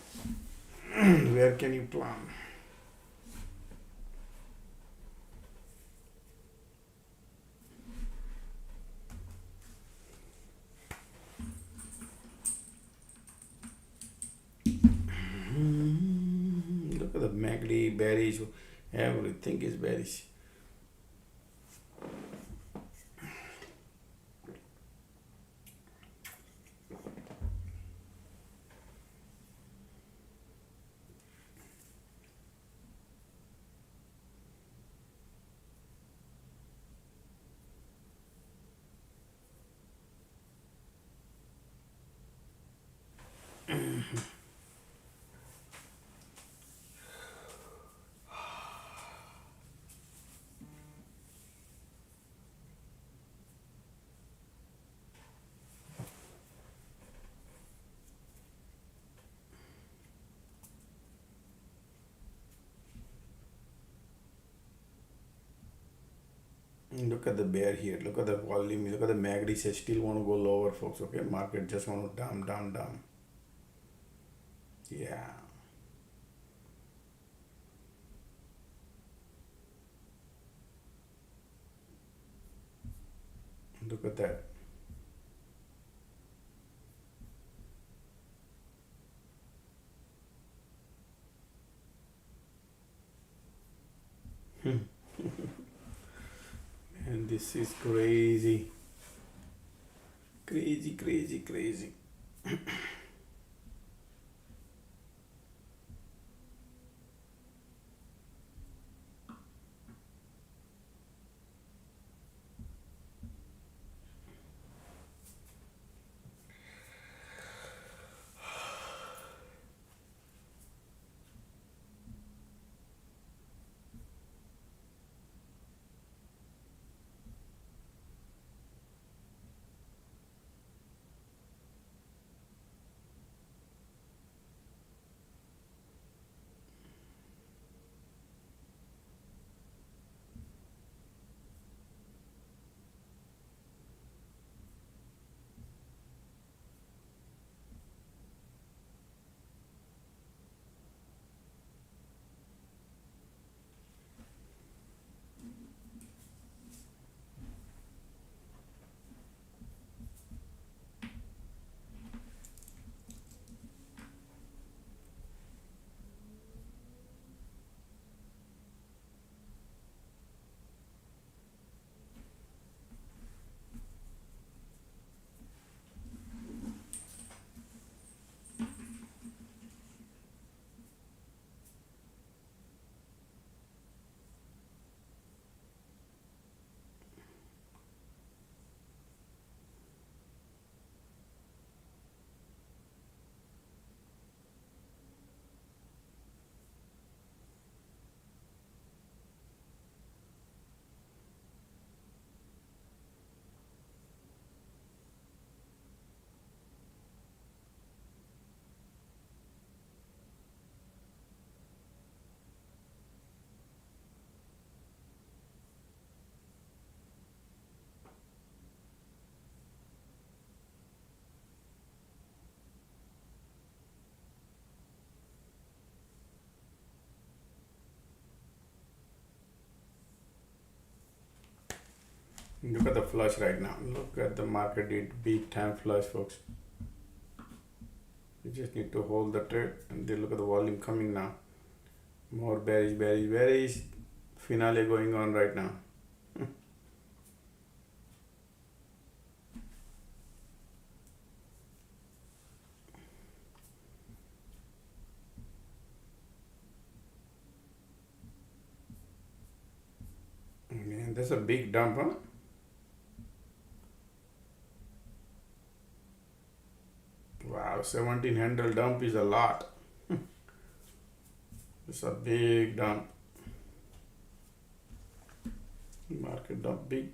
Speaker 1: Where can you plan? Look at the MACD bearish. Everything is bearish. Look at the bear here. Look at the volume. Look at the MACD says still want to go lower, folks. Okay, market just want to down. Yeah. Look at that. And this is crazy. Crazy, crazy, crazy. Look at the flush right now. Look at the market did big time flush, folks. You just need to hold the trade and then look at the volume coming now. More bearish, bearish, bearish. Finale going on right now. Man, that's a big dump, huh? Wow, 17 handle dump is a lot. It's a big dump. Market dump big.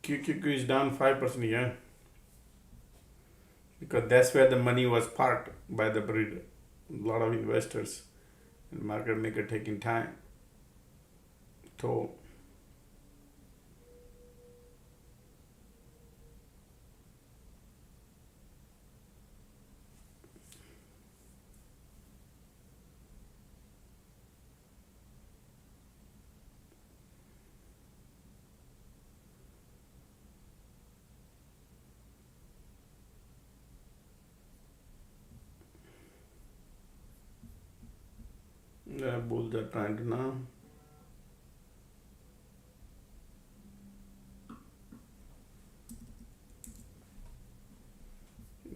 Speaker 1: QQQ is down 5% again because that's where the money was parked by the breeder. A lot of investors and market maker taking time. So the bulls are trying to now.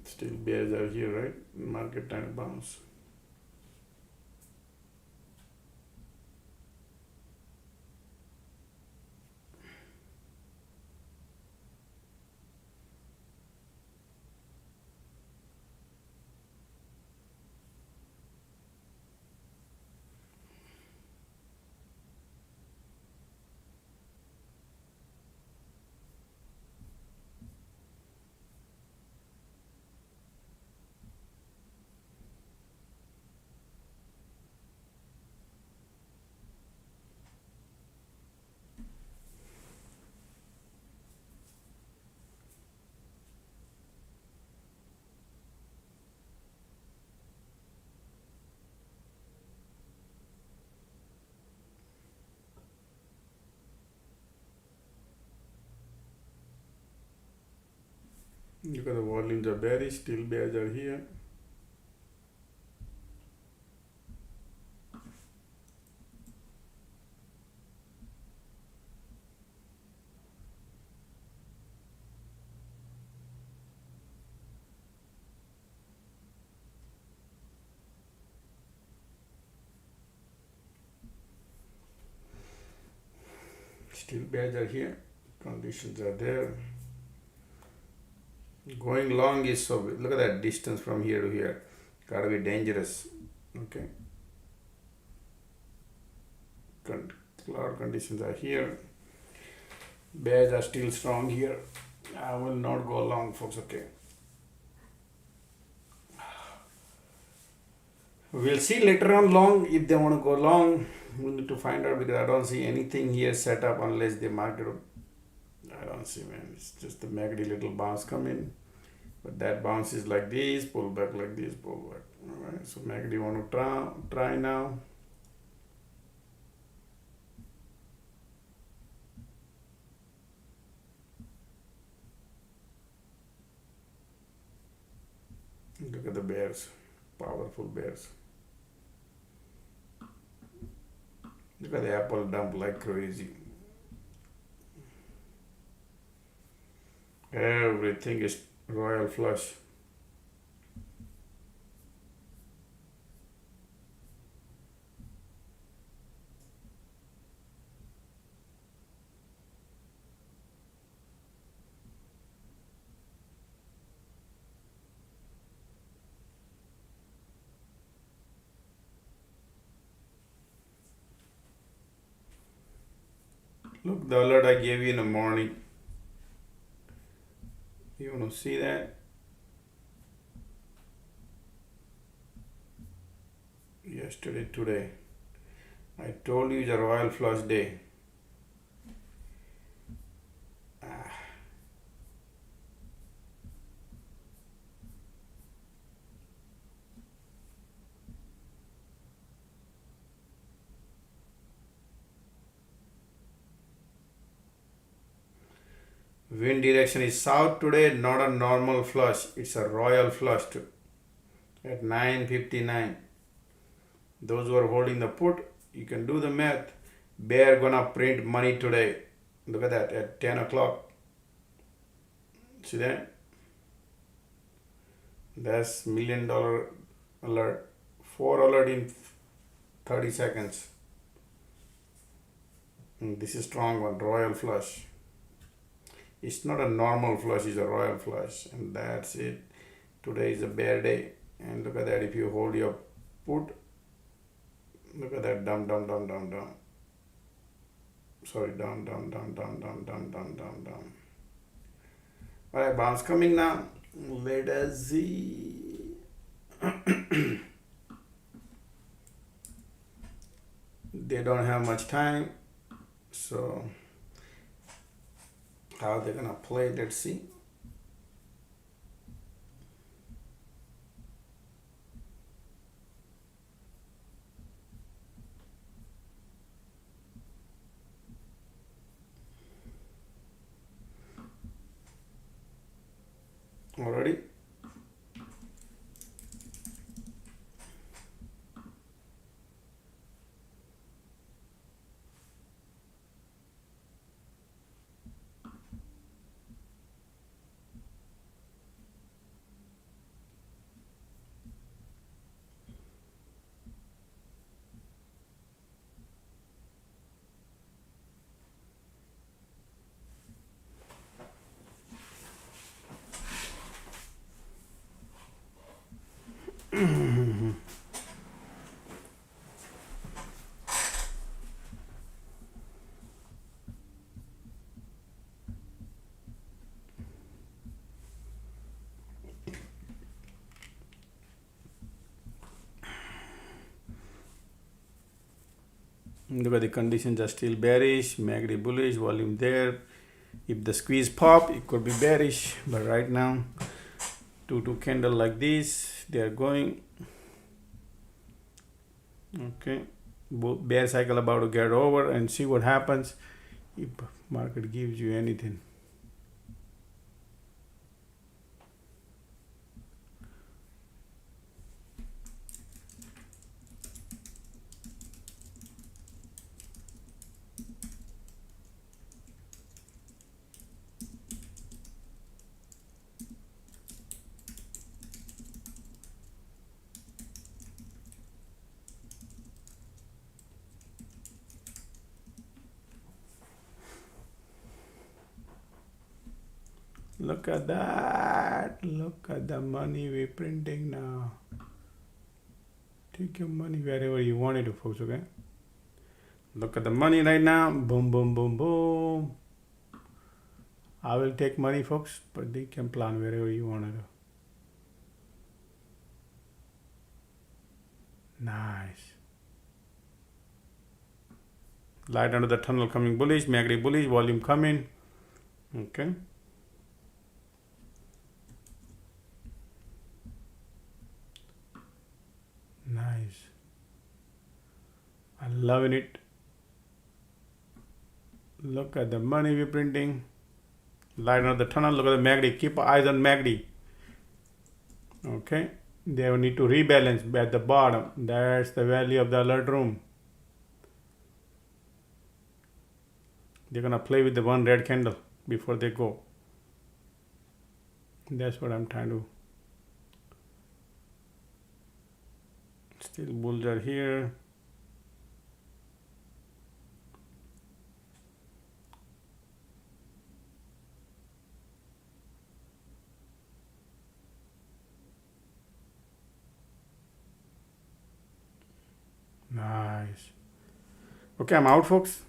Speaker 1: Still bears are here, right? Market trying to bounce. Look at the volumes are bearish, still bears are here. Still bears are here. Conditions are there. Going long is so, look at that distance from here to here. Gotta be dangerous. Okay. Cloud conditions are here. Bears are still strong here. I will not go long, folks. Okay. We'll see later on long if they want to go long. We need to find out because I don't see anything here set up unless the market. I don't see, man. It's just the MACD little bounce come in. But that bounce is like this, pull back like this, pull back. Alright, so MACD want to try now. Look at the bears, powerful bears. Look at the Apple dump like crazy. Everything is royal flush. Look, the alert I gave you in the morning. You want to see that? Yesterday, today. I told you it's a royal flush day. Wind direction is south today, not a normal flush. It's a royal flush at 9:59. Those who are holding the put, you can do the math. Bear gonna print money today. Look at that at 10 o'clock. See that? That's $1 million alert. 4 alert in 30 seconds. And this is strong one, royal flush. It's not a normal flush, it's a royal flush. And that's it. Today is a bear day. And look at that, if you hold your put, look at that, down. Sorry, down. Alright, bounce coming now. Let us see. They don't have much time. So how they're gonna play, let's see. Already. Look at the conditions are still bearish, MACD bullish, volume there. If the squeeze pop, it could be bearish, but right now 2 candle like this, they are going. Okay, bear cycle about to get over, and see what happens if market gives you anything. Look at that. Look at the money we're printing now. Take your money wherever you want it to, folks, okay? Look at the money right now. Boom, boom, boom, boom. I will take money, folks, but they can plan wherever you want it to. Nice. Light under the tunnel coming bullish, MACD bullish, volume coming. Okay. Nice. I'm loving it. Look at the money we're printing. Light under the tunnel. Look at the MACD. Keep eyes on MACD. Okay. They will need to rebalance at the bottom. That's the value of the alert room. They're gonna play with the one red candle before they go. That's what I'm trying to. Still bulls are here. Nice. Okay, I'm out, folks.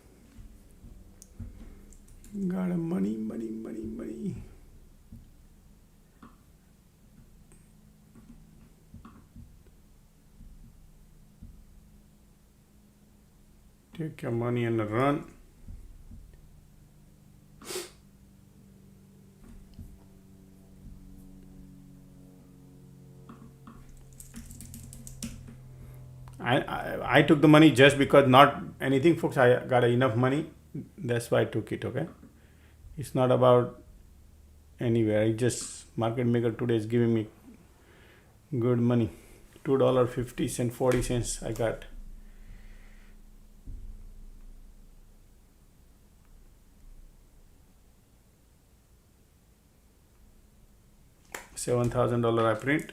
Speaker 1: Got a money. Take your money and run. I took the money just because not anything, folks. I got enough money. That's why I took it, okay? It's not about anywhere. I just, market maker today is giving me good money. $2.50, 40 cents I got. $7,000 I print.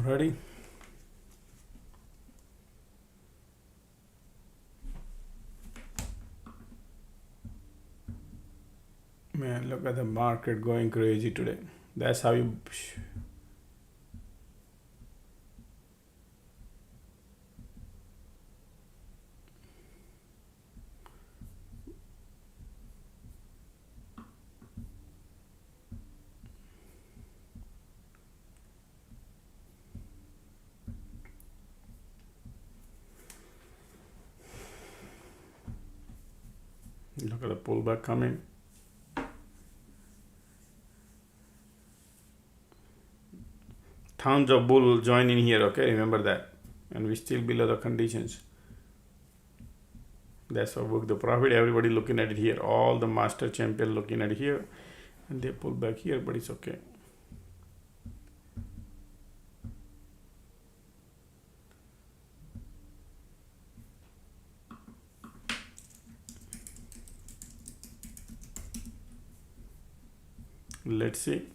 Speaker 1: Ready? Man, look at the market going crazy today. That's how you. Look at the pullback coming. Tons of bull join in here, okay? Remember that. And we still below the conditions. That's how book the profit. Everybody looking at it here. All the master champion looking at it here. And they pull back here, but it's okay. Let's see.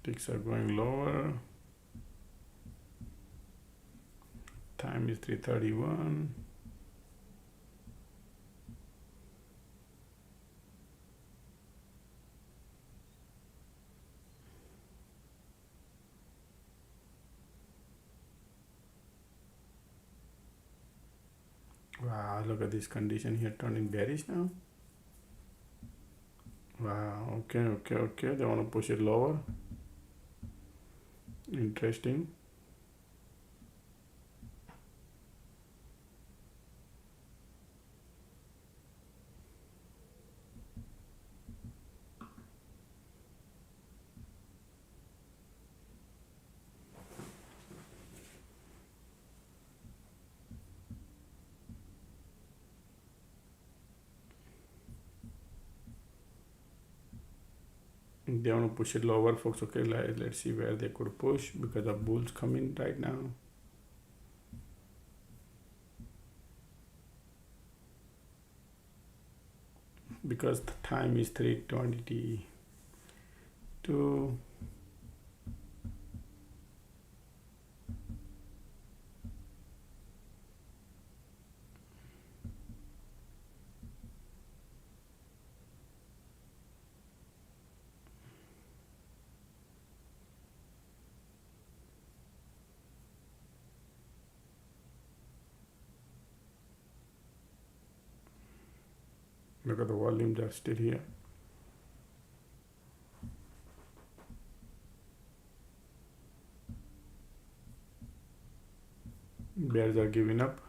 Speaker 1: Ticks are going lower. Time is 3:31. Wow, look at this condition here turning bearish now. Wow, okay. They want to push it lower. Interesting. They want to push it lower, folks. Okay, let's see where they could push because the bulls coming right now. Because the time is 3:22. Look at the volumes are still here. Bears are giving up.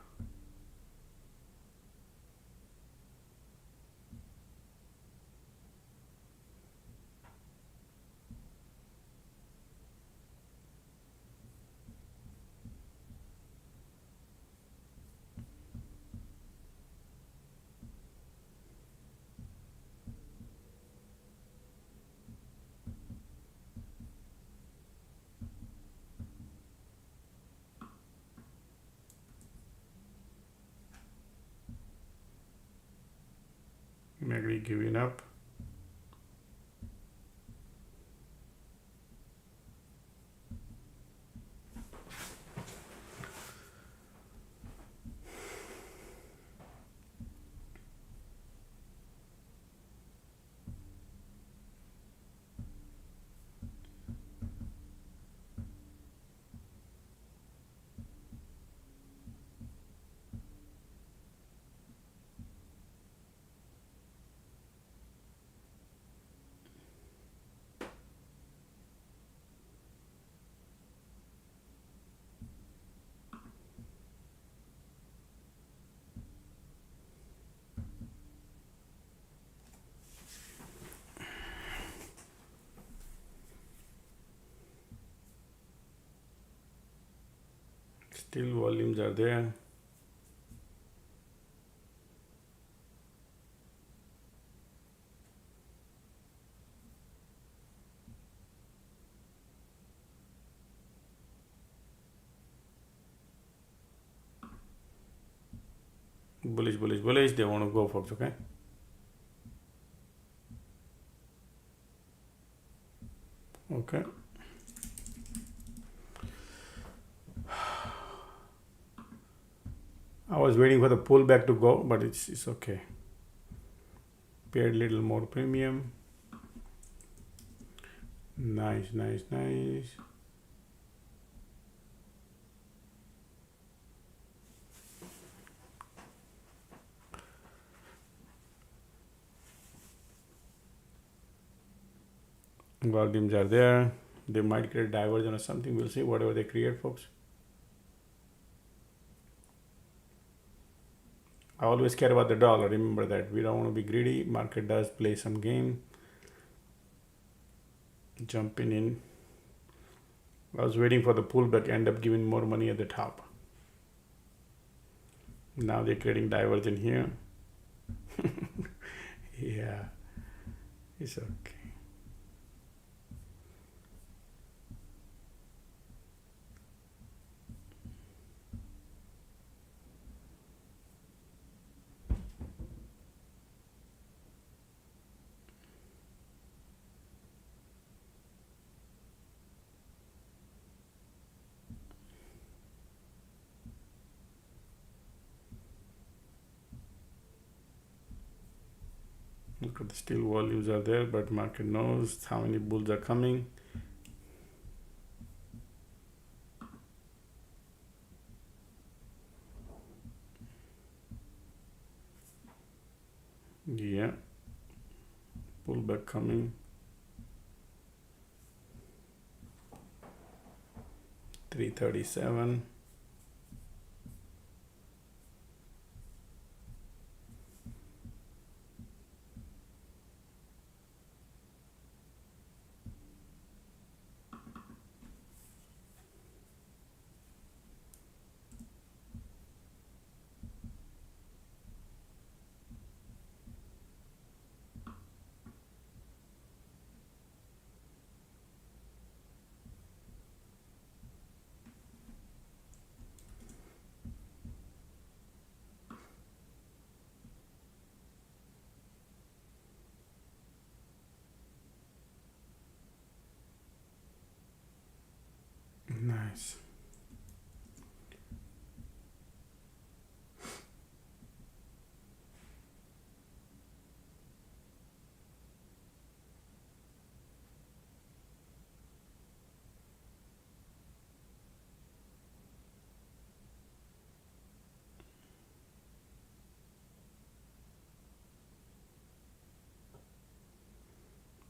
Speaker 1: Maybe giving up. Still volumes are there. Bullish. They want to go, folks, okay? Okay. I was waiting for the pullback to go, but it's okay. Paid little more premium. Nice, nice, nice. Volumes are there. They might create diversion or something. We'll see whatever they create, folks. I always care about the dollar. Remember that. We don't want to be greedy. Market does play some game. Jumping in. I was waiting for the pullback. End up giving more money at the top. Now they're creating diversion here. Yeah, it's okay. Look at the still volumes are there, but market knows how many bulls are coming. Yeah, pullback coming. 337. Nice.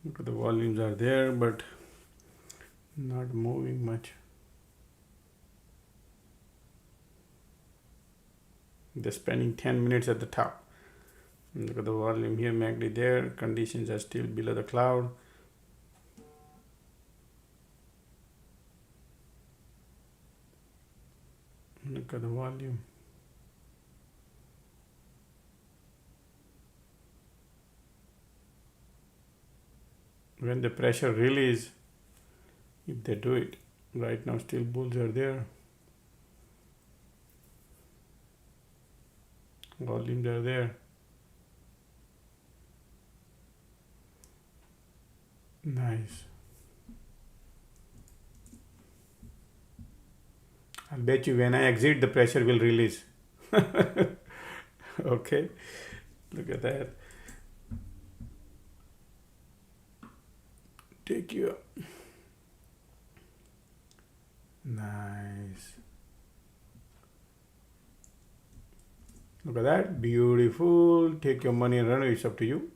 Speaker 1: Look at the volumes are there, but not moving much. They're spending 10 minutes at the top. Look at the volume here, MACD there. Conditions are still below the cloud. Look at the volume. When the pressure release, if they do it, right now still bulls are there. Volumes are there. Nice. I'll bet you when I exit, the pressure will release. Okay, look at that. Take you up. Nice. Look at that. Beautiful. Take your money and run. It's up to you.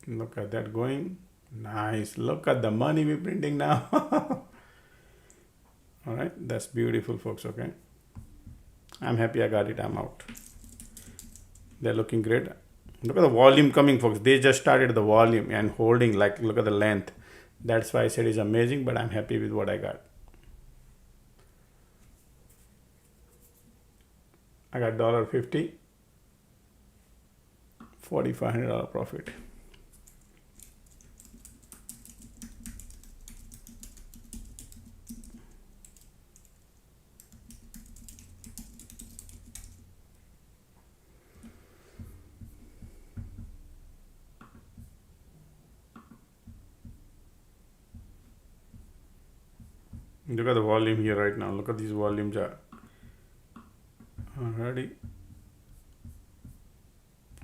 Speaker 1: Look at that going. Nice. Look at the money we're printing now. All right. That's beautiful, folks. Okay. I'm happy I got it. I'm out. They're looking great. Look at the volume coming, folks. They just started the volume and holding, like, look at the length. That's why I said it's amazing, but I'm happy with what I got. I got $1.50, $4,500 profit. Look at the volume here right now. Look at these volumes are already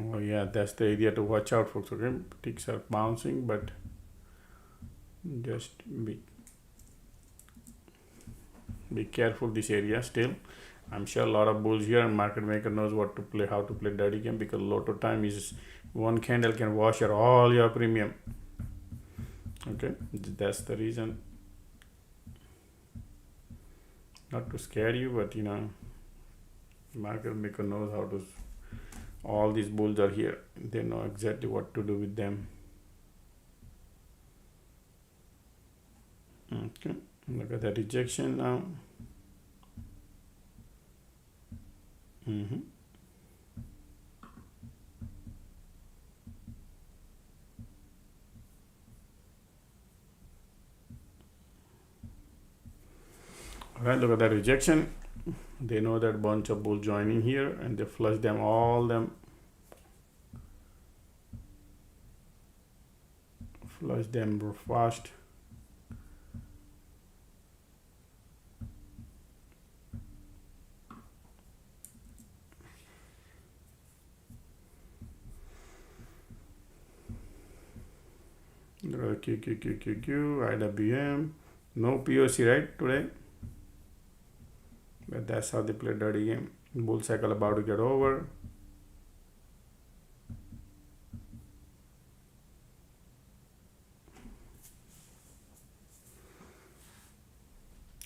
Speaker 1: Oh yeah, that's the area to watch out for. Okay, ticks are bouncing, but just be careful this area still. I'm sure a lot of bulls here, and market maker knows what to play, how to play dirty game, because lot of time is one candle can wash out all your premium. Okay, that's the reason. Not to scare you, but market maker knows how to. All these bulls are here. They know exactly what to do with them. Okay, look at that rejection now. Alright, look at that rejection. They know that bunch of bulls joining here, and they flush them all flush them fast. QQQQQ, IWM, no POC right today, but that's how they play dirty game. Bull cycle about to get over.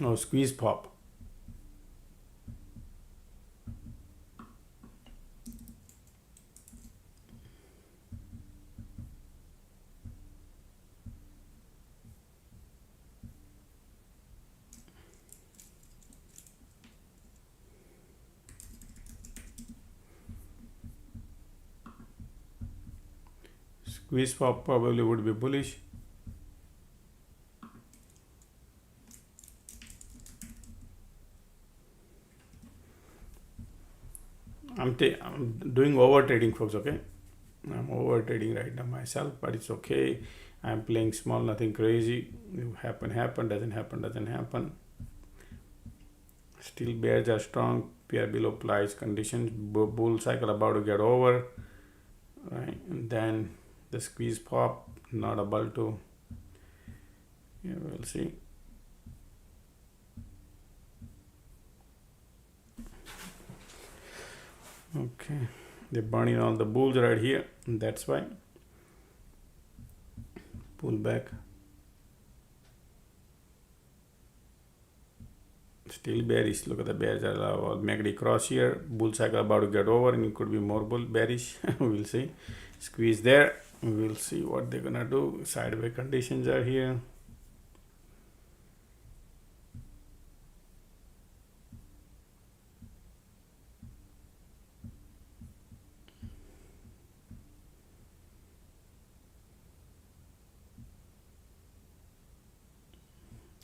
Speaker 1: Oh, squeeze pop. Squeeze pop probably would be bullish. I'm doing over trading, folks. Okay, I'm over trading right now myself, but it's okay. I'm playing small, nothing crazy. Happen, doesn't happen. Still bears are strong. PR below price conditions. Bull cycle about to get over. Right, and then the squeeze pop not able to. Yeah, we'll see. Okay, they're burning all the bulls right here, and that's why. Pull back. Still bearish. Look at the bears are MACD cross here. Bull cycle about to get over, and it could be more bull bearish. We'll see. Squeeze there. We'll see what they're gonna do. Sideways conditions are here.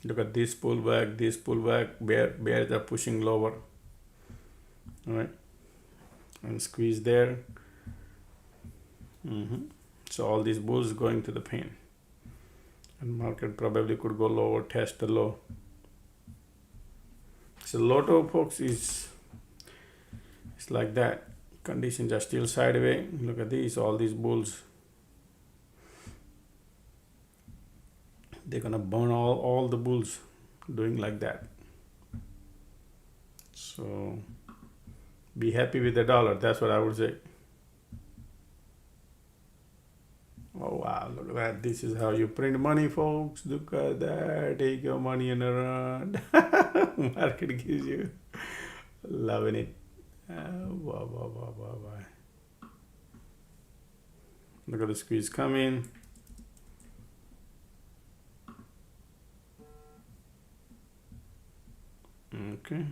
Speaker 1: Look at this pullback, bears are pushing lower. All right, and squeeze there. So all these bulls going to the pain, and market probably could go lower, test the low. So lotto, folks, it's like that. Conditions are still sideways. Look at these, all these bulls. They're gonna burn all the bulls doing like that. So be happy with the dollar. That's what I would say. Oh wow, look at that. This is how you print money, folks. Look at that. Take your money and run. Market gives you. Loving it. Wow. Look at the squeeze coming. Okay.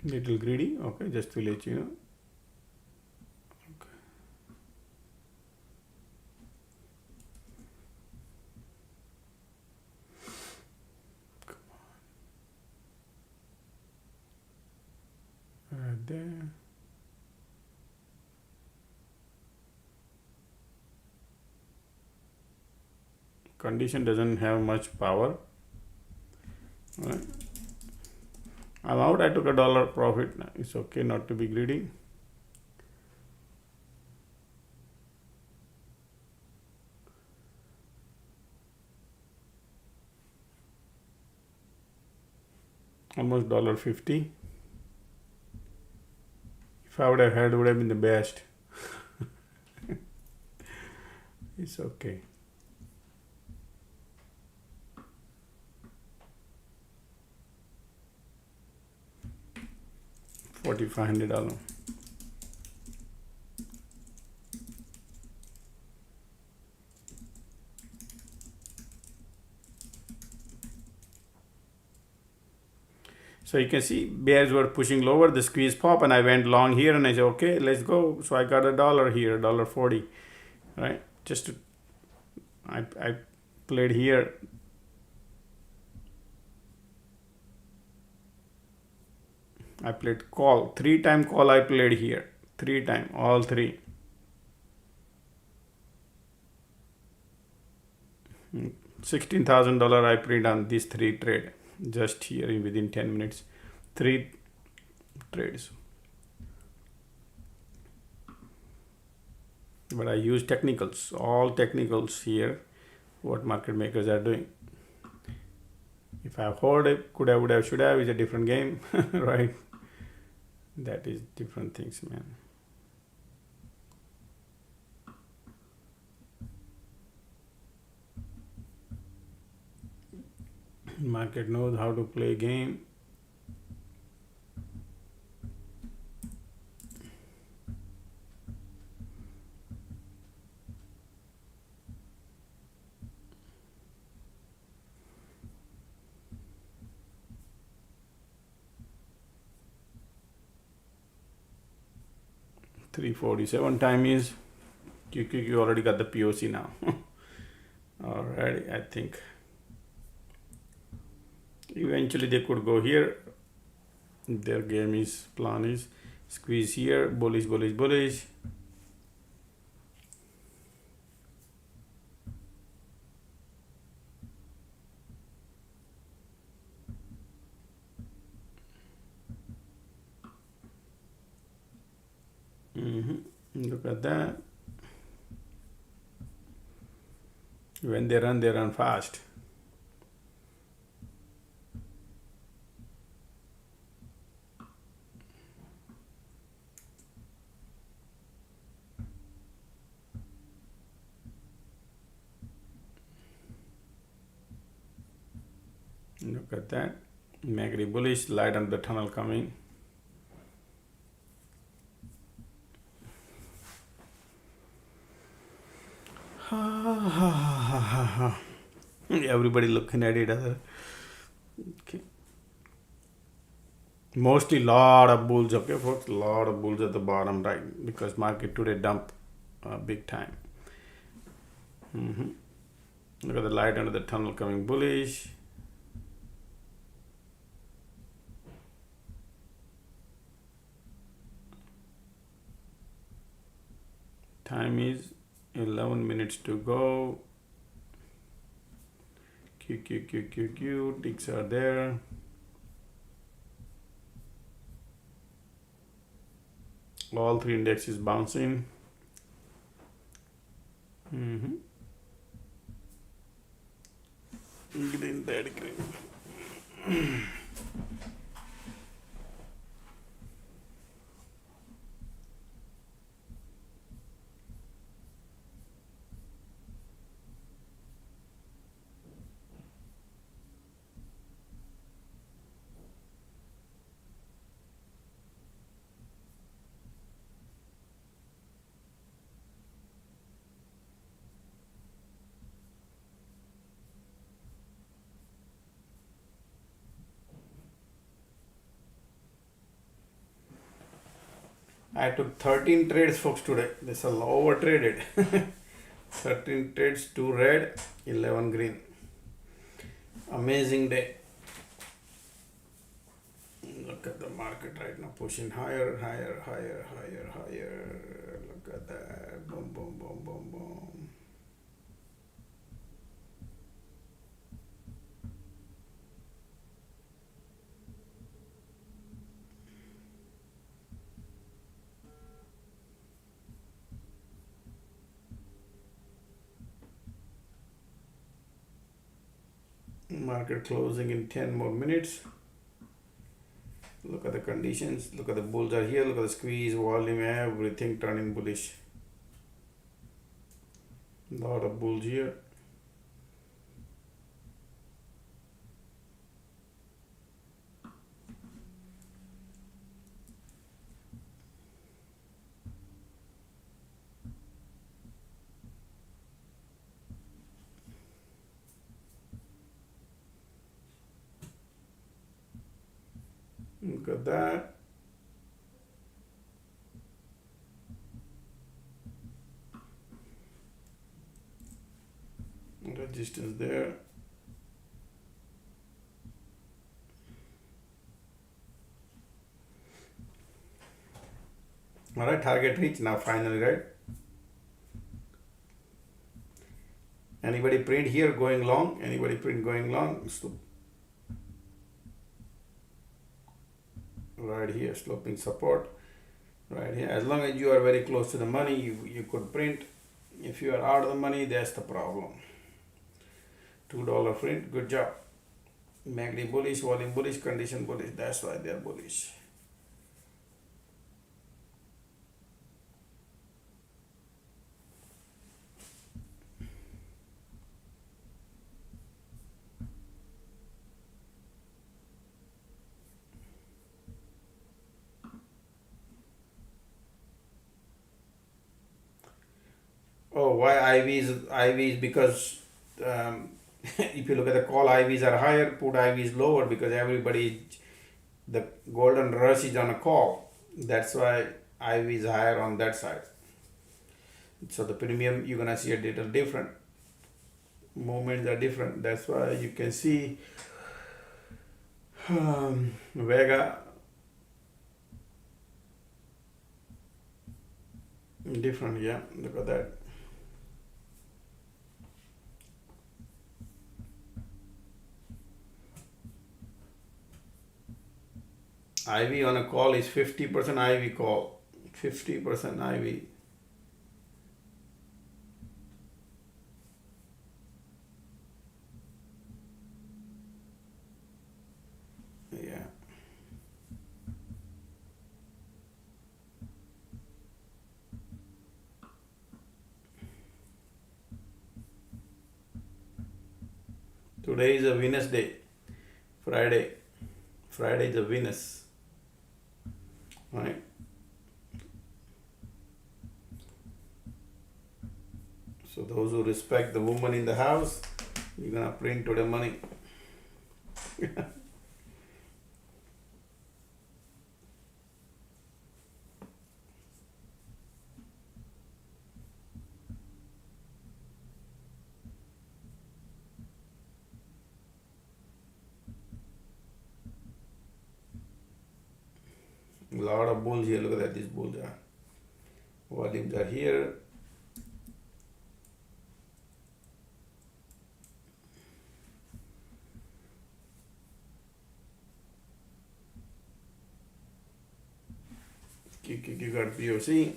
Speaker 1: Little greedy. Okay, just to let you know. Okay. Come on. Right there. Condition doesn't have much power. All right. I'm out. I took $1 profit. It's okay not to be greedy. Almost $1.50. If I would have had, it would have been the best. It's okay. $4,500. So you can see bears were pushing lower, the squeeze pop, and I went long here, and I said, okay, let's go. So I got $1 here, $1.40, right? Just to, I played here. I played call, 3-time call I played here, 3-time, all three. $16,000 I print on these 3 trade, just here within 10 minutes, 3 trades. But I use technicals, all technicals here, what market makers are doing. If I hold it, could have, would have, should have is a different game, right? That is different things, man. Market knows how to play a game. $3.47 time is. You already got the POC now. Alrighty, I think eventually they could go here. Their game is, plan is squeeze here, bullish, bullish, bullish. Look at that. When they run fast. Look at that. Negative bullish, light on the tunnel coming. Everybody looking at it. Okay. Mostly lot of bulls, okay folks, lot of bulls at the bottom, right? Because market today dump big time. Look at the light under the tunnel coming bullish. Time is 11 minutes to go. Q, ticks are there. All 3 indexes bouncing. Green, red, green. I took 13 trades, folks, today. This is over traded. 13 trades, 2 red, 11 green. Amazing day. Look at the market right now, pushing higher, higher, higher, higher, higher. Look at that. Boom, boom, boom, boom, boom. Market closing in 10 more minutes. Look at the conditions. Look at the bulls are here. Look at the squeeze, volume, everything turning bullish. Lot of bulls here. Look at that. Resistance there. All right, target reach now finally, right? Anybody print here going long? Anybody print going long? Right here, sloping support. Right here, as long as you are very close to the money, you could print. If you are out of the money, that's the problem. $2 print, good job. MACD bullish, volume bullish, condition bullish. That's why they are bullish. Oh, why IVs? Because if you look at the call, IVs are higher, put IVs lower because the golden rush is on a call. That's why IV is higher on that side. So the premium, you're gonna see a little different. Movements are different. That's why you can see Vega different. Yeah, look at that. IV on a call is 50% IV call, 50% IV. Yeah. Today is a Venus day, Friday. Friday is a Venus. Right? So those who respect the woman in the house, you're gonna print to the money. A lot of bulls here. Look at that, these bulls are. Volumes are here. You got POC.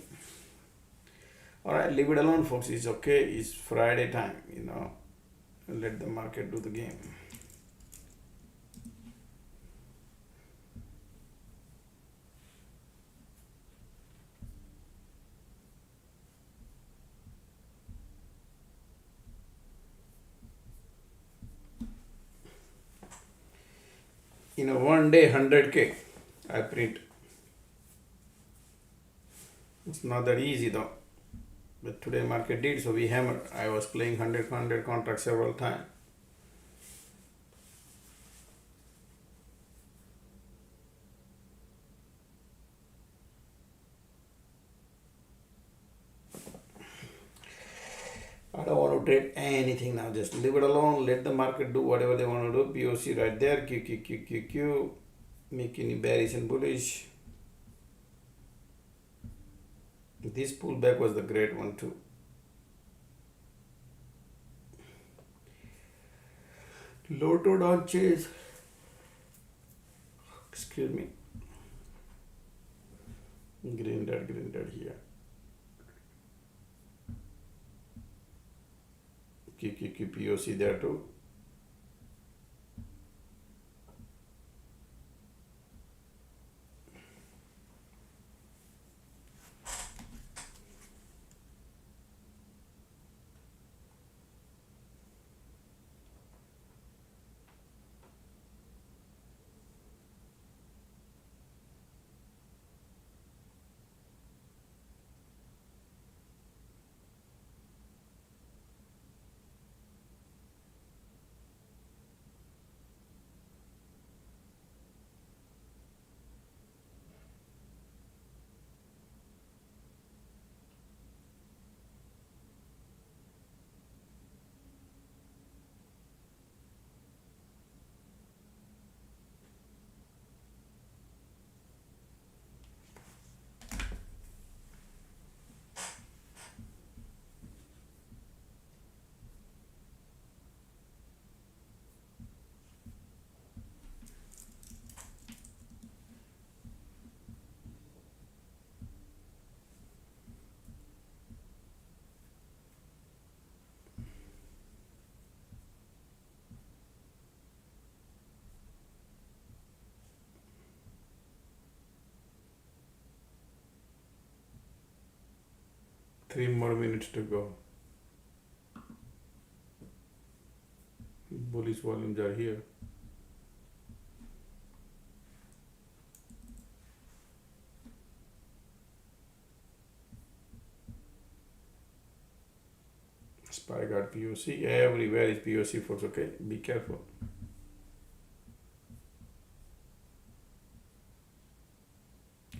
Speaker 1: Alright, leave it alone, folks. It's okay. It's Friday time, Let the market do the game. One day 100K I print. It's not that easy though. But today market did, so we hammered. I was playing 100 contracts several times. I don't want to trade anything now. Just leave it alone. Let the market do whatever they want to do. POC right there. Q. Making bearish and bullish. This pullback was the great one too. Lotto down chase. Excuse me. Green dot here. Q POC there too. 3 more minutes to go. Bullish volumes are here. SPY got POC. Everywhere is POC, folks. Okay, be careful.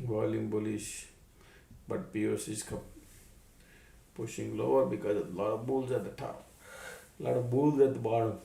Speaker 1: Volume bullish, but POC is pushing lower because of a lot of bulls at the top, a lot of bulls at the bottom.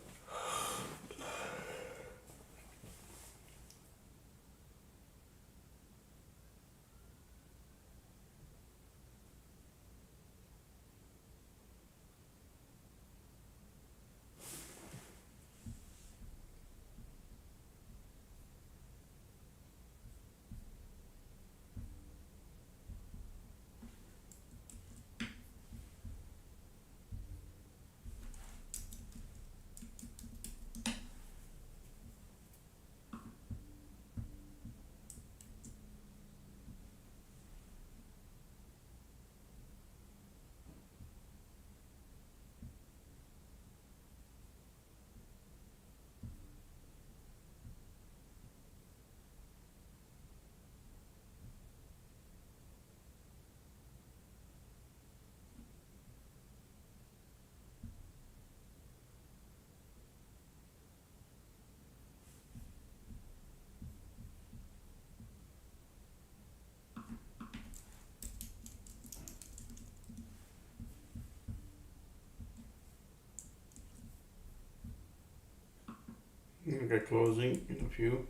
Speaker 1: Okay, closing in a few.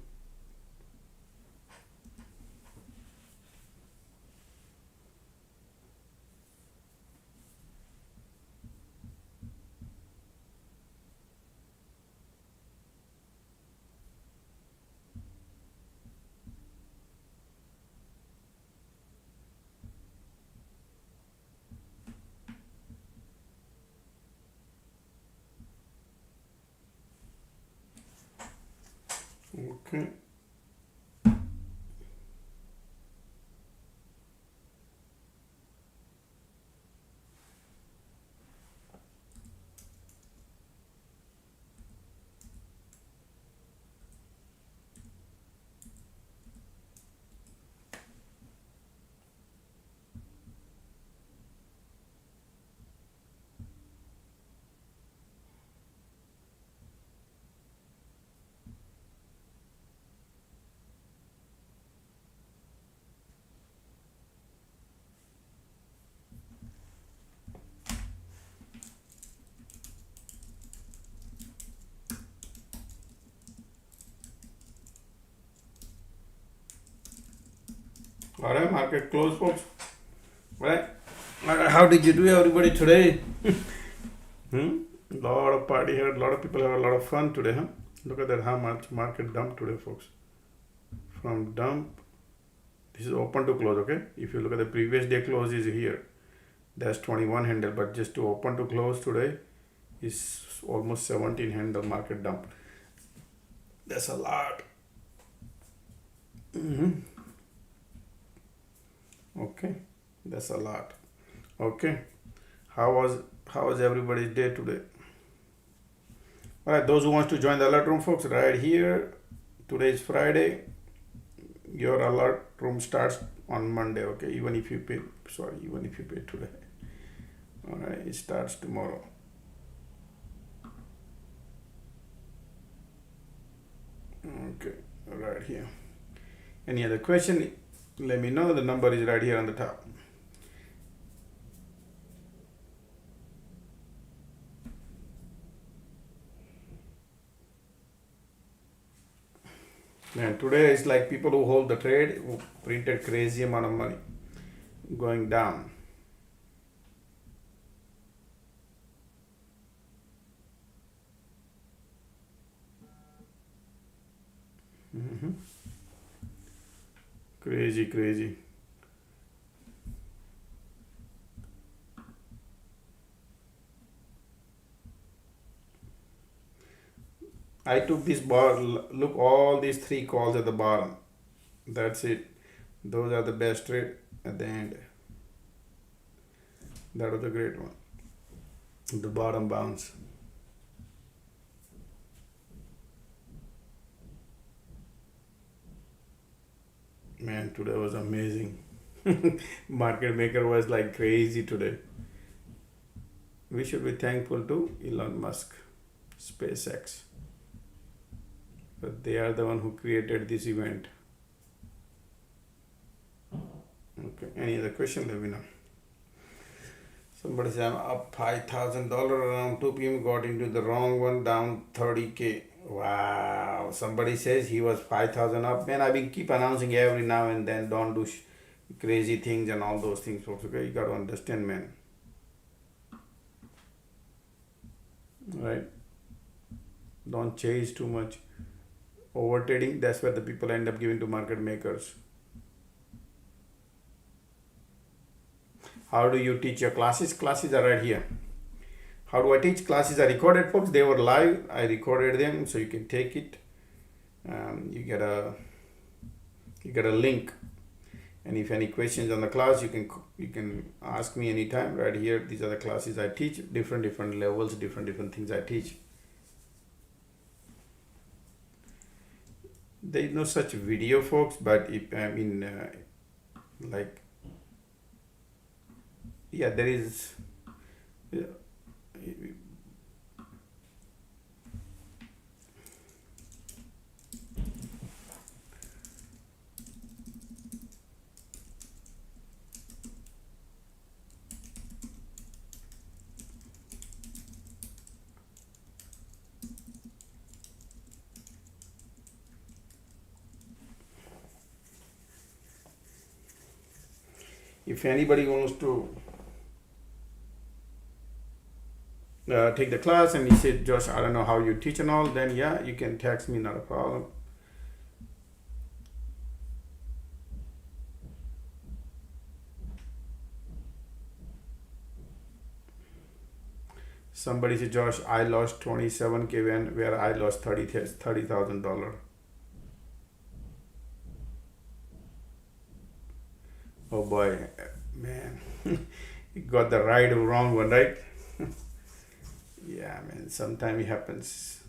Speaker 1: Okay. All right, market close, folks. All right. How did you do, everybody, today? Lot of party here. A lot of people have a lot of fun today, huh? Look at that, how much market dump today, folks. From dump, this is open to close, okay? If you look at the previous day close is here. That's 21 handle, but just to open to close today is almost 17 handle market dump. That's a lot. Okay, that's a lot. Okay, how was everybody's day today? All right, those who wants to join the alert room, folks, right here. Today is Friday. Your alert room starts on Monday. Okay, even if you pay today. All right, it starts tomorrow. Okay, right here. Any other question? Let me know. The number is right here on the top. Man, today is like people who hold the trade who printed crazy amount of money going down. Crazy. I took this bar. Look, all these 3 calls at the bottom. That's it. Those are the best trade at the end. That was a great one. The bottom bounce. Man, today was amazing. Market maker was like crazy today. We should be thankful to Elon Musk, SpaceX. But they are the one who created this event. Okay, any other question? Let me know. Somebody said I'm up $5,000 around 2 p.m. Got into the wrong one, down 30K. Wow. Somebody says he was 5,000 up. Man, I've been keep announcing every now and then. Don't do crazy things and all those things, folks. Okay, you got to understand, man. Right? Don't chase too much. Over trading, that's where the people end up giving to market makers. How do you teach your classes? Classes are right here. How do I teach? Classes are recorded, folks. They were live. I recorded them, so you can take it. You get a link, and if any questions on the class, you can ask me anytime. Right here, these are the classes I teach. Different levels, different things I teach. There is no such video, folks. But if I mean, like. Yeah, there is. If anybody wants to take the class and you said, Josh, I don't know how you teach and all, then yeah, you can text me, not a problem. Somebody said, Josh, I lost 27K where I lost $30,000. Oh boy, man, you got the right or wrong one, right? Yeah, man, sometimes it happens.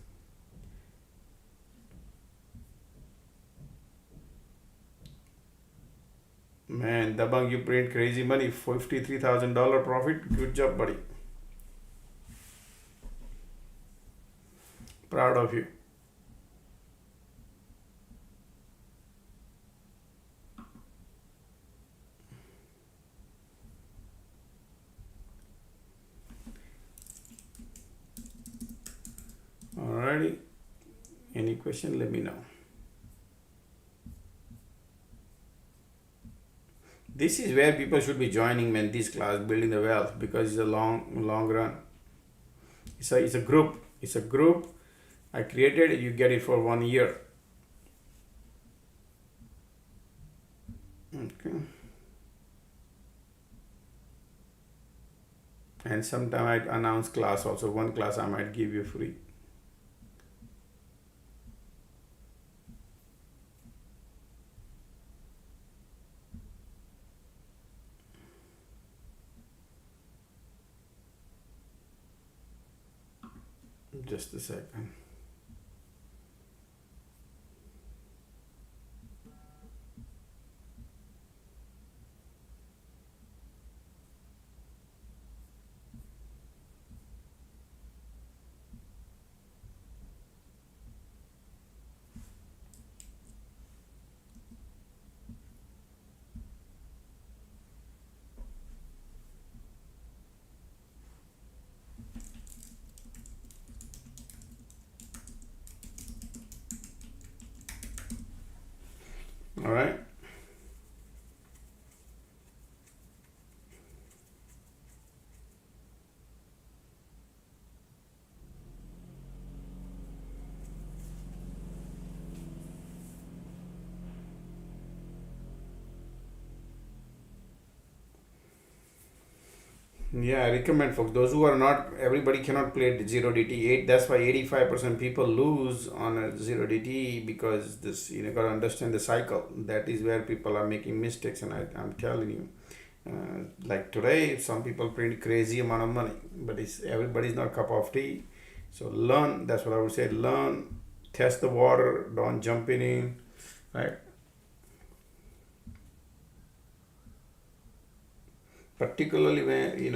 Speaker 1: Man, Dabang, you print crazy money, $53,000 profit. Good job, buddy. Proud of you. Alrighty. Any question? Let me know. This is where people should be joining, man. This class, building the wealth, because it's a long run. It's a group. It's a group. I created it. You get it for 1 year. Okay. And sometime I announce class also. One class I might give you free. Just a second. All right. Yeah, I recommend, folks. Those who are not, everybody cannot play the 0DT8. That's why 85% people lose on a 0DT, because this, you know, gotta understand the cycle. That is where people are making mistakes, and I'm telling you, Like today, some people print crazy amount of money, but it's everybody's not a cup of tea. So learn. That's what I would say. Learn, test the water. Don't jump in, right? Particularly when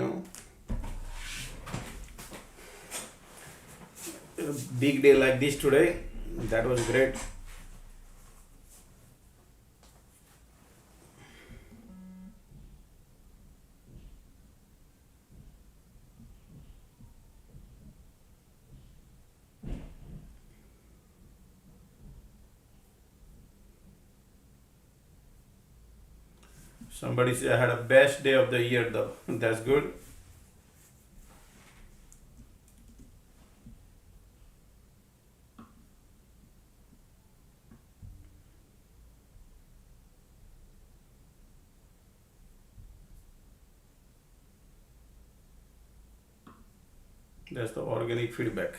Speaker 1: a big day like this today, that was great. Somebody said I had a best day of the year though. That's good. That's the organic feedback.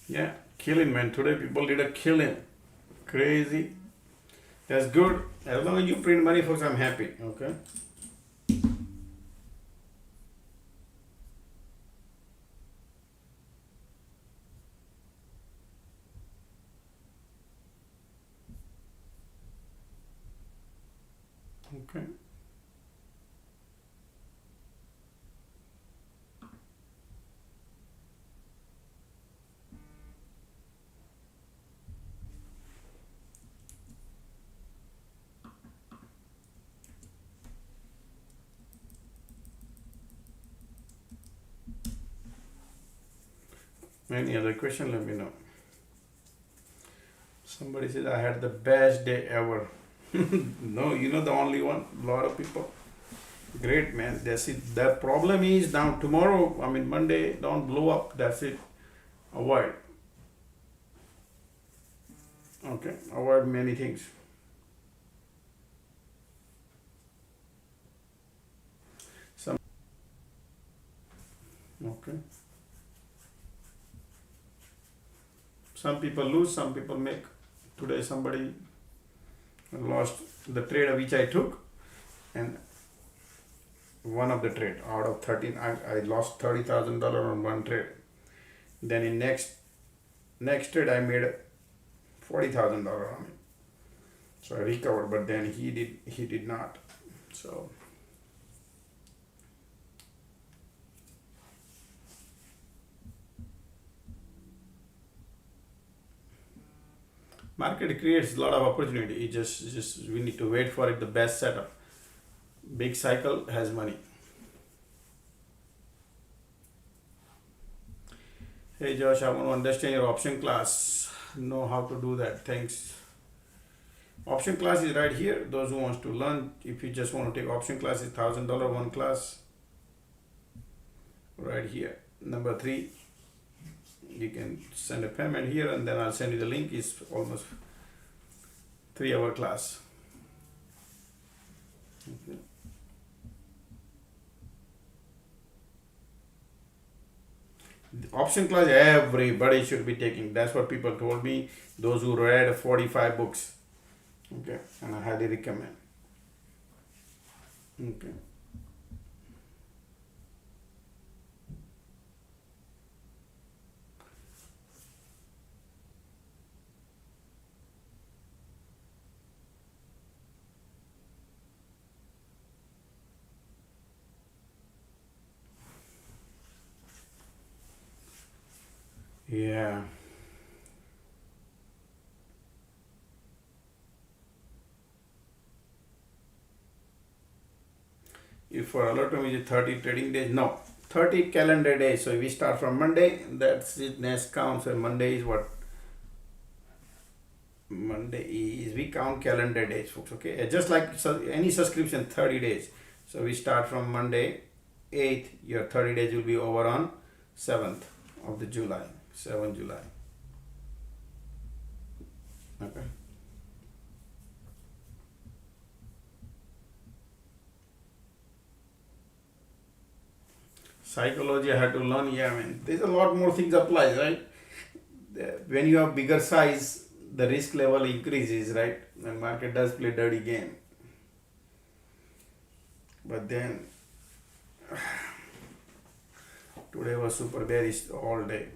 Speaker 1: Yeah, killing man. Today people did a killing. Crazy. That's good. As long as you print money, folks, I'm happy. Okay. Okay. Any other question? Let me know. Somebody says I had the best day ever. No, the only one. A lot of people. Great man. That's it. The problem is now tomorrow. I mean Monday. Don't blow up. That's it. Avoid. Okay. Avoid many things. Some. Okay. Some people lose. Some people make. Today somebody lost the trade which I took, and one of the trade out of 13, I lost $30,000 on one trade. Then in next trade I made $40,000 on it. So I recovered, but then he did not. So market creates a lot of opportunity. It just we need to wait for it. The best setup. Big cycle has money. Hey Josh, I want to understand your option class. Know how to do that. Thanks. Option class is right here. Those who wants to learn, if you just want to take option class, is $1,000 one class. Right here. Number 3. You can send a payment here, and then I'll send you the link. It's almost 3-hour class. Okay. The option class everybody should be taking. That's what people told me. Those who read 45 books. Okay, and I highly recommend. Okay. Yeah. If for alert time is 30 trading days, no, 30 calendar days. So we start from Monday, that's it, next count. So Monday is what? Monday is, we count calendar days, folks. Okay, just like any subscription, 30 days. So we start from Monday 8th, your 30 days will be over on 7th of the July, 7th July. Okay. Psychology I had to learn. Yeah, I mean, there's a lot more things apply, right? When you have bigger size, the risk level increases, right? And market does play dirty game. But then today was super bearish all day.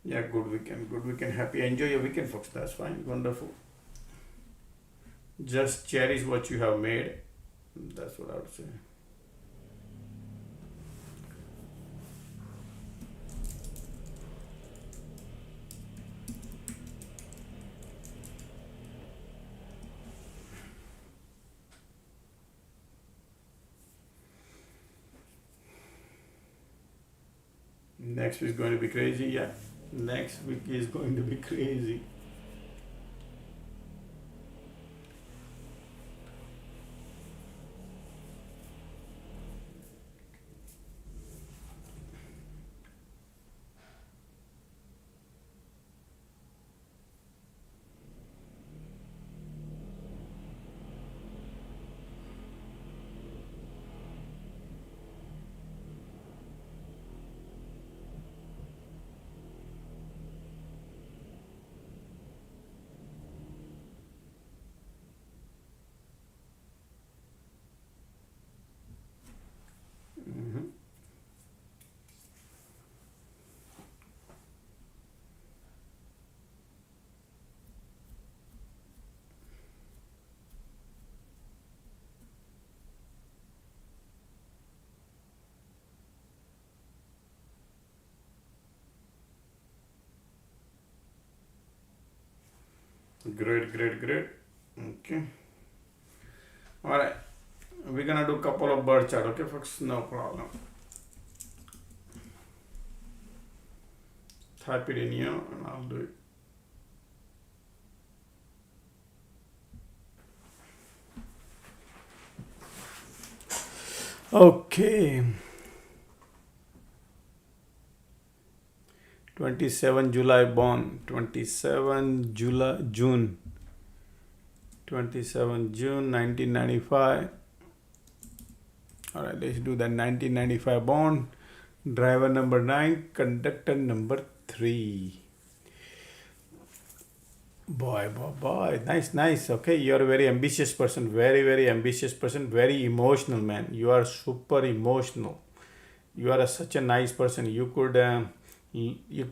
Speaker 1: Yeah, good weekend. Good weekend. Happy. Enjoy your weekend, folks. That's fine. Wonderful. Just cherish what you have made. That's what I would say. Next week is going to be crazy. Yeah. Next week is going to be crazy. Hmm. Great, great, great. Okay. All right. We're gonna do a couple of bird chart. Okay, folks. No problem. Type it in here, and I'll do it. Okay. 27 July born. 27 July June. 27 June 1995. All right, let's do that. 1995 born. Driver number 9. Conductor number 3. Boy. Nice, nice. Okay, you're a very ambitious person. Very ambitious person. Very emotional, man. You are super emotional. You are such a nice person. You could if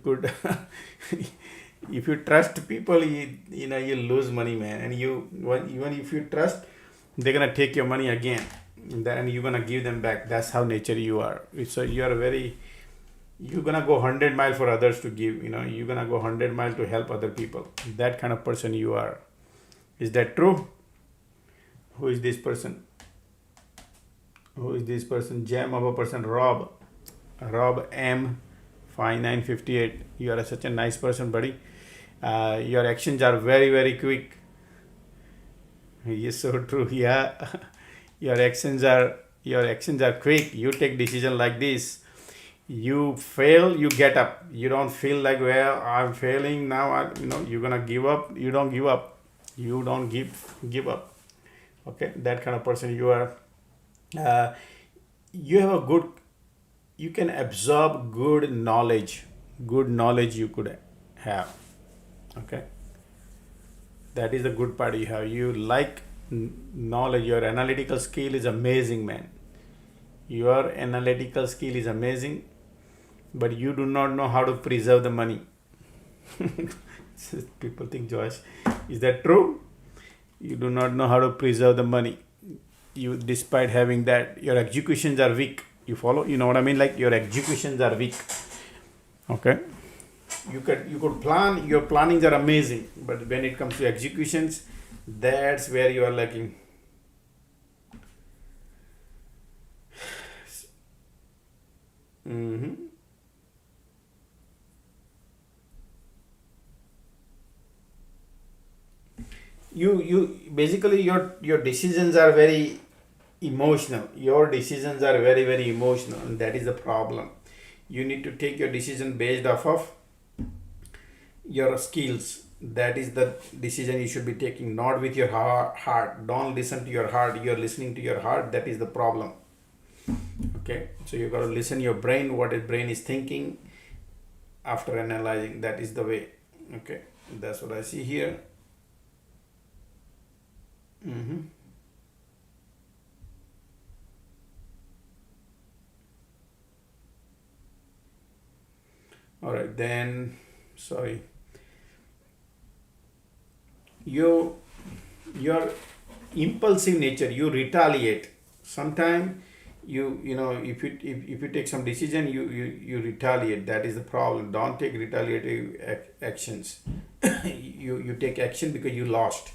Speaker 1: you trust people, you lose money, man. And even if you trust, they're gonna take your money again, and then you're gonna give them back. That's how nature you are. So you're gonna go 100 miles for others to give. You're gonna go 100 miles to help other people. That kind of person you are. Is that true? Who is this person? Gem of a person. Rob M 5958. You are such a nice person, buddy. Your actions are very quick. Yes, so true. Yeah. your actions are quick. You take decision like this. You fail, you get up. You don't feel like, well, I'm failing now. You're gonna give up. You don't give up. You don't give up. Okay, that kind of person you are. You have a good you can absorb good knowledge you could have. Okay, that is the good part you have. You like knowledge. Your analytical skill is amazing, man. Your analytical skill is amazing, but you do not know how to preserve the money. People think, Josh, is that true? You do not know how to preserve the money. You, despite having that, your executions are weak. You follow? You know what I mean? Like your executions are weak. Okay. You could plan. Your plannings are amazing, but when it comes to executions, that's where you are lacking. Mm-hmm. You basically your decisions are very emotional. Your decisions are very emotional, and that is the problem. You need to take your decision based off of your skills. That is the decision you should be taking, not with your heart. Don't listen to your heart. You're listening to your heart. That is the problem. Okay, so you got to listen your brain, what your brain is thinking after analyzing. That is the way. Okay, that's what I see here. Mm-hmm. All right, then, sorry. You, your impulsive nature, you retaliate. Sometimes you know, if you take some decision, you retaliate. That is the problem. Don't take retaliative actions. You take action because you lost,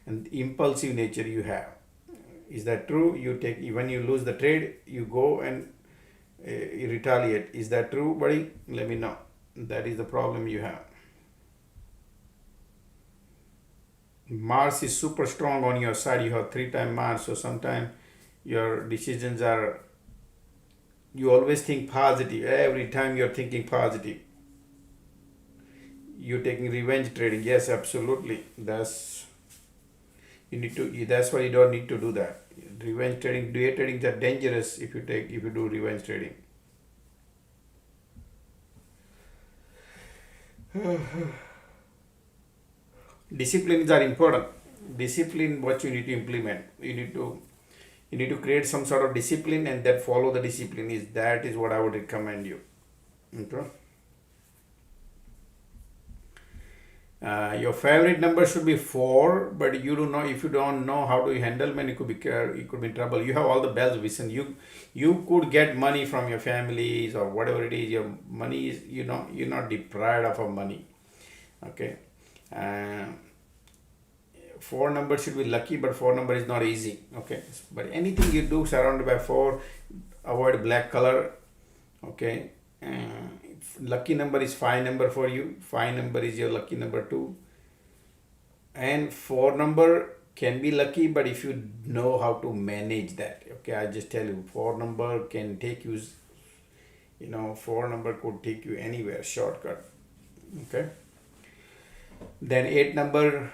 Speaker 1: and impulsive nature you have. Is that true? You take, when you lose the trade, you go and you retaliate. Is that true, buddy? Let me know. That is the problem you have. Mars is super strong on your side. You have 3 times Mars, so sometimes your decisions are, you always think positive. Every time you're thinking positive. You're taking revenge trading. Yes, absolutely. That's, you need to, that's why you don't need to do that. Revenge trading, day trading are dangerous if you do revenge trading. Disciplines are important. Discipline, what you need to implement. You need to create some sort of discipline and then follow the discipline. That is what I would recommend you. Okay. Your favorite number should be 4, but you don't know, if you don't know how to handle money, you could be in trouble. You have all the bells whistle. You could get money from your families or whatever it is. Your money is, you're not deprived of money. Okay. 4 number should be lucky, but 4 number is not easy. Okay, but anything you do surrounded by 4, avoid black color. Okay, lucky number is 5 number for you. 5 number is your lucky number too, and 4 number can be lucky, but if you know how to manage that. Okay, I just tell you, 4 number can take you, 4 number could take you anywhere, shortcut. Okay, then 8 number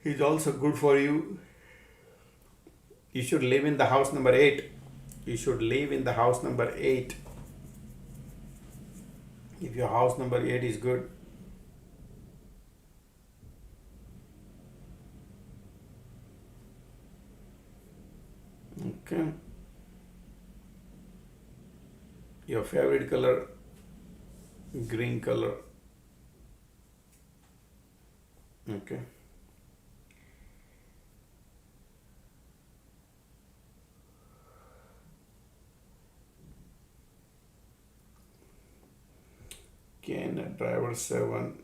Speaker 1: is also good for you. You should live in the house number 8. You should live in the house number 8. If your house number 8 is good. Okay. Your favorite color, green color. Okay. Can driver 7.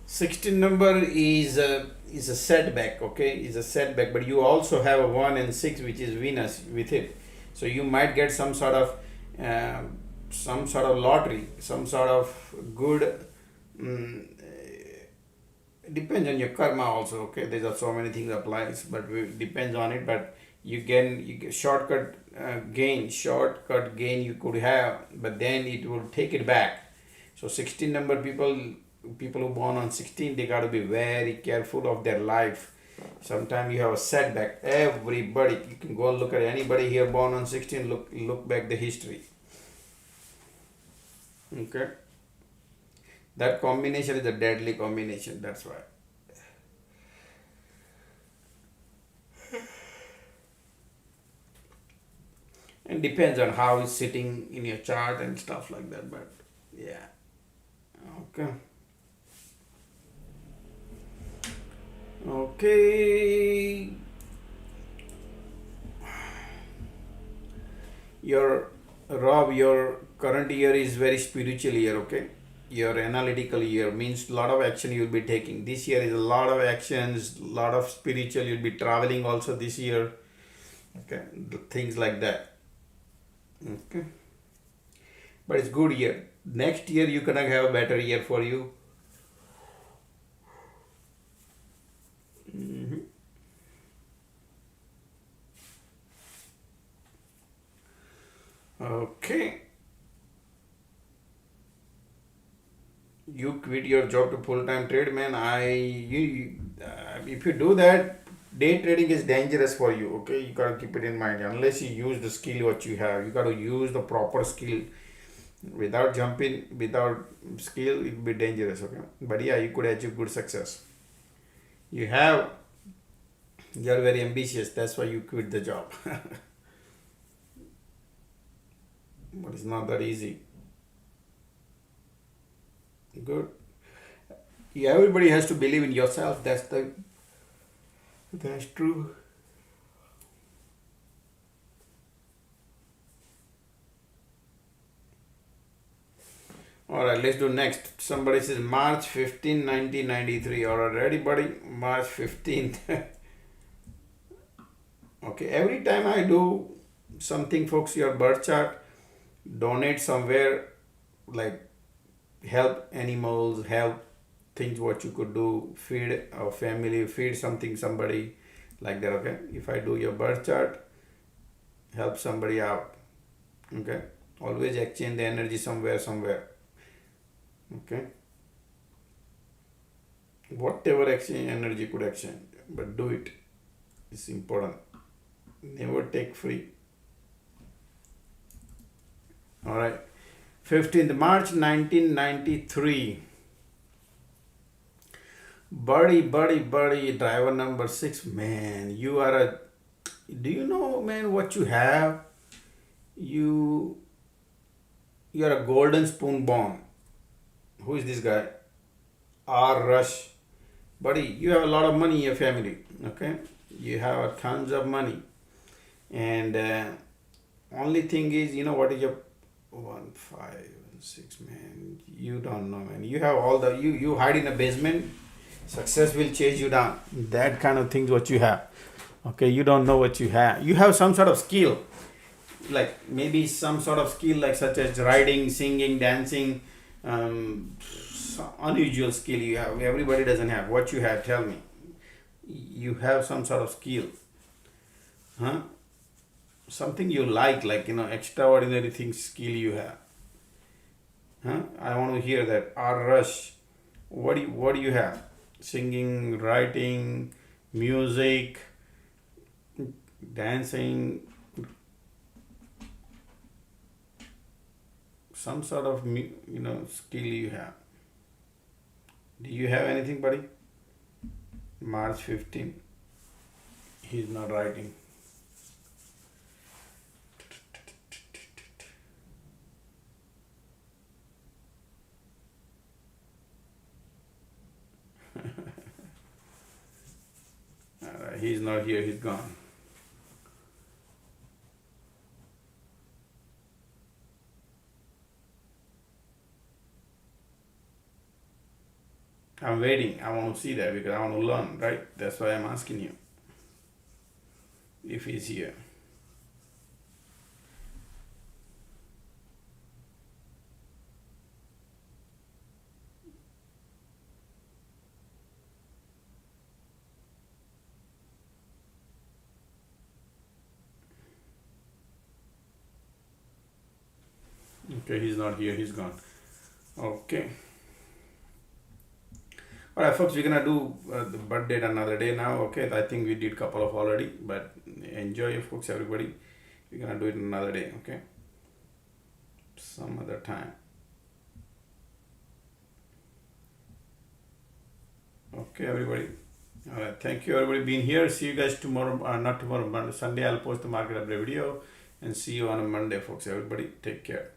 Speaker 1: Sixteen number is a setback. Okay, is a setback, but you also have a 1 and 6, which is Venus with it. So you might get some sort of lottery, some sort of good. Depends on your karma also. Okay, there's so many things applies, but it depends on it. But you get shortcut gain, shortcut gain you could have, but then it will take it back. So 16 number people who born on 16, they got to be very careful of their life. Sometimes you have a setback. Everybody, you can go and look at anybody here born on 16, look back the history. Okay, that combination is a deadly combination. That's why. And depends on how it's sitting in your chart and stuff like that. But yeah, okay. Okay, your Rob, your current year is very spiritual year. Okay, your analytical year means a lot of action you'll be taking. This year is a lot of actions, lot of spiritual. You'll be traveling also this year. Okay, things like that. Okay, but it's good year. Next year you gonna have a better year for you. Mhm. Okay, you quit your job to full-time trade, man. If you do that, day trading is dangerous for you. Okay, you gotta keep it in mind. Unless you use the skill what you have, you gotta use the proper skill. Without jumping, without skill, it will be dangerous. Okay, but yeah, you could achieve good success. You have, you are very ambitious. That's why you quit the job. But it's not that easy. Good. Yeah, everybody has to believe in yourself. That's true. All right, let's do next. Somebody says March 15, 1993. All right, ready, buddy? March 15th. Okay, every time I do something, folks, your birth chart, donate somewhere, like help animals, help things what you could do, feed a family, feed something, somebody like that. Okay, if I do your birth chart, help somebody out. Okay, always exchange the energy somewhere. Okay, whatever exchange energy could exchange, but do it. It's important. Never take free. All right, 15th March 1993. Buddy, driver number 6. Man, you are a. Do you know, man, what you have? You you are a golden spoon born. Who is this guy? R. Rush. Buddy, you have a lot of money in your family. Okay, you have tons of money, and only thing is, you know what is your 1, 5, 6, man? You don't know, man. You have all the you hide in a basement. Success will chase you down. That kind of things what you have. Okay, you don't know what you have. You have some sort of skill, like maybe some sort of skill, like such as writing, singing, dancing. Unusual skill you have. Everybody doesn't have. What you have? Tell me. You have some sort of skill, huh? Something you like extraordinary things, skill you have, huh? I want to hear that. R. Rush. What do you have? Singing, writing, music, dancing, some sort of skill you have. Do you have anything, buddy? March 15. He's not writing. He's not here, he's gone. I'm waiting. I want to see that because I want to learn, right? That's why I'm asking you if he's here. Okay, he's not here, he's gone. Okay. All right, folks, we're gonna do the birth date another day now. Okay, I think we did couple of already, but enjoy it, folks, everybody. We're gonna do it another day. Okay, some other time. Okay, everybody. All right, thank you, everybody, being here. See you guys tomorrow. Not tomorrow, Monday, Sunday. I'll post the market update video, and see you on a Monday, folks. Everybody, take care.